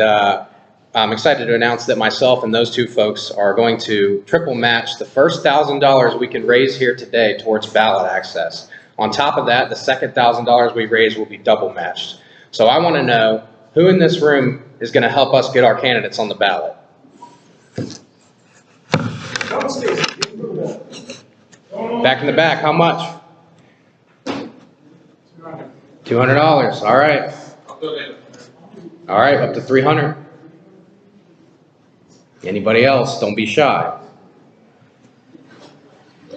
I'm excited to announce that myself and those two folks are going to triple match the first $1,000 we can raise here today towards ballot access. On top of that, the second $1,000 we raise will be double matched. So I want to know who in this room is going to help us get our candidates on the ballot. Back in the back, how much? $200. All right. All right, up to $300. Anybody else? Don't be shy.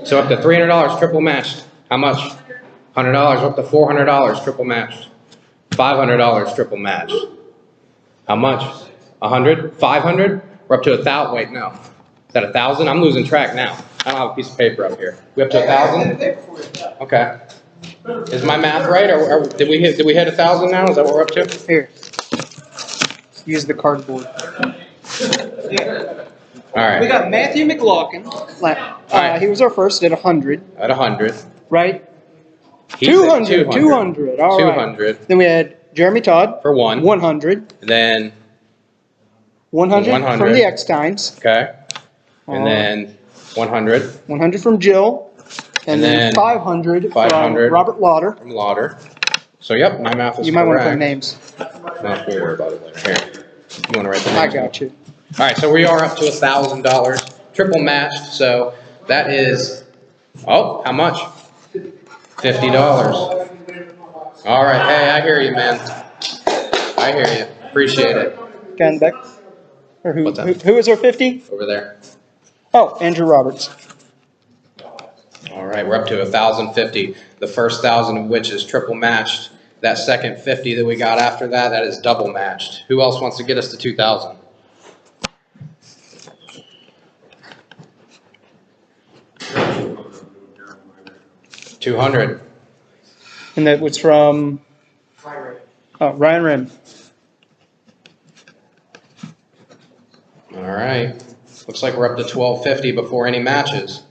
So up to $300, triple matched. How much? $100, up to $400, triple matched. $500, triple matched. How much? 100? 500? We're up to 1,000. Wait, no. Is that 1,000? I'm losing track now. I don't have a piece of paper up here. We up to 1,000? Okay. Is my math right, or did we hit 1,000 now? Is that what we're up to? Here. Use the cardboard. All right. We got Matthew McLaughlin. He was our first at 100. At 100. Right? He said 200. All right. 200. Then we had Jeremy Todd. For 1. 100. Then 100 from the X-Times. Okay. And then 100. 100 from Jill. And then 500 from Robert Lauder. From Lauder. So, yep, my math is correct. You might want to put names. No, we'll worry about it later. Here. You want to write the names? I got you. All right, so we are up to $1,000. Triple matched, so that is, oh, how much? $50. All right, hey, I hear you, man. I hear you. Appreciate it. Ken Beck. Or who is our 50? Over there. Oh, Andrew Roberts. All right, we're up to 1,050. The first 1,000 of which is triple matched. That second 50 that we got after that, that is double matched. Who else wants to get us to 2,000? $200. And that was from Ryan Rim. All right. Looks like we're up to 1,250 before any matches.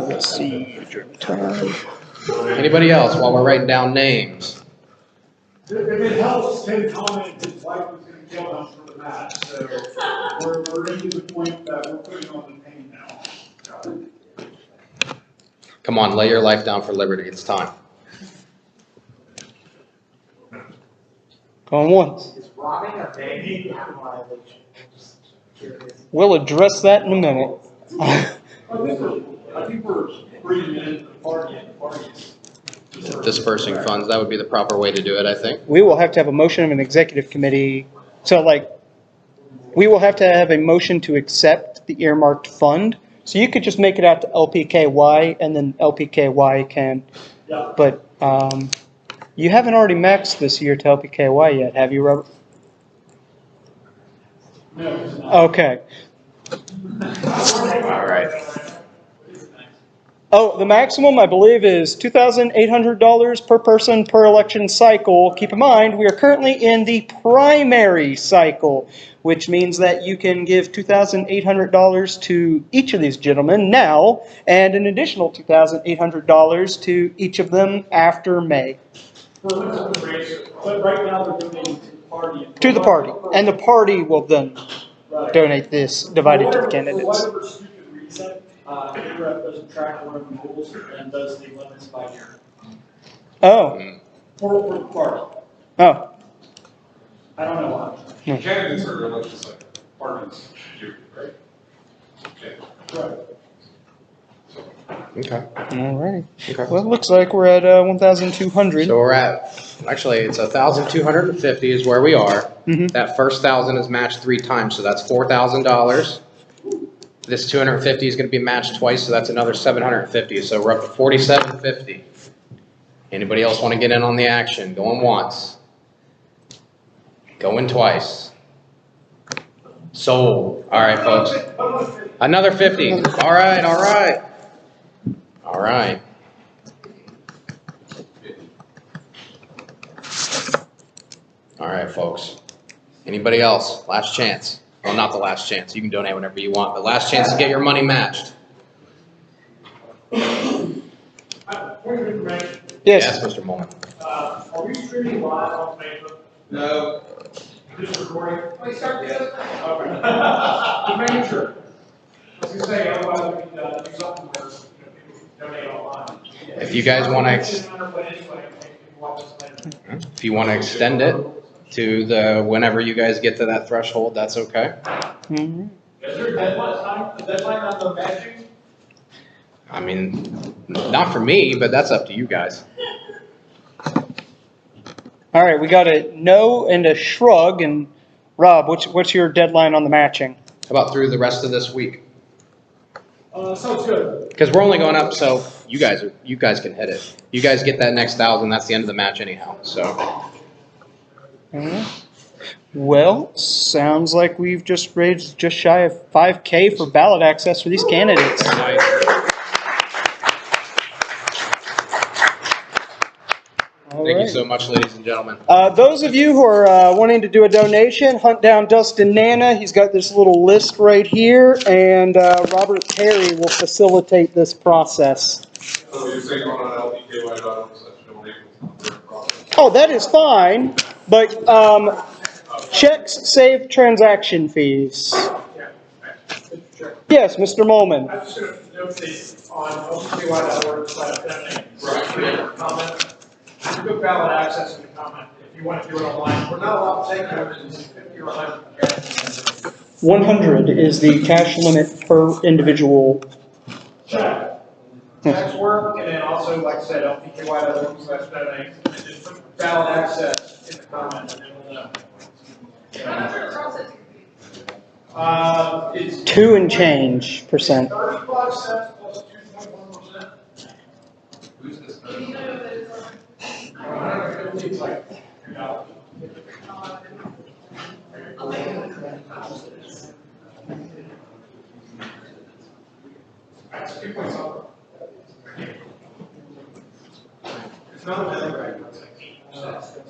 Let's see. Time. Anybody else while we're writing down names? If it helps, Tim commented his wife was going to kill him for the match, so we're reaching the point that we're putting on the pain now. Come on, lay your life down for liberty. It's time. Going once. Is robbing a bank a violation? We'll address that in a minute. I think we're bringing in the parties. Dispersing funds, that would be the proper way to do it, I think. We will have to have a motion of an executive committee. So, we will have to have a motion to accept the earmarked fund. So you could just make it out to LPKY, and then LPKY can. Yeah. But you haven't already maxed this year to LPKY yet, have you, Robert? No. Okay. All right. Oh, the maximum, I believe, is $2,800 per person per election cycle. Keep in mind, we are currently in the primary cycle, which means that you can give $2,800 to each of these gentlemen now, and an additional $2,800 to each of them after May. But right now, they're donating party. To the party. And the party will then Right. donate this, divide it to the For candidates. whatever stupid reason, IREF doesn't track their own rules and does the limits by year. Oh. For the party. Oh. I don't know why. Candidates are really just like parties do, right? Okay. Right. Okay. Alrighty. Okay. Well, it looks like we're at 1,200. So we're at, actually, it's 1,250 is where we are. Mhm. That first 1,000 is matched 3 times, so that's $4,000. This 250 is going to be matched twice, so that's another 750. So we're up to 4,750. Anybody else want to get in on the action? Going once. Going twice. Sold. All right, folks. Another 50. All right, all right. All right. All right, folks. Anybody else? Last chance. Well, not the last chance. You can donate whenever you want, but last chance to get your money matched. Point of information. Yes, Mr. Mullen. Are we streaming live on Facebook? No. Just recording? Wait, start this? Okay. Just making sure. I was gonna say, otherwise we can do something where, people donate online. If you guys want to, But anyway, people watch this later. if you want to extend it to the whenever you guys get to that threshold, that's okay. Mhm. Is there a deadline on the matching? I mean, not for me, but that's up to you guys. All right, we got a no and a shrug. And Rob, what's your deadline on the matching? How about through the rest of this week? Sounds good. Because we're only going up, so you guys can hit it. You guys get that next 1,000, that's the end of the match anyhow. So. Well, sounds like we've just raised just shy of 5K for ballot access for these candidates. Thank you so much, ladies and gentlemen. Those of you who are wanting to do a donation, hunt down Dustin Nana. He's got this little list right here, and Robert Perry will facilitate this process. So you're saying on LPKY.org such donations? Oh, that is fine, but checks save transaction fees. Yes, Mr. Molman. I'm just going to note that on lpky.org/donate, comment. You can put ballot access in the comment if you want to do it online. We're not allowed to take more than 50 or 100. 100 is the cash limit per individual. Check. Checks work, and then also, like I said, lpky.org/donate, and just put ballot access in the comment, and then we'll know. It's 2 and change percent. 35 cents plus 2.1%. Who's this? It's like, you know. That's 2 points off. It's not a bad rate, it's like 8%.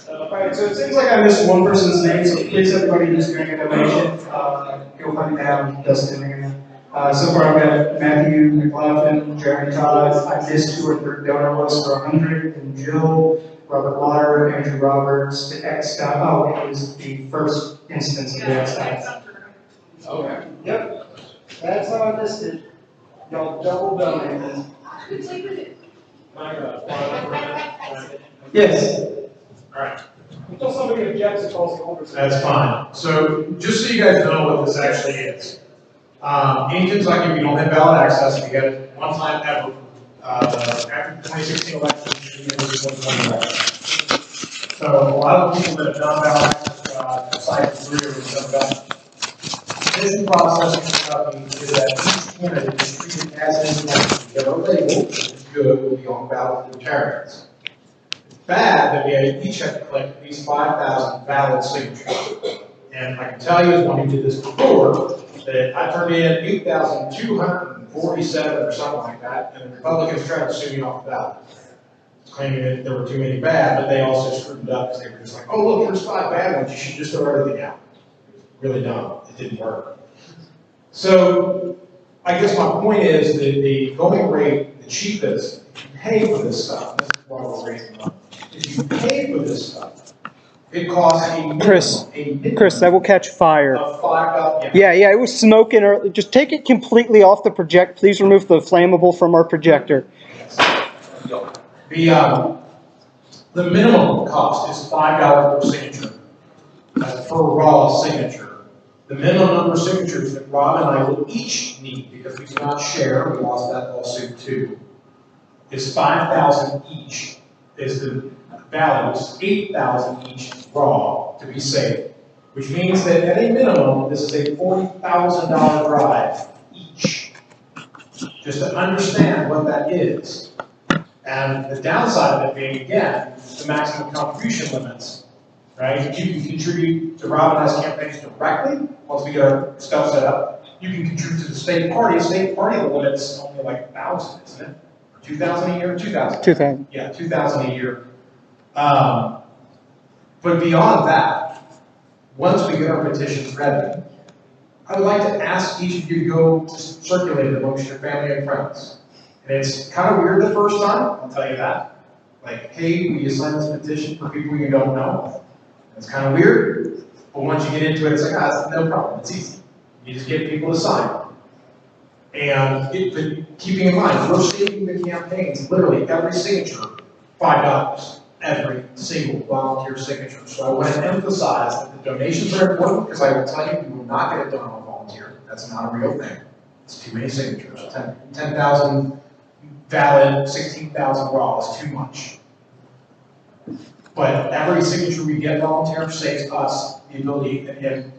Alright, so it seems like I missed one person's name, so please everybody who's doing a donation, go hunt down Dustin Nana. So far I've got Matthew McLaughlin, Jeremy Todd, I missed 2 or 3 donor lists for 100, and Jill, Robert Water, Andrew Roberts, the X dot, oh, it was the first instance of the X dot. Okay. Yep, that's how I missed it. Y'all double donated. Yes. All right. Until somebody objects, it calls the holders. That's fine. So just so you guys know what this actually is. In Kentucky, we don't have ballot access. We get it one time ever. After the 2016 election, we get this one election. So a lot of people that have done ballot access decided to do it and done that. This process in Kentucky is that each candidate is treated as an election. You get a label, which is good, will be on ballot libertarians. Bad that we each have to collect these 5,000 valid signatures. And I can tell you, as one who did this before, that I turned in 8,247 or something like that, and the Republicans tried to sue me off the ballot, claiming that there were too many bad, but they also screwed it up because they were just like, oh, look, there's 5 bad ones, you should just throw everything out. really dumb. It didn't work. So I guess my point is that the going rate, the cheapest, if you pay for this stuff, this is why we're raising money. If you pay for this stuff, it costs a minimum, Chris, that will catch fire. of $5. Yeah, it was smoking early. Just take it completely off the project. Please remove the flammable from our projector. The minimum cost is $5 per signature. That's per raw signature. The minimum number of signatures that Rob and I will each need, because we do not share, we lost that lawsuit too, is 5,000 each. Is the value, is 8,000 each raw to be safe. Which means that at a minimum, this is a $40,000 drive each. Just to understand what that is. And the downside of it being, again, the maximum contribution limits, right? You can contribute to Rob and I's campaigns directly, once we get our stuff set up. You can contribute to the state party. State party, the limit's only like 1,000, isn't it? 2,000 a year? 2,000. 2,000. Yeah, 2,000 a year. But beyond that, once we get our petitions ready, I would like to ask each of you to go just circulate it amongst your family and friends. And it's kind of weird the first time, I'll tell you that. Like, hey, will you sign this petition for people you don't know? It's kind of weird, but once you get into it, it's like, it's no problem, it's easy. You just get people to sign. And but keeping in mind, we're saving the campaigns, literally every signature, $5. Every single volunteer signature. So I want to emphasize that the donations are important, because I will tell you, we will not get it done on a volunteer. That's not a real thing. It's too many signatures. 10,000 valid, 16,000 raw is too much. But every signature we get volunteer saves us the ability, and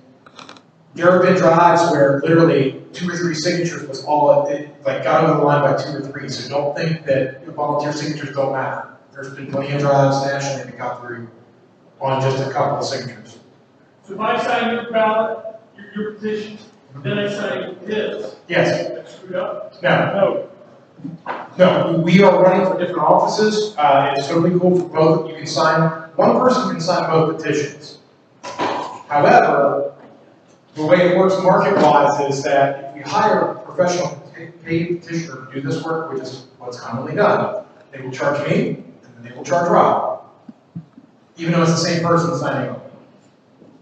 there have been drives where literally 2 or 3 signatures was all it like got over the line by 2 or 3. So don't think that volunteer signatures don't matter. There's been plenty of drives nationally that got through on just a couple of signatures. So if I sign your ballot, your petition, then I sign his. Yes. That's screwed up? No. No, we are running for different offices. It's totally cool for both. You can sign, one person can sign both petitions. However, the way it works market-wise is that if we hire a professional paid petitioner to do this work, which is what's commonly done, they will charge me, and then they will charge Rob. Even though it's the same person signing it.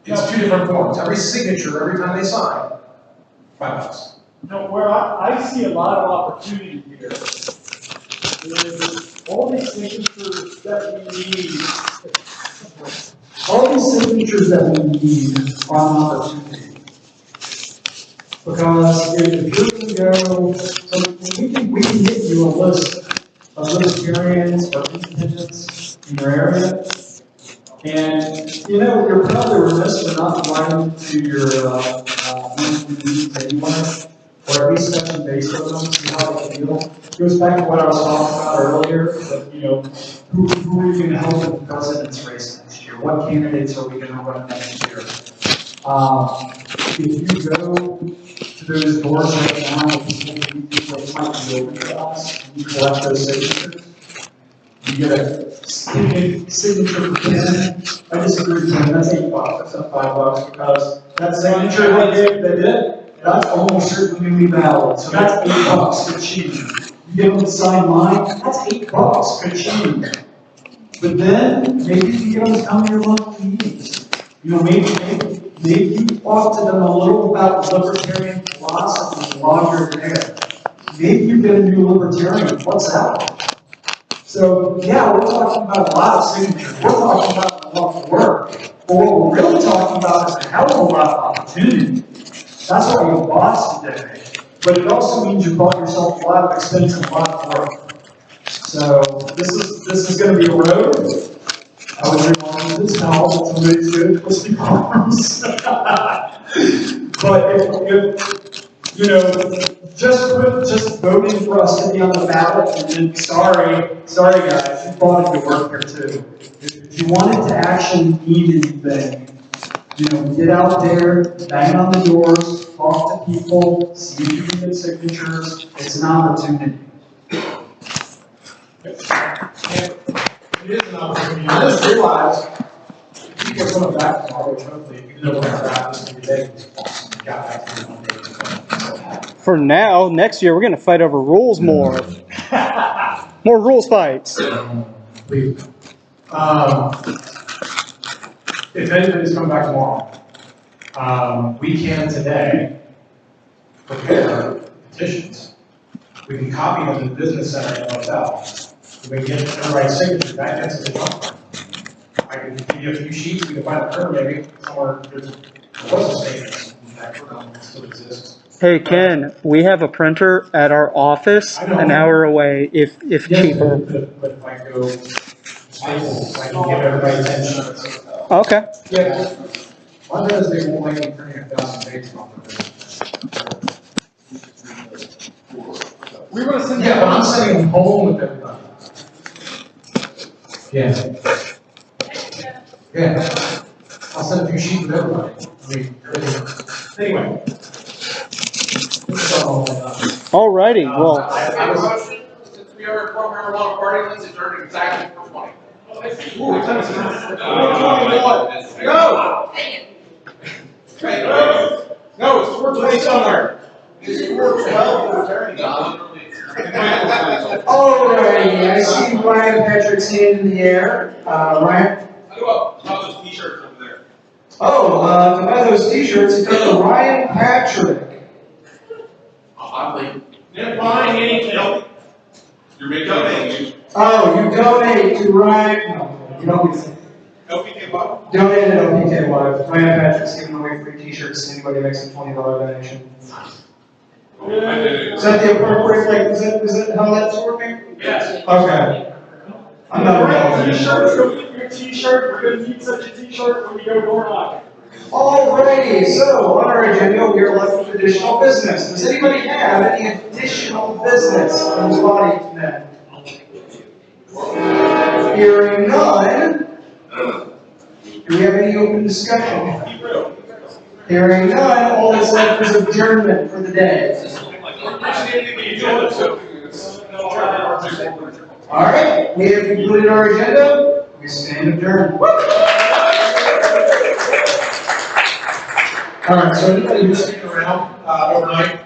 It's 2 different forms. Every signature, every time they sign, $5. No, where I see a lot of opportunity here is all these signatures that we need. All these signatures that we need are an opportunity. Because if you're going to go, so we can get you a list of libertarians or independents in your area. And, you're probably remiss for not inviting to your meetings anyway, or at least touching base with them, see how they feel. It goes back to what I was talking about earlier, but, who are you going to help in the president's race next year? What candidates are we going to run next year? If you go to those doors right now, people might be open to us, and you collect those signatures, you get a signature for 10. I disagree with him. That's $8. That's not $5 because that signature they did, that's almost certainly going to be valid. So that's $8 for cheap. You get them to sign mine, that's $8 for cheap. But then maybe you get them to come to your monthly meetings. Maybe you talk to them a little about the libertarian philosophy while you're there. Maybe you get a new libertarian. What's that? So, yeah, we're talking about a lot of signatures. We're talking about a lot of work. But what we're really talking about is a hell of a lot of opportunity. That's why you bought today. But it also means you bought yourself a lot of expense and a lot of work. So, this is going to be a road. I would remind you this now, but somebody's good at twisting arms. But if just voting for us to be on the ballot, and then sorry guys, you bought into work here too. If you wanted to actually need anything, get out there, bang on the doors, talk to people, see if you can get signatures. It's an opportunity. It is an opportunity. I just realized people are coming back tomorrow, which hopefully, and then we're gonna wrap this into day. We got back to the Monday. For now, next year we're going to fight over rules more. More rules fights. Please. If anybody's coming back tomorrow, we can today prepare petitions. We can copy them to the business center and hotel. We can get everybody's signature, that gets us a jump. I can give you a few sheets, we can find a printer maybe, somewhere, there was a statement, that still exists. Hey Ken, we have a printer at our office an hour away, if cheaper. But if I go Staples, I can give everybody 10 sheets. Okay. Yeah. One does they won't like me printing 1,000 pages on them. We want to send. Yeah, but I'm sending them home with everybody. Yeah. Yeah. I'll send a few sheets with everybody. I mean, everything. Anyway. Alrighty, well. I was motion, since we are a pro-marijuana party, let's adjourn exactly 4:20. Ooh, time is it? 4:21. No! Hey, no, it's 4:20 somewhere. It's 4:12 for returning. Alrighty, I see Ryan Patrick's hand in the air. Ryan? How about those t-shirts over there? Oh, to buy those t-shirts, go to Ryan Patrick. Oddly. They're buying anything. You're making donations. Oh, you donate to Ryan, no, you don't get LPKY? donate to LPKY. Ryan Patrick's giving away free t-shirts to anybody who makes a $20 donation. Is that the appropriate, like, is that how that's working? Yes. Okay. I'm not Right, a t-shirts, go get your t-shirt, we're gonna need such a t-shirt when we go door knocking. Alrighty, so on our agenda, we are left with additional business. Does anybody have any additional business on this body tonight? Hearing none, do we have any open discussion? Hearing none, all that's left is adjournment for the day. Alright, we have concluded our agenda, we stand adjourned. Alright, so anybody who's sticking around overnight,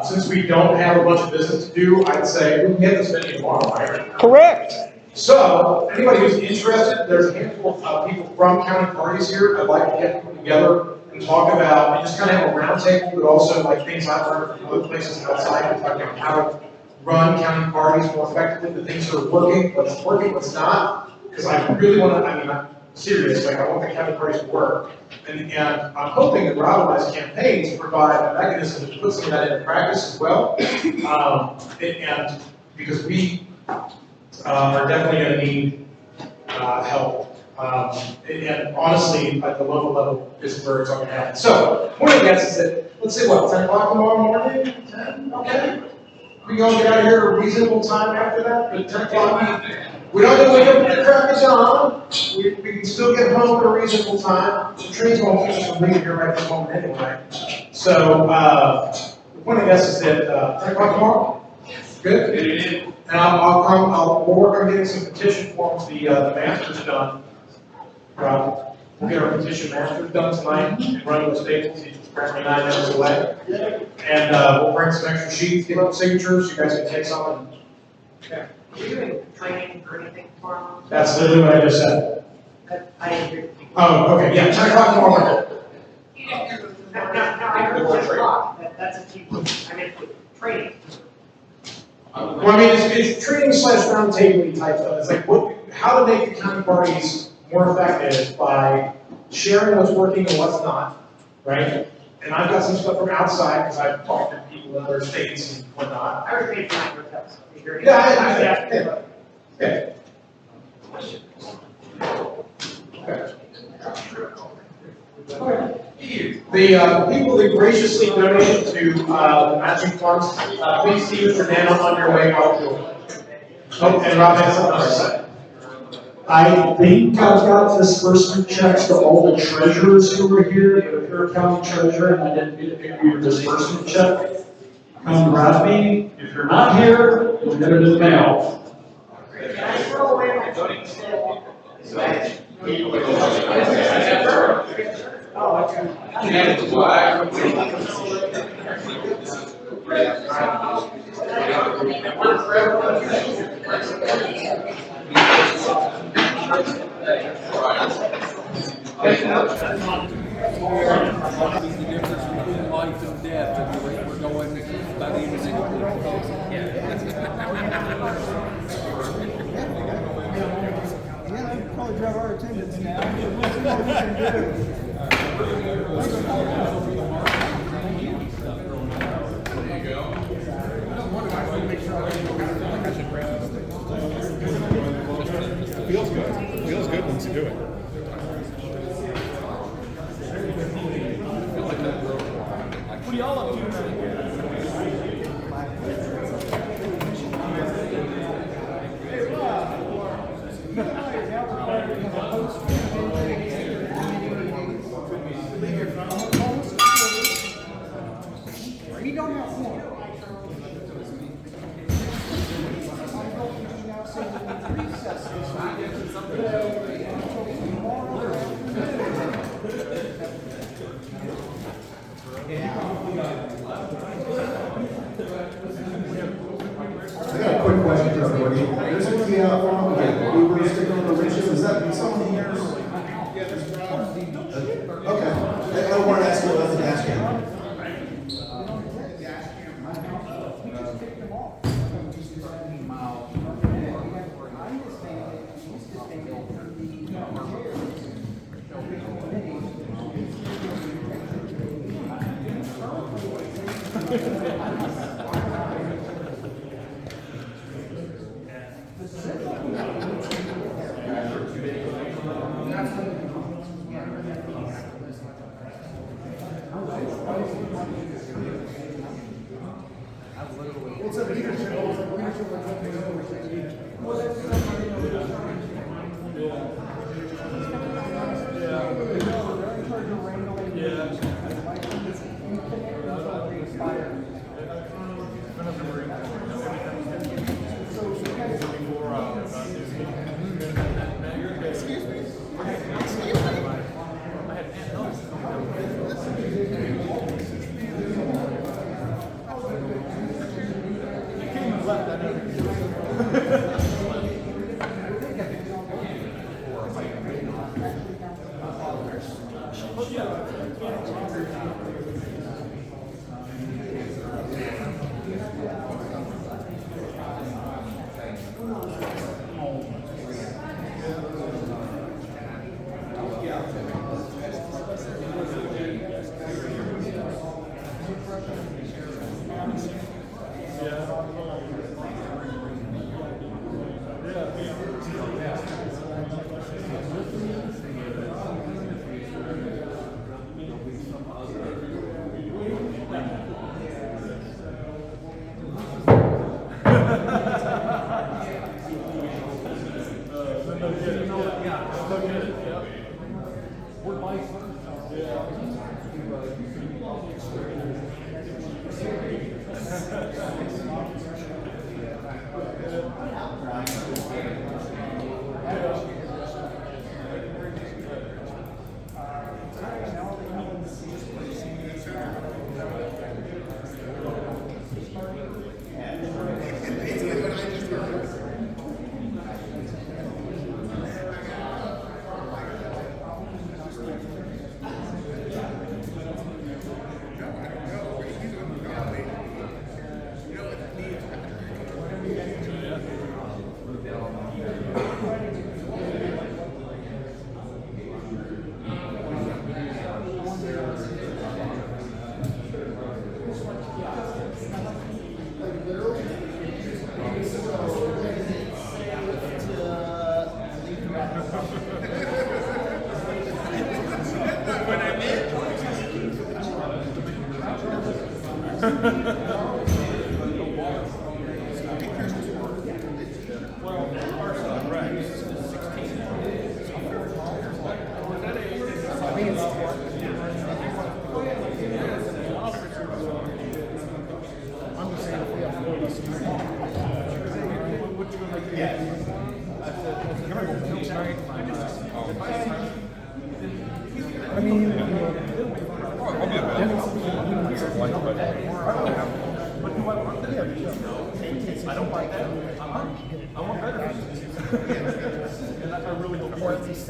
since we don't have a bunch of business to do, I'd say we can get this venue tomorrow, right? Correct. So, anybody who's interested, there's a handful of people from county parties here. I'd like to get people together and talk about, and just kind of have a roundtable, but also like things I've learned from other places outside, and talk about how to run county parties more effectively, the things that are working, what's working, what's not. Because I really want to, I mean, I'm serious, like I want the county parties to work. And I'm hoping that Rob and his campaign to provide a mechanism to put some of that into practice as well. And because we are definitely going to need help. And honestly, at the local level, is where it's all going to happen. So, one of the guesses is that, let's say what, 10 o'clock tomorrow morning? 10? Okay. We going to get out of here at a reasonable time after that? At 10 o'clock? We don't have to wake up with the crack of dawn. We can still get home at a reasonable time. The trains won't keep us from leaving here right this moment anyway. So, the point of this is that 10 o'clock tomorrow? Good? And we'll work on getting some petition forms, the masters done. We'll get our petition masters done tonight and run those Staples. He's apparently 9 minutes away. And we'll bring some extra sheets, get some signatures. You guys can take some. Are we doing training or anything tomorrow? That's literally what I just said. I didn't hear. Oh, okay, yeah, 10 o'clock tomorrow morning. No, I heard 10 o'clock. That's a key. I meant training. Well, I mean, it's training / roundtable type stuff. It's like how to make the county parties more effective by sharing what's working and what's not, right? And I've got some stuff from outside because I've talked to people in other states and whatnot. I was paid time for that. Yeah, okay. The people that graciously donated to the matching funds, please see Mr. Nano on your way out the door. Oh, and Rob has something to say. I think I've got disbursement checks to all the treasurers who were here, the Fair County treasurer, and I didn't get to pick your disbursement check. Come grab me. If you're not here, you'll get it in the mail. Can I throw away my voting still? And why? Is the difference between life and death, and the rate we're going by the end of the Yeah, that probably drive our attendance down. Let's see what we can do. Feels good. Feels good once you do it. What are y'all up to? We don't have one. I got a quick question for everybody. There's going to be out front, we got Uber sticking on the windshield. Is that someone here? Okay. I don't want to ask you about the dash cam.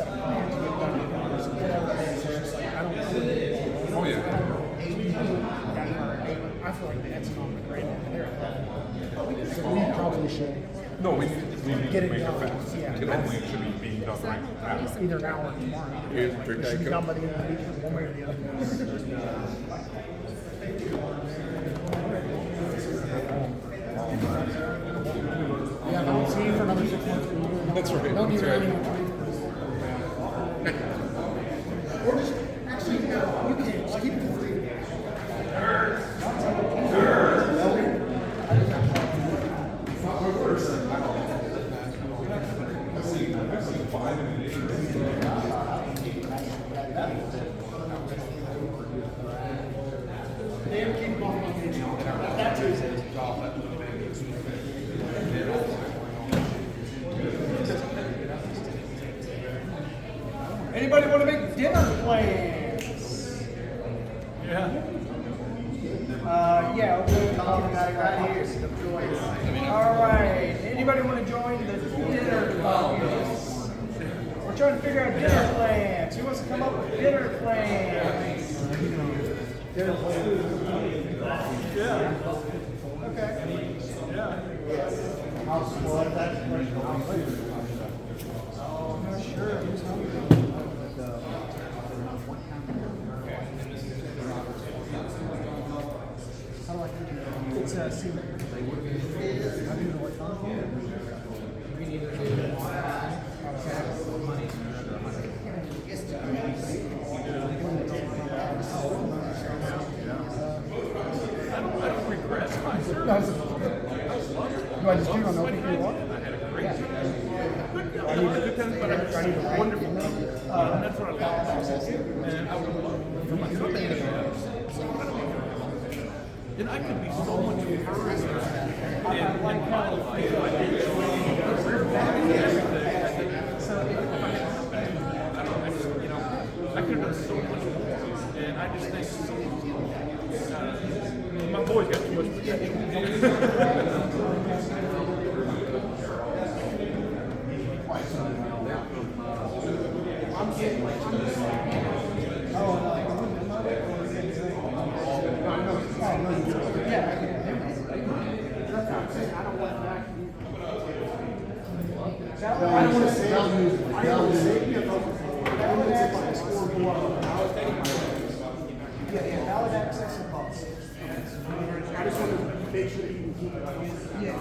set of plans, get done, whatever it is, it's just like, I don't know what it is. Oh, yeah. I feel like the economic right now, they're at that. So we probably should. No, we need to Get it make it done. fast. Yeah. It only should be being done right now. Either now or tomorrow. Here's It should be done by the end of the week, one way or the other. Yeah, I don't see you for another 6 months or a year. That's right. Don't That's need right. really much. Or just, actually, you can just keep it free. Anybody want to make dinner plans? Yeah. Yeah, we'll do right here. All right. Anybody want to join the dinner plans? We're trying to figure out dinner plans. Who wants to come up with dinner plans? Dinner plans. Yeah. Okay. Yeah. I'll spoil that question. Oh, I'm not sure. How do I do that? It's a secret. How do you know what we need to do I don't regret my service. Do I just do? I know who you are? I had a great I need a good time, but I need a wonderful and that's what I love. And I would for my company, and I could be so much further and qualified if I did everything. So I could have done so much more, and I just think my boy's got too much potential. I don't want to say I don't want to say yeah, valid access and policy. I just want to make sure that you can keep it. Yeah.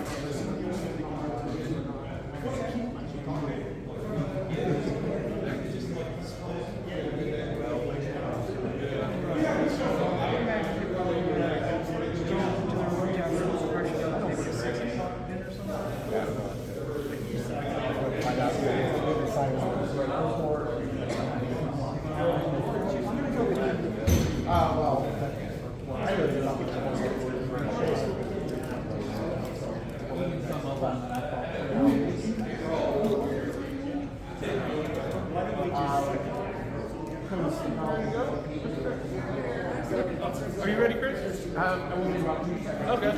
Are you ready, Chris? Okay.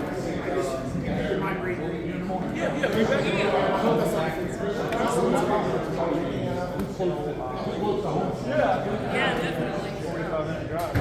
Yeah, be back. Yeah, definitely. 45-minute drive.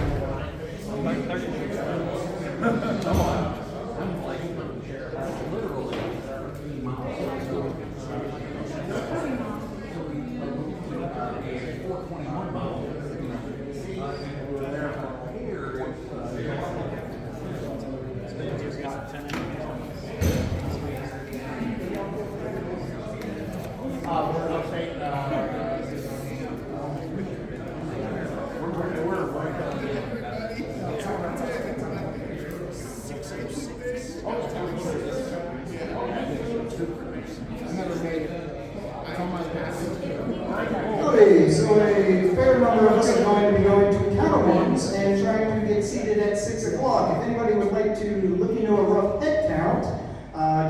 Okay, so a fair number of us are going to be going to counter ones and trying to get seated at 6 o'clock. If anybody would like to let me know a rough head count,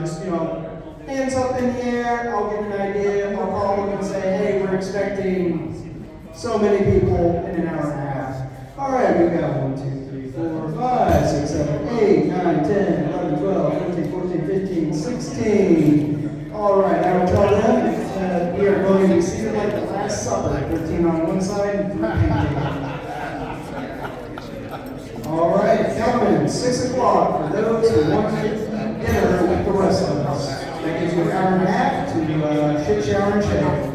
just, hands up in the air, I'll get an idea, I'll call them and say, hey, we're expecting so many people in an hour and a half. All right, we've got 1, 2, 3, 4, 5, 6, 7, 8, 9, 10, 11, 12, 13, 14, 15, 16. All right, I will tell them that we are going to be seated like the last next supper, 13 on one side and 13 on the other. All right, gentlemen, 6 o'clock for those who want to eat dinner with the rest of us. That gives you an hour and a half to shit, shower, and shave.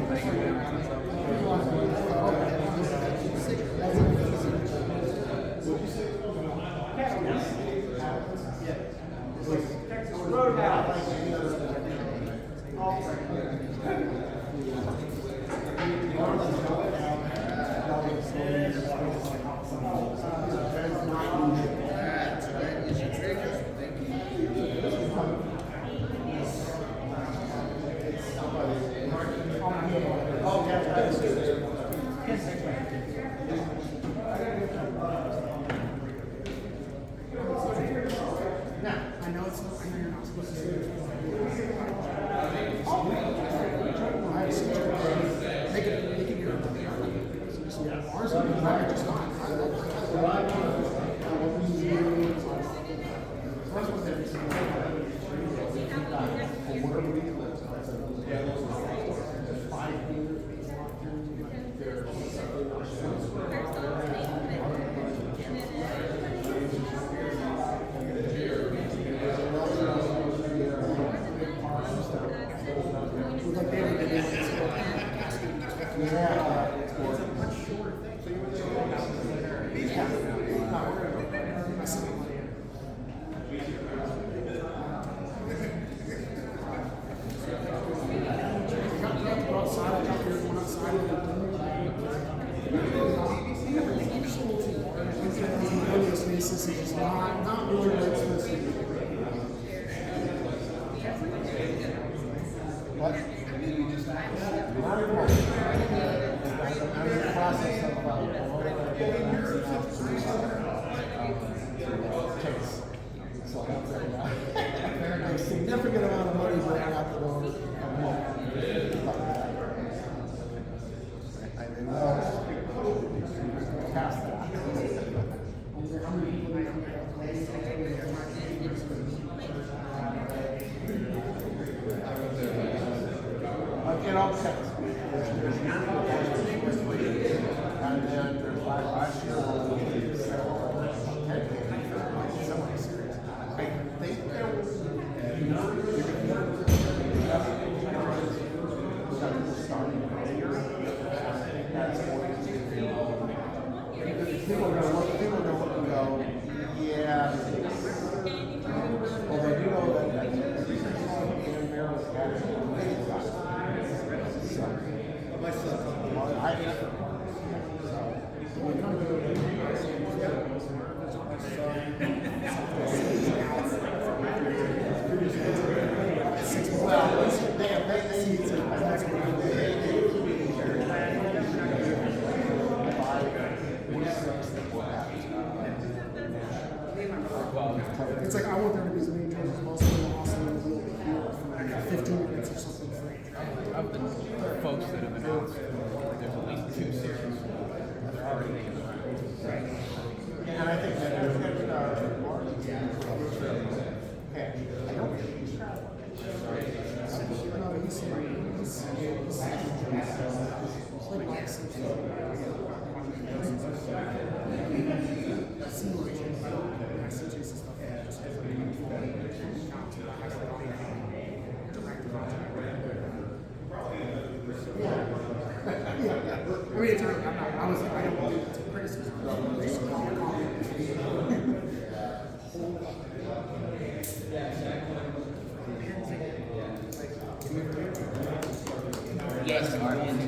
Significant amount of money going out the door. It all depends. And then there's last year, I think there was starting earlier. I think that's people are gonna look and go, yeah. Well, they do know that in Maryland's my son. It's like I want there to be as many judges as possible. Also, we'll be here for 15 minutes or something free. Of the folks that have announced, there's at least 2 series. They're already in the right. And I think that there's going to be I don't think he's I don't want to criticism. Yes, I'm going to.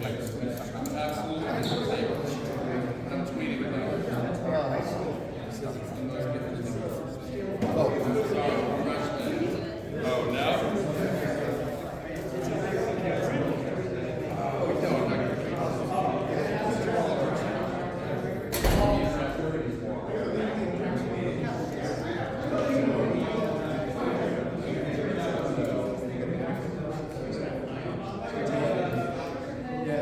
Absolutely. I'm tweeting about Oh, no? Yeah.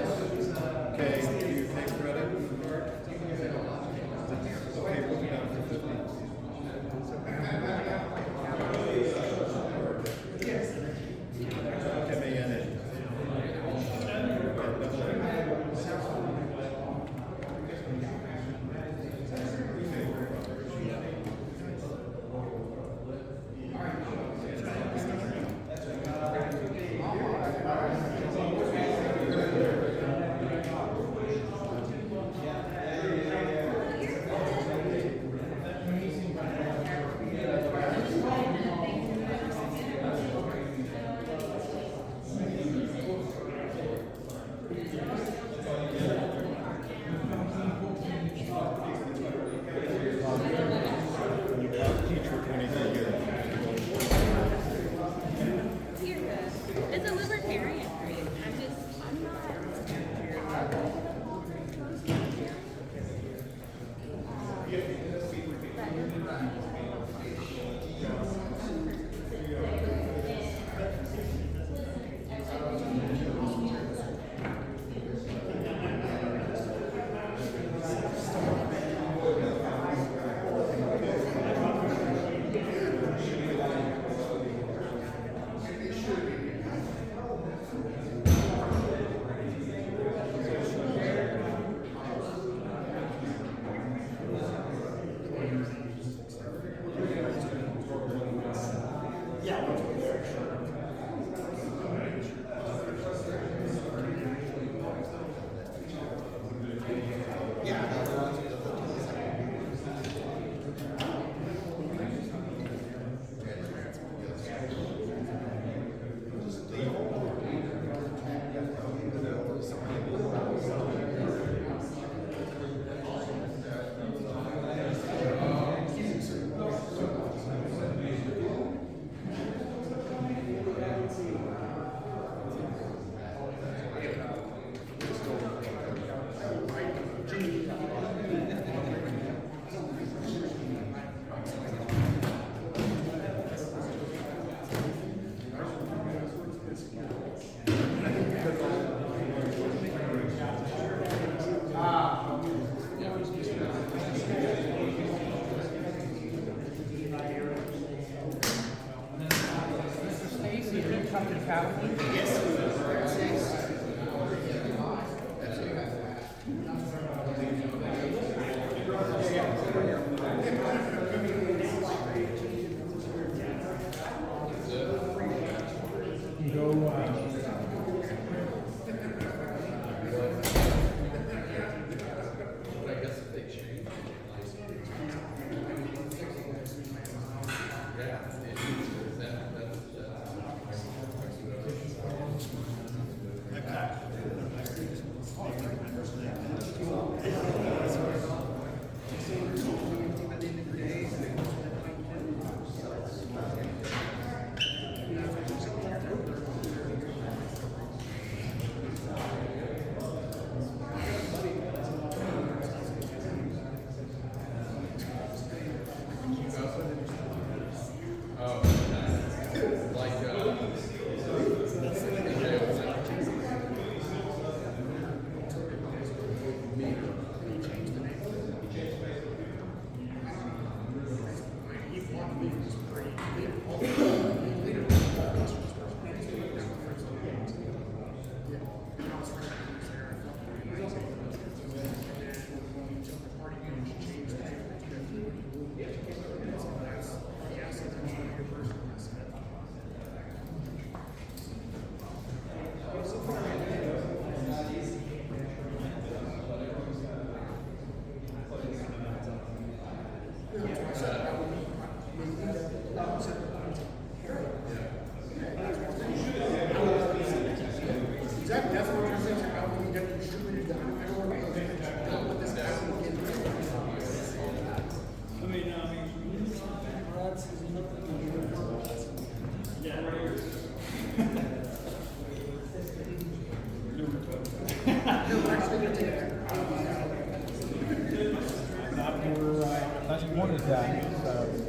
One is done, so.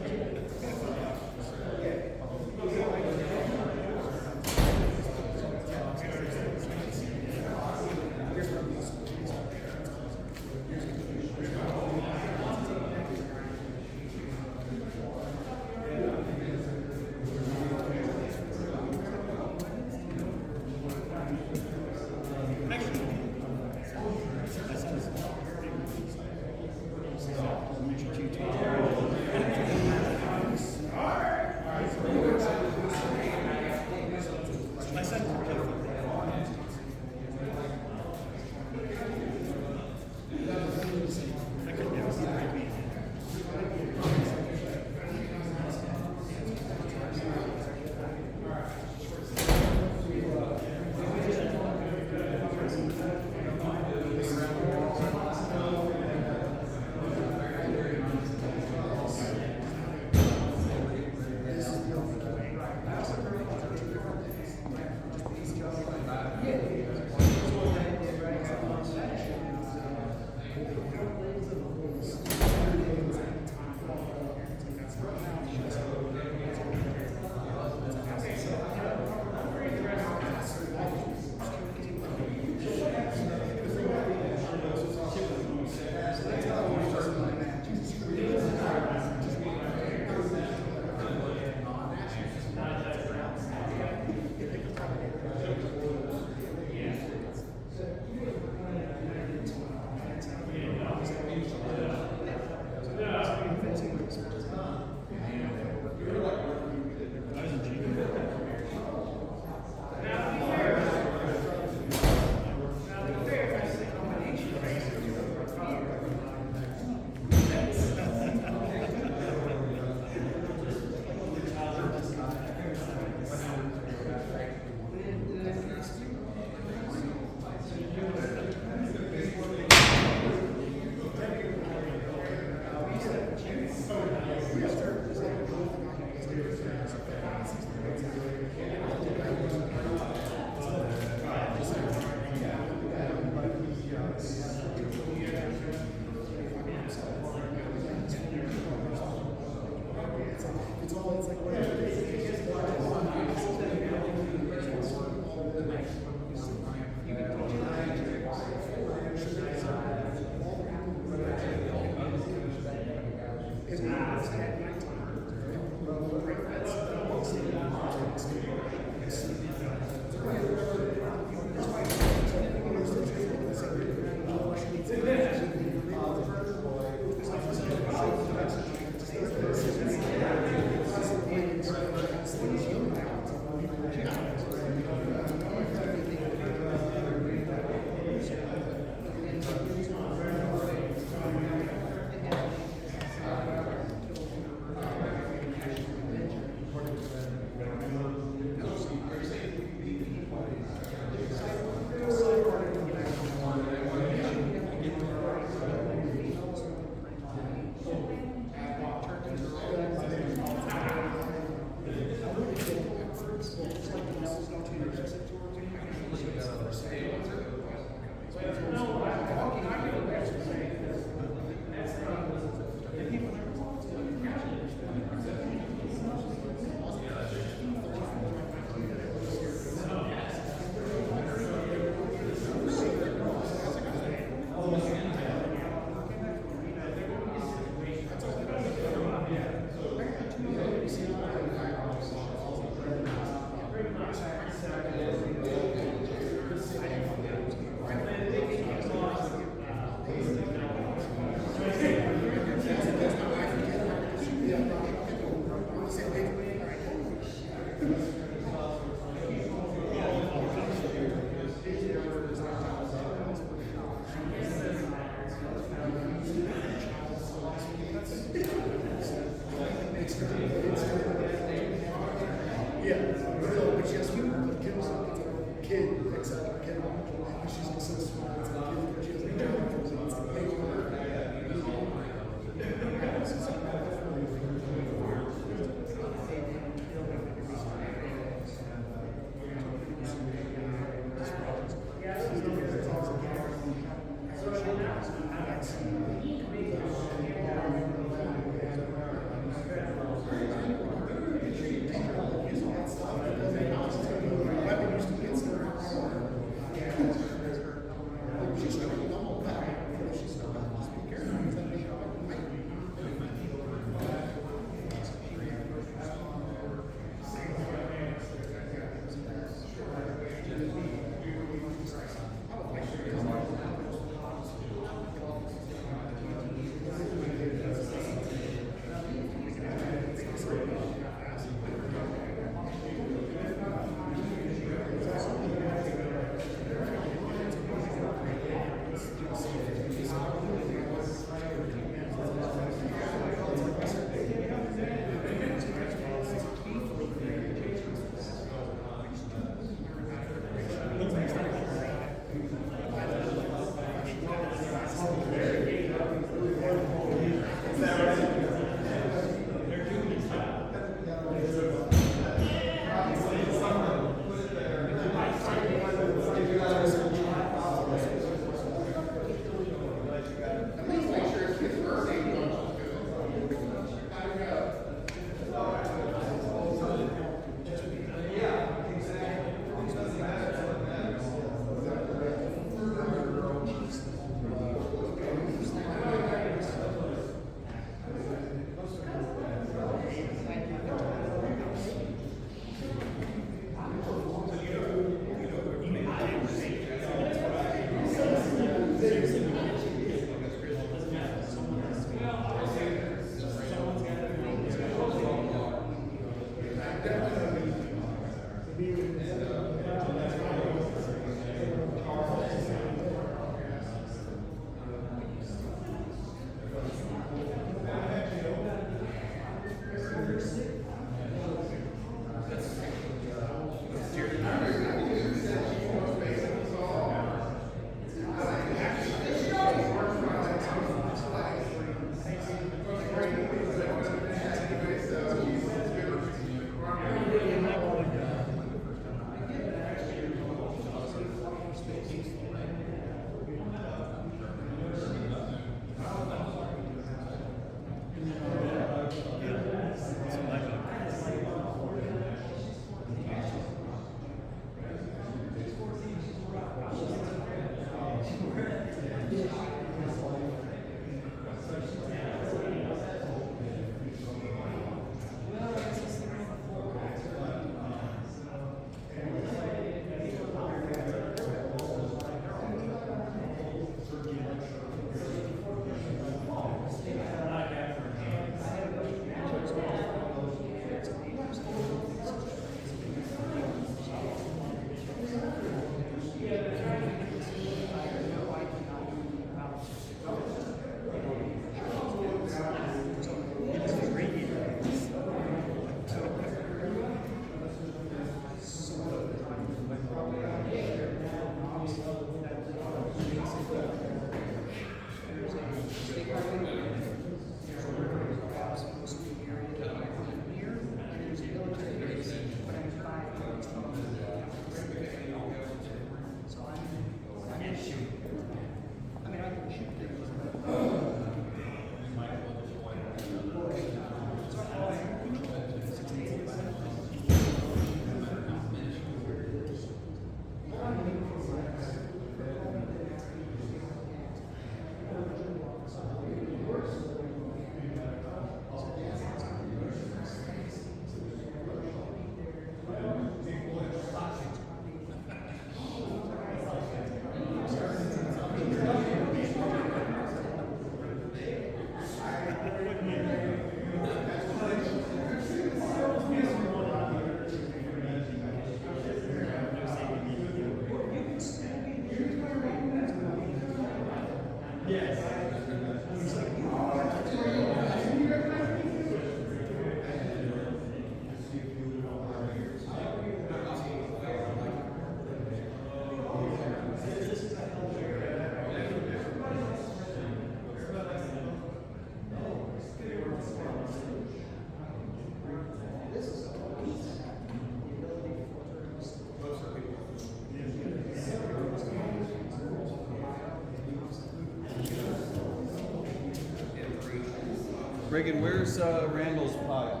Reagan, where's Randall's pile?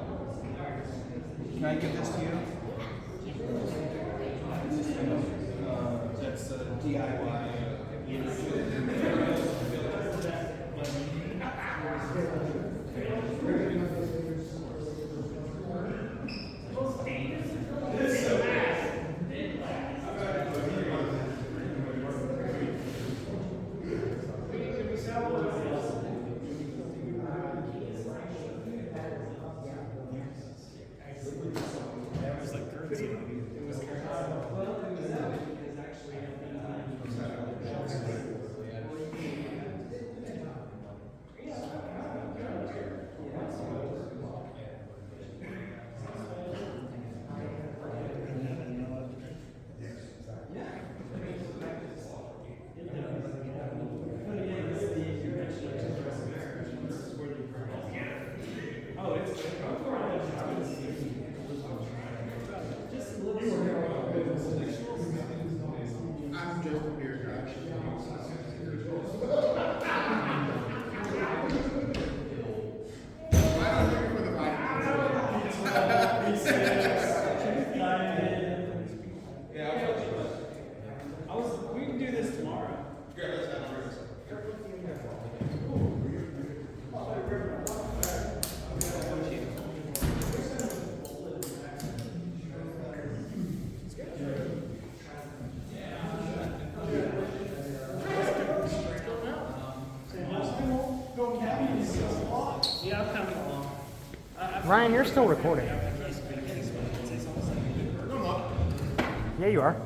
Can I give this to you? That's DIY. Ryan, you're still recording. Yeah, you are.